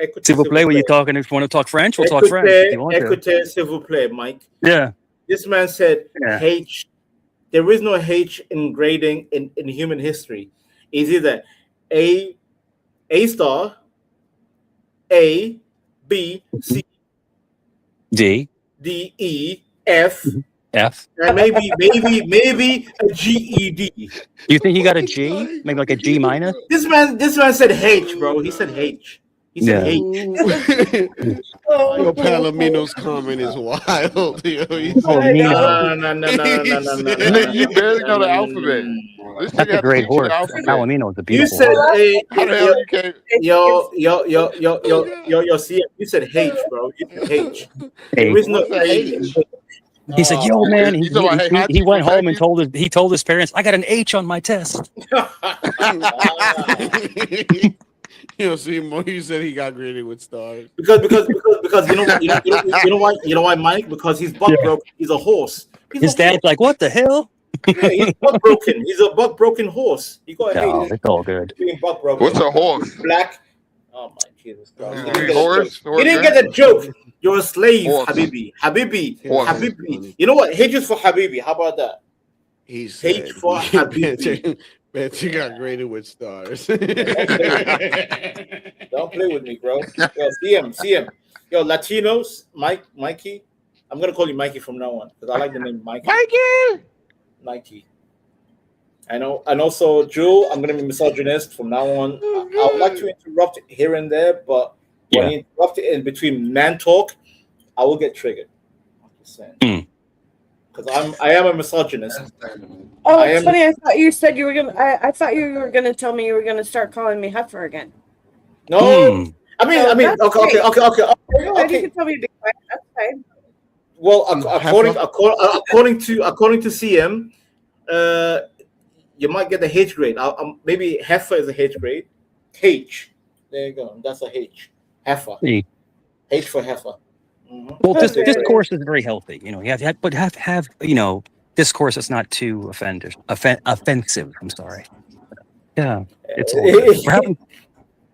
Écoutez, s'il vous plaît, when you talking, if you want to talk French, we'll talk French. If you want to. Écoutez, s'il vous plaît, Mike. Yeah. This man said Yeah. H. There is no H in grading in human history. It's either A-star, A, B, C, D, D, E, F, F. and maybe a GED. You think he got a G? Maybe like a G minus? This man said H, bro. He said H. He said H. Yo, Palomino's comment is wild. Yo, Nigga, you barely know the alphabet. This That's nigga a had to great teach you horse. the alphabet. Palomino is a You beautiful said horse. A. How the hell you can't? Yo, see, you said H, bro. You said H. H. There is no What's a H. He said, "Yo, man." You talking about, hey, He went Hachi home and told his parents, "I got an H on my test." See, Mo, said he got graded with stars. Because you know why, Mike? Because he's buck broke. He's a horse. His dad's like, "What the hell?" Yeah, he's buck broken. He's a buck broken horse. You got No, hate it's all good. being buck broken. What's a horse? Black. Oh my Jesus Christ! You mean horse? You didn't get the joke. You're a slave, Horse. Habibi. Habibi. Horse. Habibi. You know what? H is for Habibi. How about that? He's H for Habibi. Bet you got graded with stars. Don't play with me, bro. Yo, see him. Yo, Latinos, Mikey. I'm gonna call you Mikey from now on because I like the name Mikey. Mikey. I know, and also Jewel, I'm gonna be misogynist from now on. I would like to interrupt here and there, but when you interrupt it in between man talk, I will get triggered. I'm just saying. Because I am a misogynist. Oh, it's funny. I thought you said you were gonna. I thought you were gonna tell me you were gonna start calling me heifer again. No, I mean, that's okay. You can tell me to be quiet. That's fine. Well, according to CM, you might get the H grade. Maybe heifer is a H grade. H. There you go. That's a H. Heifer. H for heifer. Mm-hmm. Well, this course is very healthy. You have discourse that's not too offensive. I'm sorry. Yeah, it's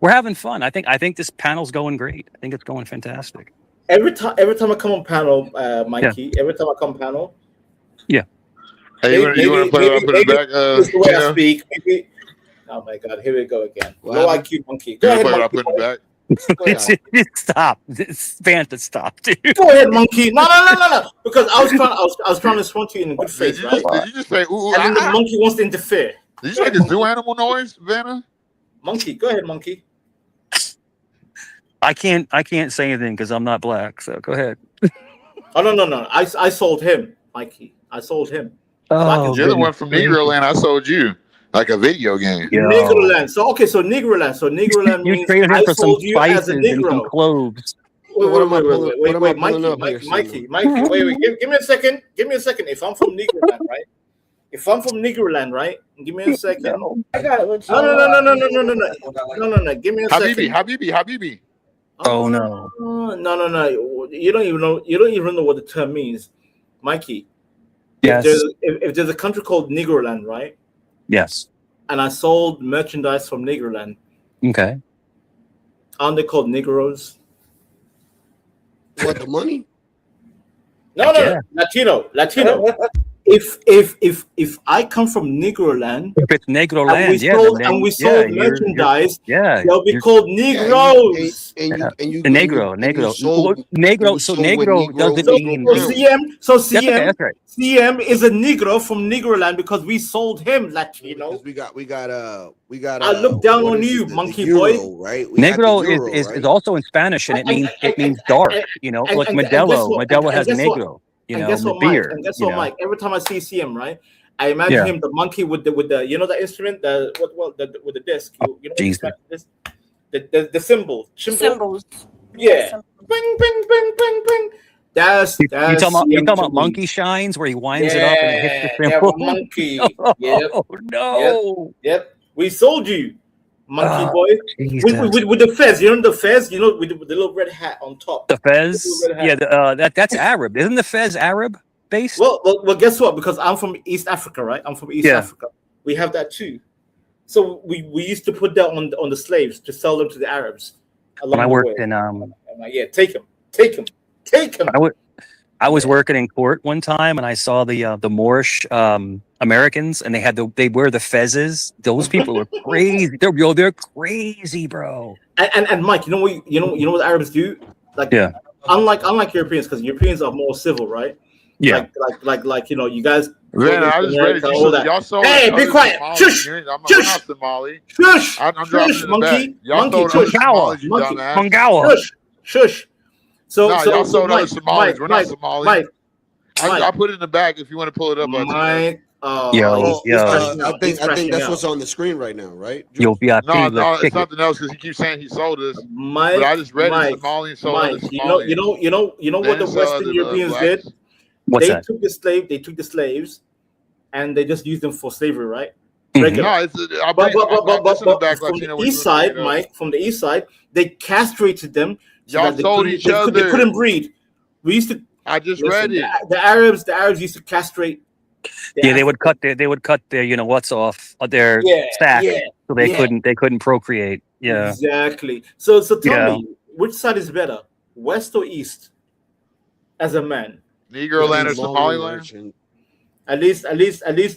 we're having fun. I think this panel's going great. I think it's going fantastic. Every time I come on panel, Mikey. Every time I come panel. Yeah. Hey, you want to put it back? It's the way I Gino? speak. Maybe. Oh my God! Here we go again. What Low happened? IQ monkey. Go ahead, monkey. Put it back. Go ahead. Stop. Fanta, stop, dude. Go ahead, monkey. No. Because I was trying to respond to you in a good face, right? Did you just say ooh? And then the monkey wants to interfere. Did you make a zoo animal noise, Vanna? Monkey, go ahead, monkey. I can't say anything because I'm not black. So go ahead. Oh no. I sold him, Mikey. I sold him. Oh, You're the one from Negroland. I sold you like a video game. Negroland. So Negroland. So Negroland You means traded him I for some sold you as a spices and some Negro. cloves. Wait, pulling up here, Mikey. Wait. Give me a second. If I'm from Negroland, right? Give me a second. I got it. No. Give me a second. Habibi. Oh no. No. You don't even know what the term means, Mikey. Yes. If there's a country called Negroland, right? Yes. And I sold merchandise from Negroland. Okay. Aren't they called Negroes? What, the money? No, Latino. If I come from Negroland, if it's Negroland, and we sold merchandise, they'll be called Negroes. Negro. So Negro doesn't mean. CM is a Negro from Negroland because we sold him Latino. We got. I look down on you, monkey boy. Right? Negro is also in Spanish, and it means dark. Like Modelo. Modelo has Negro. And guess what, Mike? And guess what, Mike? Every time I see CM, right, I imagine him, the monkey with the the instrument, with the disc. The cymbals. Yeah. Bing, bing, bing, bing, bing. That's you talking about monkey shines where he winds it up and it hits the cymbal. Monkey. Oh no. Yep. We sold you, monkey boy. With the fez, the fez, with the little red hat on top. The fez, that's Arab. Isn't the fez Arab based? Well, guess what? Because I'm from East Africa, right? I'm from East Africa. We have that too. So we used to put that on the slaves to sell them to the Arabs. When I worked in take him. I was working in court one time and I saw the Moorish Americans and they wear the fezzes. Those people are crazy. They're crazy, bro. And Mike, you know what Arabs do? Unlike Europeans, because Europeans are more civil, right? Yeah. Like you guys. Man, I just ready. Y'all saw. Hey, be quiet! Shush! Shush! Somali. Shush! I'm dropping Shush, in the monkey! back. Y'all Monkey! sold Shush! Mangawa! Shush! So y'all sold Mike, other Somalis. We're not Somalis. Mike, I put it in the back if you want to pull it up. Mike. I think that's what's on the screen right now, right? No, it's something else because he keeps saying he sold us. Mike, but I just read it. Somalian sold us. You know what the Western Europeans did? What's they that? took the slaves, and they just used them for slavery, right? Mm-hmm. But from the east side, Mike, from the east side, they castrated them. Y'all sold each other. They couldn't breed. We used to. I just read it. The Arabs used to castrate. They would cut their what's off their sack, so they couldn't procreate. Yeah, exactly. So tell me, which side is better, west or east? As a man, Negroland or Somaliland? At least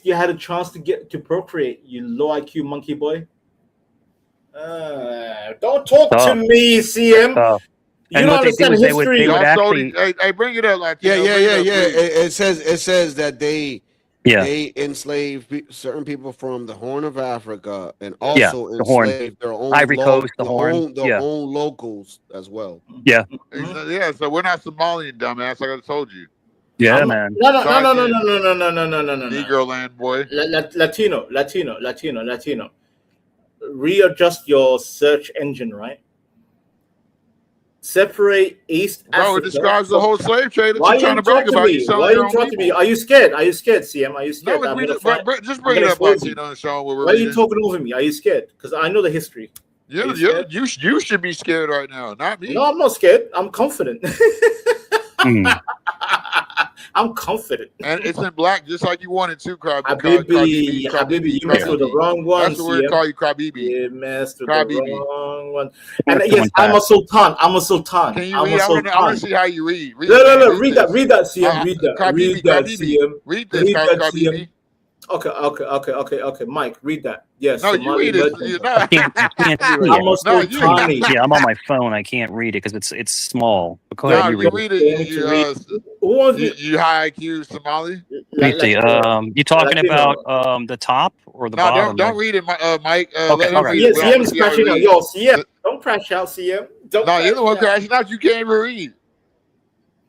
you had a chance to procreate. You low IQ monkey boy. Don't talk to me, CM. You don't understand history. Hey, bring it up, like yeah. It says that they enslaved certain people from the Horn of Africa and also enslaved their own Ivory Coast, the Horn, their own locals as well. Yeah. Yeah. So we're not Somalian, dumbass. Like I told you. Yeah, man. No. Negroland boy. Latino. Readjust your search engine, right? Separate East Africa. Bro, it describes the whole slave trade. Why are you trying to brag about? Why are you talking to me? Are you scared? CM? Are you scared? No, just bring it up on the show. Why are you talking over me? Are you scared? Because I know the history. You should be scared right now, not me. No, I'm not scared. I'm confident. I'm confident. And it's in black, just like you wanted to, Habibi, you messed with the wrong one. That's the word. Call you Krabibi. You messed with Krabibi. the wrong one. And yes, I'm a sultan. I'm a sultan. Can you I'm read? a I sultan. want to see how you read. No. Read that, CM. Read that. Krabibi, Read that, Krabibi. CM. Read this, Read that, Krabibi. CM. Okay. Mike, read that. Yes. No, you read it. I can't see I'm a sultani. Yeah, I'm on my phone. I can't read it because it's small. But go ahead, you read it. You high IQ Somali. Let me see. You talking about the top or the bottom? Don't read it, Mike. Okay, let him read it. CM's crashing out. Yo, CM, don't crash out, CM. No, you're the one crashing out. You can't even read.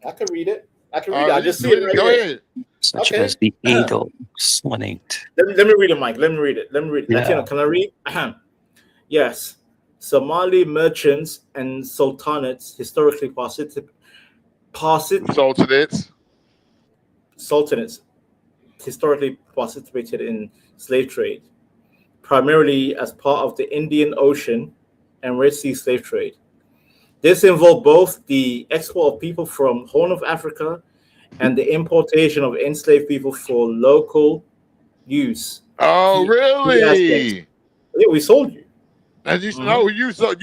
I can read it. I just see it right Go here. ahead. Such as the Eagle Swanate. Let me read it, Mike. Let me read it. Yeah. Latino, can I read? Yes. Somali merchants and sultanates historically sultanates historically participated in slave trade, primarily as part of the Indian Ocean and Red Sea slave trade. This involved both the export of people from Horn of Africa and the importation of enslaved people for local use. Oh, really? Yeah, we sold you. And you know, you sold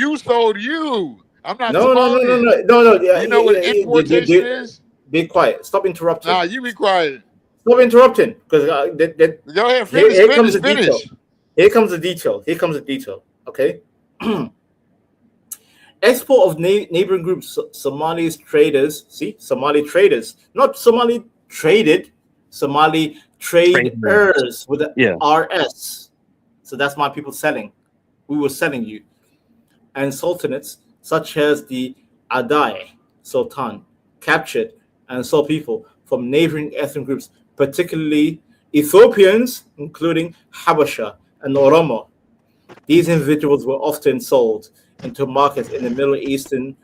you. I'm not. No. Yeah, you know what importation is? Be quiet. Stop interrupting. Nah, you be quiet. Stop interrupting. Because go ahead, finish. Here comes the detail. Okay. Export of neighboring groups, Somali traders, not Somali traded, Somali traders with the RS. So that's my people selling. We were selling you. And sultanates, such as the Adai Sultan, captured and sold people from neighboring ethnic groups, particularly Ethiopians, including Habasha and Oromo. These individuals were often sold into markets in the Middle Eastern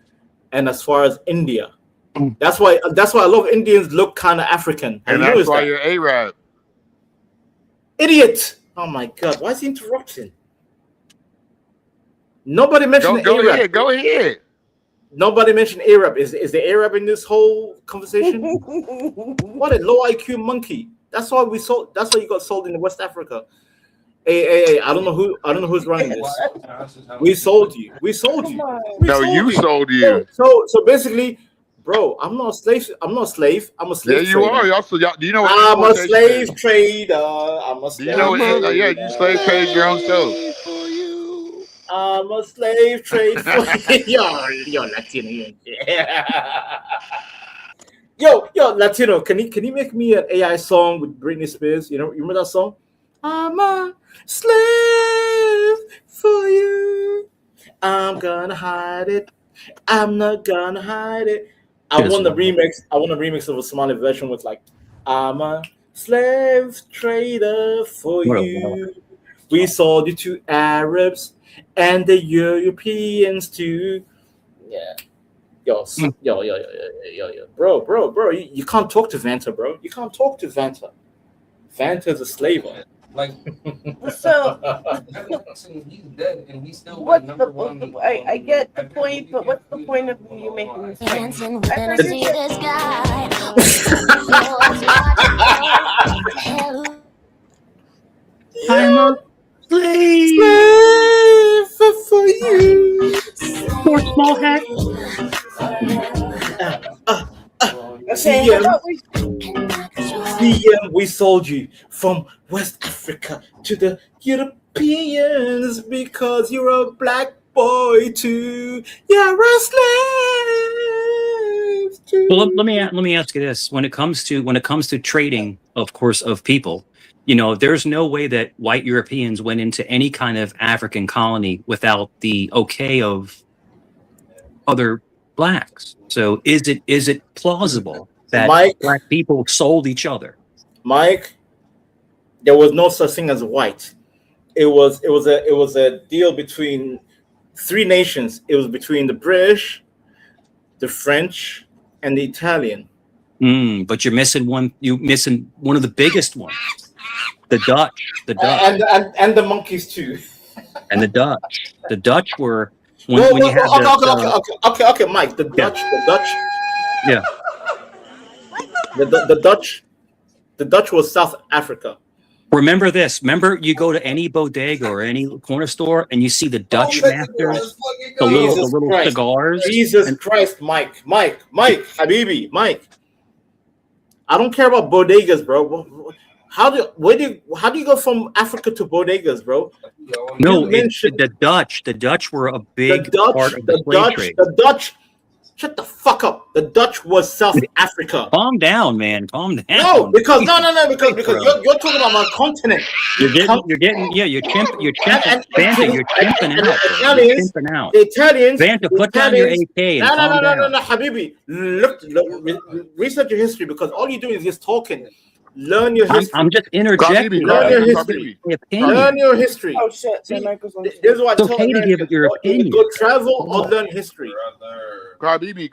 and as far as India. That's why a lot of Indians look kind of African. And that's why you're Arab. Idiot! Oh my God! Why is he interrupting? Nobody mentioned Arab. Go ahead. Nobody mentioned Arab. Is the Arab in this whole conversation? What a low IQ monkey! That's why we sold. That's why you got sold in West Africa. Hey! I don't know who's running this. We sold you. You sold you. So basically, bro, I'm not a slave. I'm a slave Yeah, you trader. are. Also, do you know what I'm a slave is? trader. I'm a slave. Do you know what? Yeah, you slave trade your own self. I'm a slave trade for yo Latino. Yo Latino. Can you make me an AI song with Britney Spears? You remember that song? I'm a slave for you. I'm gonna hide it. I'm not gonna hide it. I want a remix of a Somali version with like, I'm a slave trader for you. We sold you to Arabs and the Europeans too. Yeah. Yo, bro. You can't talk to Vanta, bro. You can't talk to Vanta. Vanta's a slave. Like, So, he's dead and he's still what's I get the point, but what's the point of you making this point? I'm a slave for you. For small hat. CM, we sold you from West Africa to the Europeans because you're a black boy too. You're a slave too. Well, let me ask you this: when it comes to trading, of course, of people, there's no way that white Europeans went into any kind of African colony without the okay of other blacks. So is it plausible that black people sold each other? Mike, there was no such thing as white. It was a deal between three nations. It was between the British, the French, and the Italian. But you're missing one. You're missing one of the biggest ones. The Dutch. And the monkeys too. And the Dutch. The Dutch were Okay, Mike. The Dutch. Yeah. The Dutch was South Africa. Remember this. Remember, you go to any bodega or any corner store and you see the Dutch masters, the little cigars. Jesus Christ, Mike, Habibi, Mike. I don't care about bodegas, bro. How do you go from Africa to bodegas, bro? No, the Dutch were a big part of the slave trade. The Dutch. Shut the fuck up. The Dutch was South Africa. Calm down, man. Calm down. No, because you're talking about my continent. You're chimping out. The Italians. Vanta, put down your AK and calm down. No, Habibi. Look, research your history because all you're doing is just talking. Learn your history. I'm just interjecting. Learn your history. Learn your history. Oh shit! This is what it's okay to give it your opinion. Go travel or learn history. Carbibi.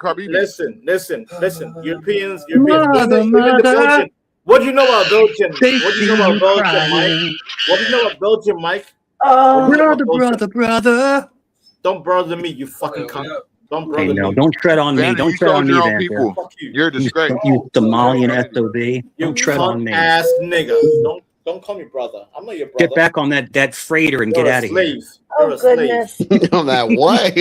Listen. Europeans. Even the Belgian. What do you know about Belgium? What do you know about Belgium, Mike? What do you know about Belgium, Mike? Brother. Don't brother me, you fucking cunt. Don't brother me. Don't tread on me. Don't tread on me, Vanta. You're a disgrace. You Somalian SOB. Don't tread on me. Ass nigga. Don't call me brother. I'm not your brother. Get back on that freighter and get out of here. Oh goodness. On that what?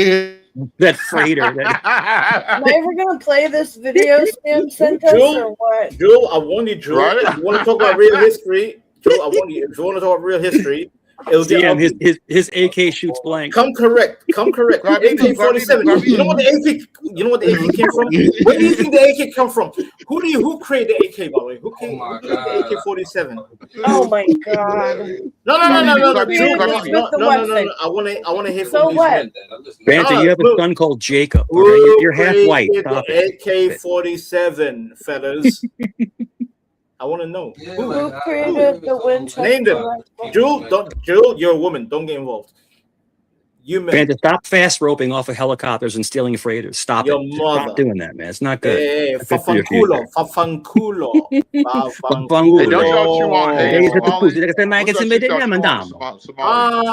That freighter. Am I ever gonna play this video Sam sent us or what? Joe, I want you, Joe. If you want to talk about real history, Joe, I want you. If you want to talk about real history, Damn, his AK shoots blank. Come correct. AK-47. You know what the AK came from? Where do you think the AK come from? Who created the AK, by the way? Who created the AK-47? Oh my god. No. I wanna hear from these men. Vanta, you have a son called Jacob. Okay? You're half white. Stop it. AK-47, fellas. I want to know who created the Winchester. Name them. Jewel, you're a woman. Don't get involved. You men. Vanta, stop fast roping off of helicopters and stealing freighters. Stop your it. Mother. Stop doing that, man. It's not good. Hey, Fafanculo.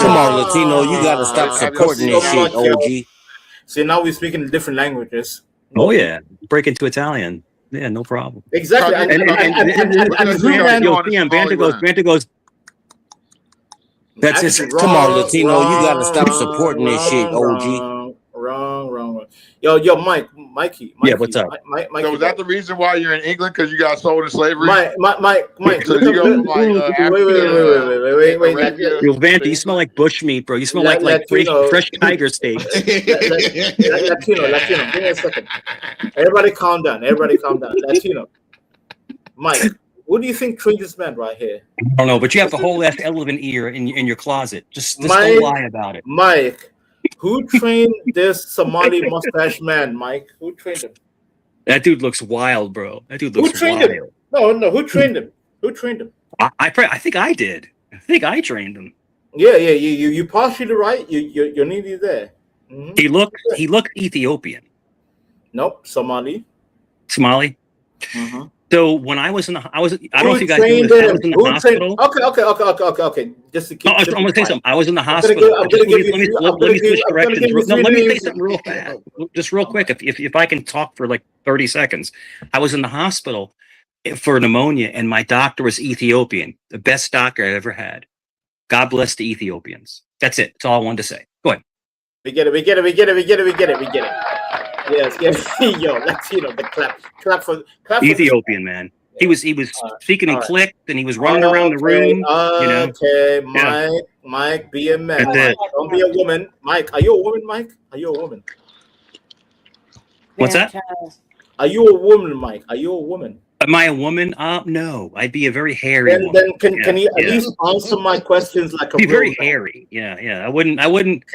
Come on, Latino. You got to stop supporting this shit, OG. See, now we're speaking different languages. Oh, yeah. Break into Italian. Yeah, no problem. Exactly. Vanta goes. That's it. Come on, Latino. You got to stop supporting this shit, OG. Wrong. Yo, Mikey. Yeah, what's up? Mikey, so was that the reason why you're in England? Because you got sold into slavery? Mike. So you go from like wait. Yo, Vanta, you smell like bushmeat, bro. You smell like fresh tiger steaks. Latino. Give me a second. Everybody calm down. Latino. Mike, what do you think trained this man right here? I don't know, but you have the whole ass elephant ear in your closet. Just don't lie about it. Mike. Who trained this Somali mustache man, Mike? Who trained him? That dude looks wild, bro. That dude looks Who trained wild. him? No. Who trained him? I think I did. I think I trained him. Yeah. You partially right. You're nearly there. Mm-hmm. He looked Ethiopian. Nope, Somali. Mm-hmm. So when I was I don't know if you guys know this. I was in the hospital. Okay. Just to keep. I'm going to say something. I was in the hospital. Let me switch directions. No, let me say something real fast. Just real quick. If I can talk for like 30 seconds. I was in the hospital for pneumonia, and my doctor was Ethiopian. The best doctor I ever had. God bless the Ethiopians. That's it. That's all I wanted to say. Go ahead. We get it. Yes. Yo, Latino, the clap for Ethiopian man. He was speaking in click, and he was running around the room. Okay, Mike, be a man. Mike, don't be a woman. Mike, are you a woman, Mike? Are you a woman? What's that? Are you a woman, Mike? Are you a woman? Am I a woman? No, I'd be a very hairy woman. Then can you at least answer my questions like a be very hairy? Yeah. I wouldn't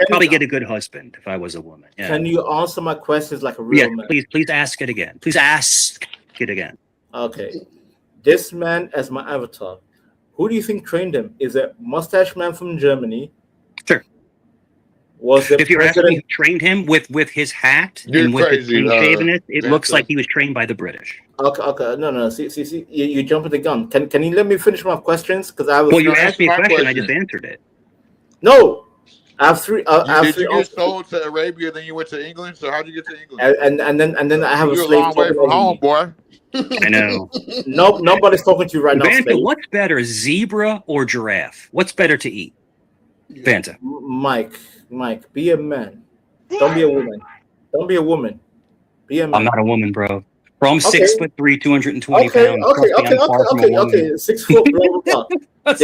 probably get a good husband if I was a woman. Yeah. Can you answer my questions like a real man? Please ask it again. Please ask it again. Okay. This man as my avatar. Who do you think trained him? Is it mustache man from Germany? Sure. Was it if you're asking who trained him with his hat and with his clean shaven, it looks like he was trained by the British. Okay. No. See, you jumping the gun. Can you let me finish my questions? Because I was. Well, you asked me a question. I just answered it. No. I have three. Did you get sold to Arabia, then you went to England? So how'd you get to England? And then I have a You're a slave long way talking from over home, me. boy. I know. No, nobody's talking to you right now. Vanta, Slave. what's better, zebra or giraffe? What's better to eat? Vanta. Mike, be a man. Don't be a woman. Don't be a woman. Be a man. I'm not a woman, bro. Bro, I'm Okay. 6'3", 220 Okay, pounds. Trust me, I'm far from a woman. okay. 6 foot, blah, blah, blah.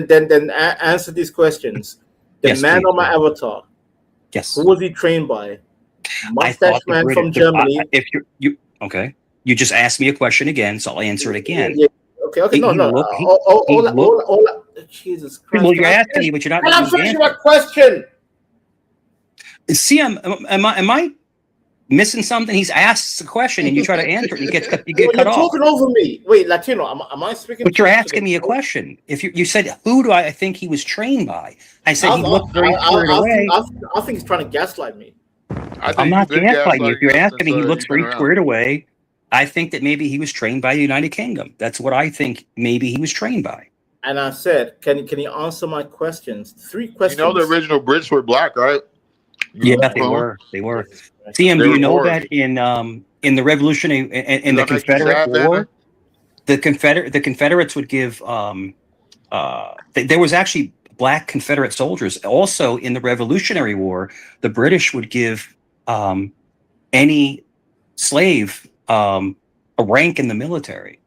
then answer these questions. The Yes, man please, on my sir. avatar. Yes. Who was he trained by? I Mustache thought the man British. from Germany. If you okay, you just asked me a question again, so I'll answer it again. Yeah. Okay. No. Jesus Christ. Well, you're asking me, but you're not. And I'm finishing my question. See, am I missing something? He's asked a question, and you try to answer it, and you get cut You're off. talking over me. Wait, Latino, am I speaking? But you're asking me a question. If you said, who do I think he was trained by? I said he looked very squared away. I think he's trying to gaslight me. I'm not gaslighting you. If you're asking me, he looks very squared away. I think that maybe he was trained by the United Kingdom. That's what I think. Maybe he was trained by. And I said, can you answer my questions? 3 questions. You know the original Brits were black, right? Yeah, they were. TM, do you know that in the Revolutionary in the Confederate War, the Confederates would give there was actually black Confederate soldiers. Also in the Revolutionary War, the British would give any slave a rank in the military.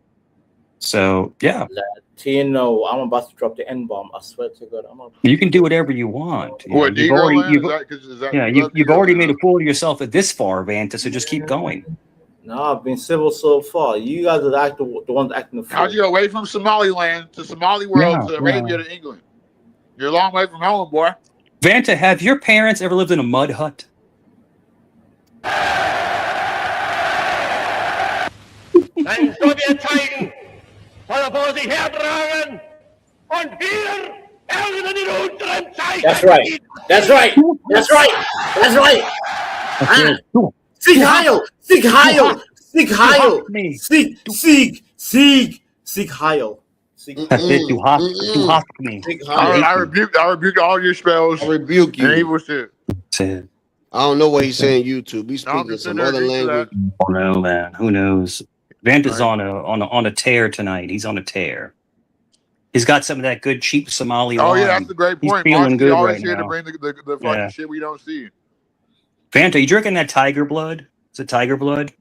So yeah. Latino, I'm about to drop the N-bomb. I swear to God, You can do whatever you want. What, You've you've already made a fool of yourself at this far, Vanta, so just keep going. No, I've been civil so far. You guys are the ones acting the fool. How'd you go away from Somaliland to Somali world to Arabia to England? You're a long way from home, boy. Vanta, have your parents ever lived in a mud hut? Ein Sowjetzeichen soll er vor sich hertragen und wir ernten in unseren Zeichen. That's right. That's right. That's right. That's right. Sieg Heil. Sieg Heil. Sieg Heil. Sieg Heil. Du hast me. I rebuke all your spells. I rebuke you. And evil shit. I don't know what he's saying YouTube. He's speaking some other language. Oh no, man. Who knows? Vanta's on a tear tonight. He's on a tear. He's got some of that good cheap Somali wine. Oh yeah, that's a great point. He's feeling good always right here now. to bring the fucking shit we don't see. Vanta, you drinking that tiger blood? Is it tiger blood?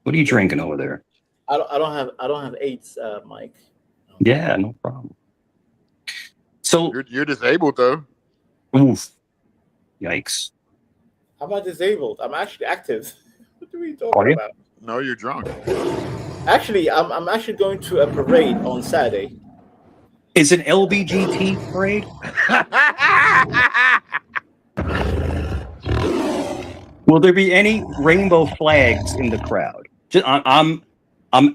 What are you drinking over there? I don't have AIDS, Mike. Yeah, no problem. So you're disabled though. Oof. Yikes. How am I disabled? I'm actually active. What are we Are talking you? about? No, you're drunk. Actually, I'm actually going to a parade on Saturday. Is an LBGT parade? Will there be any rainbow flags in the crowd? I'm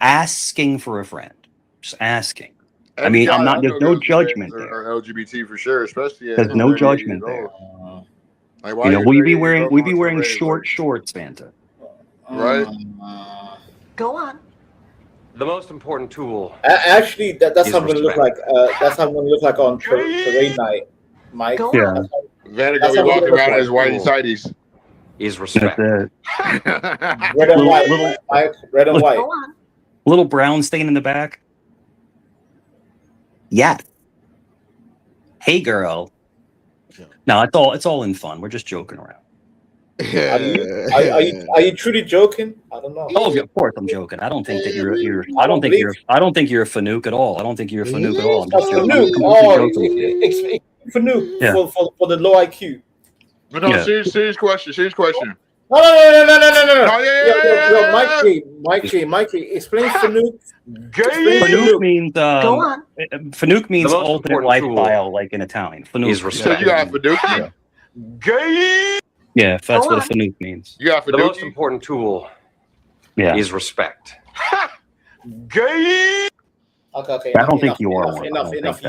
asking for a friend. Just asking. I mean, I'm not. There's no judgment there. Or LGBT for sure, especially. There's no judgment there. Like, You know, we be wearing short shorts, Vanta. Right. Go on. The most important tool. Actually, that's is how I'm gonna look like. That's how I'm gonna look like on parade night, Mike. Yeah. Vanna gonna be walking around as whitey tighties. Is respect. Red and white, Mike. Red and white. Little brown stain in the back. Yeah. Hey, girl. No, it's all in fun. We're just joking around. Are you truly joking? I don't know. Oh, of course I'm joking. I don't think that I don't think you're a Fanuc at all. I don't think you're a Fanuc at all. I'm just joking. Fanuc Yeah. for the low IQ. But no, Yeah. serious question. No. Yo, Mike G, explain Fanuc. Fanuc means Go on. Fanuc means The most alternate important tool lifestyle, like in Italian. Fanuc. is respect. So you got Fanuki? Gay. Yeah, that's Go what a on. Fanuc means. You got The most Fanuki? important tool Yeah. is respect. Gay. Okay. I don't think you are one. Enough. I don't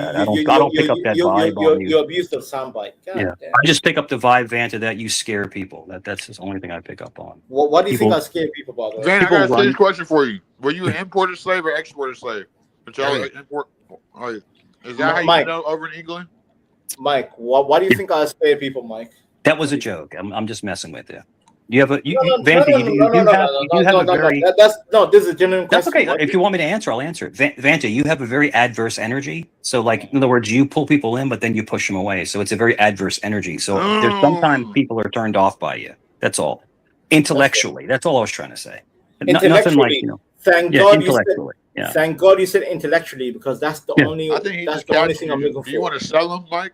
pick up that vibe on you. You're abusive soundbite. God Yeah, damn. I just pick up the vibe, Vanta, that you scare people. That's the only thing I pick up on. What do you think People- I scare people about? Though? Van, I People got a run- serious question for you. Were you an imported slave or exported slave? But y'all import. Oh, is that how you Mike. know over in England? Mike, why do you think I spare people, Mike? That was a joke. I'm just messing with you. You have a you, No, Vanta, you do have a very That's no. This is a genuine that's question. okay. If you want me to answer, I'll answer it. Vanta, you have a very adverse energy. So, like, in other words, you pull people in, but then you push them away. So it's a very adverse energy. So there's sometimes people are turned off by you. That's all. Intellectually, that's all I was trying to say. Nothing like, you know. Thank Yeah, God you said. intellectually. Yeah. Thank God you said intellectually, because that's the only. I think he That's just the only captured thing I'm you. looking Do you for. want to sell him, Mike?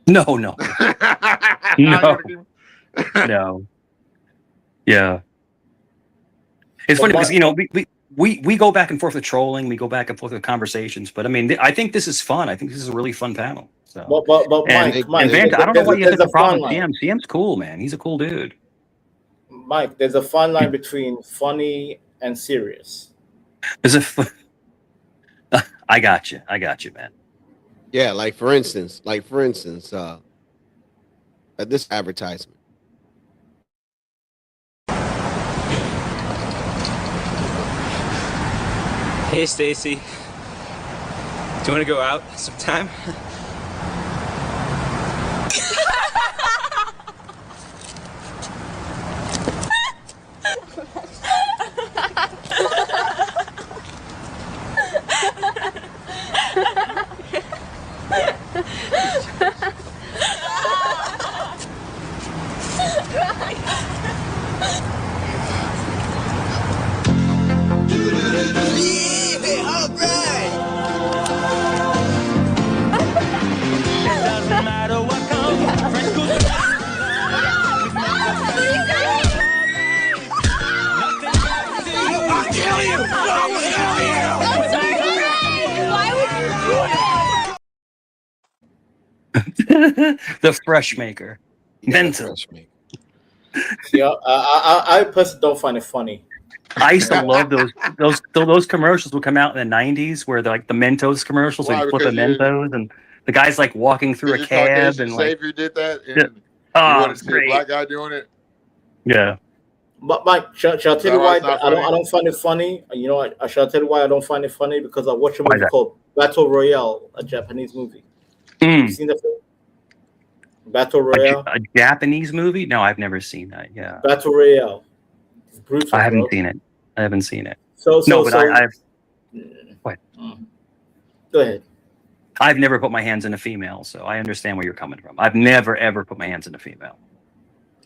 No. No. Yeah. It's funny because, you know, we go back and forth with trolling, we go back and forth with conversations, but I mean, I think this is fun. I think this is a really fun panel. So, But and Mike, Vanta, I don't know why you have there's such a a problem fine with line. CM. CM's cool, man. He's a cool dude. Mike, there's a fine line between funny and serious. I got you, man. Yeah, like for instance, at this advertisement. Hey, Stacy. Do you want to go out sometime? The fresh maker. Mental. Yeah, I personally don't find it funny. I used to love those commercials would come out in the 90s where they're like the Mentos commercials, where you flip a Mentos and the guy's like walking through a cab Caucasian and like Savior did that, and yeah. you Oh, want to see great. a black guy doing it. Yeah. But Mike, shall I tell you why why it's not I funny? don't find it funny? You know, I shall tell you why I don't find it funny, because I watched a Why movie that? called Battle Royale, a Japanese movie. Mm. You seen the film? Battle Royale. A Japanese movie? No, I've never seen that. Yeah. Battle Royale. It's brutal. I haven't bro. seen it. I haven't seen it. So I've what? Go ahead. I've never put my hands in a female, so I understand where you're coming from. I've never ever put my hands in a female.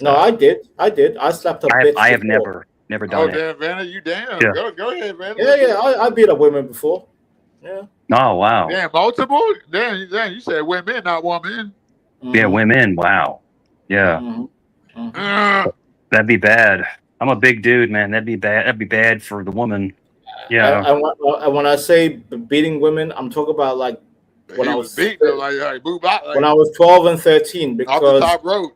No, I did. I slapped a bitch. I have before. never Oh done it. damn, Vanna, you damn. Yeah. Go ahead, Vanna. Yeah, I beat up women before. Yeah. Oh wow. Damn, multiple? Damn, you said women, not woman. Yeah, women. Wow. Yeah. That'd be bad. I'm a big dude, man. That'd be bad. That'd be bad for the woman. Yeah. When I say beating women, I'm talking about like when I was beating them like boo bop, like when I was 12 and 13. off Because the top rope.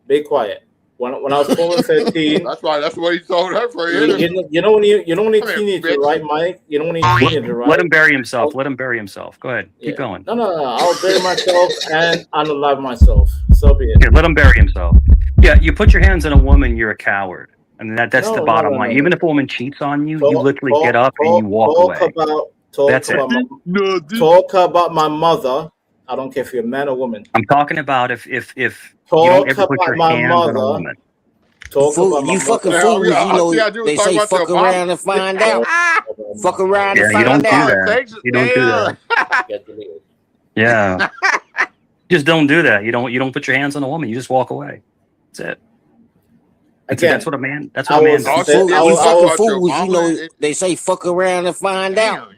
be quiet. When I was 12 and 13. That's right. That's what he told her for you know when you when Come here, teenager, bitch. right, Mike? You know when you're teenager, right? Let him bury himself. Let him bury himself. Go ahead. Keep going. No. I'll bury myself and unalive myself. So be it. Here, let him bury himself. Yeah, you put your hands on a woman, you're a coward. I mean, that's the bottom line. Even if a woman cheats on you, you literally get up and you walk away. That's it. Talk about my mother. I don't care if you're a man or woman. I'm talking about if you don't ever put your hands on a woman. You fucking fools, you know, they say fuck around and find out. Fuck around and Yeah, you don't find do out. that. You don't do that. Yeah. Just don't do that. You don't put your hands on a woman. You just walk away. That's it. That's what a man. That's what a man does. You fucking fools, you know, they say fuck around and find out.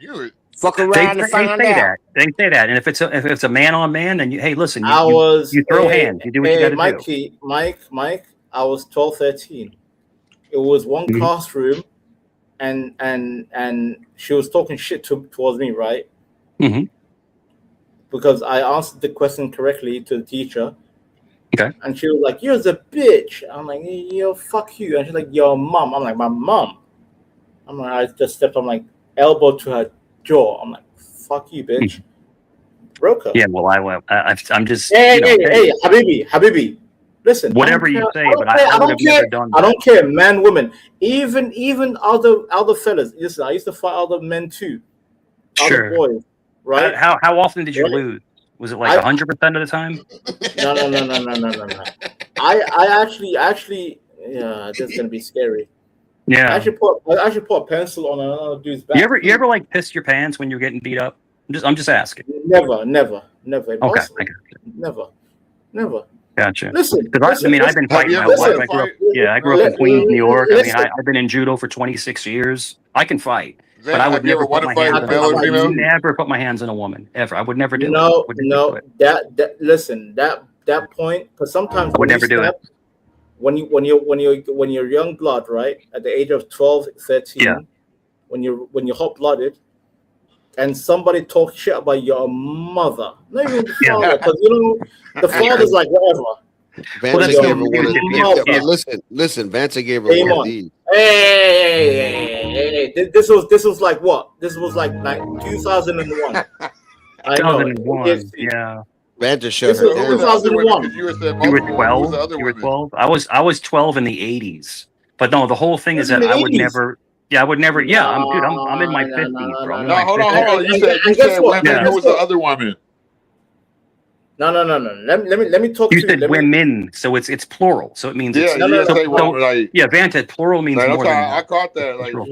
Fuck around and find out. They say that, and if it's a man on man, then hey, listen, you throw hands, you do what you got to do. Mike, I was 12, 13. It was one classroom, and she was talking shit towards me, right? Mm-hmm. Because I answered the question correctly to the teacher. Okay. And she was like, "You're a bitch." I'm like, "Yo, fuck you." And she's like, "Your mom." I'm like, "My mom." I'm like, I just stepped on like elbow to her jaw. I'm like, "Fuck you, bitch." Broke her. Yeah, well, I'm just. Hey, Habibi. Listen. Whatever you say, but I would have never done that. I don't care, man, woman, even other fellas. Listen, I used to fight other men too. Sure. Other boys, right? How often did you lose? Was it like 100% of the time? No. I actually, yeah, this is gonna be scary. Yeah. I should put a pencil on another dude's back. You ever like pissed your pants when you're getting beat up? I'm just asking. Never. Okay, Impossible. I got you. Never. Gotcha. Listen, I mean, I've been fighting my life. I grew up in Queens, New York. I mean, I've been in judo for 26 years. I can fight, but I would never put my hands on a woman. I would never put my hands on a woman ever. I would never do it. No. Listen, that point, because sometimes I would never do it. When you're young blood, right, at the age of 12, 13, when you're hot blooded, and somebody talks shit about your mother, not even the father, because the father's like whatever. Vanta gave her one of these. Listen, Vanta gave her one of these. Hey, this was like what? This was like 2001. I know. 2001, yeah. Vanta showed her. 2001. You were 12. You were 12. I was 12 in the 80s. But no, the whole thing is that I would never. Yeah, I would never. Yeah, I'm in my 50s, bro. No, hold on. You said women. Who was the other woman? No. Let me talk. You said women, so it's plural. So it means yeah. Vanta, plural means more than. I caught that. Like, no,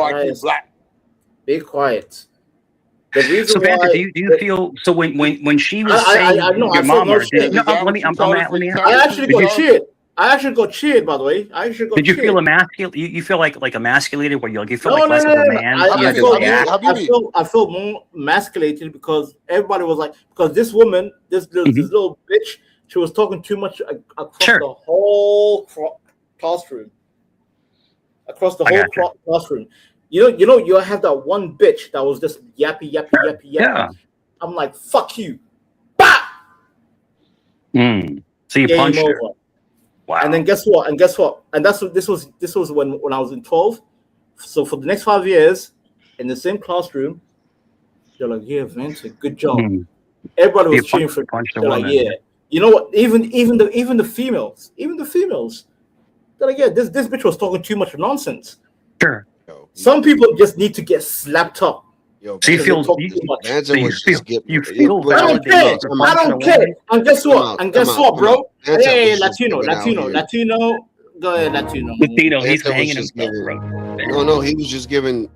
I keep black. Be quiet. The reason so Vanta, why, do you feel so when she was saying your mom or let me I actually got cheered. By the way. Did you feel emasculated? You feel like emasculated, where you feel like less of a man? I felt more emasculated because everybody was like, because this woman, this little bitch, she was talking too much across the whole classroom. Across the whole classroom. You know, you have that one bitch that was just yappy. Yeah. I'm like, fuck you. Bah! So you punched her. Wow. And then guess what? And this was when I was in 12. So for the next 5 years, in the same classroom, they're like, yeah, Vanta, good job. Everybody was cheering for me. They're like, yeah. You know what? Even the females, they're like, yeah, this bitch was talking too much nonsense. Sure. Some people just need to get slapped up. Yo, so you feel I don't care. And guess what, bro? Hey, Latino. Go ahead, Latino. He's hanging himself, bro. No, he was just giving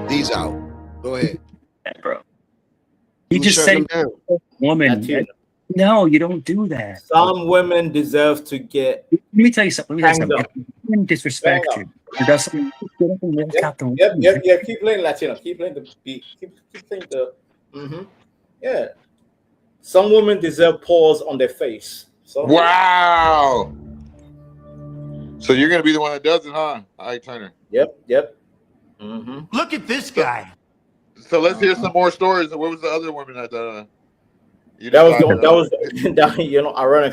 these out. Go ahead, bro. He just said woman. Latino. No, you don't do that. Some women deserve to get. Let me tell you something. If women disrespect you, it doesn't. Yep. Keep playing Latino. Keep playing the beat. Keep playing the. Yeah. Some women deserve paws on their face. Wow. So you're gonna be the one that does it, huh? Ike Turner. Yep. Look at this guy. So let's hear some more stories. What was the other woman that? Ironically,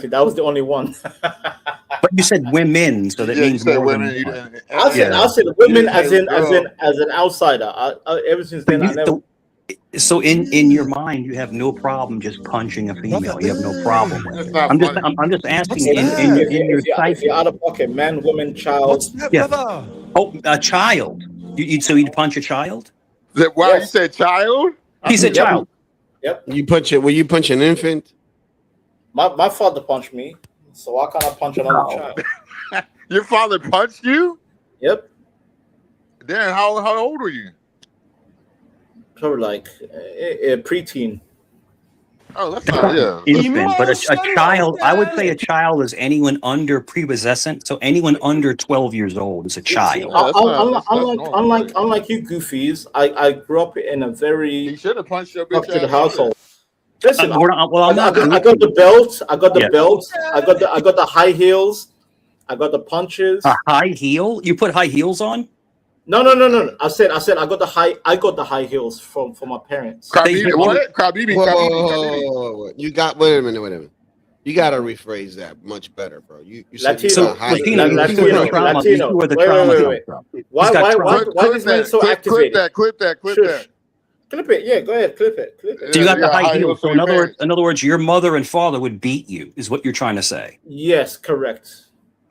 that was the only one. But you said women, so that means more women. I said women as an outsider. Ever since then, I never. So in your mind, you have no problem just punching a female. You have no problem with it. I'm just asking in your psyche. If you're out of pocket, man, woman, child. Yeah. Oh, a child. So you'd punch a child? Why you said child? He said child. Yep. Will you punch an infant? My father punched me, so why can't I punch another child? Your father punched you? Yep. Damn, how old were you? Probably like a preteen. Oh, that's not infant, but a child. I would say a child is anyone under prepubescent. So anyone under 12 years old is a child. Unlike you goofies, I grew up in a very structured household. Listen, I got the belt. I got the belt. I got the high heels. I got the punches. A high heel? You put high heels on? No. I said I got the high heels from my parents. Krabibi. You got wait a minute. You gotta rephrase that much better, bro. You said Latino. Wait. Why is man so activated? Clip that. Clip it. Yeah, go ahead. Clip it. So you got the high heels. So in other words, your mother and father would beat you, is what you're trying to say. Yes, correct.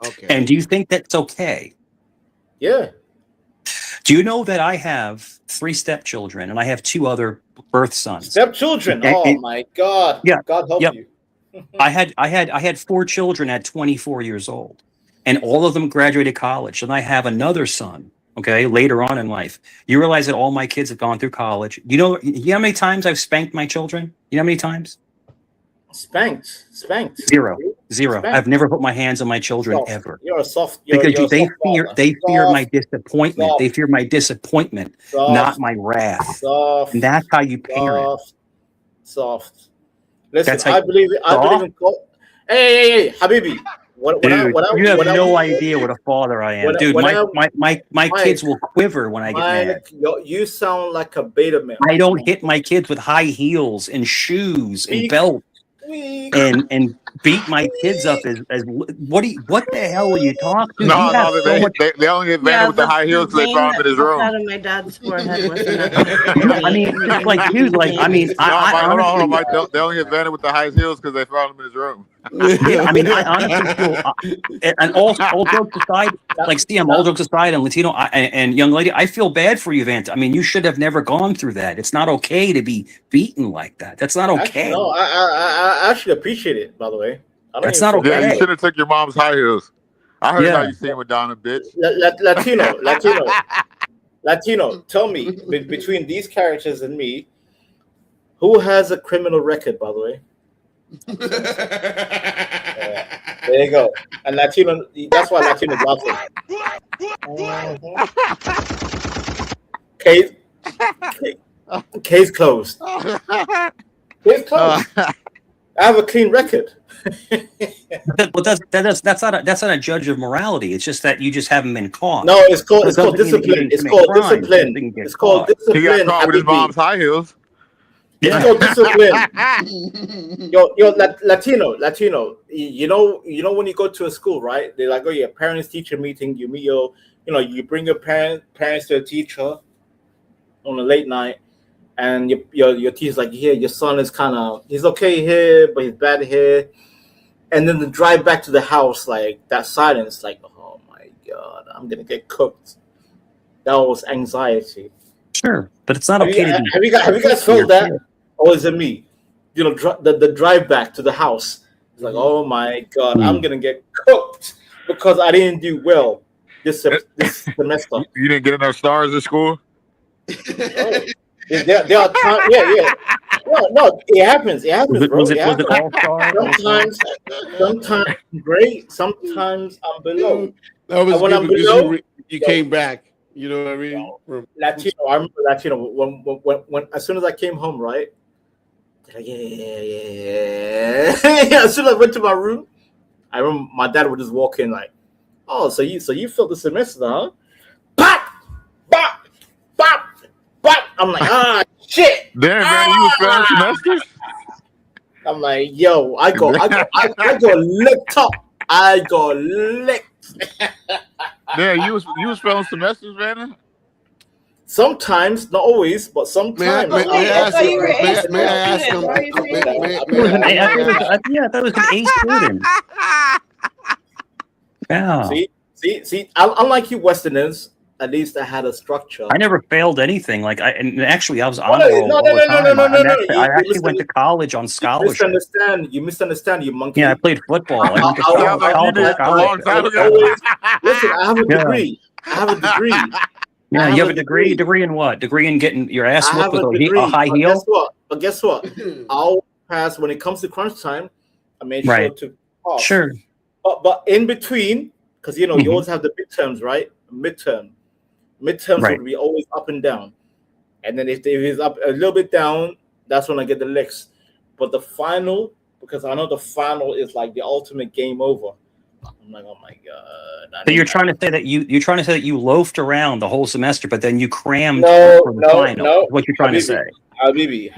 Okay. And do you think that's okay? Yeah. Do you know that I have 3 stepchildren and I have 2 other birth sons? Stepchildren. Oh my God. Yeah. God help Yep. you. I had 4 children at 24 years old, and all of them graduated college. And I have another son. Okay, later on in life, you realize that all my kids have gone through college. You know how many times I've spanked my children? You know how many times? Spanked. Zero. Spanked. I've never put my hands on my children Soft. ever. You're a soft. Because you're a they soft fear father. they fear my Soft. disappointment. Soft. They fear my disappointment, Soft. not my wrath. Soft. And that's how you parent. Soft. Listen, That's how I believe in. Hey, Habibi. Dude, you have no idea what a father I am. Dude, my kids will quiver when I get mad. You sound like a beta man. I don't hit my kids with high heels and shoes and belts and beat my kids up as what the hell are you talking? They only hit Vanna with the high heels because they found him in his room. Out of my dad's forehead wasn't I mean, it's like, dude, like, I mean, hold on, Mike. They only hit Vanna with the high heels because they found him in his room. Yeah, I mean, I honestly feel, and all jokes aside, like, all jokes aside, and Latino and young lady, I feel bad for you, Vanta. I mean, you should have never gone through that. It's not okay to be beaten like that. That's not okay. No, I actually appreciate it, by the way. That's not okay. Yeah, you should have took your mom's high heels. I heard how you seen with Donna, bitch. Latino, tell me, between these characters and me, who has a criminal record, by the way? There you go. And Latino, that's why Latino's laughing. Case closed. Case closed. I have a clean record. But that's not a judge of morality. It's just that you just haven't been caught. No, it's called discipline. It's called discipline. It's called discipline. He got caught with his mom's high heels. It's called discipline. Yo, Latino. You know when you go to a school, right? They're like, oh yeah, parents teacher meeting. You meet you bring your parents to a teacher on a late night, and your teacher's like, yeah, your son is he's okay here, but he's bad here. And then the drive back to the house, like that silence, like, oh my God, I'm gonna get cooked. That was anxiety. Sure, but it's not okay. Have you guys felt that? Or is it me? You know, the drive back to the house. It's like, oh my God, I'm gonna get cooked because I didn't do well this semester. You didn't get enough stars at school? There are times, yeah. No, it happens. It happens, bro. Was it all-star? Sometimes I'm great. Sometimes I'm below. That was when I'm below, you came back. You know what I mean? Latino. I remember Latino when as soon as I came home, right? Yeah. As soon as I went to my room, I remember my dad would just walk in like, "Oh, so you failed the semester, huh?" Pop, pop, pop, pop. I'm like, shit. Damn, man, you was failing semesters. I'm like, yo, I got licked up. I got licked. Yeah, you was failing semesters, man. Sometimes, not always, but sometimes. May I ask him? Yeah, that was an A student. Yeah. See. Unlike you Westerners, at least I had a structure. I never failed anything. I was on roll all the time. I actually went to college on scholarship. You misunderstand, you monkey. Yeah, I played football. I went to college on scholarship. Listen, I have a degree. Yeah, you have a degree. Degree in what? Degree in getting your ass whooped with a high heel? But guess what? I'll pass when it comes to crunch time. I made sure to pass. Sure. But in between, because you always have the midterms, right? Midterms would be always up and down. And then if it's up a little bit down, that's when I get the licks. But the final, because I know the final is like the ultimate game over. I'm like, oh my God. So you're trying to say that you loafed around the whole semester, but then you crammed for the final. No. What you're trying to say? Habibi.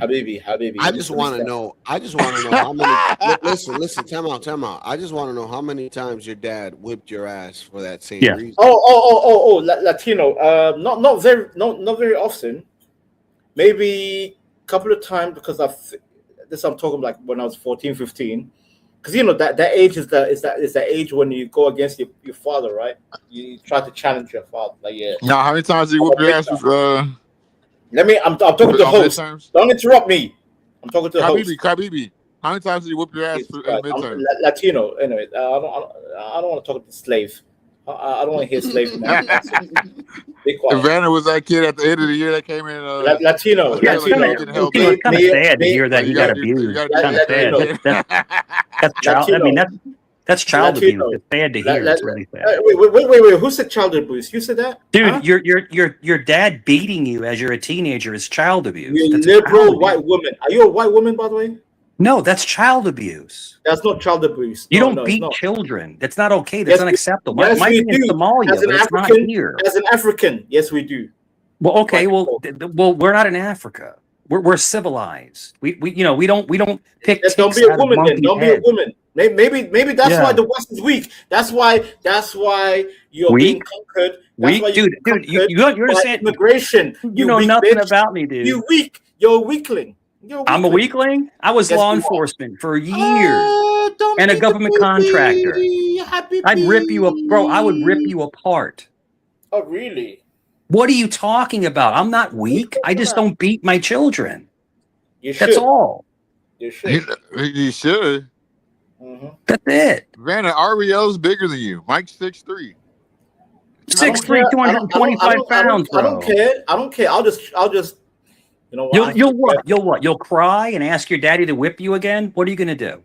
I just want to know how many. Listen. Time out. I just want to know how many times your dad whipped your ass for that same reason. Oh, Latino. Not very often. Maybe a couple of times because I'm talking like when I was 14, 15. because you know that age is the age when you go against your father, right? You try to challenge your father, like yeah. Now, how many times did you whoop your ass with I'm talking to the host. midterms? Don't interrupt me. I'm talking to the host. Khabibi, how many times did you whoop your ass in the midterms? Latino. Anyway, I don't want to talk to the slave. I don't want to hear slave. Be quiet. Vanna was that kid at the end of the year that came in. Latino. Yeah, it's kind of sad to hear that you got abused. Kind of sad. That's child. I mean, that's child abuse. It's sad to hear. It's really sad. Wait. Who said child abuse? You said that, dude? Huh? Your dad beating you as you're a teenager is child abuse. You're that's liberal white woman. Are you a white woman, by the way? No, that's child abuse. That's not child abuse. You don't beat children. That's not okay. That's unacceptable. Yes, Might be in Somalia, as an but it's not African, here. As an African, yes, we do. Well, okay. Well, we're not in Africa. We're civilized. We don't pick. Don't be a woman then. Don't be a woman. Maybe that's why the West is weak. That's why you're being conquered. That's why dude. You understand immigration. You know nothing about me, dude. You weak. You're a weakling. I'm a weakling. I was law enforcement for years and a government contractor. I'd rip you up, bro. I would rip you apart. Oh, really? What are you talking about? I'm not weak. I just don't beat my children. You should. That's all. You should. You should. Mm-hmm. That's it. Vanna, REO's bigger than you. Mike's 6'3". 6'3", 225 pounds, bro. I don't care. I'll just. You know what? You'll what? You'll what? You'll cry and ask your daddy to whip you again? What are you gonna do?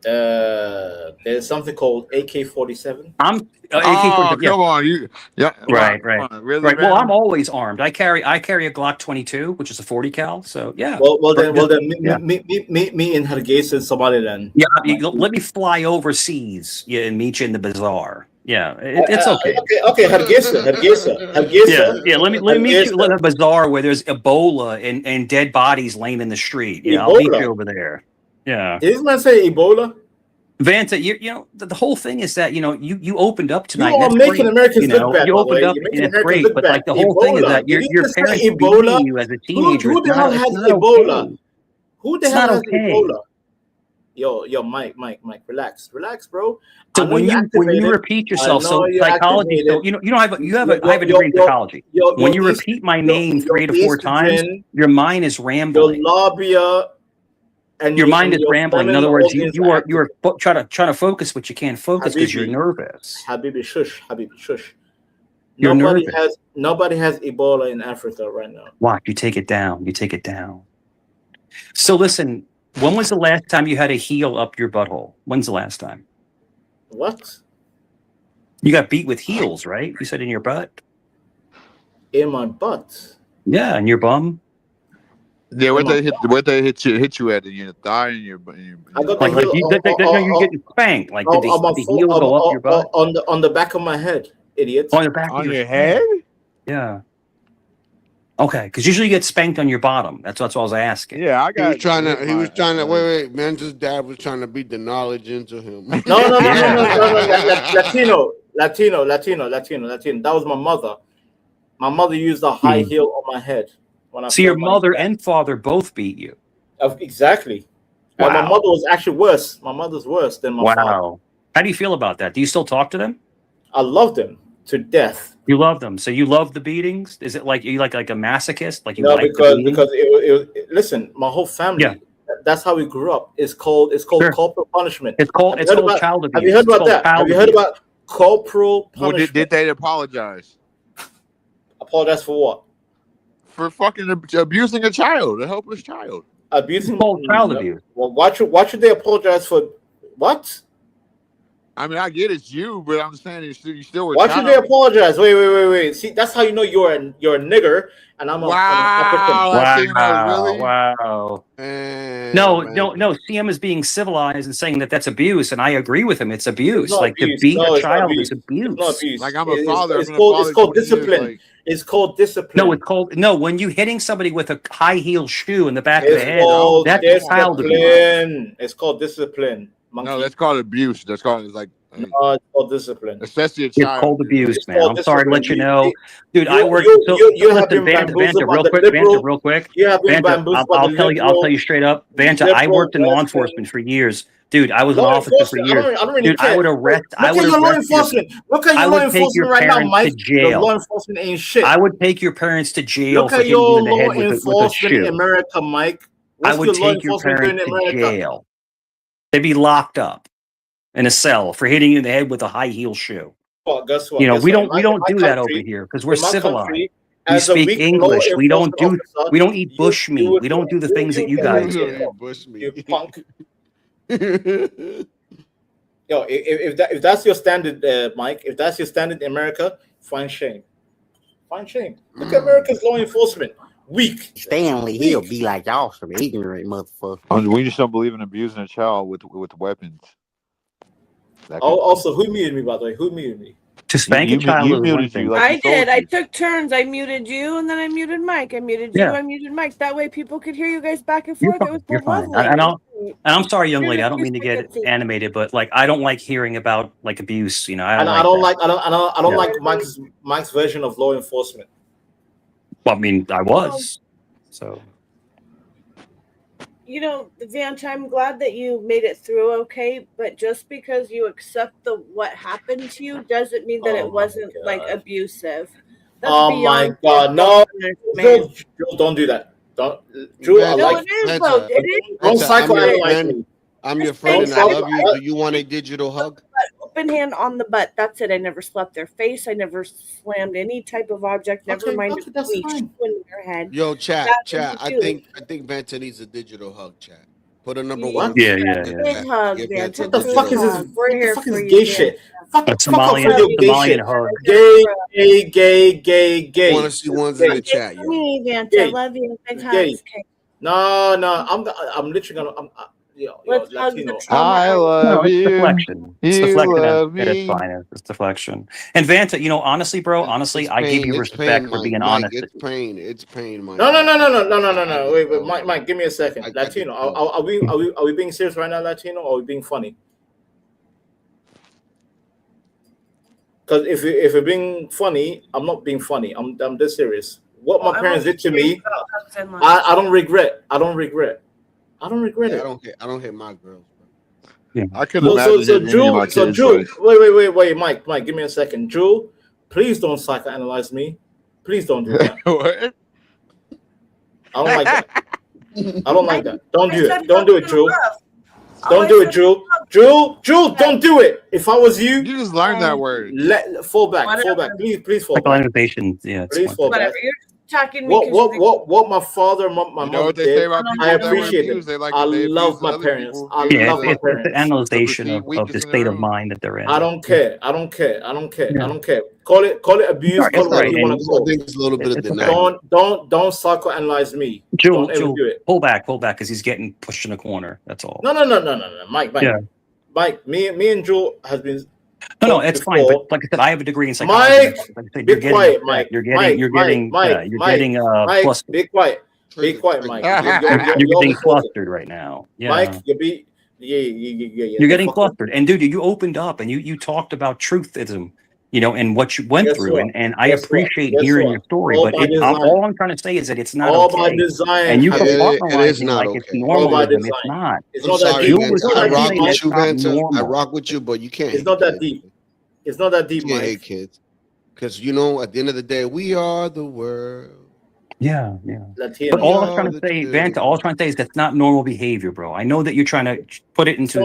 There's something called AK-47. I'm AK-47. Come on, you. Yeah. Right. Really, right. Well, I'm always armed. I carry a Glock 22, which is a 40 cal. So yeah. Well then, meet me in Hargeisa, Somaliland. Yeah, let me fly overseas. Yeah, and meet you in the bazaar. Yeah, it's okay. Okay, Hargeisa. Yeah. Let me meet you in a bazaar where there's Ebola and dead bodies laying in the street. Yeah, Ebola. I'll meet you over there. Yeah. Did this man say Ebola? Vanta, you know the whole thing is that you opened up tonight. You are making Americans look bad. You opened up and it's great, but like the whole thing is that your parents beating you as a teenager. Who the hell has Ebola? Okay. Who the hell has Ebola? Yo, Mike, relax, bro. So when you repeat yourself, so psychology, so I have a degree in psychology. When you repeat my name 3 to 4 times, your mind is rambling. Your labia. And your mind is rambling. In other words, you are trying to focus, but you can't focus because you're nervous. Habibi, shush. You're nobody nervous. Nobody has Ebola in Africa right now. Watch, you take it down. So listen, when was the last time you had a heel up your butthole? When's the last time? What? You got beat with heels, right? You said in your butt. In my butt. Yeah, in your bum. Yeah, what they hit you at in your thigh and your I got like you're getting spanked. Like did the heel go up your butt? On the back of my head, idiot. On the back of your head? Yeah. Okay, because usually you get spanked on your bottom. That's what I was asking. Yeah, I got. He was trying to. Wait. Man's dad was trying to beat the knowledge into him. No. Latino. That was my mother. My mother used a high heel on my head. So your mother and father both beat you. Exactly. Wow. And my mother was actually worse. My mother's worse than my father. Wow. How do you feel about that? Do you still talk to them? I love them to death. You love them. So you love the beatings? Is it like you like a masochist? Like you no, like because it listen, my whole family. Yeah. That's how we grew up. It's called corporal punishment. It's called child abuse. Have you heard about that? Have you heard about corporal punishment? Well, did they apologize? Apologize for what? For fucking abusing a child, a helpless child. Abusing child abuse. Well, why should they apologize for what? I mean, I get it's you, but I'm saying you still were. Why should they apologize? Wait. See, that's how you know you're a nigger, and I'm a African. Really? Wow. No. CM is being civilized and saying that that's abuse, and I agree with him. It's abuse. Like to beat a child is abuse. It's not abuse. Like I'm a father. It's called discipline. It's called discipline. No. When you hitting somebody with a high heel shoe in the back of the head, that's discipline. child abuse. It's called discipline. Monkey. No, that's called abuse. That's called No, it's called discipline. Especially a It's child. cold abuse, It's man. called I'm sorry to let discipline. you know, dude. You, I worked. you, So, you, you have listen, been Vanta, bamboozled by the Vanta, liberal. real quick. You have been Vanta, bamboozled by the I'll liberal. tell you straight up, Vanta. I liberal worked in law Western enforcement for years, dude. I was an law officer for enforcement. years, I don't really dude. care. I would arrest. I Look would at your law arrest your. enforcement. Look at I your law would take your enforcement right now, parents Mike. to The law jail. enforcement ain't shit. I would take your parents to jail Look for at hitting you your in the law head with a enforcement in shoe. America, Mike. I What's would your law take your enforcement doing parents in to America? jail. They'd be locked up in a cell for hitting you in the head with a high heel shoe. Well, guess what? You know, Guess we what? don't In my do that over country, here because we're in my civilized. country, We as a speak weak law English. We don't enforcement do officer, we don't eat bush you meat. would We don't do the things that you get guys jailed, do. you punk. Yo, if that's your standard, Mike, if that's your standard in America, find shame. Find shame. Look at America's law enforcement. Weak. Stanley, he'll be like y'all some ignorant motherfucker. We just don't believe in abusing a child with weapons. Also, who muted me, by the way? Who muted me? To spank a child is one thing. I did. I took turns. I muted you, and then I muted Mike. I muted you. Yeah. I muted Mike. That way, people could hear you guys back and You're forth. It fine. was You're so fine. lovely. And I'm sorry, young lady. I don't Here's mean to my get good thing. animated, but like I don't like hearing about like abuse. You know, I And don't like that. I don't Yeah. like Mike's version of law enforcement. Well, I mean, I was. So You know, Vanta, I'm glad that you made it through okay, but just because you accept what happened to you doesn't mean that it wasn't like abusive. That's Oh my beyond God, no! punishment. Drew, don't do that. Don't, Drew. I No, like. it is though. It is. Don't Vanta, I'm your psychoanalyze friend. me. I'm your friend, and I love you. Do you want a digital hug? Open hand on the butt. That's it. I never slapped their face. I never slammed any type of object. Never mind a tweet in their head. Yo, chat. That I is think Vanta needs a digital hug. Chat. Put a number Yeah. one. Yeah. Big hug, Give Vanta. Vanta a What the digital fuck is this? hug. We're here What the fuck for is you, gay Vanta. shit? Fuck a off with your Somalian gay shit. hug. Gay. I want to see ones in the chat, yo. Me, Vanta. Gay. Love you. Big Gay. hugs. Okay. No, I'm literally gonna. Let's hug Latino. the trauma. No, it's deflection. It's deflection love at its me. finest. It's deflection. And Vanta, you know, honestly, bro, honestly, I give you It's respect pain, for Mike. being Mike, honest. it's pain. It's pain, Mike. No. Wait, Mike, give me a second. Latino, are we being serious right now, Latino, or are we being funny? Because if we're being funny, I'm not being funny. I'm dead serious. What my parents did to me, I don't regret. I don't regret it. I don't hit my girls. Yeah. I couldn't imagine hitting any of my kids. Drew, wait, Mike, give me a second. Drew, please don't psychoanalyze me. Please don't do that. What? I don't like that. I don't like that. Don't do it. Don't do it, Drew. Don't do it, Drew. Drew, don't do it. If I was you, You just learned that word. fall back. Please fall back. Psychoanalyzation, yeah. It's Please fine. fall back. Whatever. You're attacking me. What my father, my You know mother what they did, say about people I that were appreciate abused? it. They like I they love abuse my other parents. people. I Yeah, love my it's the parents. analyzation perceived of the weakness in state the of room. mind that they're in. I don't care. I don't care. Call it abuse. It's Call it what right, you want to and call I think it. it's a little bit of it's denial. okay. Don't psychoanalyze me. Jewel, Don't ever do it. pull back, because he's getting pushed in a corner. That's all. No. Mike. Yeah. Mike, me and Joel has been. No, it's fine. before. But like I said, I have a degree in psychology. Mike, Like I said, be quiet, Mike. You're getting Mike, flustered. be quiet. Be quiet, Mike. You're getting flustered right now. Yeah. Mike, yeah. You're getting flustered. And dude, you opened up and you talked about truthism, you know, and what you went through. And I appreciate hearing your story. All but by design. all I'm trying to say is that it's not All okay. by design. And you It compartmentalize is it not like it's okay. normalism. design. It's not. It's I'm not that sorry, deep. You was Vanta. I trying to rock say with that's you, not Vanta. I normal. rock with you, but you can't. It's not that deep. It's not that deep, You can't Mike. hate kids. Because, you know, at the end of the day, we are the world. Yeah. Latino. But all I'm trying to say, Vanta, all I'm trying to say is that's not normal behavior, bro. I know that you're trying to put it into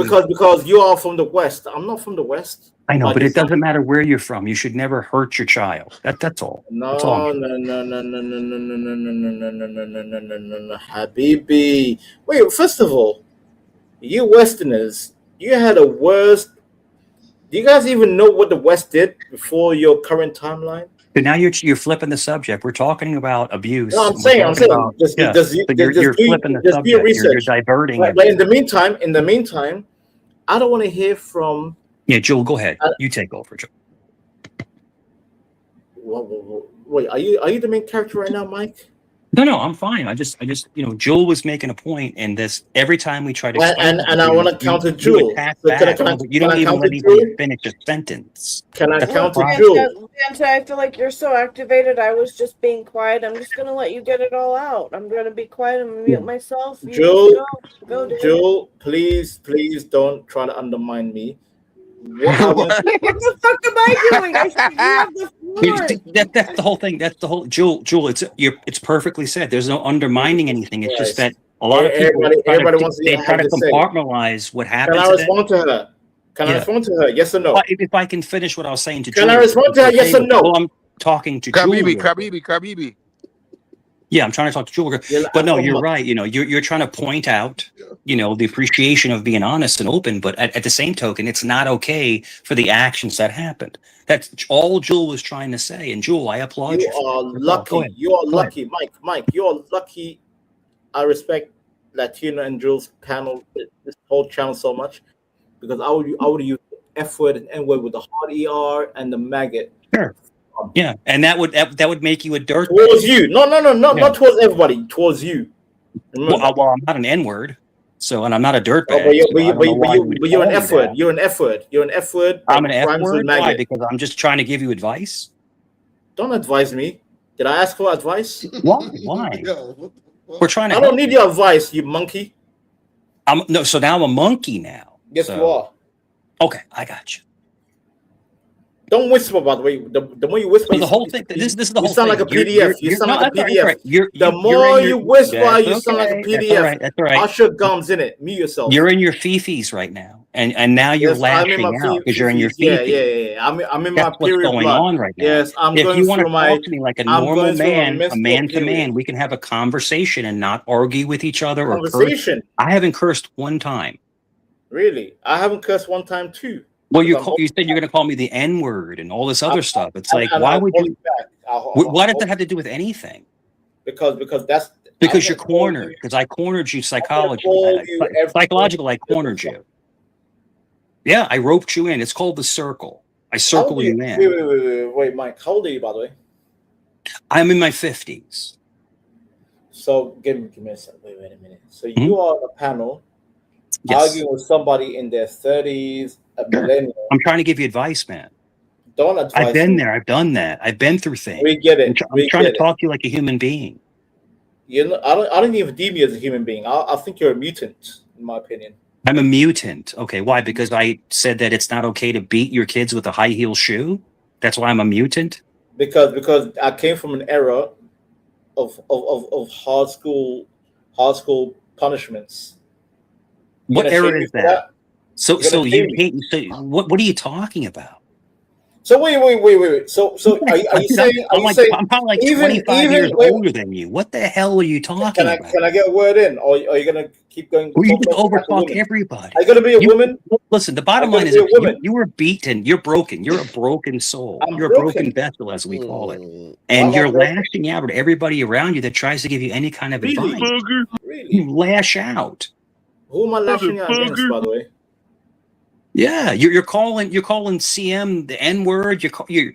because you are from the West. I'm not from the West. I know, By but it design. doesn't matter where you're from. You should never hurt your child. That's all. That's all. No, Habibi. Wait, first of all, you Westerners, you had a worst. Do you guys even know what the West did before your current timeline? But now you're flipping the subject. We're talking about abuse. No, I'm We're saying, talking about- yeah, but you're flipping the subject. You're diverting it. But in the meantime, I don't want to hear from. Yeah, Joel, go ahead. You take over, Joel. Wait, are you the main character right now, Mike? No, I'm fine. I just, Jewel was making a point, and this every time we try to explain And I want to counter you Jewel. attack So back, but you don't even counter let anybody Jewel? finish a sentence. Can I That's the counter problem. Jewel? Vanta, I feel like you're so activated. I was just being quiet. I'm just gonna let you get it all out. I'm gonna be quiet and mute myself. You Jewel, just go, dude. Jewel, please don't try to undermine me. What the fuck am I doing? I said you have the floor. That's the whole thing. That's the whole Jewel. It's perfectly said. There's no undermining anything. It's just that a lot of people everybody wants to try to have to say. compartmentalize what happens. Can I respond to her? Can I respond to her? Yes or no? If I can finish what I was saying to Can Jewel, I respond to her? Yes or no? Well, I'm talking to Jewel. Kabibi. Yeah, I'm trying to talk to Jewel. But no, you're right. You're trying to point out, the appreciation of being honest and open. But at the same token, it's not okay for the actions that happened. That's all Jewel was trying to say. And Jewel, I applaud you. You are lucky. You are lucky, Mike. You are lucky. I respect Latino and Jewel's panel, this whole channel so much, because I would use F word and N word with the hard ER and the maggot. Sure. Yeah, and that would make you a dirt towards you. No, not towards everybody. Towards you. Well, I'm not an N word, and I'm not a dirtbag. But you're an F word. You're an F word. You're an F word. I'm an F word. Why? Because I'm just trying to give you advice. Don't advise me. Did I ask for advice? Why? We're trying to. I don't need your advice, you monkey. So now I'm a monkey now. Yes, you are. Okay, I got you. Don't whisper, by the way. The more you whisper, the whole thing. This is the whole thing. You sound like a PDF. You sound like a PDF. The more you whisper, you sound like a PDF. That's all right. Usher gums in it. Mute yourself. You're in your fifis right now, and now you're lashing out because you're in your fifi. Yeah. I'm in That's my period. what's going on right now. Yes, I'm if going you want to through my. Talk to me like a normal man, a man to man, we can have a conversation and not argue with each other or curse. I haven't cursed one time. Really, I haven't cursed one time too. Well, you said you're going to call me the N word and all this other stuff. It's like, why would you? Why does that have to do with anything? Because you're cornered. Because I cornered you psychologically. I cornered you. Yeah, I roped you in. It's called the circle. I circle you in. Wait, Mike. How old are you, by the way? I'm in my 50s. So give me a second. Wait a minute. So you are on a panel arguing with somebody in their 30s. Sure. I'm trying to give you advice, man. Don't advise. I've been there. I've done that. I've been through things. We get it. I'm trying to talk to you like a human being. I don't even deem you as a human being. I think you're a mutant, in my opinion. I'm a mutant. Okay, why? Because I said that it's not okay to beat your kids with a high heel shoe. That's why I'm a mutant. Because I came from an era of hard school punishments. What era is that? So you hate. So what are you talking about? So wait. So are you saying? I'm probably like 25 years older than you. What the hell are you talking about? Can I get a word in, or are you gonna keep going? Well, you can overtalk everybody. Are you gonna be a woman? Listen, the bottom line is you were beaten. You're broken. You're a broken soul. You're a broken vessel, as we call it. And you're lashing out at everybody around you that tries to give you any kind of advice. Really? You lash out. Who am I lashing out against, by the way? Yeah, you're calling CM the N word. You're talking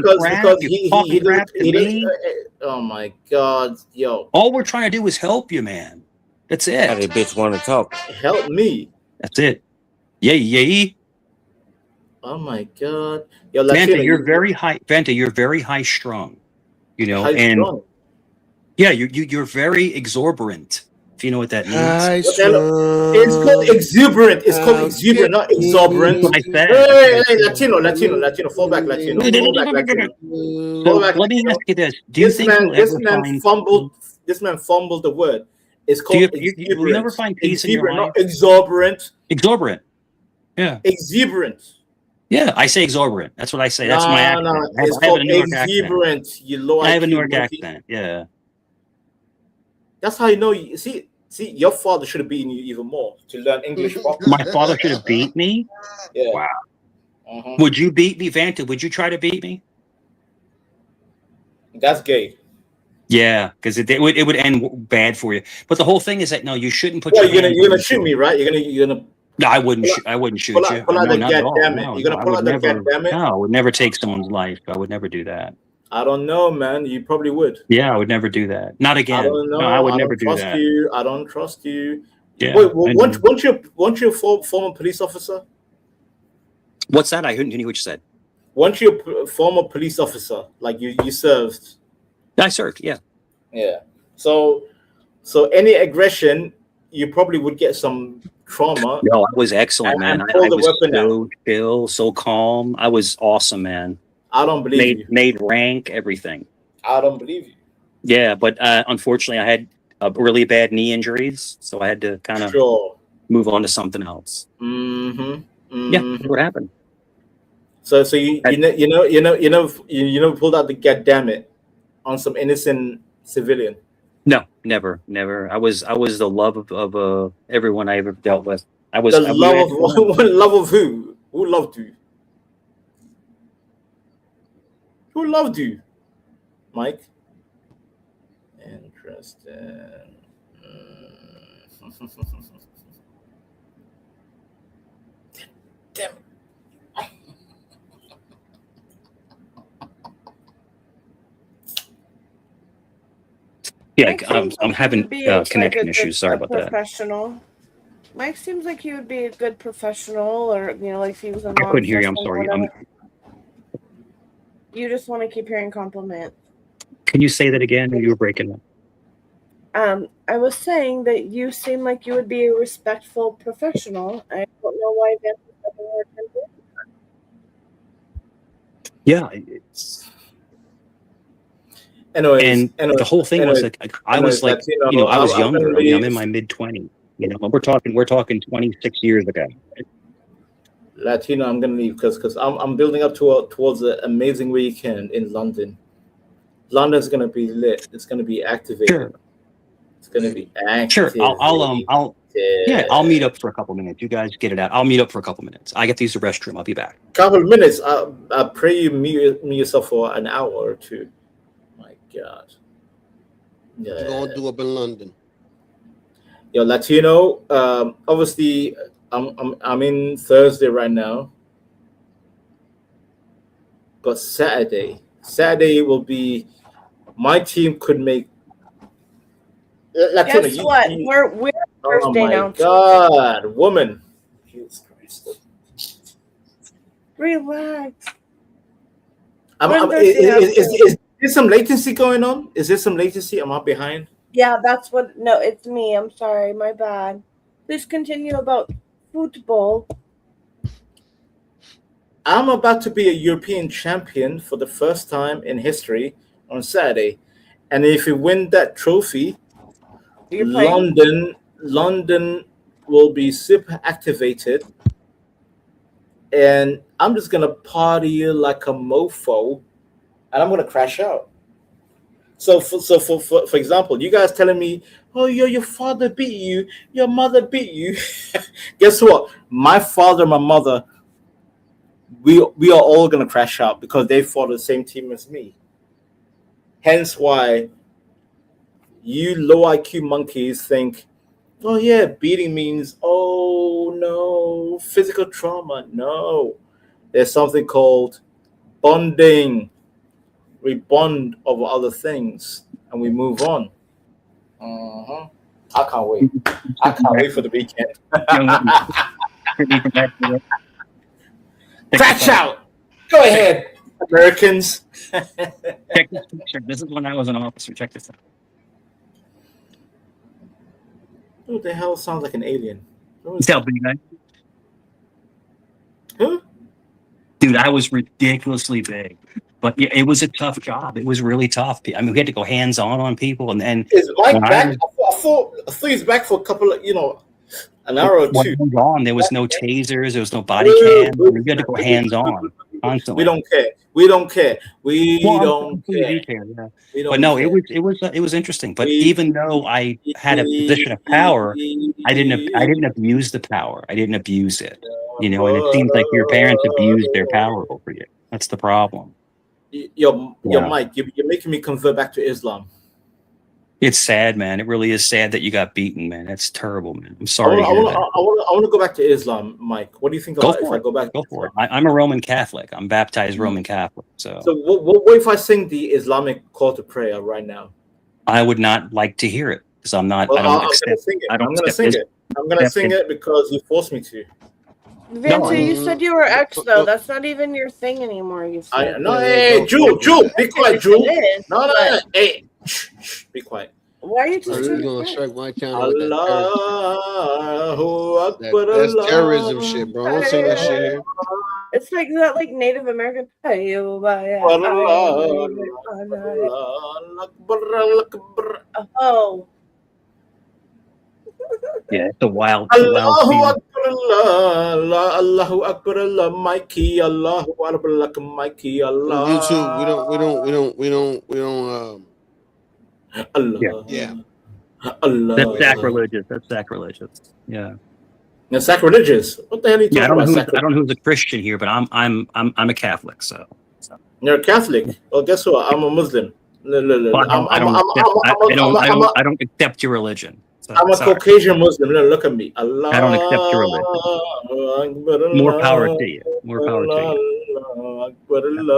crap. You're talking crap to me. Oh my God, yo! All we're trying to do is help you, man. That's it. How the bitch want to talk? Help me. That's it. Yay. Oh my God, yo, Vanta, you're very high. Vanta, you're very high strung. Yeah, you're very exorbitant. If you know what that means. It's called exuberant. It's called exuberant, not exorbitant. Hey, Latino, fall back, Latino. Let me ask you this: do you think this man fumbled the word? It's called exuberant. You never find peace in your life? Not exorbitant. Exorbitant. Yeah. Exuberant. Yeah, I say exorbitant. That's what I say. That's my accent. It's called exuberant. I have a Newark accent. Yeah. That's how you know. See, your father should have beaten you even more to learn English properly. My father should have beat me? Yeah. Wow. Would you beat me, Vanta? Would you try to beat me? That's gay. Yeah, because it would end bad for you. But the whole thing is that no, you shouldn't put. Well, you're gonna shoot me, right? You're gonna. No, I wouldn't shoot you. Pull out the goddamn it. You're gonna pull out the goddamn it. No, I would never take someone's life. I would never do that. I don't know, man. You probably would. Yeah, I would never do that. Not I again. don't know. No, I would I never don't do trust that. you. I don't trust you. Yeah. Wait, weren't you a former police officer? What's that? I couldn't hear what you said. Weren't you a former police officer? Like you served? I served. Yeah. Yeah. So any aggression, you probably would get some trauma. No, I was excellent, man. I pull the was weapon out. so chill, so calm. I was awesome, man. I don't believe you. Made rank, everything. I don't believe you. Yeah, but unfortunately, I had really bad knee injuries, so I had to kind of move on to something else. Yeah, that's what happened. So you pulled out the goddammit on some innocent civilian. No, never. I was the love of everyone I ever dealt with. Love of who? Who loved you? Who loved you, Mike? Interesting. Damn. Yeah, I'm having connection issues. Sorry about that. Professional. Mike seems like he would be a good professional, or like if he was a I couldn't hear you. I'm sorry. You just want to keep hearing compliments. Can you say that again? You were breaking up. I was saying that you seem like you would be a respectful professional. I don't know why Vince is having a hard time doing that. Yeah, Anyways, the whole thing was like I was like I was younger. I'm in my mid-20s. We're talking 26 years ago. Latino, I'm gonna leave because I'm building up towards an amazing weekend in London. London's gonna be lit. It's gonna be activated. Sure. It's gonna be activated. Sure. I'll meet up for a couple minutes. You guys get it out. I'll meet up for a couple minutes. I get to use the restroom. I'll be back. Couple of minutes. I pray you mute yourself for an hour or two. My God. Yeah. What you gonna do up in London? Yo, Latino. Obviously, I'm in Thursday right now, but Saturday will be. My team could make. Latino, Guess what? We're Thursday now. Oh my God, woman. Jesus Christ. Relax. Is there some latency going on? Is there some latency? Am I behind? Yeah, that's what. No, it's me. I'm sorry. My bad. Please continue about football. I'm about to be a European champion for the first time in history on Saturday. And if we win that trophy, London will be super activated. And I'm just going to party like a mofo. And I'm going to crash out. So for example, you guys telling me, oh, your father beat you, your mother beat you. Guess what? My father and my mother, we are all going to crash out because they fought the same team as me. Hence why you low IQ monkeys think, oh yeah, beating means, oh no, physical trauma. No, there's something called bonding. We bond over other things and we move on. I can't wait. I can't wait for the weekend. Crash out. Go ahead, Americans. Check this picture. This is when I was an officer. Check this out. Who the hell sounds like an alien? Tell big guy. Huh? Dude, I was ridiculously big. But yeah, it was a tough job. It was really tough. I mean, we had to go hands-on people, and then is Mike back? I thought he's back for a couple of, an hour or two. Gone. There was no tasers. There was no body cam. We had to go hands-on constantly. We don't care. We don't care. We don't care. Yeah. But no, care. it was interesting. But even though I had a position of power, I didn't abuse the power. I didn't abuse it. And it seems like your parents abused their power over you. That's the problem. Yo, Mike, you're making me convert back to Islam. It's sad, man. It really is sad that you got beaten, man. That's terrible, man. I'm I sorry to hear that. want to go back to Islam, Mike. What do you think Go about if for I it. go back? Go for it. I'm a Roman Catholic. I'm baptized Roman Catholic. So So what if I sing the Islamic call to prayer right now? I would not like to hear it because I'm not. Well, I don't I'm gonna accept. sing it. I don't I'm gonna accept sing this. it. I'm gonna sing accept it because you forced me to. Vanta, you said you were ex though. That's not even your thing anymore. You said. No, hey, Jewel, be quiet, Jewel. No, hey, shh, be quiet. Why are you just You're trying gonna to strike my channel with that Allahu Akbar, that's terrorism shit, bro. Don't sing that shit here. It's like that, like Native American. Oh. Yeah, it's a wild Allahu thing. Akbar, Allahu Akbar, Allah, Mikey, Allahu Akbar, Mikey, Allah. YouTube, we don't Allah. Yeah. Allah. That's sacrilegious. That's sacrilegious. Yeah. That's sacrilegious. What the hell are you talking Yeah, I don't know about? who's, I don't know who's a Christian here, but I'm a Catholic. So You're a Catholic. Well, guess what? I'm a Muslim. Well, I don't accept your religion. So, I'm a sorry. Caucasian Muslim. Look at me. Allah. I don't accept your religion. More power to you. More power to you.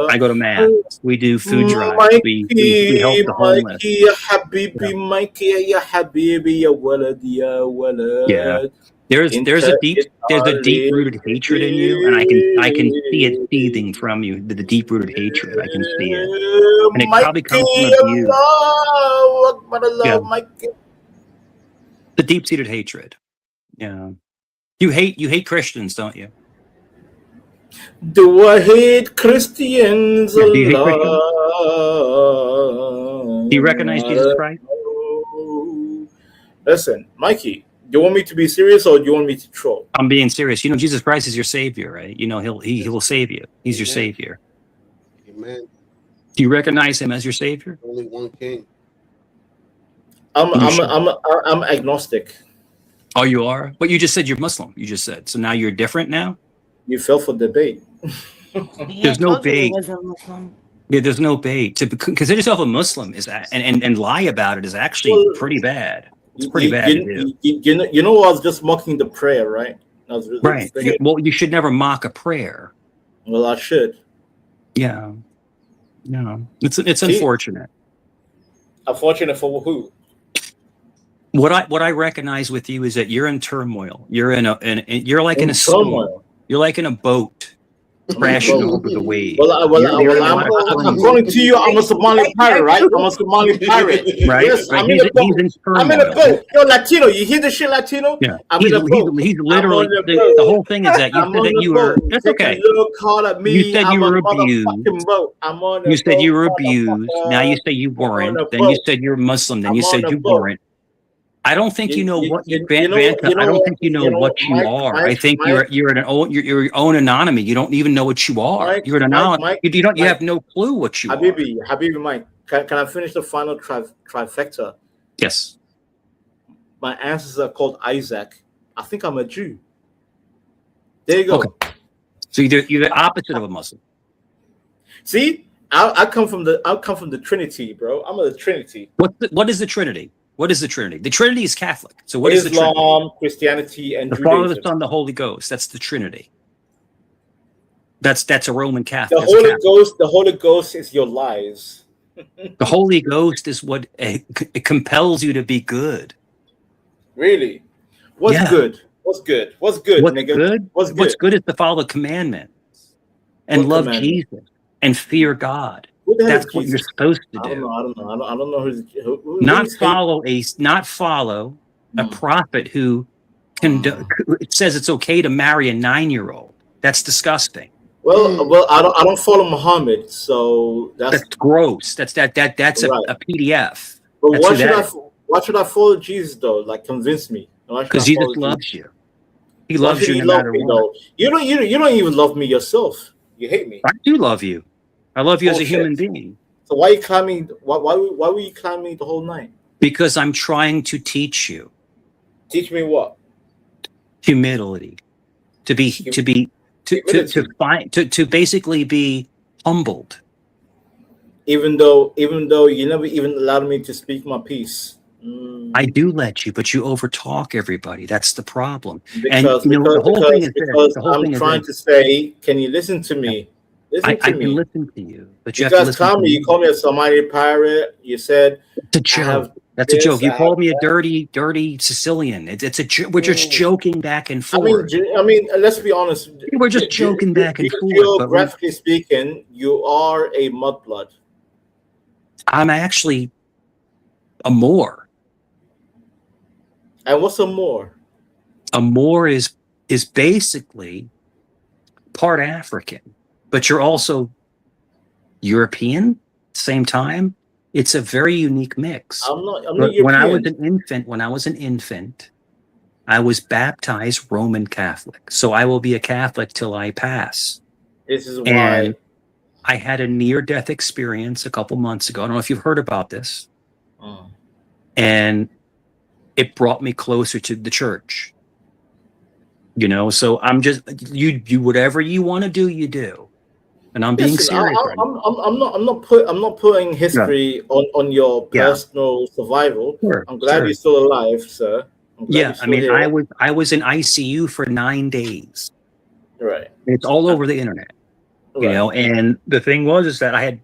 I go to mass. We do food drives. We help the homeless. Mikey, ya Habibi, Mikey, ya Habibi, ya walad, ya walad. Yeah. There's a deep rooted hatred in you, and I can see it seething from you. The deep rooted hatred, I can see it, and it probably comes from abuse. Yeah. The deep seated hatred. Yeah. You hate Christians, don't you? Do I hate Christians? Yeah, do you hate Christians? Do you recognize Jesus Christ? Listen, Mikey, do you want me to be serious or do you want me to troll? I'm being serious. You know, Jesus Christ is your savior, right? You know, he will save you. He's your savior. Amen. Do you recognize him as your savior? Only one king. I'm agnostic. Oh, you are? But you just said you're Muslim. You just said. So now you're different now? You fell for debate. There's no bait. Yeah, there's no bait. To consider yourself a Muslim is and lie about it is actually pretty bad. It's pretty bad to do. You know, I was just mocking the prayer, right? Right. Well, you should never mock a prayer. Well, I should. Yeah. No. It's unfortunate. Unfortunate for who? What I recognize with you is that you're in turmoil. You're you're like in a storm. You're like in a boat crashing over the waves. According to you, I'm a Somali pirate, right? I'm a Somali pirate. Right? Yes, right. I'm in a boat. Yo, Latino, you hear the shit, Latino? Yeah. I'm in a boat. He's literally the whole thing is that you said that you were. That's okay. You said you were abused. You said you were abused. Now you say you weren't. Then you said you're Muslim. Then you said you weren't. I don't think you know what you Vanta. I don't think you know what you are. I think you're your own anonymity. You don't even know what you are. You're an anonymous. You have no clue what you are. Habibi, Mike. Can I finish the final trifecta? Yes. My ancestors are called Isaac. I think I'm a Jew. There you go. Okay. So you're the opposite of a Muslim. See, I come from the Trinity, bro. I'm a Trinity. What is the Trinity? What is the Trinity? The Trinity is Catholic. So what is the Trinity? Islam, Christianity, and the Judaism. Father, the Son, the Holy Ghost. That's the Trinity. That's a Roman Catholic. The Holy Ghost is your lies. The Holy Ghost is what it compels you to be good. Really? What's good? What's good? What's good, nigga? Good? What's good? What's good is to follow the commandments and love Jesus and fear God. That's what you're supposed to do. I don't know who not follow a prophet who says it's okay to marry a 9-year-old. That's disgusting. Well, I don't follow Muhammad, so that's gross. That's a PDF. But why should I follow Jesus though? Like, convince me. Because Jesus loves you. He loves you no matter what. Though? You don't even love me yourself. You hate me. I do love you. I love you as a human being. So why are you climbing? Why were you climbing the whole night? Because I'm trying to teach you. Teach me what? Humility. To basically be humbled. even though you never even allowed me to speak my piece. I do let you, but you overtalk everybody. That's the problem. Because The whole thing is this. because The whole I'm thing is trying this. to say, can you listen to me? Listen I to can me. listen to you, but you You have to guys listen call to me. me. You call me a Somali pirate. You said It's a joke. That's a joke. You called me a dirty Sicilian. It's a joke. We're just joking back and forth. I mean, let's be honest. We're just joking back and forth. But Geographically speaking, you are a mudblood. I'm actually a Moor. And what's a Moor? A Moor is basically part African, but you're also European at the same time. It's a very unique mix. I'm not When I was European. an infant, I was baptized Roman Catholic. So I will be a Catholic till I pass. This is why. And I had a near-death experience a couple months ago. I don't know if you've heard about this. And it brought me closer to the church. So I'm just you do whatever you want to do, you do. And I'm being serious. I'm not putting history on your personal survival. I'm glad you're still alive, sir. I mean, I was in ICU for 9 days. Right. It's all over the internet. And the thing is that I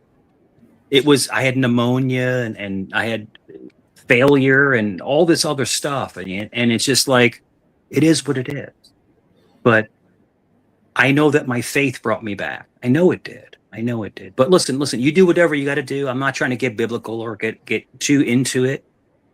had pneumonia and I had failure and all this other stuff. And it's just like, it is what it is. But I know that my faith brought me back. I know it did. But listen, you do whatever you got to do. I'm not trying to get biblical or get too into it.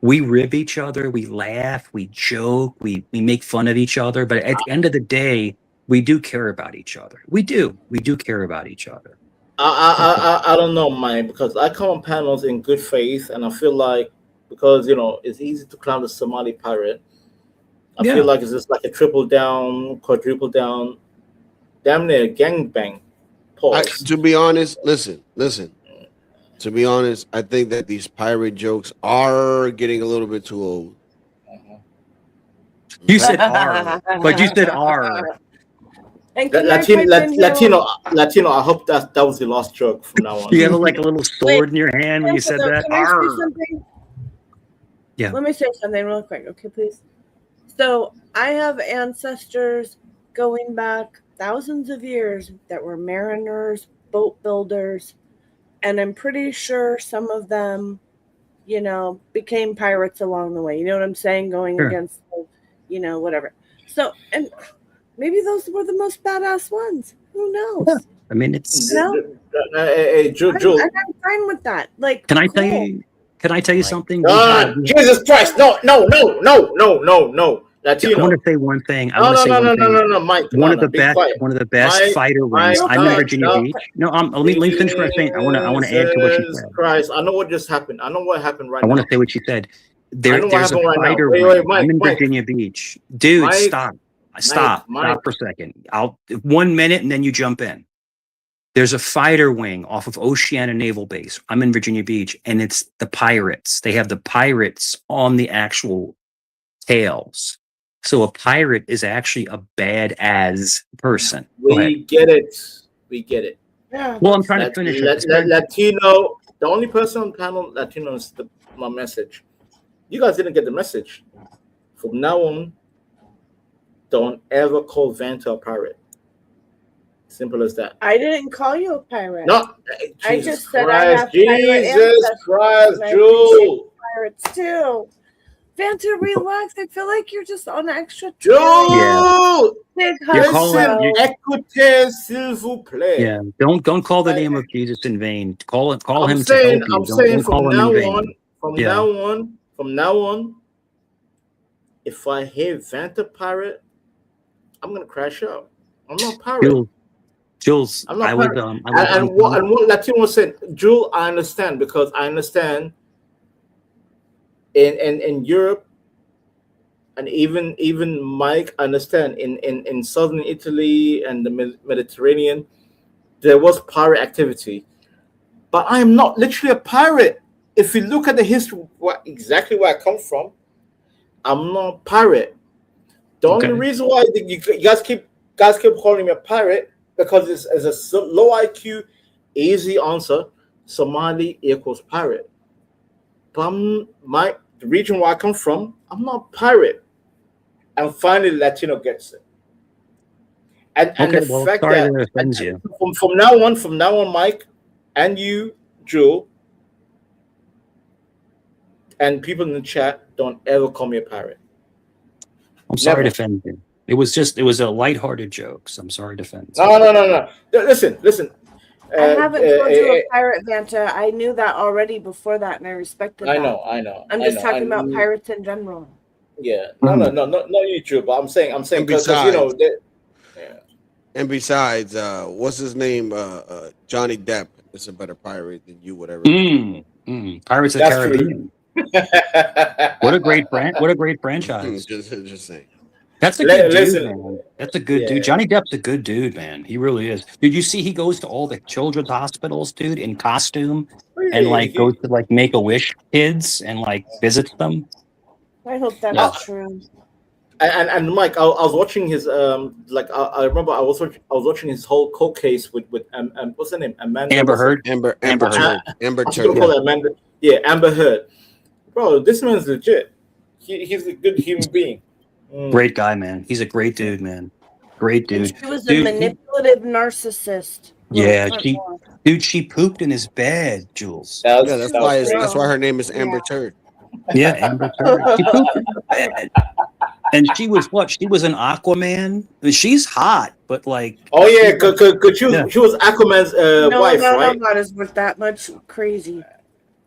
We rib each other. We laugh. We joke. We make fun of each other. But at the end of the day, we do care about each other. We do care about each other. I don't know, Mike, because I come on panels in good faith, and I feel like because it's easy to clown the Somali pirate. I feel like it's just like a triple down, quadruple down, damn near gangbang. Pause. To be honest, listen. To be honest, I think that these pirate jokes are getting a little bit too old. You said R, but you said R. And Latino. I hope that was the last joke from now on. You have like a little sword in your hand when you said that. Can I say something? Yeah. Let me say something real quick, okay, please. So I have ancestors going back thousands of years that were mariners, boat builders, and I'm pretty sure some of them, became pirates along the way. You know what I'm saying? Going against, whatever. So, and maybe those were the most badass ones. Who knows? Yeah. I mean, it's. Hey, Jewel. I'm fine with that. Like, Can I tell you? Can I tell you something? Jesus Christ! No! Latino. I want to say one thing. No, Mike. One of the best fighter wings. I'm in Virginia Beach. No, let me finish what I'm saying. I want to add to what you said. Christ, I know what just happened. I know what happened right now. I want to say what you said. There's a fighter wing. I'm in Virginia Beach. Dude, stop for a second. 1 minute and then you jump in. There's a fighter wing off of Oceana Naval Base. I'm in Virginia Beach, and it's the pirates. They have the pirates on the actual tails. So a pirate is actually a badass person. We get it. Yeah. Well, I'm trying to finish it. Latino, the only person on the panel, Latino is my message. You guys didn't get the message. From now on, don't ever call Vanta a pirate. Simple as that. I didn't call you a pirate. No, I just said I have Jesus Christ, Jewel. Pirates too. Vanta, relax. I feel like you're just on extra. Jewel, listen, écoutez, s'il vous plaît. Yeah, don't call the name of Jesus in vain. Call him. I'm saying from now on, if I hear Vanta pirate, I'm gonna crash out. I'm not pirate. Jules, I'm not pirate. And what Latino said, Jewel, I understand because I understand in Europe and even Mike, I understand in southern Italy and the Mediterranean, there was pirate activity. But I am not literally a pirate. If you look at the history, exactly where I come from, I'm not a pirate. The only reason why you guys keep calling me a pirate because it's a low IQ, easy answer Somali equals pirate. But the region where I come from, I'm not pirate. And finally, Latino gets it. And Okay, the well, fact sorry that that it offends you. from now on, Mike, and you, Jewel, and people in the chat, don't ever call me a pirate. I'm sorry Never. to offend you. It was a lighthearted joke, so I'm sorry to offend you. No. Listen. I haven't called you a pirate, Vanta. I knew that already before that, and I respected that. I know. I'm just talking about pirates in general. Yeah. No, not you, Drew. But I'm saying because you know. And besides, what's his name? Johnny Depp is a better pirate than you, whatever. Pirates of the Caribbean. What a great franchise. Just saying. That's a good dude, man. That's a good dude. Johnny Depp's a good dude, man. He really is. Did you see he goes to all the children's hospitals, dude, in costume, and like goes to like Make-A-Wish kids and like visits them? I hope that's true. And Mike, I was watching his I remember I was watching his whole court case with what's her name? Amber Heard. Amber Heard. Amber I'm gonna call her Amanda. Yeah, Amber Heard. Bro, this man's legit. He's a good human being. Great guy, man. He's a great dude, man. Great dude. She was a manipulative narcissist. Yeah, she pooped in his bed, Jules. That's why her name is Amber Turd. Yeah, Amber Turd. She pooped in the bed. And she was what? She was an Aquaman. She's hot, but like. Oh yeah, cause she was Aquaman's wife, right? No, not as with that much crazy.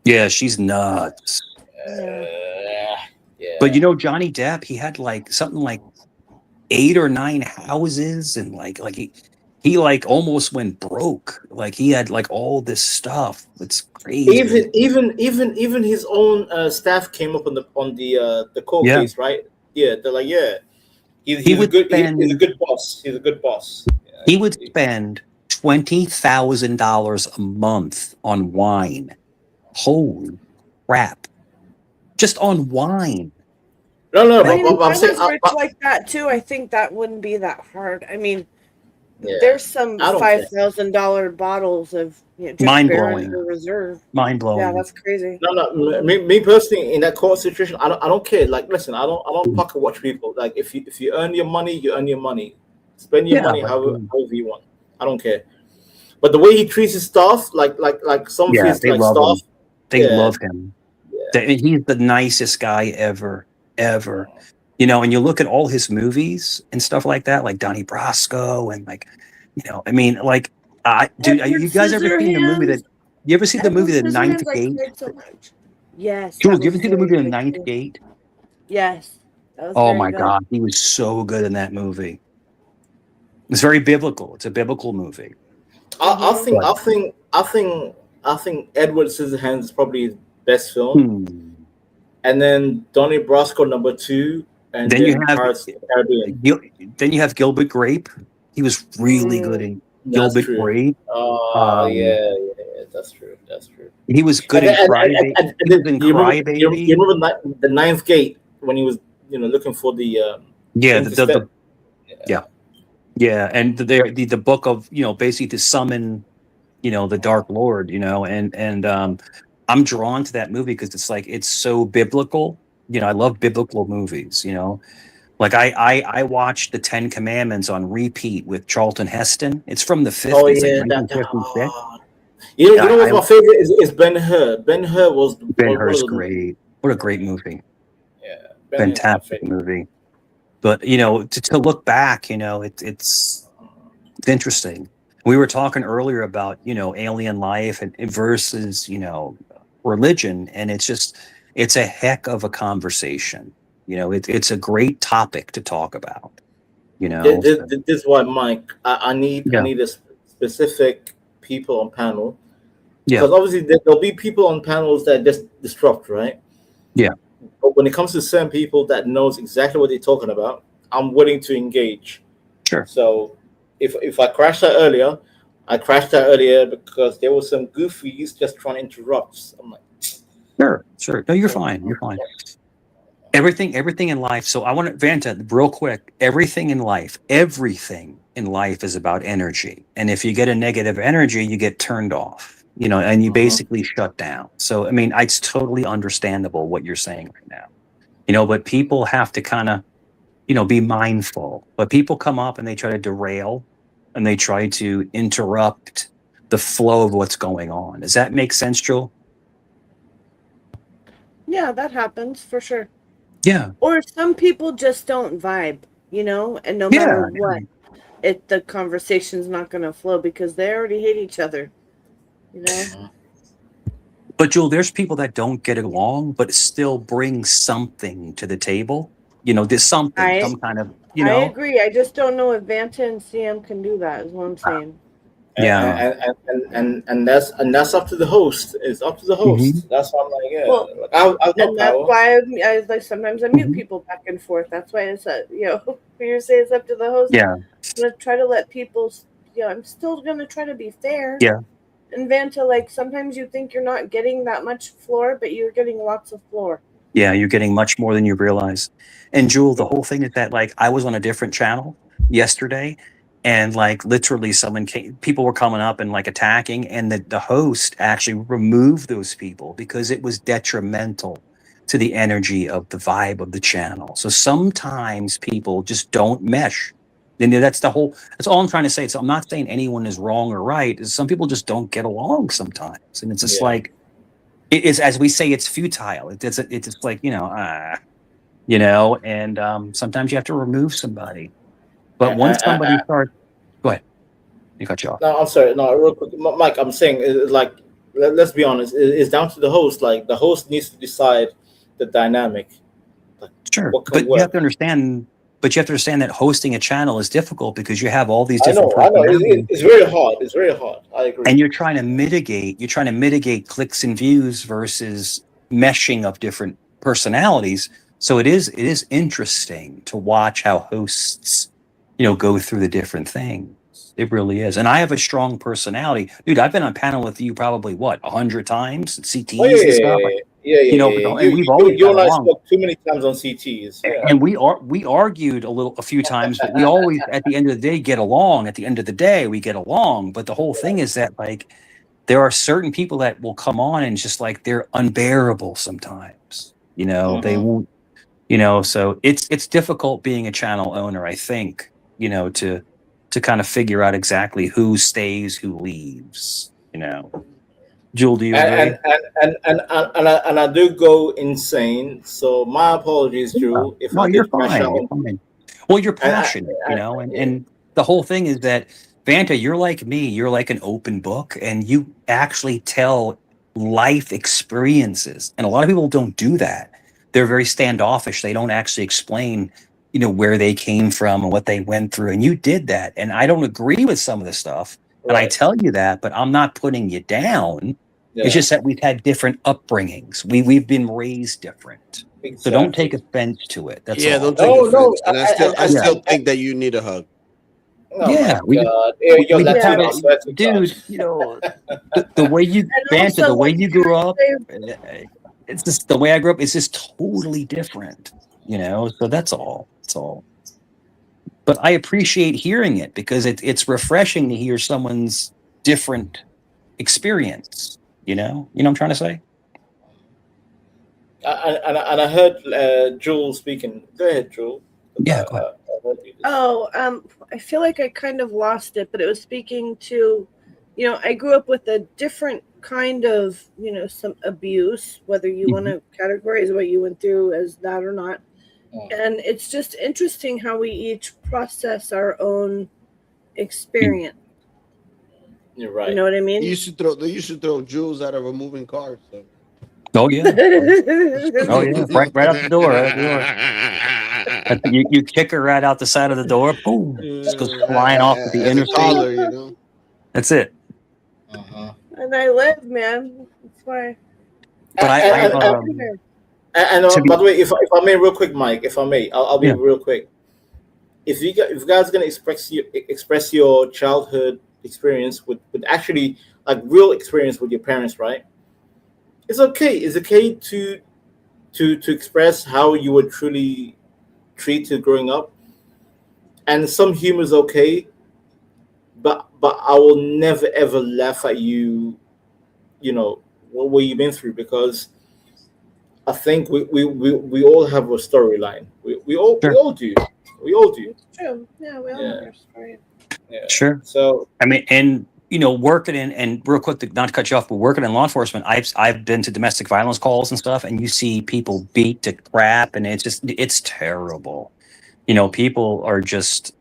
Yeah, she's nuts. But you know, Johnny Depp, he had like something like 8 or 9 houses, and like he like almost went broke. Like he had like all this stuff. It's crazy. Even his own staff came up on the court case, right? Yeah, they're like, he's a good boss. He's a good boss. Yeah, he would spend $20,000 a month on wine. Holy crap! Just on wine. No, but I'm I saying was rich like that too. I think that wouldn't be that hard. I mean, there's some $5,000 bottles of mind-blowing reserve. Mind-blowing. Yeah, that's crazy. No. Me personally, in that court situation, I don't care. Like, listen, I don't pocket watch people. Like, if you earn your money, you earn your money. Spend your money however you want. I don't care. But the way he treats his staff, like some of his like staff, they love him. He's the nicest guy ever. You know, and you look at all his movies and stuff like that, like Donnie Brasco, and like, you know, I mean, like, dude, you guys ever seen the movie that? You ever see the movie The Ninth Gate? Yes. Jules, you ever see the movie The Ninth Gate? Yes. Oh my God, he was so good in that movie. It's very biblical. It's a biblical movie. I think Edward Scissorhands is probably his best film. And then Donnie Brasco number 2, and then you have Gilbert Grape. He was really good in Gilbert Grape. Yeah, that's true. He was good in Crybaby. You remember the Ninth Gate when he was looking for the and the book of basically to summon the Dark Lord, and I'm drawn to that movie because it's so biblical. I love biblical movies. Like I watched the 10 Commandments on repeat with Charlton Heston. It's from the 50s. Oh yeah, you know what's my favorite is Ben-Hur. Ben-Hur was Ben-Hur's great. What a great movie. Yeah, fantastic movie. But to look back, it's interesting. We were talking earlier about alien life and versus religion, and it's a heck of a conversation. It's a great topic to talk about. This is why, Mike, I need a specific people on panel. Because obviously there'll be people on panels that just disrupt, right? Yeah. But when it comes to certain people that knows exactly what they're talking about, I'm willing to engage. Sure. So if I crashed out earlier, I crashed out earlier because there were some goofies just trying to interrupt. I'm like, sure. No, you're fine. You're fine. Everything in life. So I want to, Vanta, real quick. Everything in life is about energy. And if you get a negative energy, you get turned off. and you basically shut down. So, I mean, it's totally understandable what you're saying right now, but people have to kind of, be mindful. But people come up and they try to derail and they try to interrupt the flow of what's going on. Does that make sense, Joel? Yeah, that happens for sure. Yeah. Or some people just don't vibe, and no matter what, the conversation's not going to flow because they already hate each other, But Joel, there's people that don't get along, but still bring something to the table. There's something, some kind of, I agree. I just don't know if Vanta and CM can do that, is what I'm saying. Yeah. And that's up to the host. It's up to the host. That's why I'm like, yeah. Well, I'll and that's why I like sometimes I mute people back and forth. That's why it's you say it's up to the host. Yeah. I'm gonna try to let people. I'm still gonna try to be fair. Yeah. And Vanta, like sometimes you think you're not getting that much floor, but you're getting lots of floor. Yeah, you're getting much more than you realize. And Jewel, the whole thing is that I was on a different channel yesterday, and literally people were coming up and attacking, and the host actually removed those people because it was detrimental to the energy of the vibe of the channel. So sometimes people just don't mesh. And that's all I'm trying to say. So I'm not saying anyone is wrong or right. Some people just don't get along sometimes. And it's just it is, as we say, it's futile. It's just and sometimes you have to remove somebody. But once somebody starts, go ahead. You cut you off. No, I'm sorry. No, real quick, Mike. I'm saying, let's be honest. It's down to the host. Like the host needs to decide the dynamic. Sure, but you have to understand. But you have to understand that hosting a channel is difficult because you have all these different. I know. It's very hard. It's very hard. I agree. And you're trying to mitigate clicks and views versus meshing of different personalities. So it is interesting to watch how hosts, go through the different things. It really is. And I have a strong personality. Dude, I've been on panel with you probably 100 times, CTs and stuff. And we've always you got and I along. spoke too many times on CTs. Yeah. And we argued a few times, but we always at the end of the day get along. At the end of the day, we get along. But the whole thing is that there are certain people that will come on and just they're unbearable sometimes. They won't. So it's difficult being a channel owner, I think. To kind of figure out exactly who stays, who leaves. Jewel, do you agree? And I do go insane. So my apologies, Jewel. If I you're did crash fine. out. You're fine. Well, you're passionate, and the whole thing is that Vanta, you're like me. You're like an open book, and you actually tell life experiences. And a lot of people don't do that. They're very standoffish. They don't actually explain, where they came from and what they went through. And you did that. And I don't agree with some of the stuff. And I tell you that, but I'm not putting you down. Yeah. It's just that we've had different upbringings. We've been raised different. Exactly. So don't take offense to it. That's all. Don't take offense. And I still think that you need a hug. Oh yeah, dude. The way you banter, the way you grew up, it's just the way I grew up. It's just totally different, So that's all. That's all. But I appreciate hearing it because it's refreshing to hear someone's different experience. You know what I'm trying to say? And I heard Jewel speaking. Go ahead, Jewel. Yeah, go ahead. I feel like I kind of lost it, but it was speaking to, I grew up with a different kind of, some abuse, whether you want to categorize what you went through as that or not. And it's just interesting how we each process our own experience. You're right. You know what I mean? They used to throw jewels out of a moving car. So. Oh yeah. Right out the door. You kick her right out the side of the door. Boom! Just goes flying off at the interstate. That's it. And I live, man. That's why. But by the way, if I may, real quick, Mike, if I may, I'll be real quick. If you guys are gonna express your childhood experience with actually real experience with your parents, right? It's okay. It's okay to express how you were truly treated growing up, and some humor is okay. But I will never ever laugh at you what you've been through, because I think we all have a storyline. We all do. We all do. True. Yeah, we all have our story. Yeah. Sure. So I mean, and working in, and real quick, not to cut you off, but working in law enforcement, I've been to domestic violence calls and stuff, and you see people beat to crap, and it's terrible. People are just,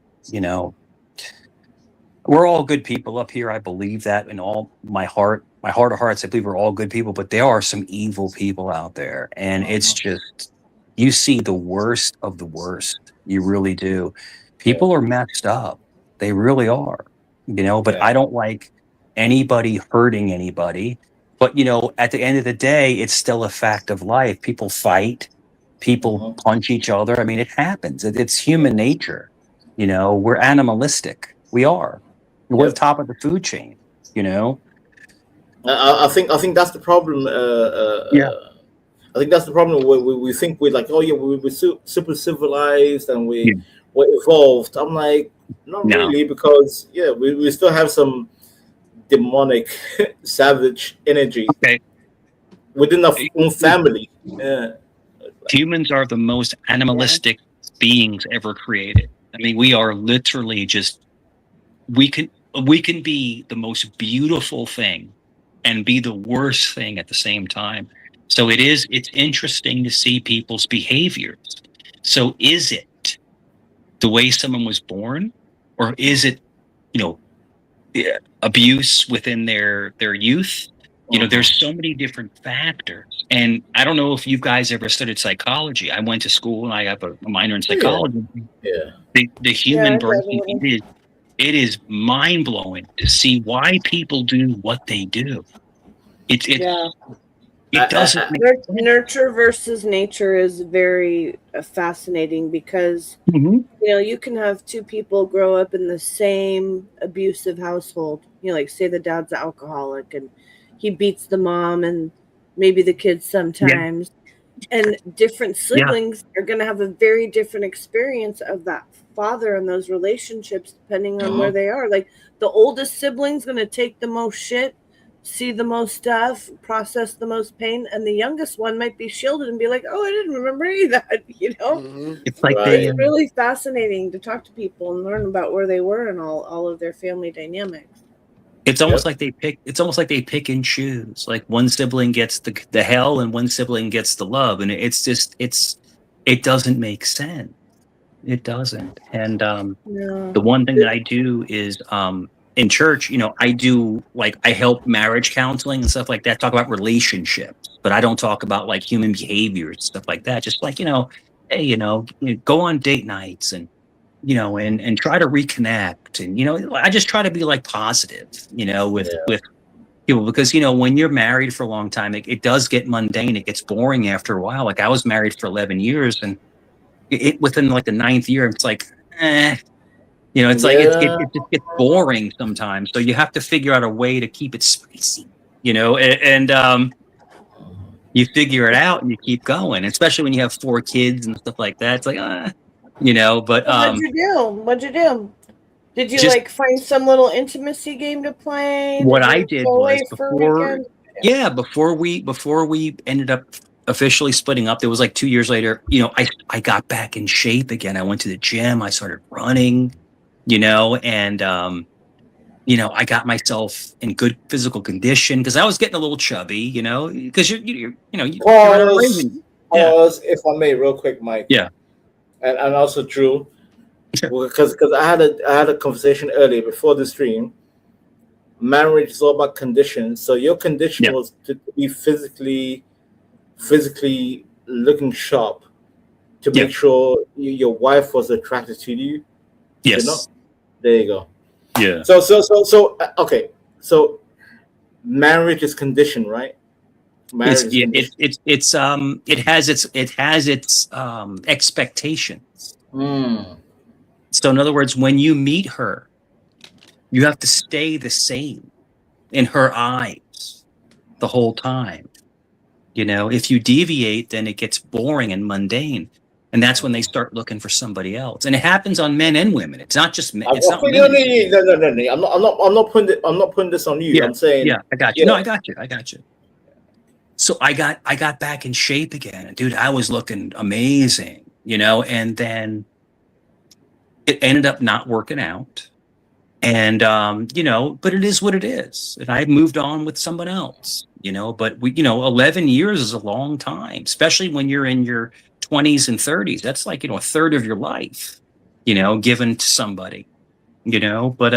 we're all good people up here. I believe that in all my heart of hearts. I believe we're all good people, but there are some evil people out there, and it's just, you see the worst of the worst. You really do. People are messed up. They really are. But I don't like anybody hurting anybody. But at the end of the day, it's still a fact of life. People fight. People punch each other. I mean, it happens. It's human nature. We're animalistic. We are. We're the top of the food chain. I think that's the problem. I think that's the problem. We think we're like, oh yeah, we're super civilized and we're evolved. I'm like, not really, because we still have some demonic, savage energy within our own family. Yeah. Humans are the most animalistic beings ever created. I mean, we are literally just, we can be the most beautiful thing and be the worst thing at the same time. So it's interesting to see people's behaviors. So is it the way someone was born, or is it, abuse within their youth? There's so many different factors. And I don't know if you guys ever studied psychology. I went to school and I have a minor in psychology. Yeah. The human brain, it is mind blowing to see why people do what they do. It doesn't. Nurture versus nature is very fascinating, because you can have two people grow up in the same abusive household. Like say the dad's an alcoholic and he beats the mom and maybe the kids sometimes. And different siblings are going to have a very different experience of that father and those relationships depending on where they are. Like the oldest sibling's going to take the most shit, see the most stuff, process the most pain, and the youngest one might be shielded and be like, oh, I didn't remember any of that. It's like it's really fascinating to talk to people and learn about where they were and all of their family dynamics. It's almost like they pick. It's almost like they pick and choose. Like one sibling gets the hell, and one sibling gets the love, and it doesn't make sense. It doesn't. And the one thing that I do is in church, I help marriage counseling and stuff like that. Talk about relationships, but I don't talk about like human behaviors and stuff like that. Just like hey, go on date nights and try to reconnect. And, I just try to be like positive, with people, because, when you're married for a long time, it does get mundane. It gets boring after a while. Like I was married for 11 years and within like the 9th year, it's like, it's like, it just gets boring sometimes. So you have to figure out a way to keep it spicy, and you figure it out and you keep going, especially when you have 4 kids and stuff like that. It's like, but what'd you do? Did you like find some little intimacy game to play? What I did was before we ended up officially splitting up, there was like 2 years later, I got back in shape again. I went to the gym, I started running, and I got myself in good physical condition because I was getting a little chubby, because you're Pause, if I may, real quick, Mike. Yeah. And also Drew, because I had a conversation earlier before the stream. Marriage is all about conditions. So your condition was to be physically looking sharp, to make sure your wife was attracted to you. Yes. There you go. Yeah. So okay. So marriage is conditioned, right? It has its expectations. So in other words, when you meet her, you have to stay the same in her eyes the whole time. If you deviate, then it gets boring and mundane. And that's when they start looking for somebody else. And it happens on men and women. It's not just men. No. I'm not putting this on you. Yeah, I'm saying. Yeah, I got you. No, I got you. So I got back in shape again. Dude, I was looking amazing, and then it ended up not working out. And but it is what it is. And I moved on with someone else, but 11 years is a long time, especially when you're in your 20s and 30s. That's like, a third of your life, given to somebody, but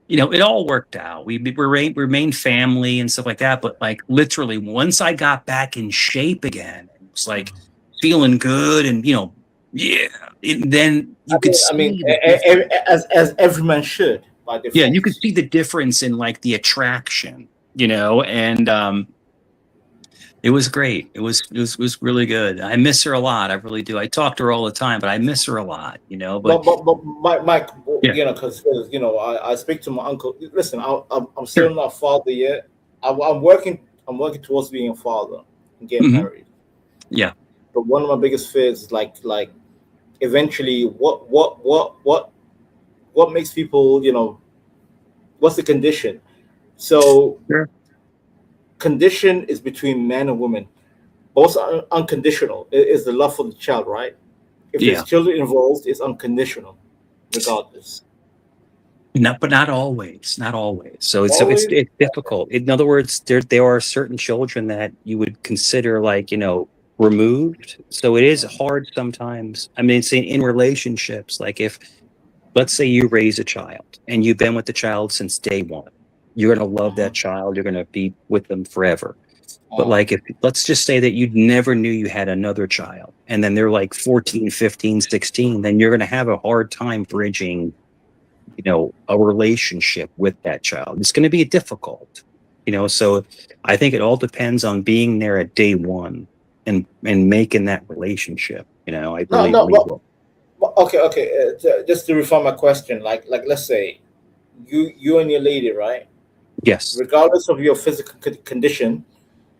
it all worked out. We remained family and stuff like that. But like literally once I got back in shape again, it was like feeling good and, then you could see as every man should. By default. Yeah, you could see the difference in like the attraction, and it was great. It was really good. I miss her a lot. I really do. I talk to her all the time, but I miss her a lot, But Mike, because I speak to my uncle. Listen, I'm still not a father yet. I'm working towards being a father and getting married. Yeah. But one of my biggest fears is like eventually what makes people, what's the condition? So condition is between man and woman. Both are unconditional. It is the love for the child, right? If there's children involved, it's unconditional, regardless. But not always. Not always. So it's difficult. In other words, there are certain children that you would consider like, removed. So it is hard sometimes. I mean, it's in relationships. Like if, let's say you raise a child and you've been with the child since day one, you're going to love that child. You're going to be with them forever. But like, let's just say that you never knew you had another child and then they're like 14, 15, 16, then you're going to have a hard time bridging, a relationship with that child. It's going to be difficult, so I think it all depends on being there at day one and making that relationship, I really believe. Okay. Just to refine my question, like let's say you and your lady, right? Yes. Regardless of your physical condition,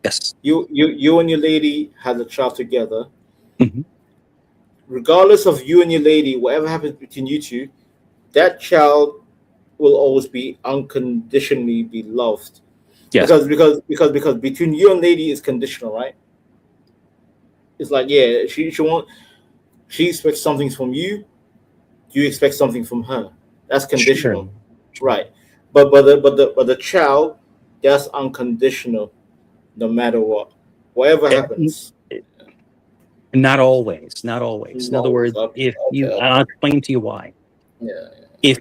yes. You and your lady had a child together. Mm-hmm. Regardless of you and your lady, whatever happens between you two, that child will always be unconditionally be loved. Yes. Because between you and lady is conditional, right? It's like she expects something from you. You expect something from her. That's conditional, right? But the child, that's unconditional, no matter what, whatever happens. Not always. In other words, I'll explain to you why. Yeah. If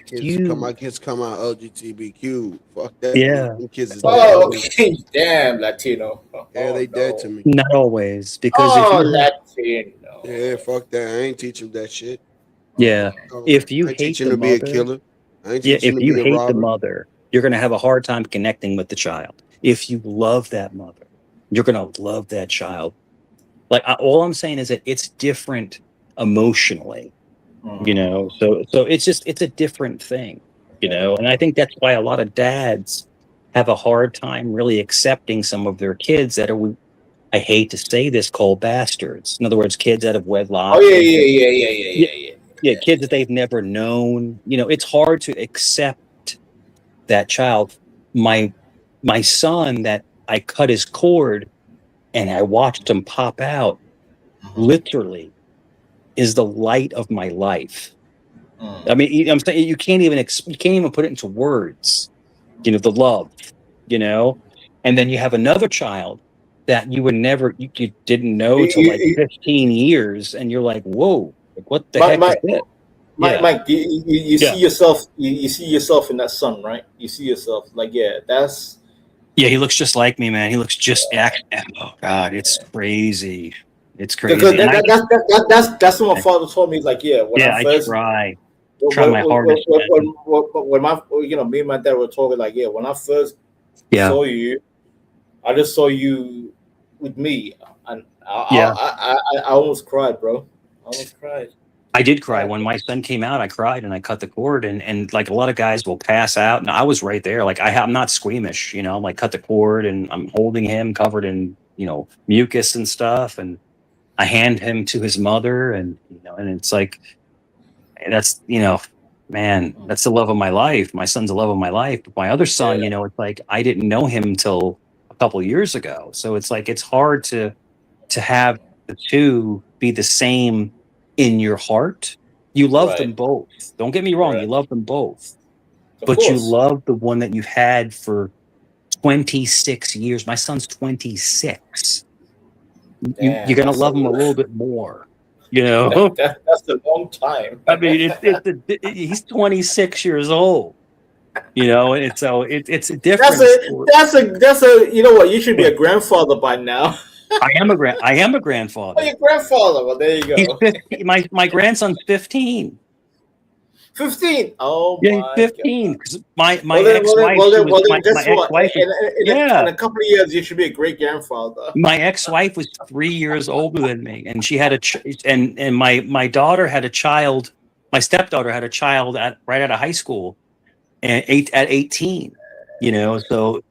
my kids come out LGBTQ, fuck that. Yeah. Kids is okay. Damn, Latino. Yeah, they dead to me. Not always, because Latino. Yeah, fuck that. I ain't teach them that shit. Yeah. If you hate the to mother, be a killer. I ain't if teaching to you be a hate robber. the mother, you're going to have a hard time connecting with the child. If you love that mother, you're going to love that child. Like all I'm saying is that it's different emotionally, so it's a different thing, and I think that's why a lot of dads have a hard time really accepting some of their kids that are, I hate to say this, called bastards. In other words, kids out of wedlock. Oh yeah. Kids that they've never known. It's hard to accept that child. My son that I cut his cord and I watched him pop out, literally is the light of my life. I mean, I'm saying you can't even put it into words, the love, and then you have another child that you didn't know till like 15 years. And you're like, whoa, what the heck is this? Mike, you see yourself, you see yourself in that son, right? You see yourself like, that's. Yeah, he looks just like me, man. He looks just oh God, it's crazy. It's crazy. That's what my father told me. Like, I try my hardest. When me and my dad were talking, like, when I first saw you, I just saw you with me, and I almost cried, bro. I almost cried. I did cry when my son came out. I cried and I cut the cord, and like a lot of guys will pass out, and I was right there. Like I'm not squeamish, I'm like cut the cord and I'm holding him covered in mucus and stuff, and I hand him to his mother, and and it's like that's man, that's the love of my life. My son's the love of my life. But my other son, it's like I didn't know him until a couple of years ago. So it's like it's hard to have the two be the same in your heart. You love them both. Don't get me wrong, you love them both. But you love the one that you've had for 26 years. My son's 26. You're gonna love him a little bit more. That's a long time. I mean, he's 26 years old. And so it's a difference. That's a you know what? You should be a grandfather by now. I am a grandfather. Oh, your grandfather. Well, there you go. He's 15, my grandson's 15. 15. Oh, yeah, my 15. Because my ex-wife, in a couple of years, you should be a great grandfather. My ex-wife was 3 years older than me, and she had and my daughter had a child. My stepdaughter had a child right out of high school, and at 18. So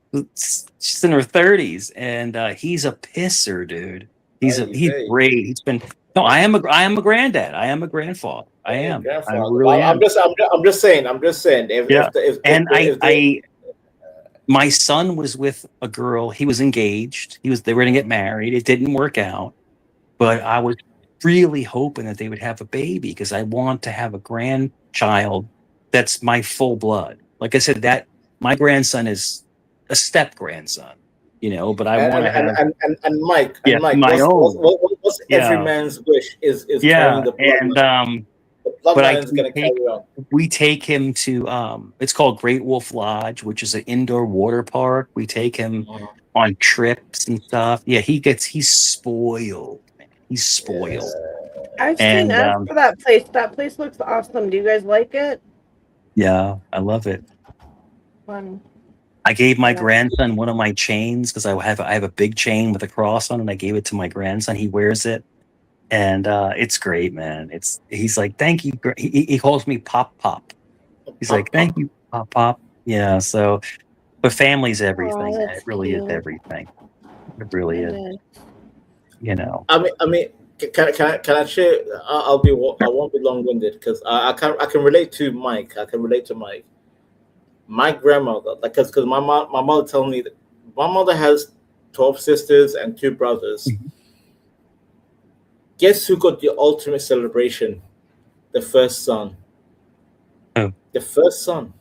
she's in her 30s, and he's a pisser, dude. He's great. He's been. No, I am a granddad. I am a grandfather. I am. I really am. I'm just saying. My son was with a girl. He was engaged. They were going to get married. It didn't work out, but I was really hoping that they would have a baby because I want to have a grandchild that's my full blood. Like I said, that my grandson is a step grandson. But I want to have and Mike, what's every man's wish is carrying the bloodline. The bloodline is going to carry on. We take him to it's called Great Wolf Lodge, which is an indoor water park. We take him on trips and stuff. Yeah, he's spoiled, man. He's spoiled. I've seen ads for that place. That place looks awesome. Do you guys like it? Yeah, I love it. Fun. I gave my grandson one of my chains because I have a big chain with a cross on it. And I gave it to my grandson. He wears it, and it's great, man. He's like, thank you. He calls me Pop Pop. He's like, thank you, Pop Pop. Yeah. So, but family's everything. Man. It really is everything. It really is. I mean, can I share? I won't be long-winded because I can relate to Mike. My grandmother, because my mother told me that my mother has 12 sisters and 2 brothers. Mm-hmm. Guess who got the ultimate celebration? The first son. Oh. The first son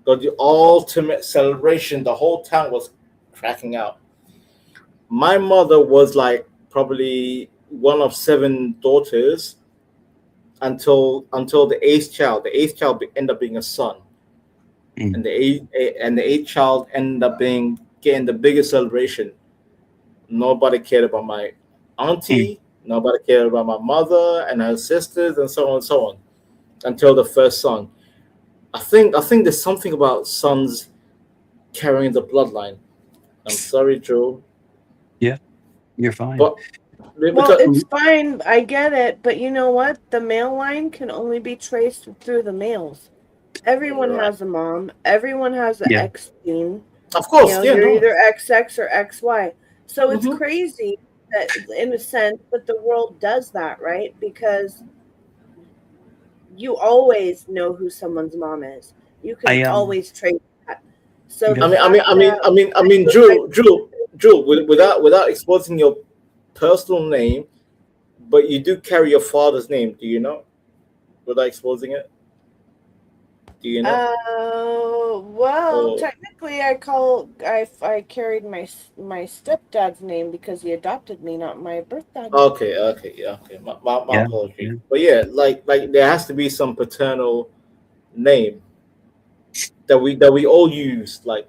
got the ultimate celebration. The whole town was cracking out. My mother was like probably one of 7 daughters until the 8th child. The 8th child ended up being a son. And the 8th child ended up getting the biggest celebration. Nobody cared about my auntie. Nobody cared about my mother and her sisters, and so on and so on, until the first son. I think there's something about sons carrying the bloodline. I'm sorry, Joe. Yeah, you're fine. Well, it's fine. I get it, but you know what? The male line can only be traced through the males. Everyone has a mom. Everyone has an X gene. Of course, you're either XX or XY. So it's crazy that, in a sense, that the world does that, right? Because you always know who someone's mom is. You can always trace that. So I mean, Drew, without exposing your personal name, but you do carry your father's name. Do you know? Without exposing it. Do you know? Technically, I carried my stepdad's name because he adopted me, not my birth dad. Okay. My apologies. But yeah, like there has to be some paternal name that we all use, like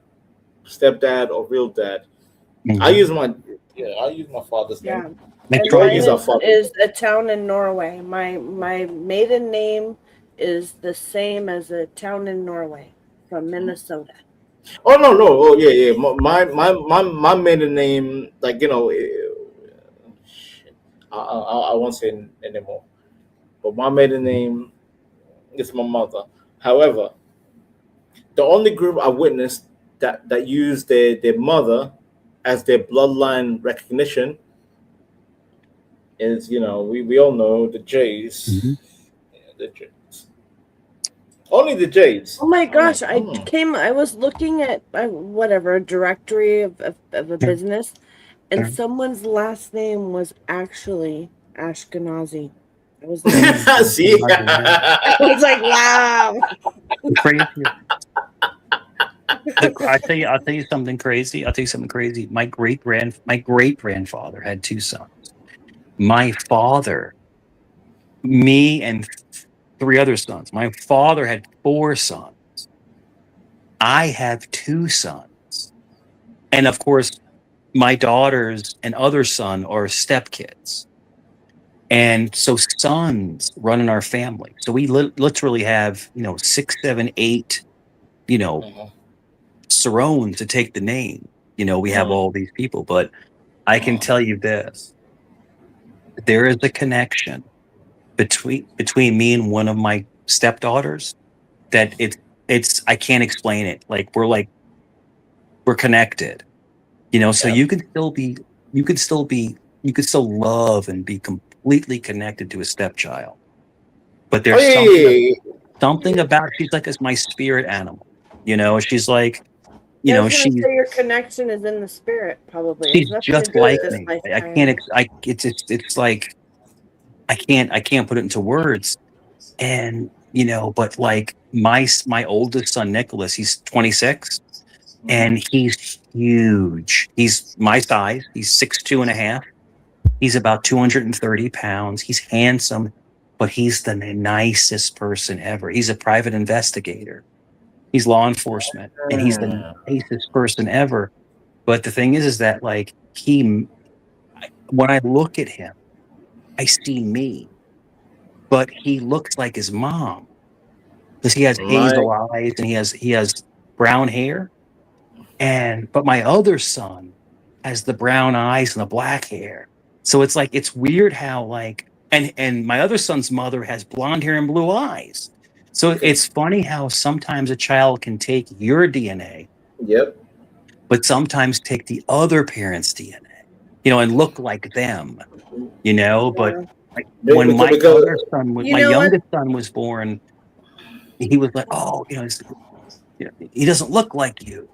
stepdad or real dad. Mm-hmm. I use my father's name. And mine is a town in Norway. My maiden name is the same as a town in Norway from Minnesota. Oh no! Oh yeah. My maiden name, like I won't say it anymore. But my maiden name is my mother. However, the only group I witnessed that used their mother as their bloodline recognition is, we all know the Jays. Mm-hmm. Yeah, the Jays. Only the Jays. Oh my gosh! I was looking at a directory of a business, and someone's last name was actually Ashkenazi. I was like, see, I was like, wow. Crazy. I'll tell you something crazy. My great grandfather had 2 sons. My father, me and 3 other sons. My father had 4 sons. I have 2 sons. And of course, my daughters and other son are stepkids. And so sons run in our family. So we literally have, 6, 7, 8, Cerrone to take the name. We have all these people, but I can tell you this. There is a connection between me and one of my stepdaughters that it's I can't explain it. Like we're connected. So you could still love and be completely connected to a stepchild. But there's something about she's like my spirit animal. She's like I was gonna she's say your connection is in the spirit, probably. she's It's nothing to just do like with me. this I can't it's like I can't put it into words. And but like my oldest son Nicholas, he's 26 and he's huge. He's my size. He's 6'2.5". He's about 230 pounds. He's handsome, but he's the nicest person ever. He's a private investigator. He's law enforcement, and he's the nicest person ever. But the thing is that like when I look at him, I see me, but he looks like his mom because he has hazel eyes and he has brown hair. But my other son has the brown eyes and the black hair. So it's like it's weird how like and my other son's mother has blonde hair and blue eyes. So it's funny how sometimes a child can take your DNA, but sometimes take the other parent's DNA, and look like them, But like, when my other son, my youngest son was born, he was like, oh, he doesn't look like you,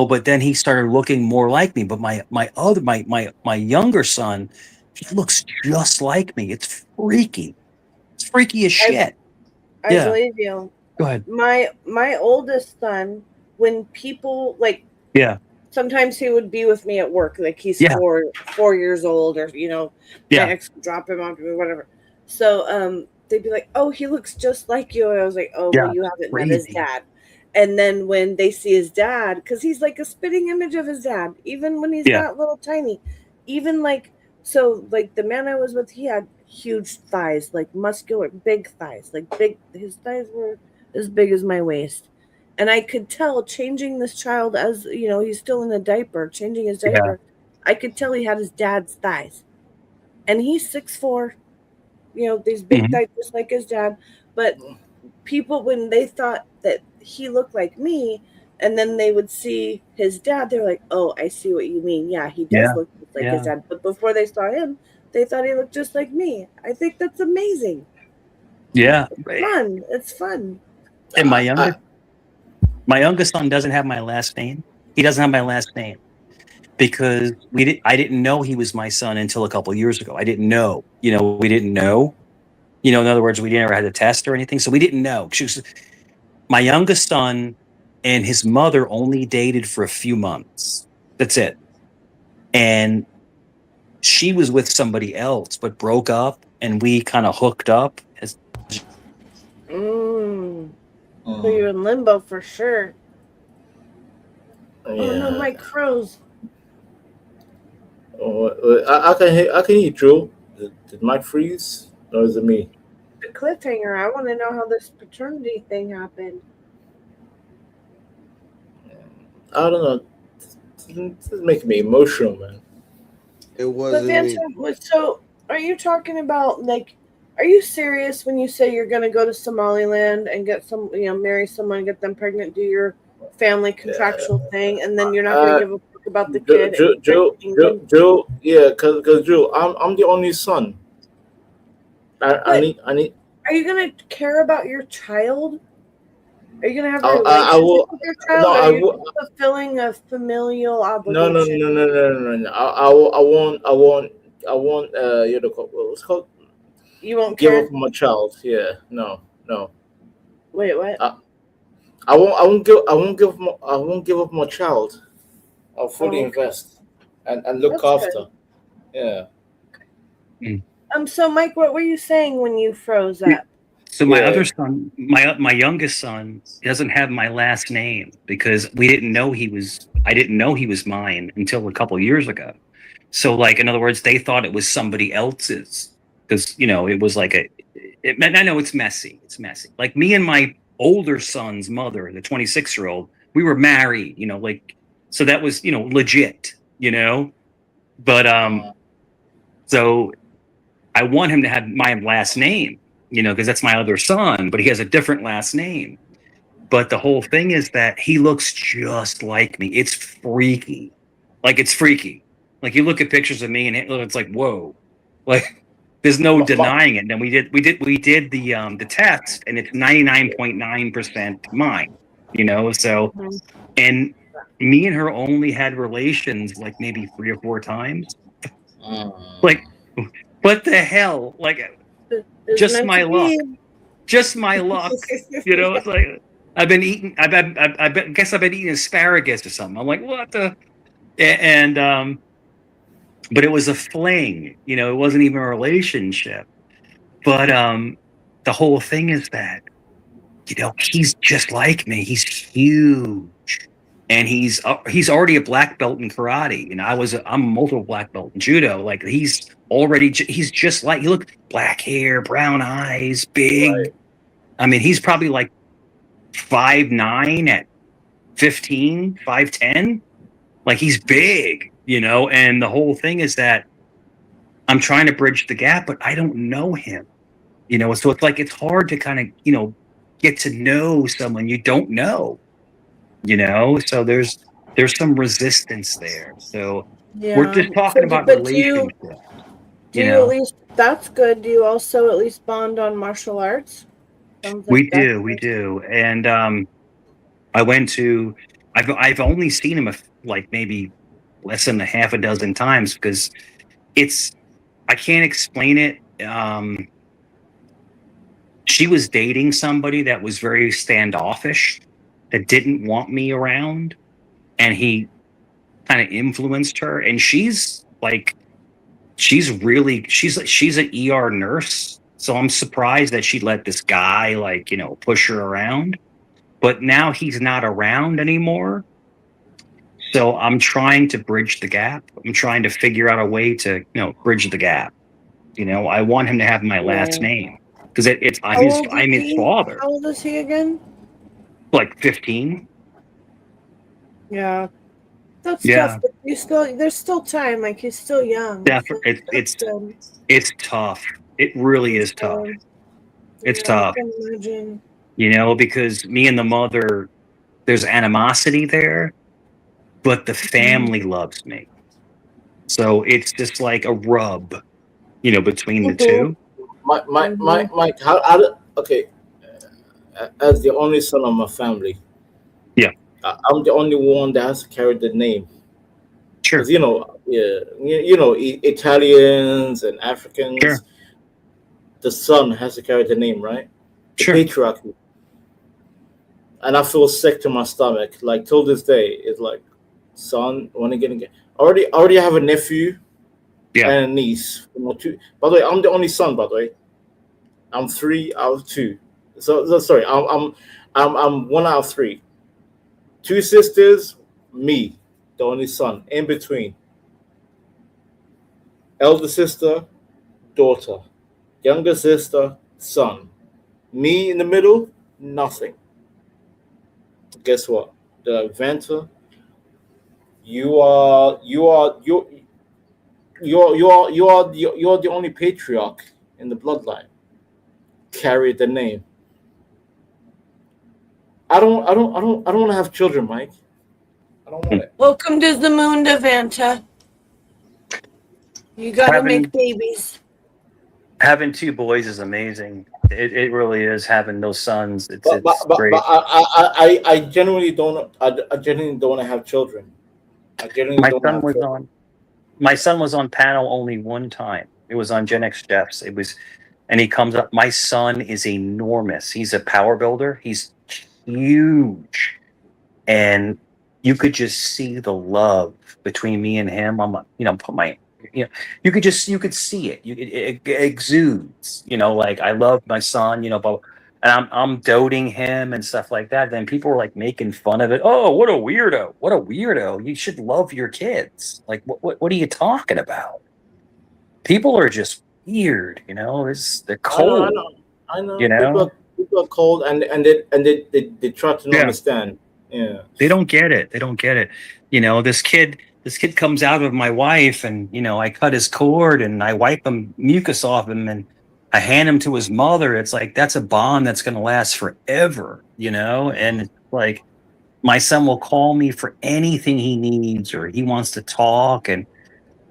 But then he started looking more like me. But my younger son, he looks just like me. It's freaky. It's freaky as shit. I believe you. Go ahead. My oldest son, when people sometimes he would be with me at work, like he's 4 years old, or my ex would drop him off or whatever. So they'd be like, "Oh, he looks just like you," and I was like, "Oh, well, you haven't met his dad." And then when they see his dad, because he's like a spitting image of his dad, even when he's not little tiny, even like the man I was with, he had huge thighs, like muscular, big thighs, like big. His thighs were as big as my waist. And I could tell changing this child as, he's still in a diaper, changing his diaper. I could tell he had his dad's thighs. And he's 6'4", these big thighs just like his dad. But people, when they thought that he looked like me, and then they would see his dad, they're like, oh, I see what you mean. Yeah, he does look just like his dad. But before they saw him, they thought he looked just like me. I think that's amazing. Yeah. It's fun. And my youngest son doesn't have my last name. He doesn't have my last name because I didn't know he was my son until a couple of years ago. I didn't know. We didn't know. In other words, we never had a test or anything, so we didn't know. My youngest son and his mother only dated for a few months. That's it. And she was with somebody else, but broke up, and we kind of hooked up. So you're in limbo for sure. Yeah. Oh no, my crows. Oh, I can hear Joe. Did Mike freeze, or is it me? The cliffhanger. I want to know how this paternity thing happened. I don't know. This is making me emotional, man. It wasn't. So, are you talking about like? Are you serious when you say you're going to go to Somaliland and get marry someone, get them pregnant, do your family contractual thing, and then you're not going to give a fuck about the kid? Joe, yeah, because Joe, I'm the only son. I need. Are you gonna care about your child? Are you gonna have a I relationship will. with your child? No, or I are you will. fulfilling a familial No, no, obligation? no, no, no, no, no. I will. I won't. You know, what's called? You won't Give care? up my child. Yeah. No. No. Wait, what? I won't. I won't give. I won't give. I won't give up my child. I'll fully Okay. invest and look That's after. good. Yeah. So Mike, what were you saying when you froze up? So my other son, my youngest son, doesn't have my last name because we didn't know he was. I didn't know he was mine until a couple years ago. So, like, in other words, they thought it was somebody else's because it was like a. I know it's messy. It's messy. Like me and my older son's mother, the 26-year-old, we were married. So that was legit. But so I want him to have my last name. Because that's my other son, but he has a different last name. But the whole thing is that he looks just like me. It's freaky. It's freaky. Like you look at pictures of me and it's like, whoa. Like there's no denying it. And we did the test and it's 99.9% mine. So and me and her only had relations like maybe 3 or 4 times. Like what the hell? Like just my luck. Just my luck. It's like I've been eating. I guess I've been eating asparagus or something. I'm like, what the? And but it was a fling. It wasn't even a relationship. But the whole thing is that he's just like me. He's huge, and he's already a black belt in karate. I'm a multiple black belt in judo. Like he's just like you. Look, black hair, brown eyes, big. Right. I mean, he's probably like 5'9" at 15, 5'10". Like he's big, and the whole thing is that I'm trying to bridge the gap, but I don't know him, so it's like it's hard to kind of, get to know someone you don't know, so there's some resistance there. So we're just talking about relationships. Do you at least that's good. Do you also at least bond on martial arts? We do. And I've only seen him like maybe less than a half a dozen times because I can't explain it. She was dating somebody that was very standoffish, that didn't want me around, and he kind of influenced her. And she's an ER nurse. So I'm surprised that she let this guy push her around. But now he's not around anymore. So I'm trying to bridge the gap. I'm trying to figure out a way to, bridge the gap. I want him to have my last name because I'm his father. How old is he again? Like 15. Yeah. That's tough, but there's still time. Like he's still young. Definitely, it's tough. It really is tough. It's tough. I can imagine. Because me and the mother, there's animosity there, but the family loves me. So it's just like a rub, between the two. Mike, okay, as the only son of my family, yeah, I'm the only one that has to carry the name. Sure. Italians and Africans, sure. The son has to carry the name, right? The sure. patriarchy. And I feel sick to my stomach. Like till this day, it's like, son, when again. Already have a nephew, and a niece. Two. By the way, I'm the only son. By the way, I'm 3 out of 2. So sorry, I'm 1 out of 3. 2 sisters, me, the only son. In between, elder sister, daughter, younger sister, son. Me in the middle, nothing. Guess what? The inventor. You are the only patriarch in the bloodline. Carry the name. I don't want to have children, Mike. I don't want it. Welcome to the moon, Devanta. You gotta make babies. Having two boys is amazing. It really is. Having those sons, it's great. But I genuinely don't. I genuinely don't want to have children. I genuinely My don't son have was children. on. My son was on panel only one time. It was on Gen X Chefs. It was, and he comes up. My son is enormous. He's a power builder. He's huge, and you could just see the love between me and him. I'm, put my, you could see it. It exudes. Like I love my son. But and I'm doting him and stuff like that. Then people were like making fun of it. Oh, what a weirdo! What a weirdo! You should love your kids. Like what are you talking about? People are just weird. They're cold. I know. People are cold, and they try to not understand. Yeah. They don't get it. They don't get it. This kid comes out of my wife, and I cut his cord and I wipe him mucus off him and I hand him to his mother. It's like that's a bond that's gonna last forever, and it's like my son will call me for anything he needs or he wants to talk. And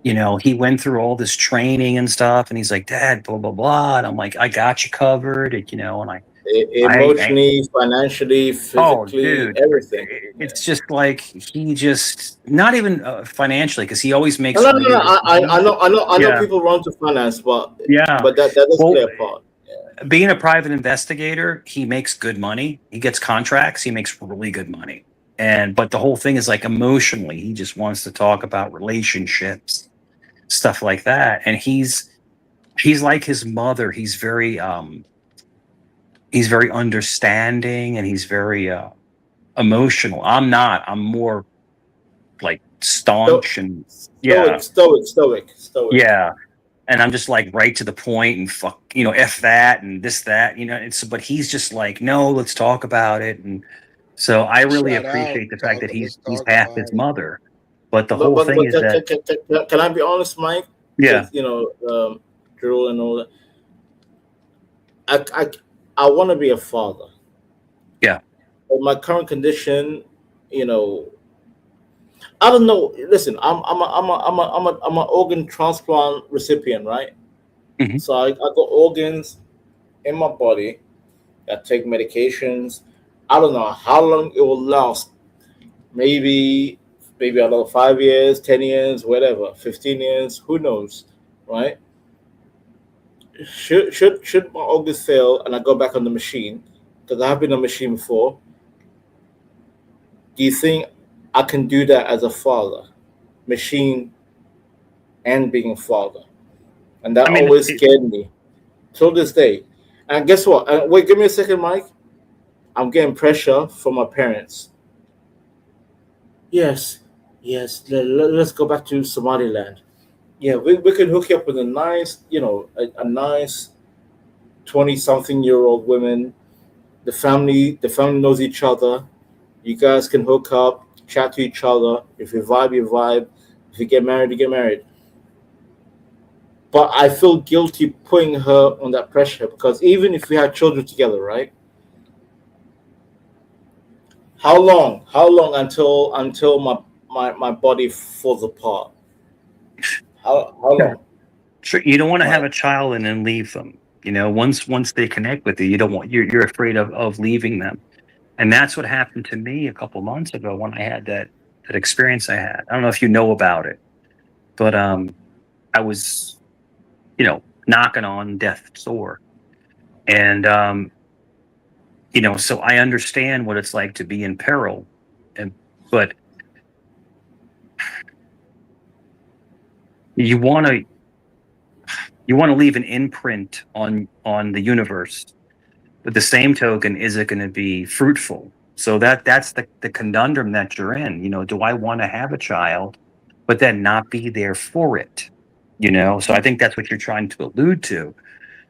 he went through all this training and stuff, and he's like, Dad, blah blah blah. And I'm like, I got you covered. And I Emotionally, financially, Oh, physically, dude, everything. it's just like he just not even financially because he always makes. No. really good I money. know. Yeah. People run to finance, but Yeah, that is well, play a part. being a private investigator, he makes good money. He gets contracts. He makes really good money. But the whole thing is like emotionally, he just wants to talk about relationships, stuff like that. And he's like his mother. He's very understanding and he's very emotional. I'm not. I'm more like staunch and Stoic. yeah. And I'm just like right to the point and fuck, F that and this, that, but he's just like, no, let's talk about it. And so I really Shut up. appreciate the fact that he's Let's talk half about his it. mother. But the whole thing is that can I be honest, Mike? Yeah. Drew and all that. I want to be a father. Yeah. But my current condition, I don't know. Listen, I'm an organ transplant recipient, right? Mm-hmm. So I got organs in my body. I take medications. I don't know how long it will last. Maybe another 5 years, 10 years, whatever, 15 years. Who knows, right? Should my organs fail and I go back on the machine, because I have been on a machine before, do you think I can do that as a father, machine and being a father? And that always scared me till this day. And guess what? Wait, give me a second, Mike. I'm getting pressure from my parents. Yes. Let's go back to Somaliland. Yeah, we can hook you up with a nice, a nice 20-something-year-old woman. The family knows each other. You guys can hook up, chat to each other. If you vibe, you vibe. If you get married, you get married. But I feel guilty putting her on that pressure, because even if we had children together, right? How long until my body falls apart? How long? Sure, you don't want to have a child and then leave them. Once they connect with you, you don't want you're afraid of leaving them. And that's what happened to me a couple months ago when I had that experience I had. I don't know if you know about it, but I was, knocking on death's door. And so I understand what it's like to be in peril. But you want to leave an imprint on the universe. But the same token, is it going to be fruitful? So that's the conundrum that you're in. Do I want to have a child, but then not be there for it? So I think that's what you're trying to allude to.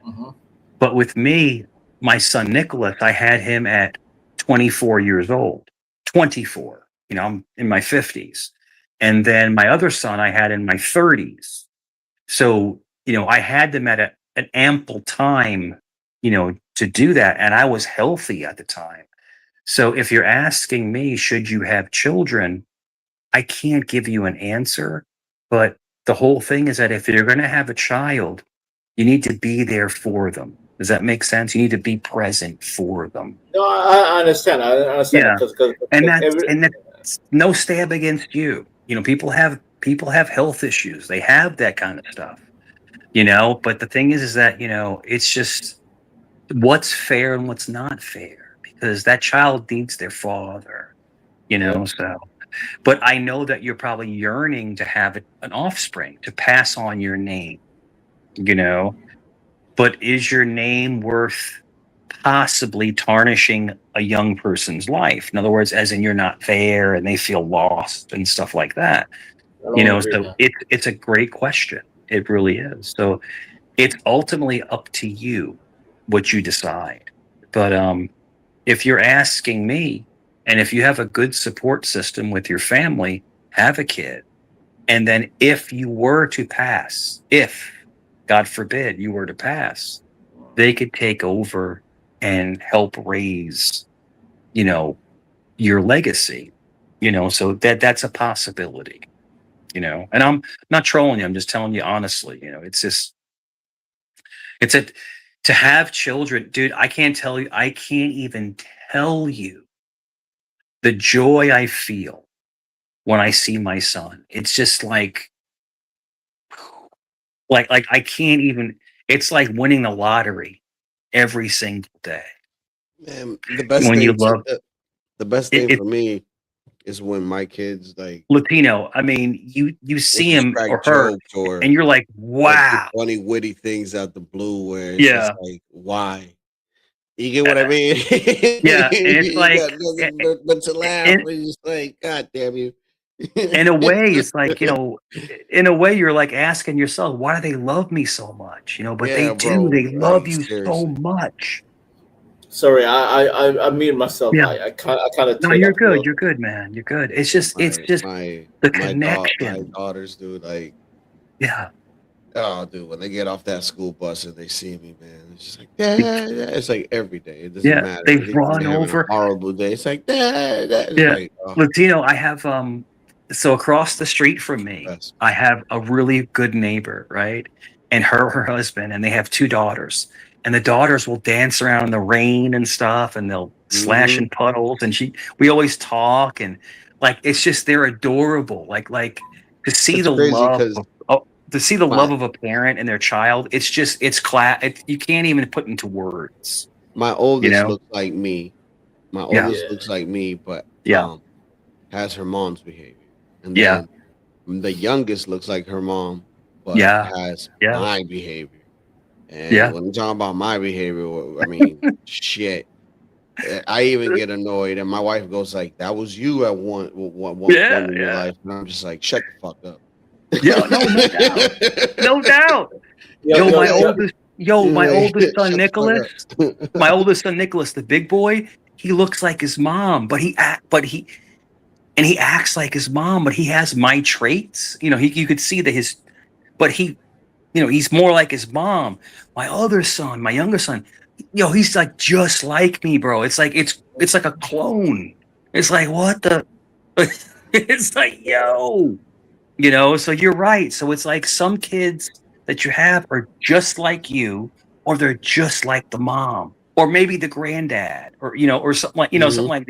Uh-huh. But with me, my son Nicholas, I had him at 24 years old. 24. I'm in my 50s. And then my other son I had in my 30s. So, I had them at an ample time, to do that. And I was healthy at the time. So if you're asking me, should you have children? I can't give you an answer. But the whole thing is that if you're going to have a child, You need to be there for them. Does that make sense? You need to be present for them. No, I understand. I understand Yeah. because And that's no stab against you. You know, people have health issues. They have that kind of stuff. You know, but the thing is that, you know, it's just what's fair and what's not fair, because that child needs their father, you know. So, but I know that you're probably yearning to have an offspring to pass on your name, you know. But is your name worth possibly tarnishing a young person's life? In other words, as in you're not there and they feel lost and stuff like that. I You don't know, agree so now. it's a great question. It really is. So it's ultimately up to you what you decide. But if you're asking me, and if you have a good support system with your family, have a kid. And then if you were to pass, if God forbid you were to pass, they could take over and help raise, you know, your legacy, you know, so that's a possibility, you know. And I'm not trolling you, I'm just telling you honestly, you know, it's just it's a to have children, dude, I can't even tell you the joy I feel when I see my son. It's just like I can't even, it's like winning the lottery every single day. Man, the best When you thing to, love the best it, thing it for me is when my kids like Latino, I mean, you will see just him crack or her jokes or and you're like, do wow. funny, witty things out the blue where it's just Yeah. like, why? You get what I mean? Yeah. And it's You got like, nothing but to laugh. in, And just like, God damn you. in a way, it's like, you know, in a way, you're like asking yourself, why do they love me so much? You know, but they Yeah, do. bro. They love Like you so seriously. much. Sorry, I muted myself. Yeah. I kind of No, teared you're up a good. little You're bit. good, man. You're good. It's My just my the my connection. daughters, dude, like, Yeah. oh, dude, when they get off that school bus and they see me, man, it's just like, Dad, Dad. It's like every day. It doesn't Yeah. matter. They When run they're having a over. horrible day, it's like, Dad, Dad. It's Yeah. like, oh, Latino, I have so across the street from me, best. I have a really good neighbor, right? And her husband, and they have two daughters. And the daughters will dance around in the rain and stuff, and they'll slash Mm-hmm. in puddles. And we always talk, and like it's just they're adorable. Like to see It's the crazy love because to see the my love of a parent and their child. It's just you can't even put into words, my you oldest know? looks like me. My Yeah. oldest looks like me, but Yeah. has her mom's behavior. And Yeah. then the youngest looks like her mom, but Yeah. has Yeah. my behavior. And Yeah. when I'm talking about my behavior, I mean, shit. I even get annoyed, and my wife goes like, "That was you at one Yeah. point in your Yeah. life," and I'm just like, "Shut the fuck up." Yeah, no doubt. No doubt. Yo, yo, yo. My oldest son Shut the fuck Nicholas, up. the big boy, he looks like his mom, but he acts like his mom, but he has my traits. You know, you could see that but he's more like his mom. My other son, my younger son, he's like just like me, bro. It's like a clone. It's like what the it's like, yo. You know, so you're right. So it's like some kids that you have are just like you, or they're just like the mom, or maybe the granddad, or or something like something Mhm. like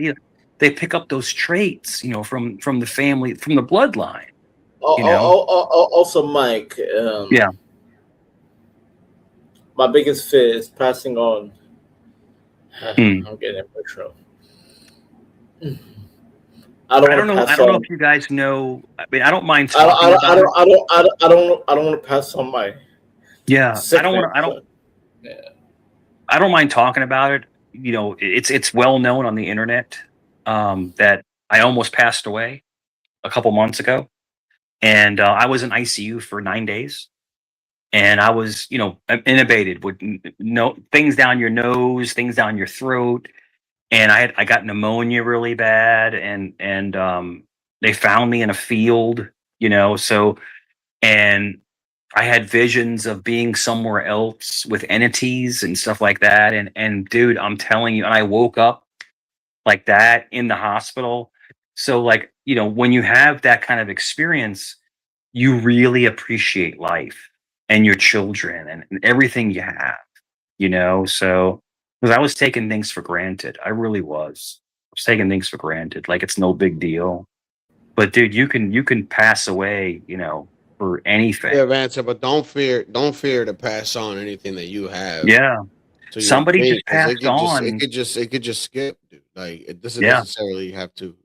they pick up those traits, from the family, from the bloodline. You know, Also, Mike, yeah. my biggest fear is passing on. Hmm. I'm getting emotional. I don't I want don't to know. I pass don't know on. if you guys know. I mean, I don't mind I don't. I talking don't. I about it. don't. I don't. I don't. I don't. I don't want to pass on my Yeah, I don't sickness. want to. Yeah. I don't mind talking about it. You know, it's well known on the internet that I almost passed away a couple months ago. And I was in ICU for 9 days, and I was, intubated with no things down your nose, things down your throat, and I got pneumonia really bad, and they found me in a field, so and I had visions of being somewhere else with entities and stuff like that, and dude, I'm telling you, and I woke up like that in the hospital. So like, when you have that kind of experience, you really appreciate life. and your children and everything you have, you know? So, because I was taking things for granted. I really was. I was taking things for granted. Like it's no big deal. But dude, you can pass away, you know, for anything. Yeah, Vance, but don't fear to pass on anything that you have. Yeah. To your Somebody mate, just 'cause passed on. it could just skip, dude. Like it doesn't Yeah. necessarily have to.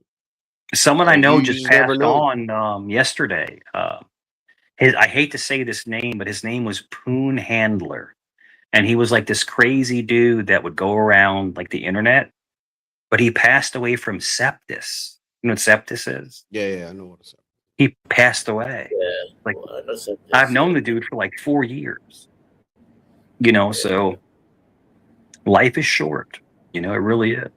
Someone I know You just just never passed know. on yesterday. I hate to say this name, but his name was Poon Handler. And he was like this crazy dude that would go around like the internet, but he passed away from sepsis. You know what septis is? Yeah, I know what it's. He passed away. Yeah, Like well, that's a, I've known the dude for like 4 years. You know, so life is short. You know, it really is.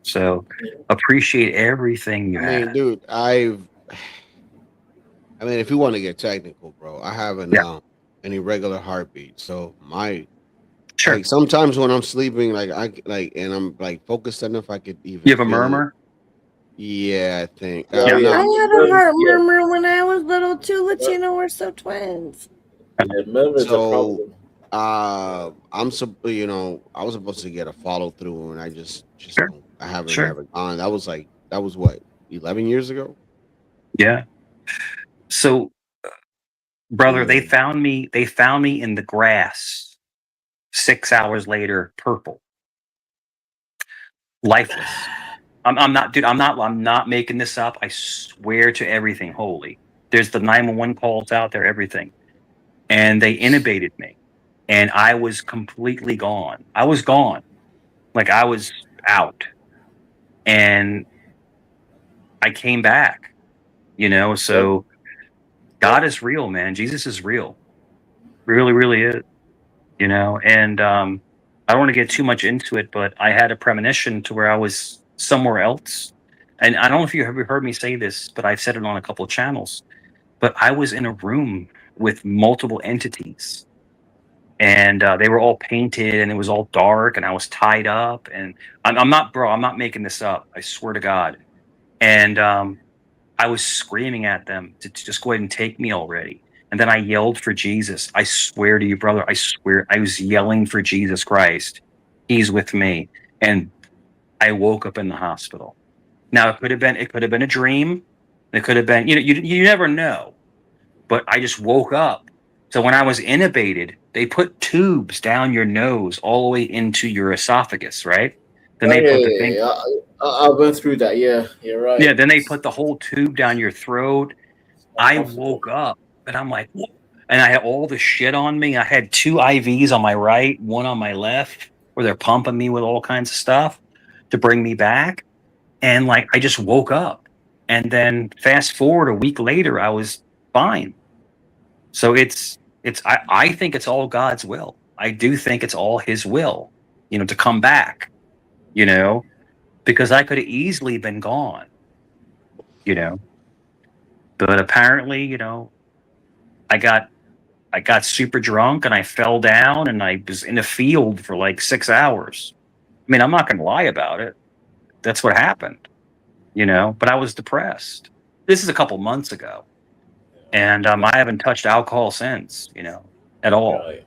So appreciate everything you I mean, have. dude, I mean, if you want to get technical, bro, I have an irregular heartbeat. So my like sometimes when I'm sleeping, like and I'm like focused enough, I could even. You have a feel murmur? It. Yeah, I think. I had a heart murmur when I was little too. Latino, we're so twins. So, I'm you know, I was supposed to get a follow through, and I just don't. I haven't never gone. That was what 11 years ago. Yeah. So, brother, they found me. They found me in the grass. 6 hours later, purple, lifeless. I'm not, dude. I'm not making this up. I swear to everything holy. There's the 911 calls out there, everything, and they intubated me, and I was completely gone. I was gone, like I was out, and I came back. You know, so God is real, man. Jesus is real. Really, really is. You know, and I don't want to get too much into it, but I had a premonition to where I was somewhere else. And I don't know if you ever heard me say this, but I've said it on a couple of channels. But I was in a room with multiple entities, and they were all painted, and it was all dark, and I was tied up. And I'm not, bro. I'm not making this up. I swear to God. And I was screaming at them to just go ahead and take me already. And then I yelled for Jesus. I swear to you, brother, I swear I was yelling for Jesus Christ. He's with me. And I woke up in the hospital. Now it could have been a dream. It could have been, you know, you never know. But I just woke up. So when I was intubated, they put tubes down your nose all the way into your esophagus, right? Then they put the thing. I went through that. Yeah, you're right. Yeah, then they put the whole tube down your throat. I woke up and I'm like, whoa. And I had all the shit on me. I had 2 IVs on my right, one on my left, where they're pumping me with all kinds of stuff to bring me back. And like, I just woke up. And then fast forward a week later, I was fine. So I think it's all God's will. I do think it's all his will, you know, to come back, you know, because I could have easily been gone, you know. But apparently, you know, I got super drunk and I fell down and I was in a field for like 6 hours. I mean, I'm not going to lie about it. That's what happened, you know, but I was depressed. This is a couple months ago. And I haven't touched alcohol since, you know, at all. Right.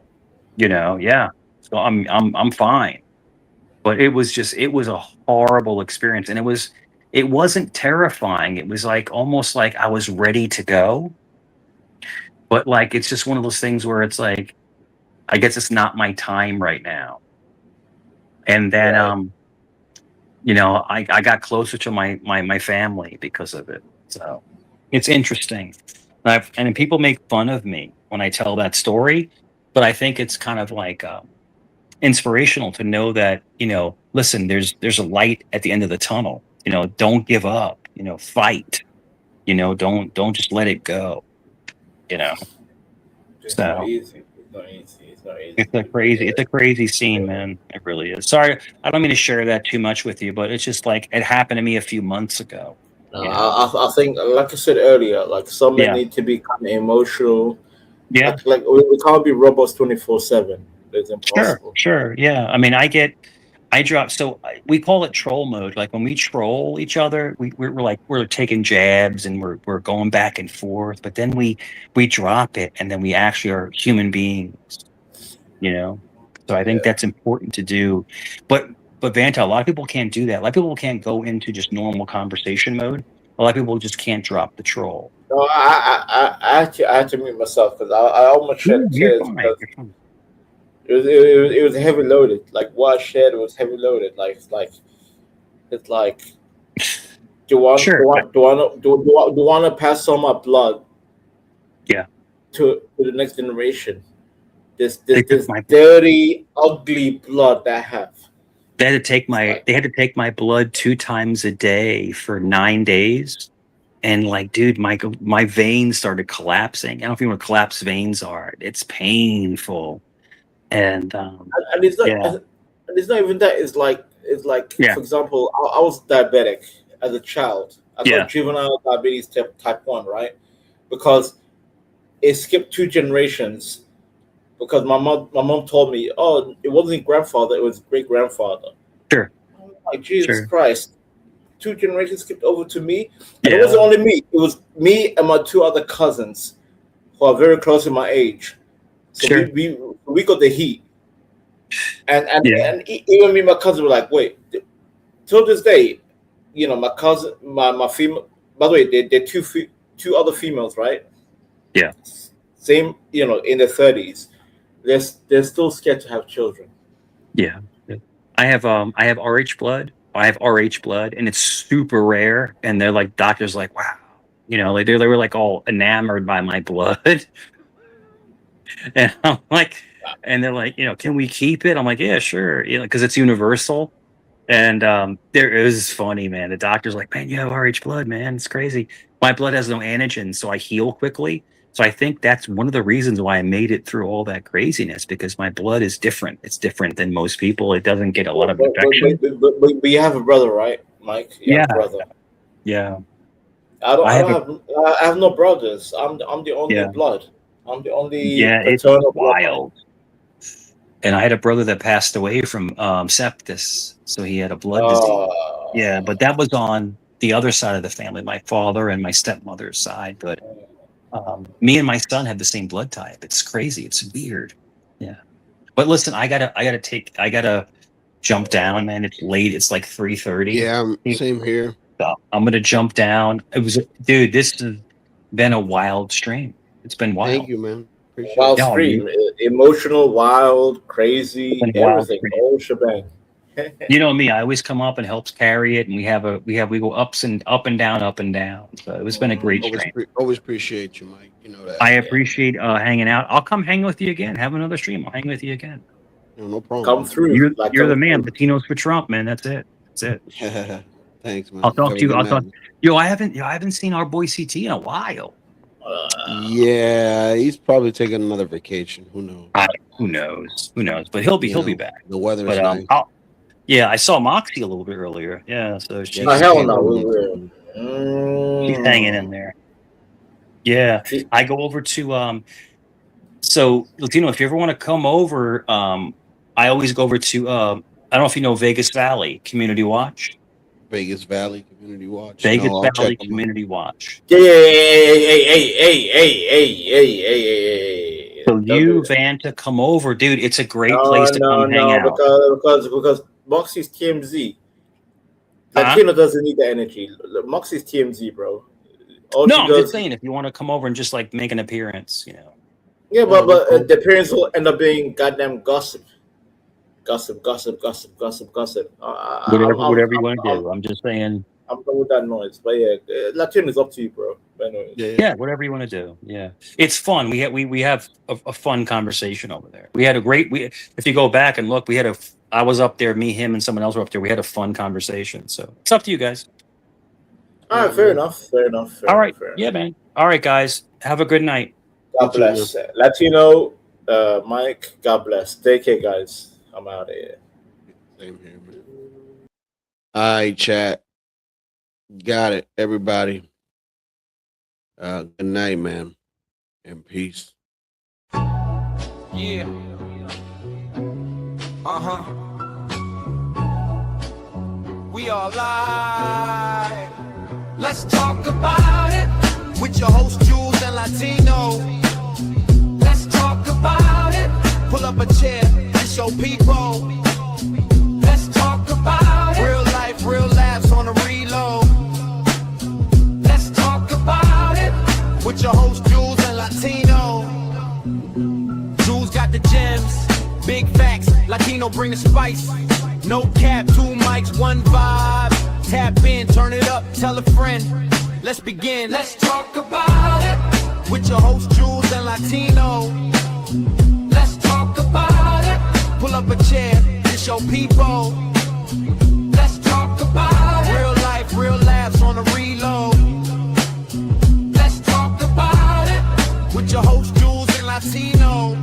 You know, yeah. So I'm fine. But it was a horrible experience, and it wasn't terrifying. It was like almost like I was ready to go. But like it's just one of those things where it's like, I guess it's not my time right now. And then you know, I got closer to my family because of it. So it's interesting. And people make fun of me when I tell that story, but I think it's kind of like inspirational to know that, you know, listen, there's a light at the end of the tunnel. You know, don't give up. You know, fight. You know, don't just let it go. You know, it's not easy. It's not easy. It's not easy. It's a crazy scene, man. It really is. Sorry, I don't mean to share that too much with you, but it's just like it happened to me a few months ago. No, I think, like I said earlier, like some men need to be kind of emotional. Yeah, like we can't be robots 24/7. It's impossible. Sure. Yeah. I mean, I We call it troll mode. Like when we troll each other, we're taking jabs and we're going back and forth. But then we drop it, and then we actually are human beings. You know. So I think that's important to do. But Vanta, a lot of people can't do that. A lot of people can't go into just normal conversation mode. A lot of people just can't drop the troll. No, I had to mute myself because I almost shed You're tears fine. because You're fine. it was heavy loaded. Like what I shared was heavy loaded. It's like do I want to pass on my blood? Yeah. To the next generation. This dirty, ugly blood that I have. They had to take my blood 2 times a day for 9 days. And like, dude, my veins started collapsing. I don't know if you know what collapsed veins are. It's painful. And it's not and it's not even that. It's like for example, I was diabetic as a child. I got juvenile diabetes type 1, right? Because it skipped 2 generations. Because my mom told me, oh, it wasn't grandfather, it was great grandfather. Sure. I'm like, Jesus Christ. 2 generations skipped over to me. And it wasn't only me, it was me and my 2 other cousins who are very close in my age. So we got the heat. And even me and my cousin were like, wait, till this day, you know, my cousin, my female, by the way, they're 2 other females, right? Yeah. Same, you know, in their 30s. They're still scared to have children. Yeah. I have RH blood. I have RH blood, and it's super rare. And they're like, doctors like, wow, you know, they were like all enamored by my blood. And I'm like, and they're like, you know, can we keep it? I'm like, yeah, sure, you know, because it's universal. And it was funny, man. The doctor's like, man, you have RH blood, man. It's crazy. My blood has no antigen, so I heal quickly. So I think that's one of the reasons why I made it through all that craziness, because my blood is different. It's different than most people. It doesn't get a lot of infection. But you have a brother, right, Mike? You have a brother. Yeah. I have no brothers. I'm the only blood. I'm the only it's paternal wild. And I had a brother that passed away from sepsis, so he had a blood disease. Yeah, but that was on the other side of the family, my father and my stepmother's side. But me and my son had the same blood type. It's crazy. It's weird. Yeah. But listen, I gotta jump down, man. It's late. It's like 3:30. Yeah, same here. So I'm gonna jump down. Dude, this has been a wild stream. It's been wild. Thank you, man. Appreciate wild stream, emotional, wild, crazy, everything, whole shebang. You know me, I always come up and helps carry it, and we go up and down. So it's been a great stream. Always appreciate you, Mike. You know that. I appreciate hanging out. I'll come hang with you again. Have another stream. I'll hang with you again. No problem. Come through. You're the man. Latinos for Trump, man. That's it. Thanks, man. I'll talk to you. Yo, I haven't seen our boy CT in a while. Yeah, he's probably taking another vacation. Who knows? Who knows? But he'll be back. The weather is nice. I saw Moxie a little bit earlier. Yeah, so she's hell no. She's hanging in there. Yeah, I go over to So Latino, if you ever want to come over, I always go over to I don't know if you know Vegas Valley Community Watch. Vegas Valley Community Watch. Vegas Valley Community Watch. Hey. So you, Vanta, come over, dude. It's a great place to come hang out. Because Moxie's TMZ. Latino doesn't need the energy. Moxie's TMZ, bro. I'm just saying, if you want to come over and just like make an appearance, you know. Yeah, but the appearance will end up being goddamn gossip. Gossip. Whatever you want to do. I'm just saying. I'm done with that noise, but yeah, Latino is up to you, bro. Yeah, whatever you want to do. Yeah, it's fun. We have a fun conversation over there. We had a great. If you go back and look, I was up there. Me, him, and someone else were up there. We had a fun conversation. So it's up to you guys. All right, fair enough. All right, yeah, man. All right, guys. Have a good night. God bless. Latino, Mike. God bless. Take care, guys. I'm out of here. Same here, man. All right, chat. Got it, everybody. Good night, man. And peace. Yeah. we all lie. Let's talk about it with your host Jules and Latino. Let's talk about it. Pull up a chair and show people. Let's talk about it. Real life, real laughs on a reload. Let's talk about it with your host Jules and Latino. Jules got the gems, big facts. Latino bring the spice. No cap, 2 mics, 1 vibe. Tap in, turn it up, tell a friend. Let's begin. Let's talk about it with your host Jules and Latino. Let's talk about it. Pull up a chair and show people. Let's talk about it. Real life, real laughs on a reload. Let's talk about it with your host Jules and Latino.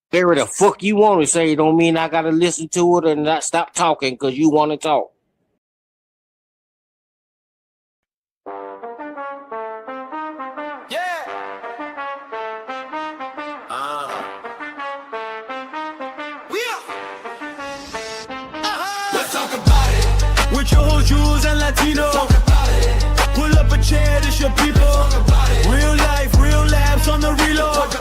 Whatever the fuck you want to say don't mean I gotta listen to it and not stop talking because you want to talk. Let's talk about it with your host Jules and Latino. Pull up a chair, this your people. Real life, real laughs on the reload.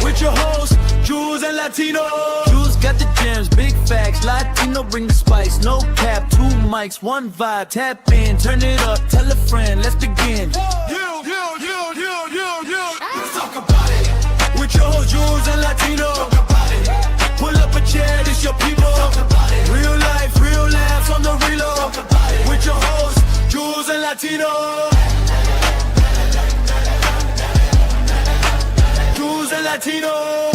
With your host Jules and Latino. Jules got the gems, big facts. Latino bring the spice. No cap, 2 mics, 1 vibe. Tap in, turn it up, tell a friend. Let's begin. Let's talk about it with your host Jules and Latino. Pull up a chair, this your people. Real life, real laughs on the reload. With your host Jules and Latino. Jules and Latino.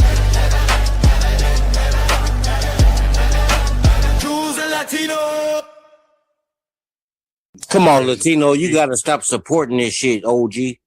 Jules and Latino. Come on, Latino, you gotta stop supporting this shit, OG.